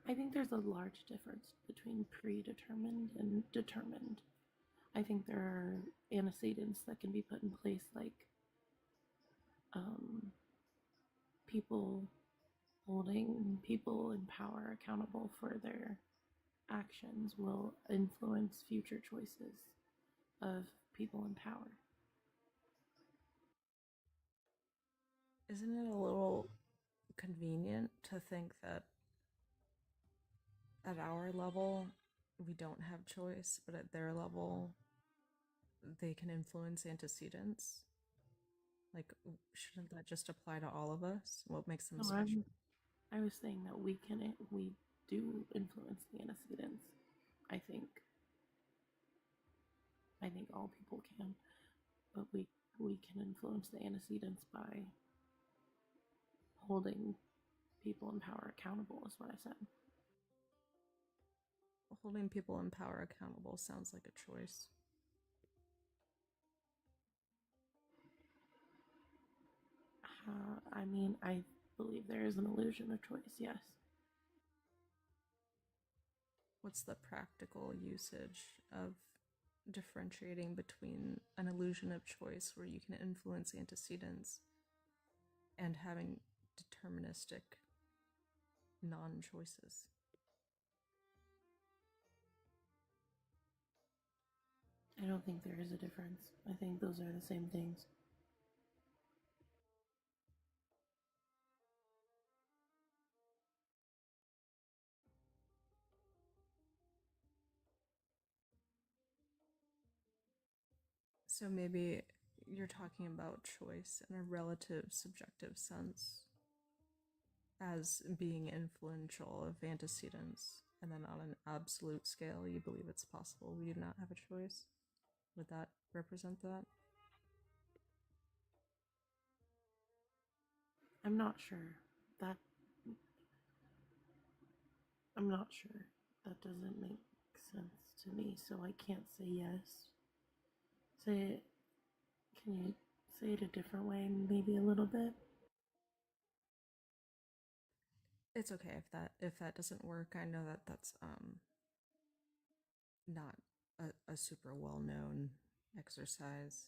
I think there's a large difference between predetermined and determined. I think there are antecedents that can be put in place, like people holding people in power accountable for their actions will influence future choices of people in power. Isn't it a little convenient to think that at our level, we don't have choice, but at their level, they can influence antecedents. Like, shouldn't that just apply to all of us? What makes them No, special? I was saying that we do influence the antecedents. I think all people can, but we can influence the antecedents by holding people in power accountable, is what I said. Holding people in power accountable sounds like a choice. I mean, I believe there is an illusion of choice, yes. What's the practical usage of differentiating between an illusion of choice where you can influence antecedents and having deterministic non-choices? I don't think there is a difference. I think those are the same things. So maybe you're talking about choice in a relative subjective sense as being influential of antecedents, and then on an absolute scale, you believe it's possible we do not have a choice. Would that represent that? I'm not sure. That I'm not sure. That doesn't make sense to me, so I can't say yes. Say it. Can you say it a different way, maybe a little bit? It's okay if that doesn't work. I know that that's not a super well known exercise,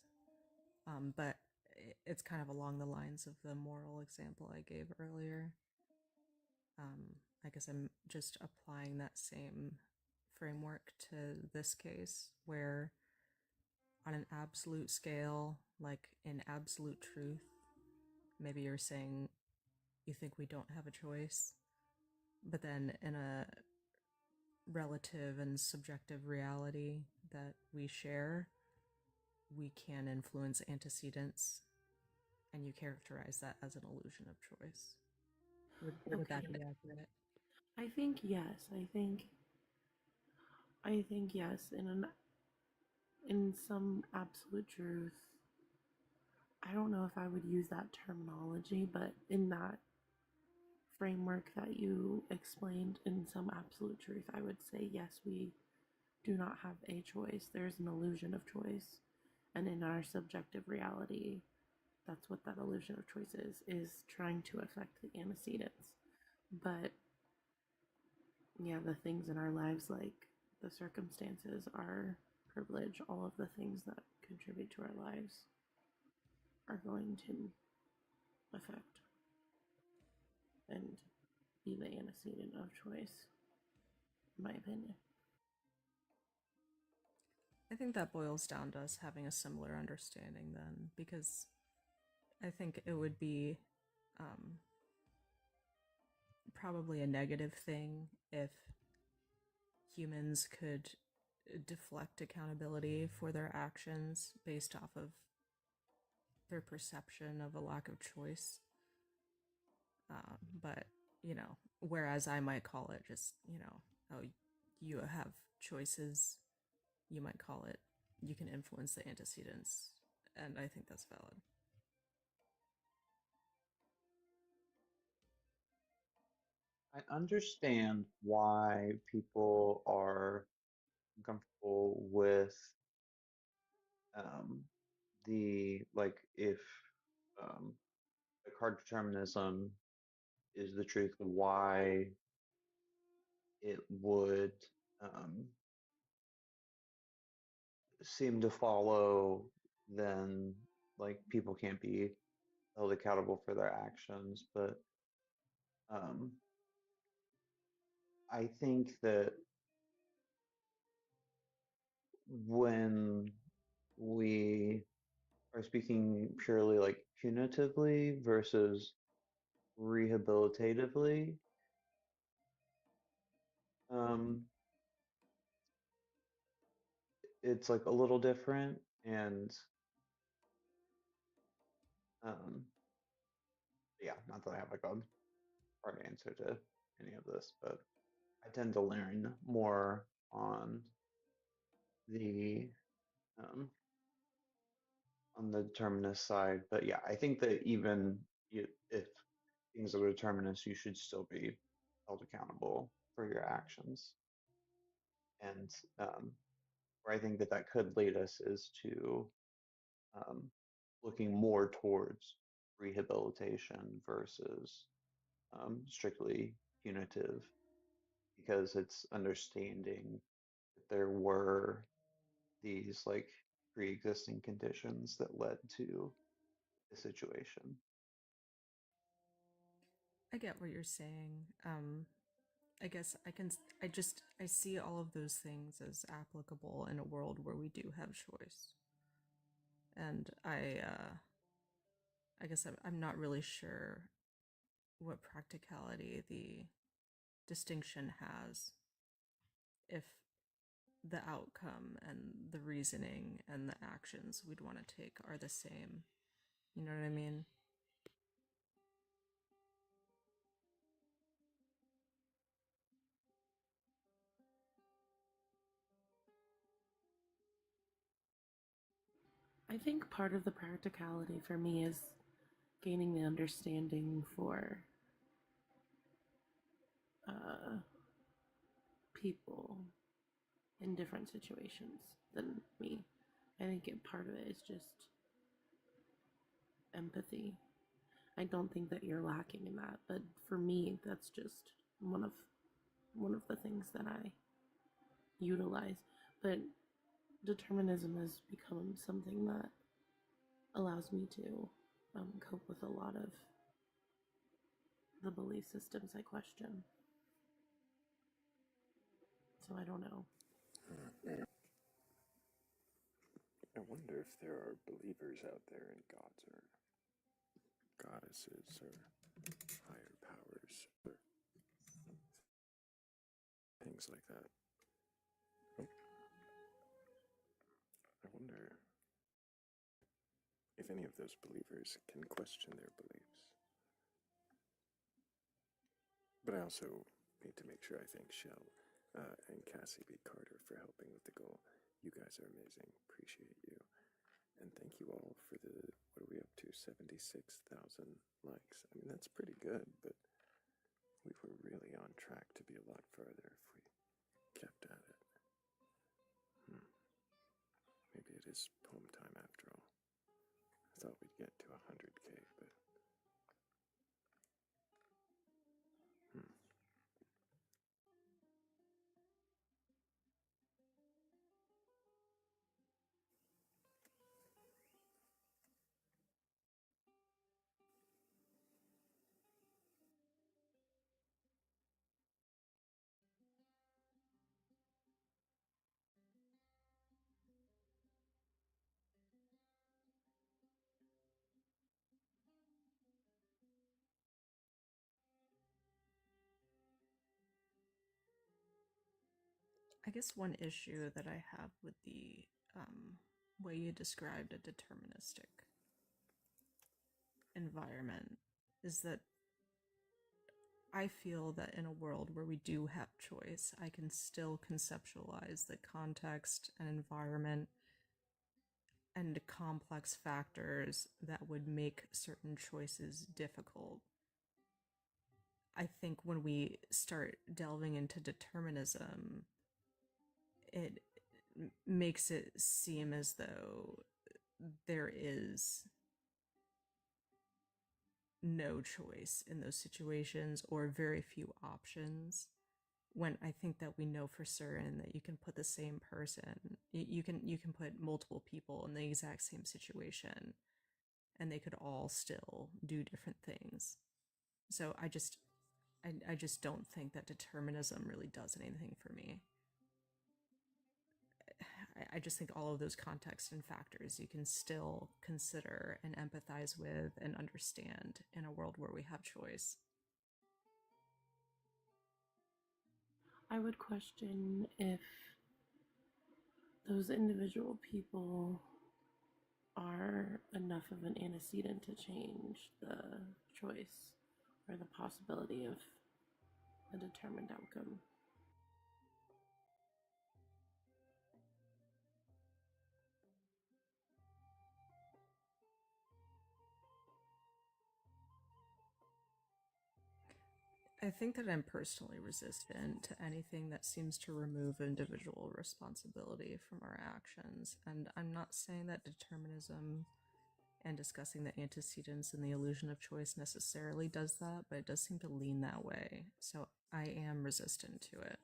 but it's kind of along the lines of the moral example I gave earlier. I guess I'm just applying that same framework to this case, where on an absolute scale, like in absolute truth, maybe you're saying you think we don't have a choice, but then in a relative and subjective reality that we share, we can influence antecedents, and you characterize that as an illusion of choice. Would that be accurate? I think yes. I think yes. In some absolute truth, I don't know if I would use that terminology, but in that framework that you explained, in some absolute truth, I would say yes, we do not have a choice. There's an illusion of choice. And in our subjective reality, that's what that illusion of choice is trying to affect the antecedents. But yeah, the things in our lives, like the circumstances, our privilege, all of the things that contribute to our lives are going to affect and be the antecedent of choice, in my opinion. I think that boils down to us having a similar understanding then, because I think it would be probably a negative thing if humans could deflect accountability for their actions based off of their perception of a lack of choice. But, whereas I might call it just, oh, you have choices, you might call it, you can influence the antecedents. And I think that's valid. I understand why people are uncomfortable with the like if like hard determinism is the truth, why it would um, seem to follow then like people can't be held accountable for their actions. But um, I think that when we are speaking purely like punitively versus rehabilitatively, um, it's like a little different, and um, yeah, not that I have like a hard answer to any of this, but I tend to learn more the um, on the determinist side. But yeah, I think that even if things are determinists, you should still be held accountable for your actions. And where I think that that could lead us is to um, looking more towards rehabilitation versus strictly punitive, because it's understanding that there were these like pre-existing conditions that led to the situation. I get what you're saying. I guess I see all of those things as applicable in a world where we do have choice. And I guess I'm not really sure what practicality the distinction has if the outcome and the reasoning and the actions we'd want to take are the same. You know what I mean? I think part of the practicality for me is gaining the understanding for people in different situations than me. I think part of it is just empathy. I don't think that you're lacking in that, but for me, that's just one of the things that I utilize. But determinism has become something that allows me to cope with a lot of the belief systems I question. So I don't know. I wonder if there are believers out there in gods or goddesses or higher powers or things like that. Oh. I wonder if any of those believers can question their beliefs. But I also need to make sure I thank Shell and Cassie B. Carter for helping with the goal. You guys are amazing. Appreciate you. And thank you all for the, what are we up to, 76,000 likes. I mean, that's pretty good, but we were really on track to be a lot further if we kept at it. Maybe it is poem time after all. I thought we'd get to 100K, but I guess one issue that I have with the way you described a deterministic environment is that I feel that in a world where we do have choice, I can still conceptualize the context and environment and complex factors that would make certain choices difficult. I think when we start delving into determinism, it makes it seem as though there is no choice in those situations or very few options, when I think that we know for certain that you can put the same person, you can put multiple people in the exact same situation and they could all still do different things. So I just don't think that determinism really does anything for me. I just think all of those contexts and factors you can still consider and empathize with and understand in a world where we have choice. I would question if those individual people are enough of an antecedent to change the choice or the possibility of a determined outcome. I think that I'm personally resistant to anything that seems to remove individual responsibility from our actions. And I'm not saying that determinism and discussing the antecedents and the illusion of choice necessarily does that, but it does seem to lean that way. So I am resistant to it,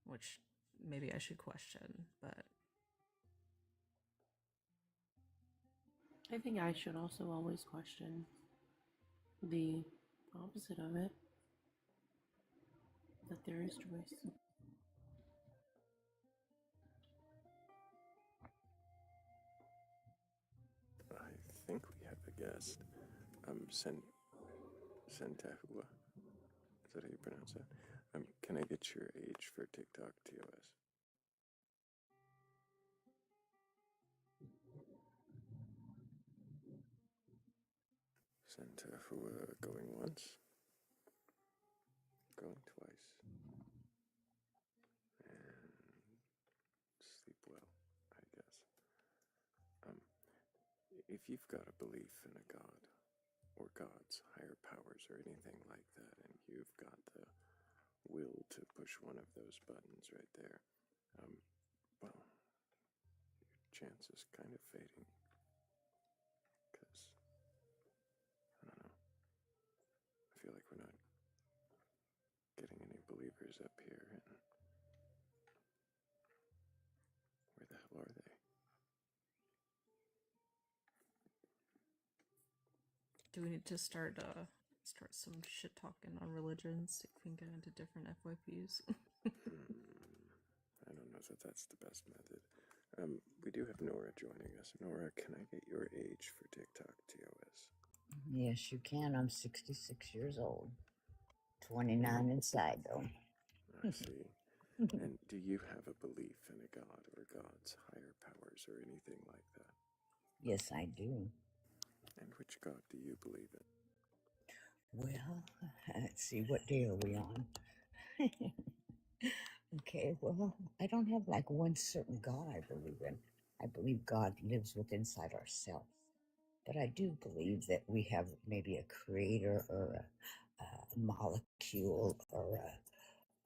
which maybe I should question, but I think I should also always question the opposite of it, that there is choice. I think we have a guest. Sentahua. Is that how you pronounce it? Can I get your age for TikTok TOS? Sentahua going once. Going twice. And sleep well, I guess. If you've got a belief in a god, or gods, higher powers, or anything like that, and you've got the will to push one of those buttons right there, well, your chance is kind of fading. Because, I don't know, I feel like we're not getting any believers up here, and where the hell are they? do we need to start some shit talking on religion, see if we can get into different FYPs? I don't know if that's the best method. We do have Nora joining us. Nora, can I get your age for TikTok TOS? Yes, you can. I'm 66 years old. 29 inside, though. I see. And do you have a belief in a god or gods, higher powers, or anything like that? Yes, I do. And which god do you believe in? Well, let's see, what day are we on? Okay, well, I don't have like one certain God I believe in. I believe God lives within inside ourselves. But I do believe that we have maybe a creator or a molecule or a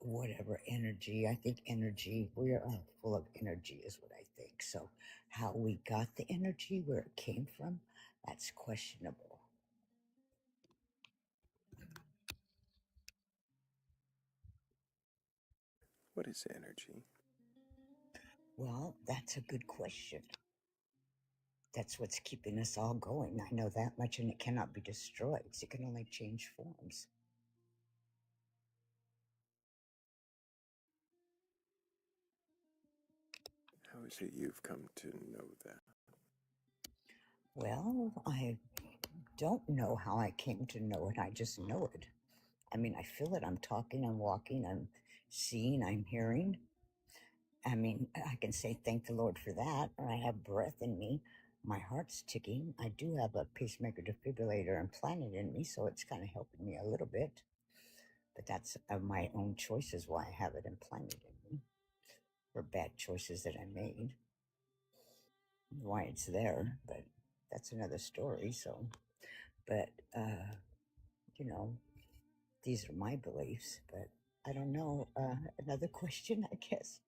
whatever energy. I think energy, we are full of energy, is what I think. So, how we got the energy, where it came from, that's questionable. What is energy? Well, that's a good question. That's what's keeping us all going. I know that much, and it cannot be destroyed. It can only change forms. How is it you've come to know that? Well, I don't know how I came to know it. I just know it. I mean, I feel it. I'm talking, I'm walking, I'm seeing, I'm hearing. I mean, I can say thank the Lord for that. Or I have breath in me. My heart's ticking. I do have a pacemaker defibrillator implanted in me, so it's kind of helping me a little bit. But that's of my own choices why I have it implanted in me. For bad choices that I made. Why it's there, but that's another story. So, but, you know, these are my beliefs, but I don't know. Another question, I guess.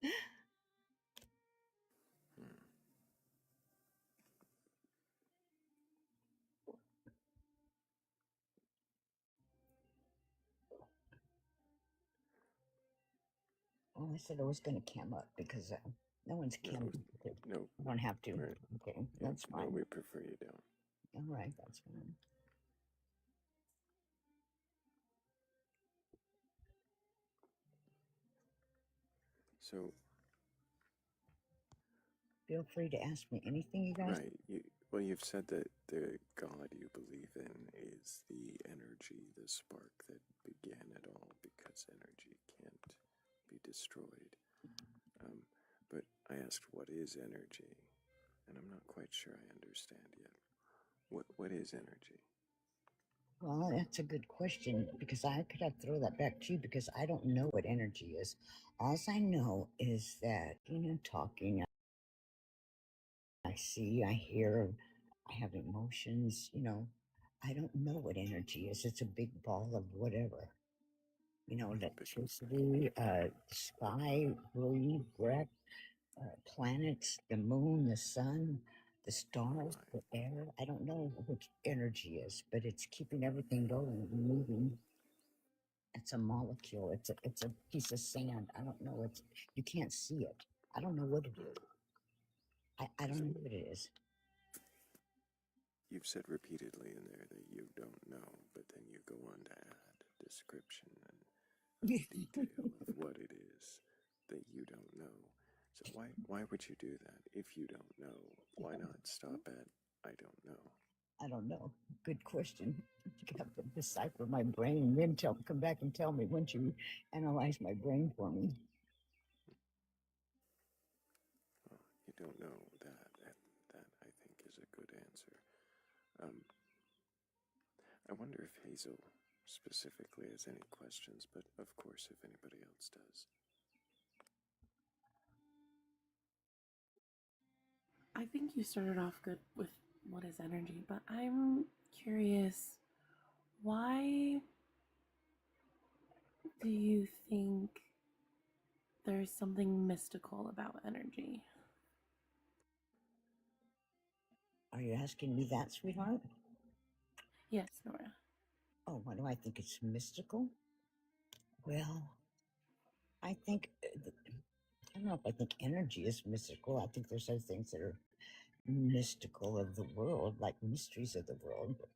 Oh, I said I was going to cam up because no one's camming. No. I don't have to. Right. Okay, that's fine. No, we prefer you don't. All right, that's fine. So, feel free to ask me anything, you guys. Right. Well, you've said that the God you believe in is the energy, the spark that began it all, because energy can't destroyed. But I asked, what is energy? And I'm not quite sure I understand yet. What is energy? Well, that's a good question because I could have to throw that back to you because I don't know what energy is. All I know is that, talking, I see, I hear, I have emotions, I don't know what energy is. It's a big ball of whatever. Electricity, sky, breath, planets, the moon, the sun, the stars, the air. I don't know what energy is, but it's keeping everything going and moving. It's a molecule. It's a piece of sand. I don't know. You can't see it. I don't know what it is. I don't know what it is. You've said repeatedly in there that you don't know, but then you go on to add description and detail of what it is that you don't know. So why would you do that if you don't know? Why not stop at I don't know? I don't know. Good question. You have to decipher my brain and then come back and tell me once you analyze my brain for me. Well, you don't know that. That I think is a good answer. I wonder if Hazel specifically has any questions, but of course, if anybody else does. I think you started off good with what is energy, but I'm curious, why do you think there's something mystical about energy? Are you asking me that, sweetheart? Yes, Nora. Oh, why do I think it's mystical? Well, I think, I don't know if I think energy is mystical. I think there's other things that are mystical of the world, like mysteries of the world, but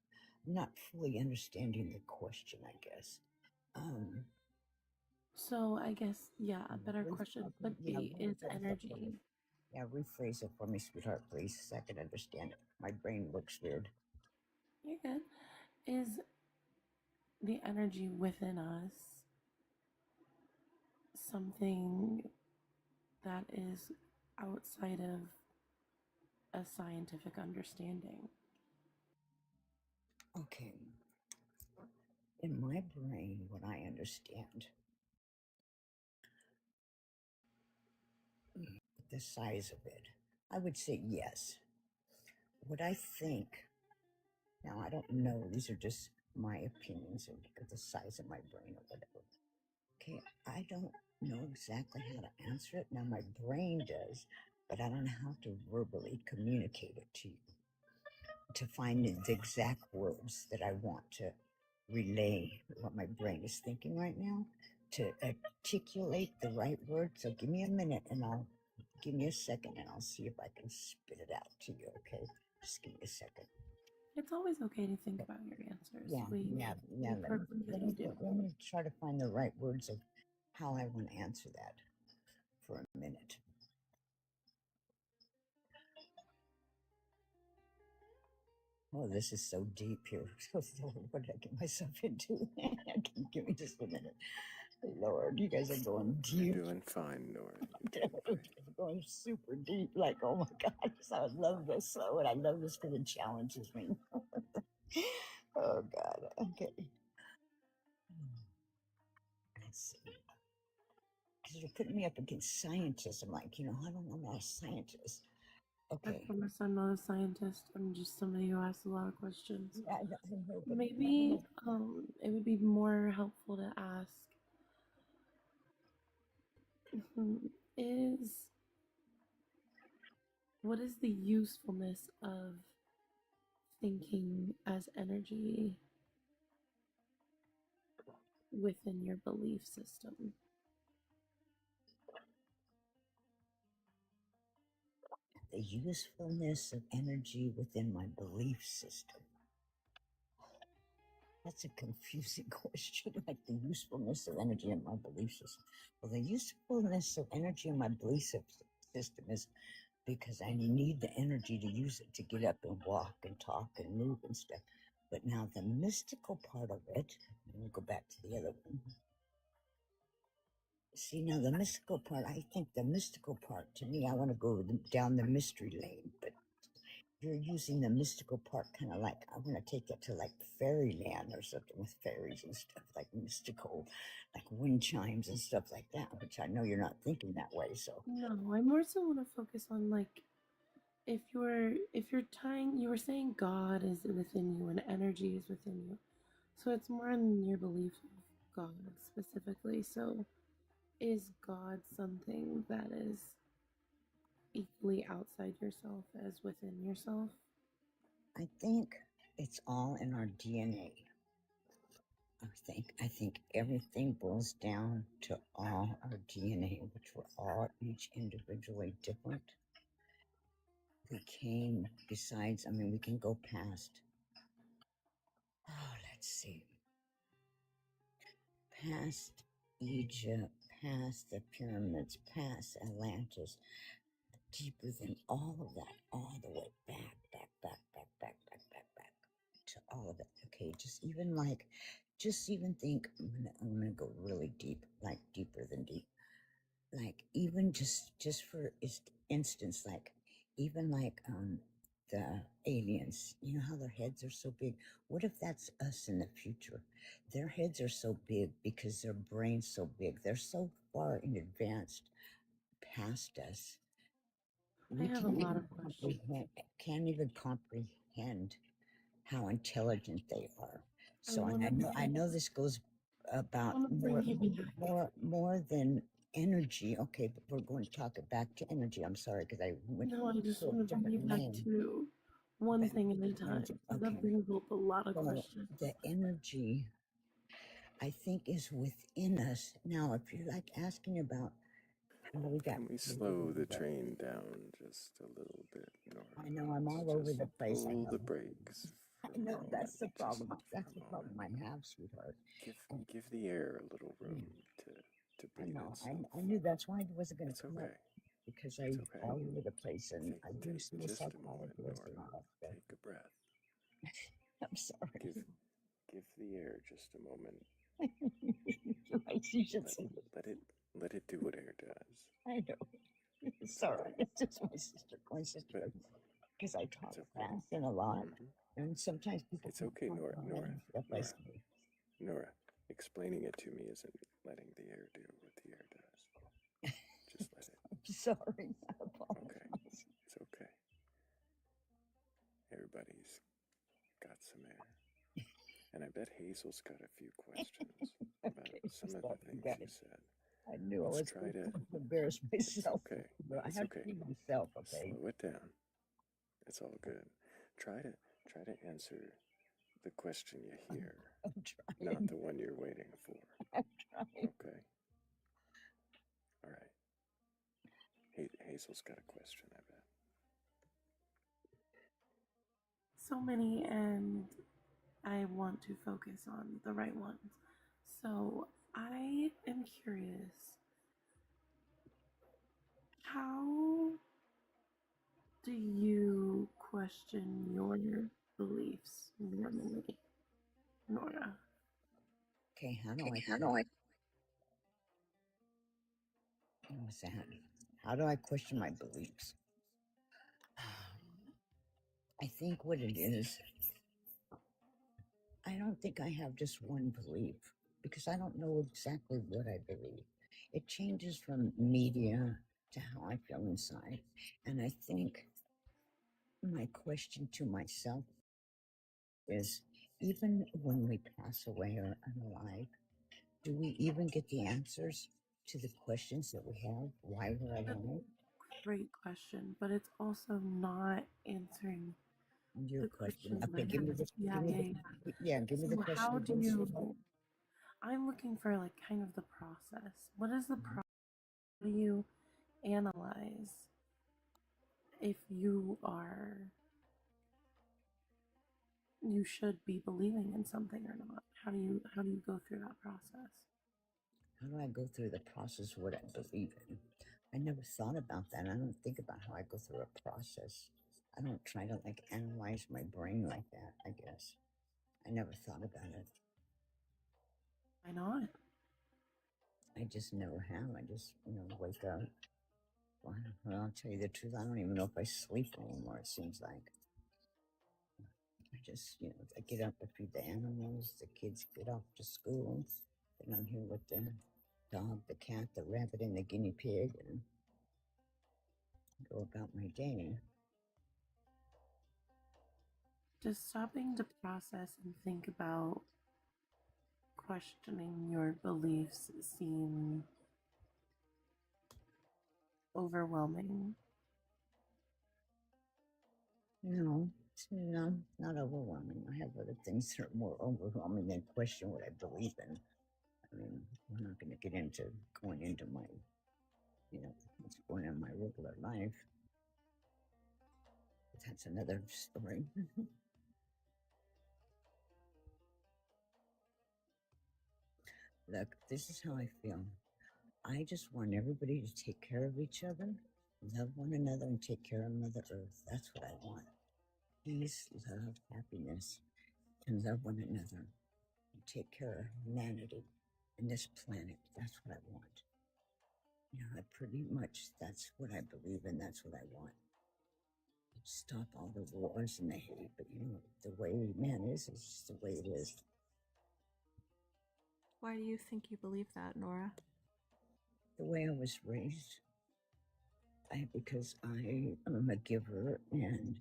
I'm not fully understanding the question, I guess. So I guess, yeah, a better question would be, is energy... Yeah, rephrase it for me, sweetheart, please, so I can understand it. My brain works weird. You're good. Is the energy within us something that is outside of a scientific understanding? Okay. In my brain, what I understand, the size of it, I would say yes. What I think, now I don't know, these are just my opinions of the size of my brain or whatever. Okay, I don't know exactly how to answer it. Now my brain does, but I don't know how to verbally communicate it to you, to find the exact words that I want to relay what my brain is thinking right now, to articulate the right words. So give me a minute and give me a second and I'll see if I can spit it out to you, okay? Just give me a second. It's always okay to think about your answers. Yeah. Let me try to find the right words of how I want to answer that for a minute. Oh, this is so deep here. What did I get myself into? Give me just a minute. Lord, you guys are going deep. You're doing fine, Nora. You're going super deep. Like, oh my God, I love this so, and I love this because it challenges me. Oh God. Okay. Let's see. Because you're putting me up against scientists. I'm like, I don't know, I'm not a scientist. Okay. I promise I'm not a scientist. I'm just somebody who asks a lot of questions. Yeah, I know, but maybe it would be more helpful to ask, what is the usefulness of thinking as energy within your belief system? The usefulness of energy within my belief system. That's a confusing question, like the usefulness of energy in my belief system. Well, the usefulness of energy in my belief system is because I need the energy to use it to get up and walk and talk and move and stuff. But now the mystical part of it, let me go back to the other one. See, See, now the mystical part, I think the mystical part, to me, I want to go down the mystery lane, but you're using the mystical part kind of like, I want to take it to like fairyland or something with fairies and stuff, like mystical, like wind chimes and stuff like that, which I know you're not thinking that way, so. No, I more so want to focus on like if you're tying, you were saying God is within you and energy is within you. So it's more in your belief of God specifically. So is God something that is equally outside yourself as within yourself? I think it's all in our DNA. I think everything boils down to all our DNA, which we're all each individually different. We came, besides, I mean, we can go past, let's see, past Egypt, past the pyramids, past Atlantis, deeper than all of that, all the way back to all of it. Okay, just even think, I'm gonna go really deep, like deeper than deep. Like even just for instance, like even like the aliens, you know how their heads are so big. What if that's us in the future? Their heads are so big because their brain's so big. They're so far in advanced past us. We have a lot of questions. Can't even comprehend how intelligent they are. So I know this goes about more than energy. Okay, but we're going to talk it back to energy. I'm sorry because I went. No, I just want to bring you back to one thing at a time. That brings up a lot of questions. The energy, I think, is within us. Now, if you're like asking about how we got. Can we slow the train down just a little bit, Nora? I know I'm all over the place. Pull the brakes. I know that's the problem. That's the problem I have, sweetheart. Give the air a little room to breathe itself. I knew that's why I wasn't going to come okay. up because I'm all over the place and I do see Just a moment, Nora. Take a breath. I'm sorry. Give the air just a moment. You should say let it do what air does. I know. Sorry, it's just my sister. Because I talk fast and a lot, and sometimes people. It's okay, Nora. Nora, explaining it to me isn't letting the air do what the air does. Just let it. I'm sorry. I apologize. Okay, it's okay. Everybody's got some air, and I bet Hazel's got a few questions about some of the things you said. I knew Let's I was try to embarrass myself. It's okay. I have to be myself. Okay. Slow it down. It's all good. Try to answer the question you hear, not the one you're waiting for. I'm trying. Okay. All right. Hazel's got a question, I bet. So many, and I want to focus on the right ones. So I am curious, how do you question your beliefs normally, Nora? Okay, how do I? What's that? How do I question my beliefs? I think what it is, I don't think I have just one belief because I don't know exactly what I believe. It changes from media to how I feel inside. And I think my question to myself is, even when we pass away or unalive, do we even get the answers to the questions that we have? Why we're alive? Great question, but it's also not answering your question. Okay, give me the question. How do you? I'm looking for like kind of the process. What is the process? How do you analyze if you should be believing in something or not? How do you go through that process? How do I go through the process of what I believe in? I never thought about that. I don't think about how I go through a process. I don't try to like analyze my brain like that, I guess. I never thought about it. Why not? I I just know how. I just, wake up. Well, I'll tell you the truth. I don't even know if I sleep anymore, it seems like. I just, I get up to feed the animals, the kids get off to school, then I'm here with the dog, the cat, the rabbit, and the guinea pig, and go about my day. Does stopping to process and think about questioning your beliefs seem overwhelming? No, not overwhelming. I have other things that are more overwhelming than question what I believe in. I mean, we're not going to get into going into my, what's going on in my regular life. But that's another story. Look, this is how I feel. I just want everybody to take care of each other, love one another, and take care of Mother Earth. That's what I want. Peace, love, happiness, and love one another, and take care of humanity and this planet. That's what I want. Pretty much that's what I believe in. That's what I want. Stop all the wars and the hate, but the way man is just the way it is. Why do you think you believe that, Nora? The way I was raised. Because I am a giver, and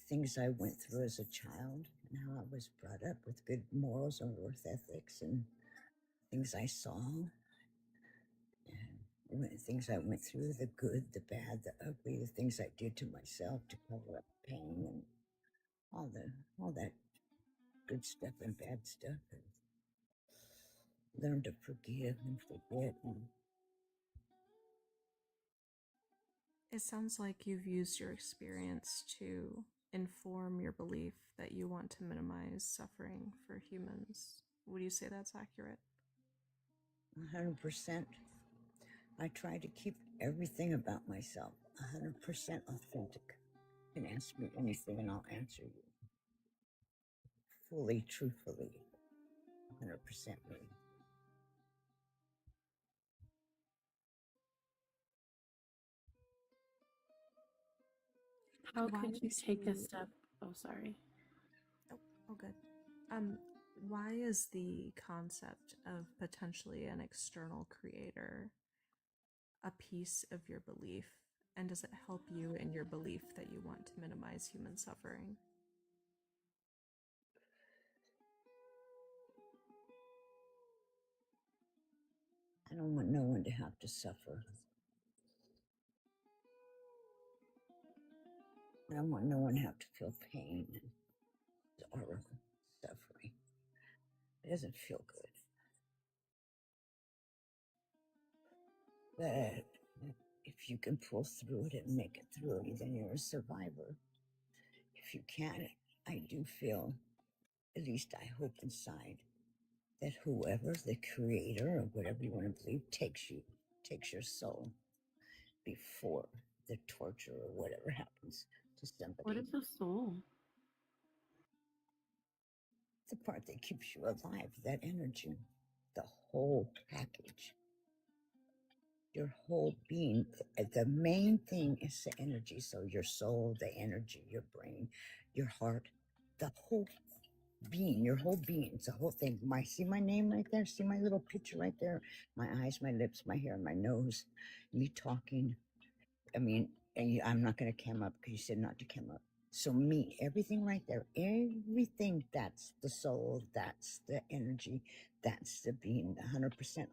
things I went through as a child, and how I was brought up with good morals and work ethics, and things I saw, and things I went through, the good, the bad, the ugly, the things I did to myself to cover up pain, and all that good stuff and bad stuff, and learn to forgive and forget. It sounds like you've used your experience to inform your belief that you want to minimize suffering for humans. Would you say that's accurate? 100%. I try to keep everything about myself 100% authentic. You can ask me anything and I'll answer you. Fully, truthfully, 100% me. How could you take a step? Oh, sorry. Oh, good. Why is the concept of potentially an external creator a piece of your belief? And does it help you in your belief that you want to minimize human suffering? I don't want no one to have to suffer. I don't want no one to have to feel pain or suffering. It doesn't feel good. But if you can pull through it and make it through, then you're a survivor. If you can't, I do feel, at least I hope inside, that whoever, the creator or whatever you want to believe, takes your soul before the torture or whatever happens to somebody. What is a soul? The part that keeps you alive, that energy, the whole package. Your whole being, the main thing is the energy. So your soul, the energy, your brain, your heart, the whole being, your whole being, it's the whole thing. See my name right there? See my little picture right there? My eyes, my lips, my hair, my nose, me talking. I mean, and I'm not going to cam up because you said not to cam up. So me, everything right there, everything, that's the soul, that's the energy, that's the being, 100%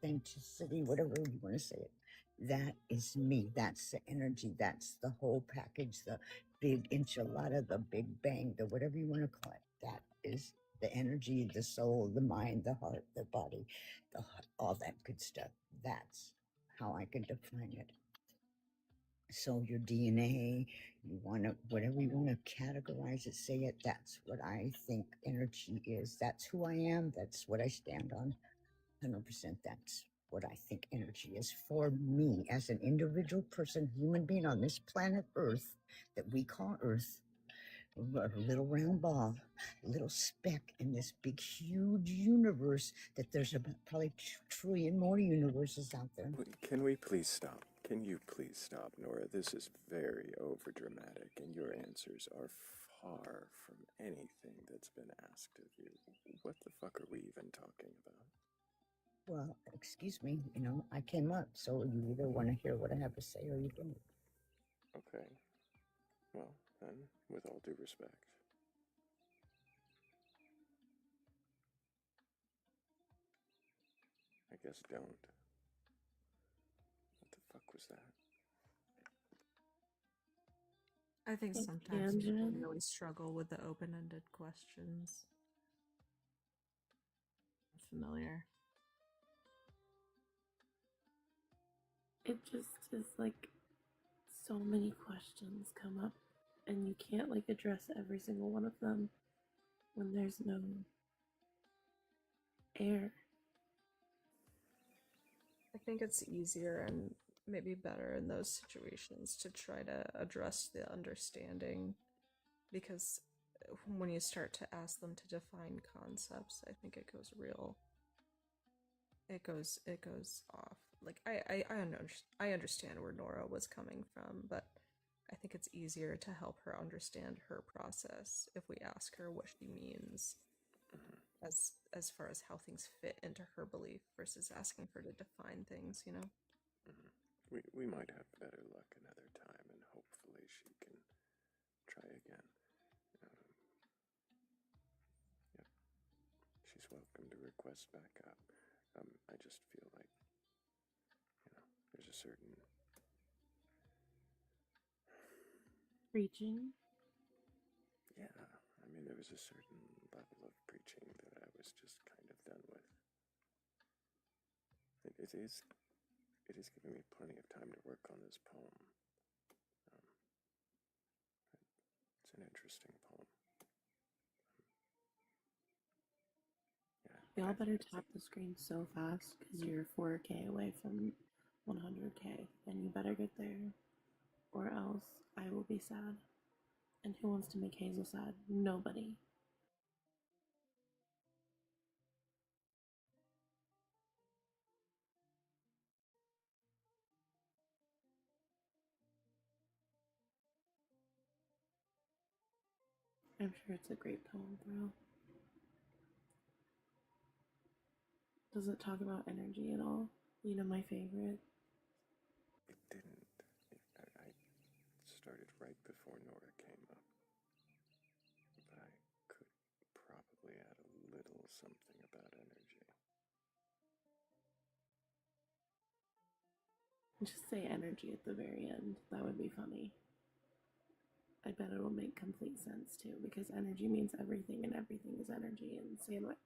authenticity, whatever you want to say it. That is me. That's the energy. That's the whole package, the big enchilada, the big bang, the whatever you want to call it. That is the energy, the soul, the mind, the heart, the body, all that good stuff. That's how I can define it. So your DNA, you want to, whatever you want to categorize it, say it, that's what I think energy is. That's who I am. That's what I stand on. 100%. That's what I think energy is for me as an individual person, human being on this planet Earth that we call Earth. a little round ball, a little speck in this big, huge universe that there's about probably 2 trillion more universes out there. Can we please stop? Can you please stop, Nora? This is very overdramatic, and your answers are far from anything that's been asked of you. What the fuck are we even talking about? Well, excuse me, I came up, so you either want to hear what I have to say or you don't. Okay. Well, then, with all due respect. I guess don't. What the fuck was that? I think Thank sometimes you, people Jen. really struggle with the open-ended questions. Familiar. It just is like so many questions come up, and you can't like address every single one of them when there's no air. I think it's easier and maybe better in those situations to try to address the understanding, because when you start to ask them to define concepts, I think it goes off. Like I understand where Nora was coming from, but I think it's easier to help her understand her process if we ask her what she means, as far as how things fit into her belief versus asking her to define things, you know? We might have better luck another time, and hopefully she can try again. Yep. She's welcome to request backup. I just feel like, there's a certain Preaching. Yeah, I mean, there was a certain level of preaching that I was just kind of done with. It is giving me plenty of time to work on this poem. It's an interesting poem. Y'all better tap the screen so fast because you're 4K away from 100K, and you better get there, or else I will be sad. And who wants to make Hazel sad? Nobody. I'm sure it's a great poem, Thrayle. Does it talk about energy at all? You know, my favorite. It didn't. I started right before Nora came up. But I could probably add a little something about energy. Just say energy at the very end. That would be funny. I bet it'll make complete sense too, because energy means everything, and everything is energy in sandwich.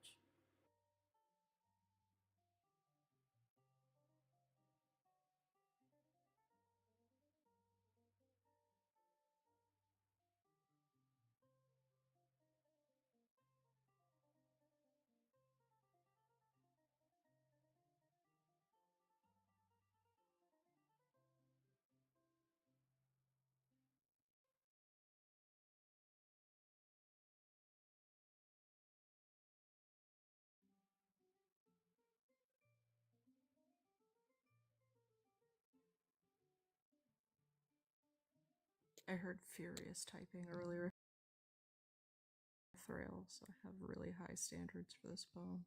I heard furious typing earlier. Thrayle, so I have really high standards for this poem.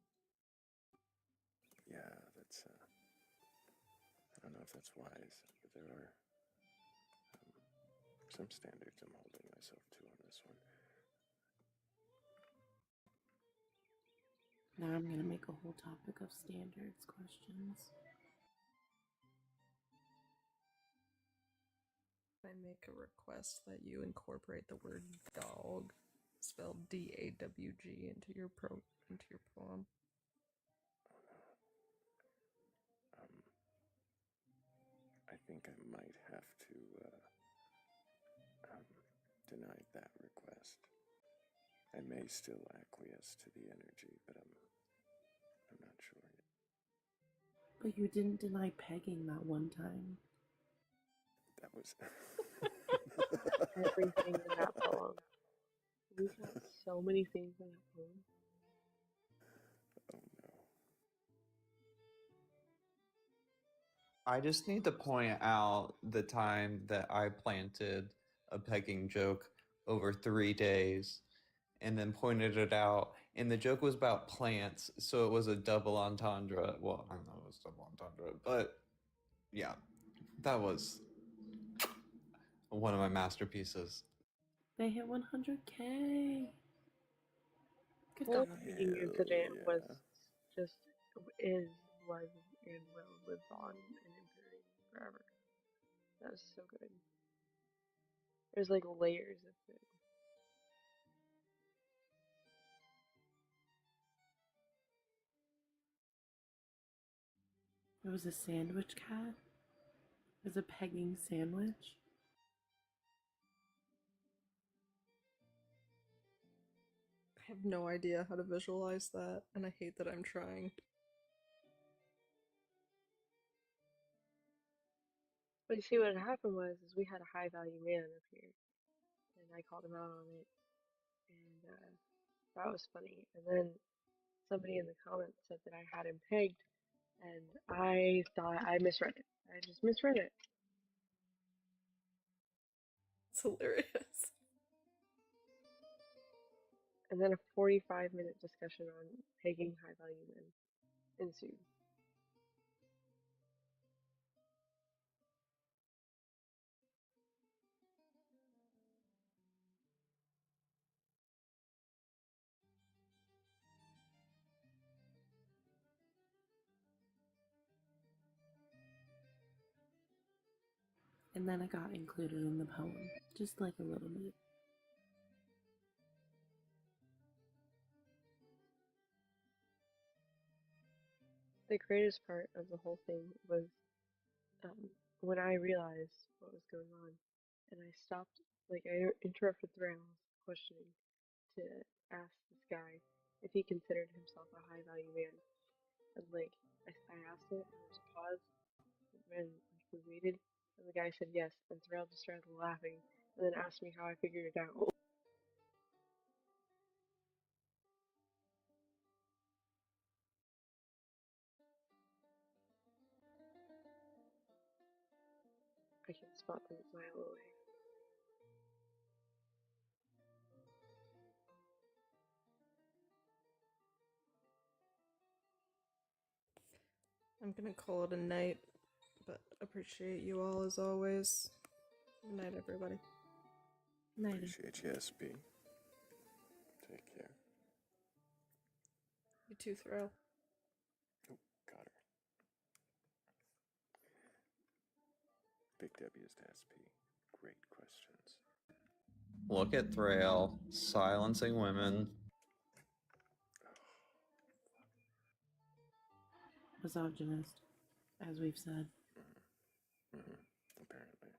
Yeah, that's, I don't know if that's wise, but there are some standards I'm holding myself to on this one. Now I'm gonna make a whole topic of standards questions. I make a request that you incorporate the word dog, spelled DAWG, into your poem. I think I might have to deny that request. I may still acquiesce to the energy, but I'm not sure yet. But you didn't deny pegging that one time. That was Everything in that poem We got so many things on that phone. Oh no. I just need to point out the time that I planted a pegging joke over 3 days and then pointed it out. And the joke was about plants, so it was a double entendre. Well, I don't know, it was double entendre, but yeah, that was one of my masterpieces. They hit 100K. Good The whole job. pegging incident was just is, was, and will live on and enduring forever. That was so good. There's like layers of good. It was a sandwich cat. It was a pegging sandwich. I have no idea how to visualize that, and I hate that I'm trying. But you see, what happened was is we had a high value man up here, and I called him out on it, and that was funny. And then somebody in the comments said that I had him pegged, and I thought I misread it. I just misread it. It's hilarious. And then a 45-minute discussion on pegging high value men ensued. And then it got included in the poem, just like a little bit. The greatest part of the whole thing was when I realized what was going on, and I stopped, like I interrupted Thrale's questioning to ask this guy if he considered himself a high value man. And like I asked it, and there was a pause, and we waited, and the guy said yes, and Thrayle just started laughing, and then asked me how I figured it out. I can spot them a mile away. I'm gonna call it a night, but appreciate you all as always. Good night, everybody. Appreciate you, SB. Take care. You too, Thrayle. Oh, got her. Big W is to SP. Great questions. Look at Thrayle silencing women. Misogynist, as we've said. Apparently.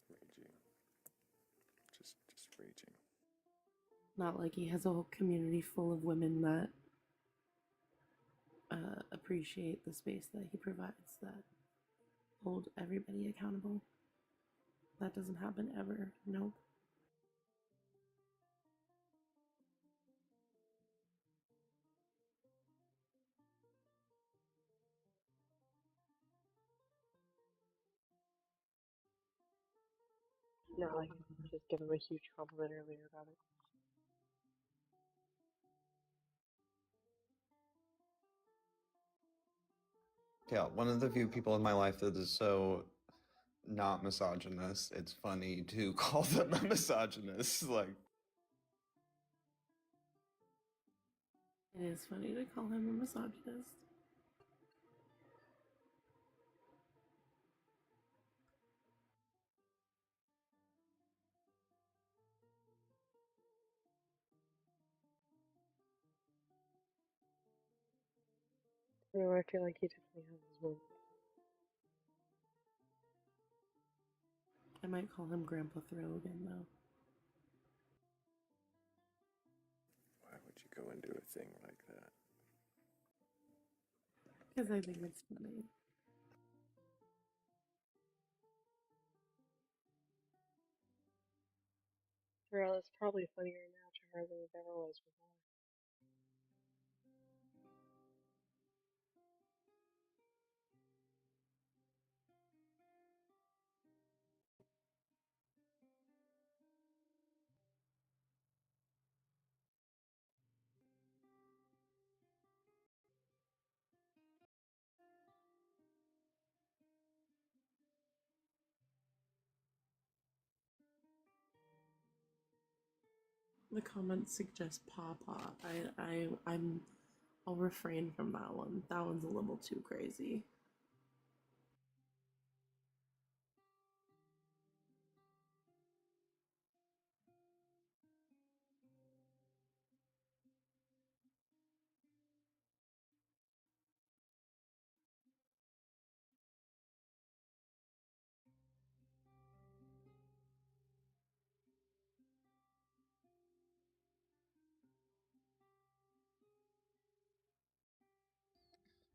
Raging. Just raging. Not like he has a whole community full of women that appreciate the space that he provides, that hold everybody accountable. That doesn't happen ever. Nope. Not like I just give him a huge compliment earlier about it. Yeah, one of the few people in my life that is so not misogynist. It's funny to call them a misogynist. Like, It is funny to call him a misogynist. No, I feel like he definitely has his moments. I might call him Grandpa Thrill again, though. Why would you go into a thing like that? Because I think it's funny. Thrayle is probably funnier now to her than it ever was before. The comments suggest Pawpaw. I'll refrain from that one. That one's a little too crazy.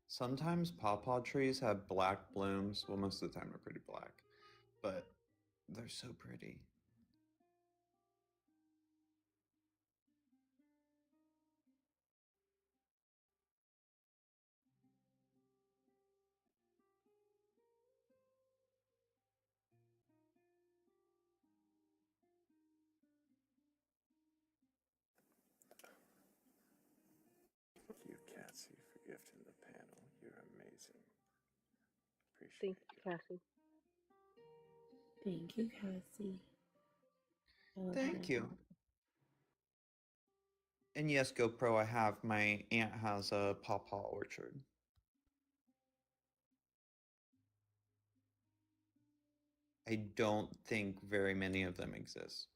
Sometimes pawpaw trees have black blooms. Well, most of the time they're pretty black, but they're so pretty. Thank you, Cassie, for gifting the panel. You're amazing. Thank Appreciate you, Cassie. Thank you, Cassie. Thank you. And yes, GoPro, I have. My aunt has a pawpaw orchard. I don't think very many of them exist.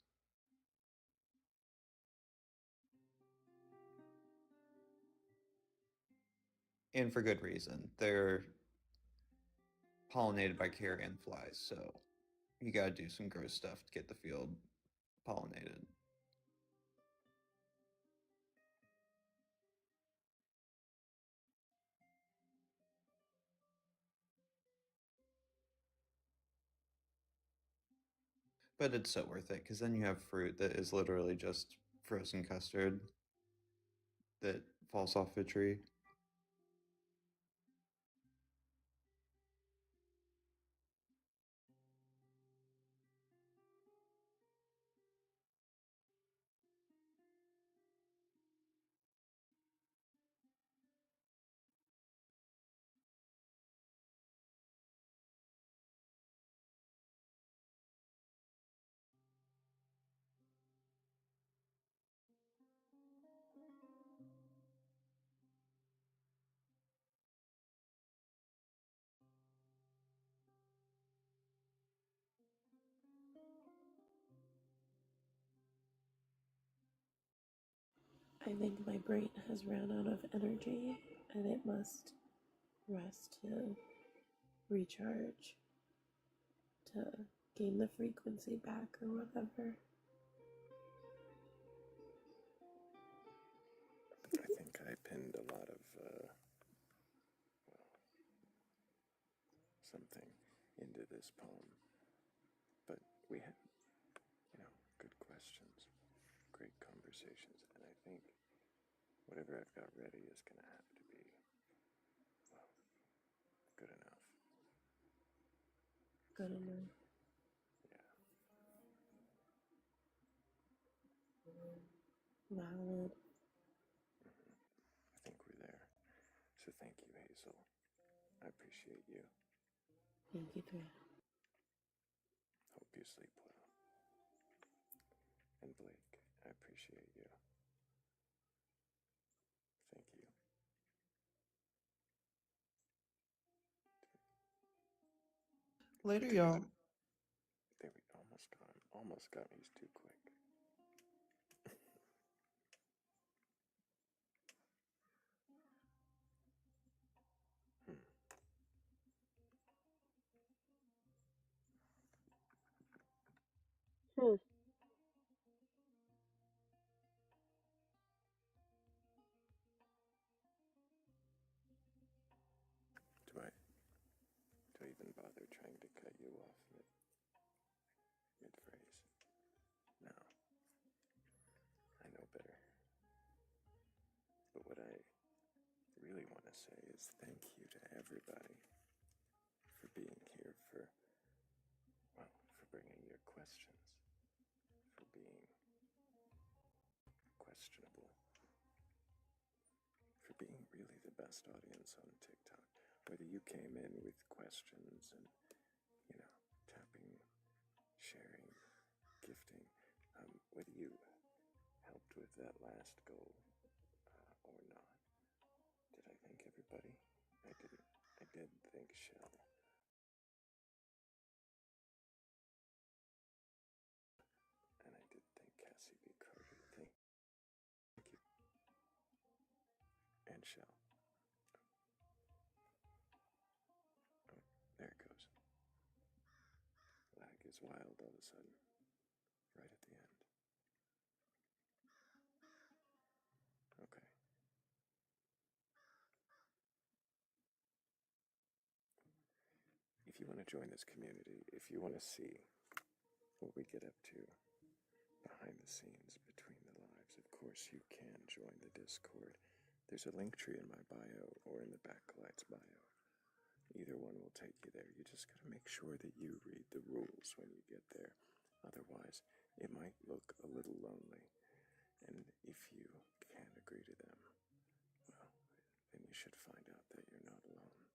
And for good reason. They're pollinated by carrion flies, so you gotta do some gross stuff to get the field pollinated. But it's so worth it, because then you have fruit that is literally just frozen custard that falls off a tree. I think my brain has ran out of energy and it must rest to recharge, to gain the frequency back or whatever. I think I pinned a lot of, something into this poem. But we had, good questions, great conversations, and I think whatever I've got ready is going to have to be, well, good enough. Good enough. Valid. I think we're there. So thank you, Hazel. I appreciate you. Thank you, Thrayle. Hope you sleep well. And Blake, I appreciate you. Thank you. Later, y'all. There we almost got him. Almost got me. He's too quick. Hmm. Do I even bother trying to cut you off mid phrase? No. what I really want to say is thank you to everybody for being here, for bringing your questions, for being questionable, for being really the best audience on TikTok. Whether you came in with questions and, tapping, sharing, gifting, whether you helped with that last goal or not. Did I thank everybody? I didn't. I did thank Shell. And I did thank Cassie B. Carter. Thank you. And Shell. Oh, there it goes. Lag is wild all of a sudden. Right at the end. Okay. If you want to join this community, if you want to see what we get up to behind the scenes, between the lives, of course you can join the Discord. There's a link tree in my bio or in the Batcolyte's bio. Either one will take you there. You just gotta make sure that you read the rules when you get there. Otherwise, it might look a little lonely. And if you can't agree to them, well, then you should find out that you're not alone.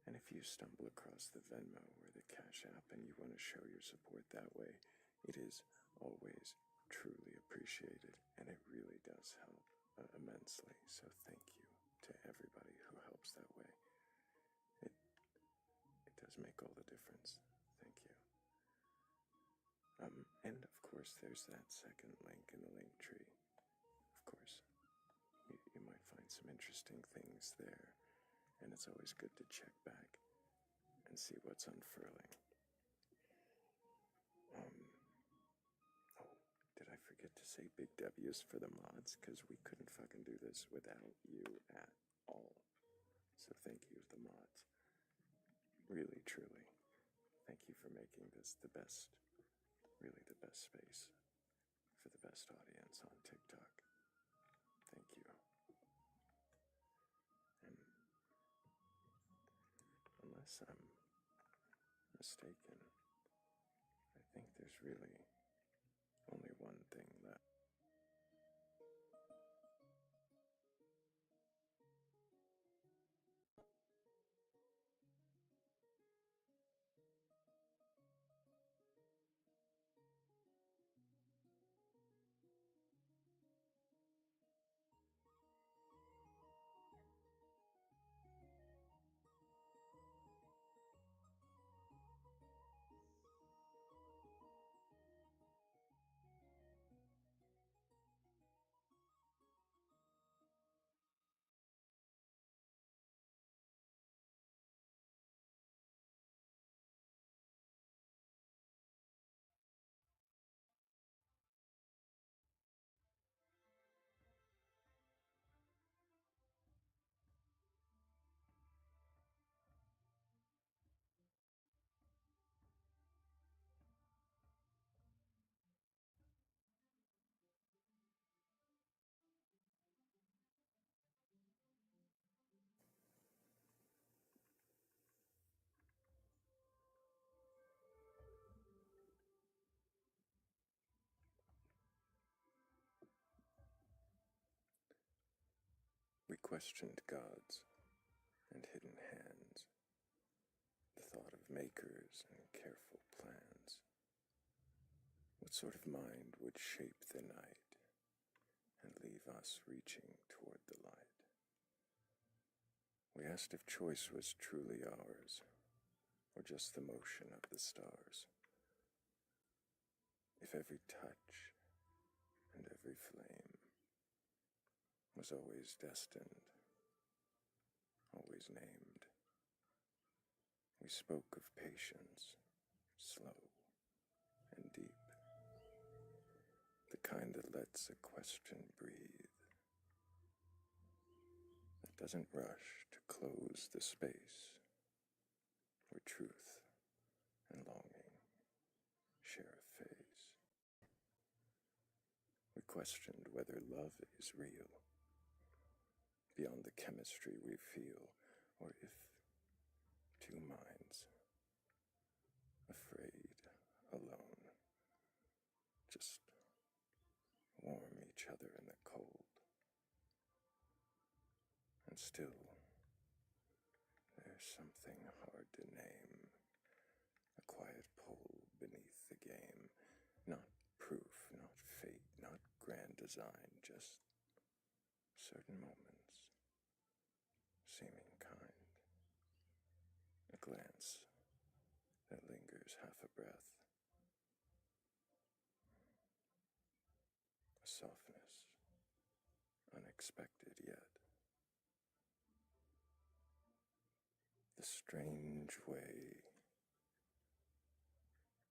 And if you stumble across the Venmo or the Cash App and you want to show your support that way, it is always truly appreciated, and it really does help immensely. So thank you to everybody who helps that way. It does make all the difference. Thank you. And of course, there's that second link in the link tree. Of course, you might find some interesting things there, and it's always good to check back and see what's unfurling. Did I forget to say big W's for the mods? Because we couldn't fucking do this without you at all. So thank you to the mods. Really, truly. Thank you for making this the best, really the best space for the best audience on TikTok. Thank you. And unless I'm mistaken, I think there's really only one thing left. We questioned gods and hidden hands, the thought of makers and careful plans. What sort of mind would shape the night and leave us reaching toward the light? We asked if choice was truly ours, or just the motion of the stars. If every touch and every flame was always destined, always named. We spoke of patience, slow and deep, the kind that lets a question breathe, that doesn't rush to close the space where truth and longing share a phase. We questioned whether love is real, chemistry we feel, or if two minds, afraid, alone, just warm each other in the cold. And still, there's something hard to name, a quiet pull beneath the game, not proof, not fate, not grand design, just certain moments, seeming kind, a glance that lingers half a breath, a softness, unexpected yet. The strange way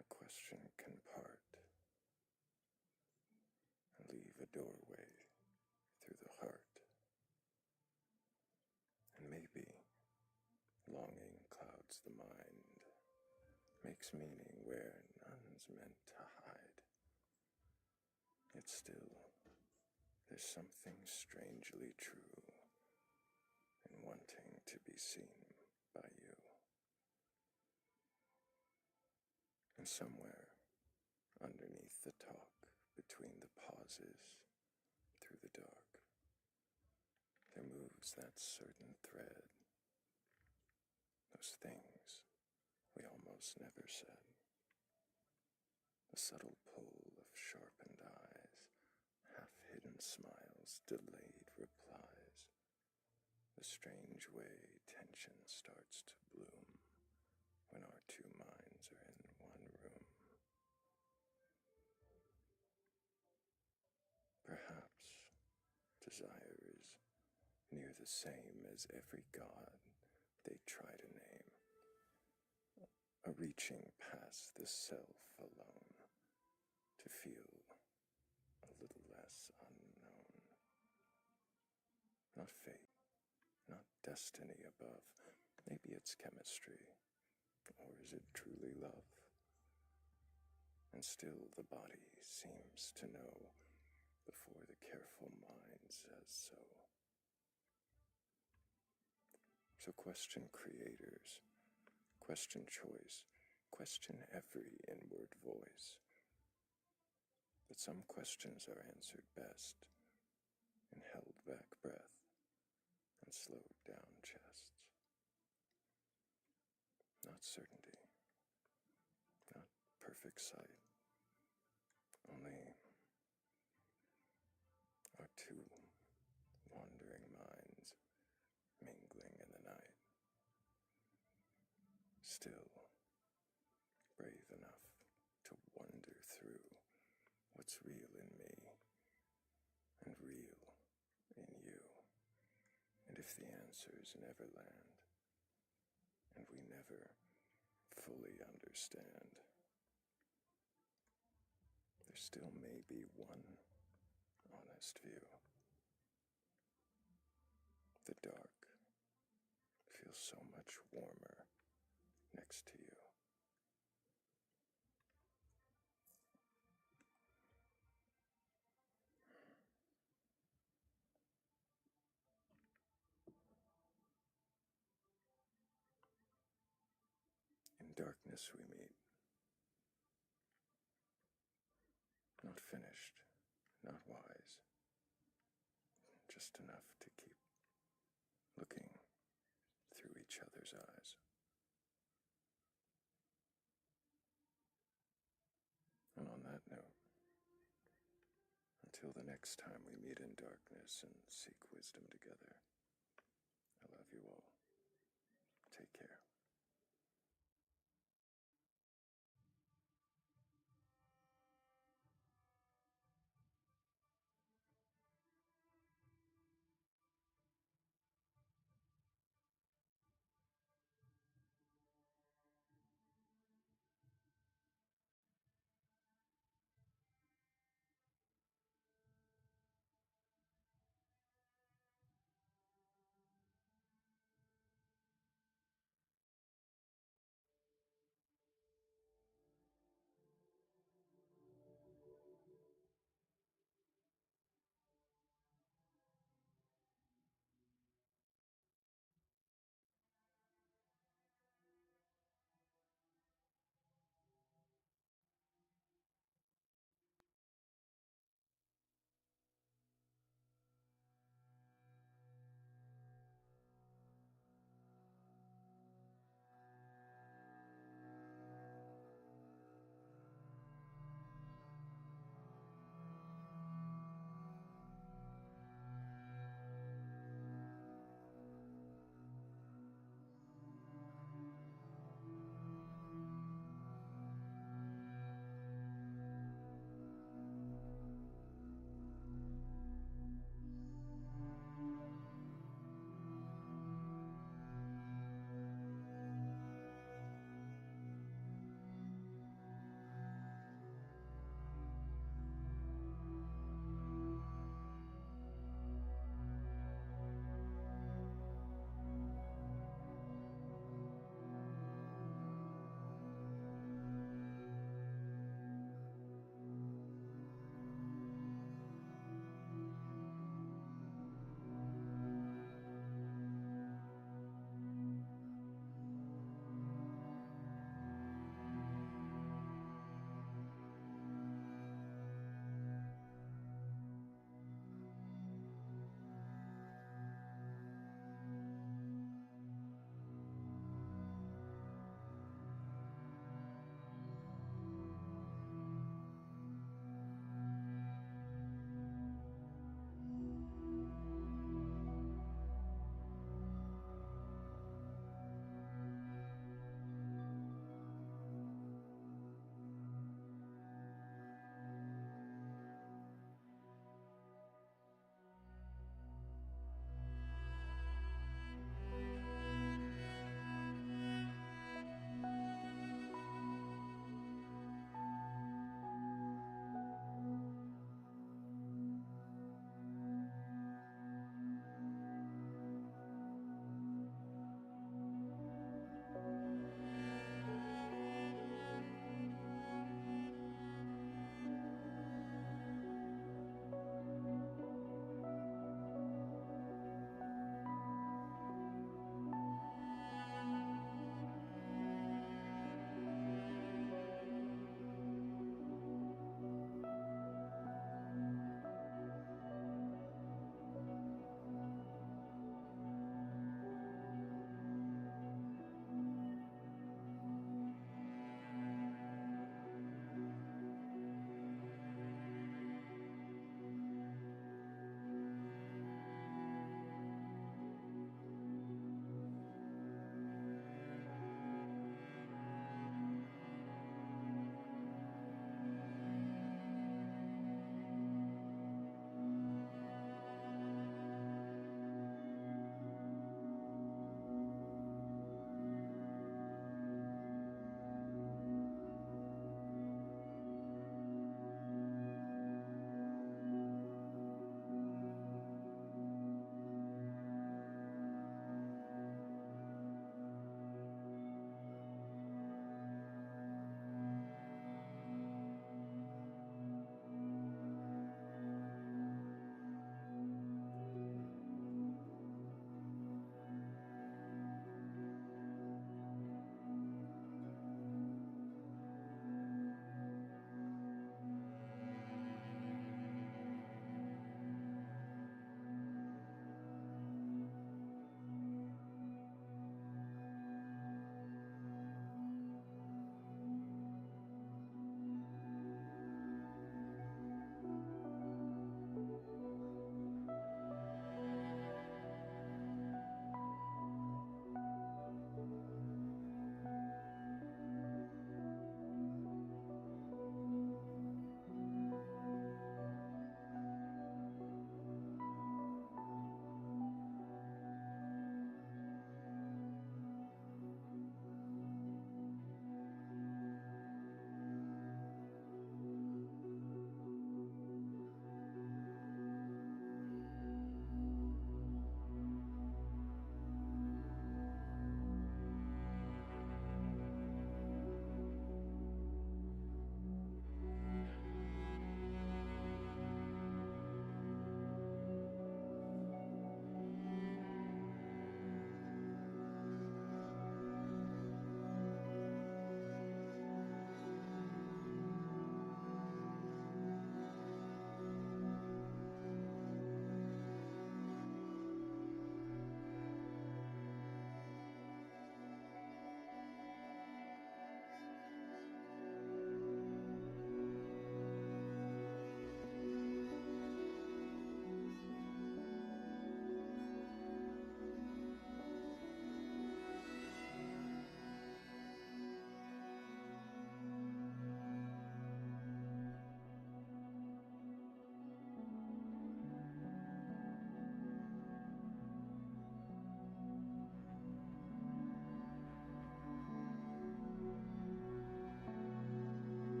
a question can part and leave a doorway through the heart. And maybe longing clouds the mind, makes meaning where none's meant to hide. Yet still, there's something strangely true in wanting to be seen by you. And somewhere underneath the talk, between the pauses, through the dark, there moves that certain thread, those things we almost never said. The subtle pull of sharpened eyes, half-hidden smiles, delayed replies. The strange way tension starts to bloom when our two minds are in one room. Perhaps desire is near the same as every god they try to name, a reaching past the self alone to feel a little less unknown. Not fate, not destiny above. Maybe it's chemistry, or is it truly love? And still the body seems to know before the careful mind says so. So question creators, question choice, question every inward voice. But some questions are answered best in held back breath and slowed down chests. Not certainty, not perfect sight, only our two wandering minds mingling in the night. Still brave enough to wander through what's real in me and real in you. And if the answers never land, and we never fully understand, there still may be one honest view. The dark feels so much warmer next to you. In darkness we meet. Not finished, not wise, just enough to keep looking through each other's eyes. And on that note, until the next time we meet in darkness and seek wisdom together, I love you all. Take care.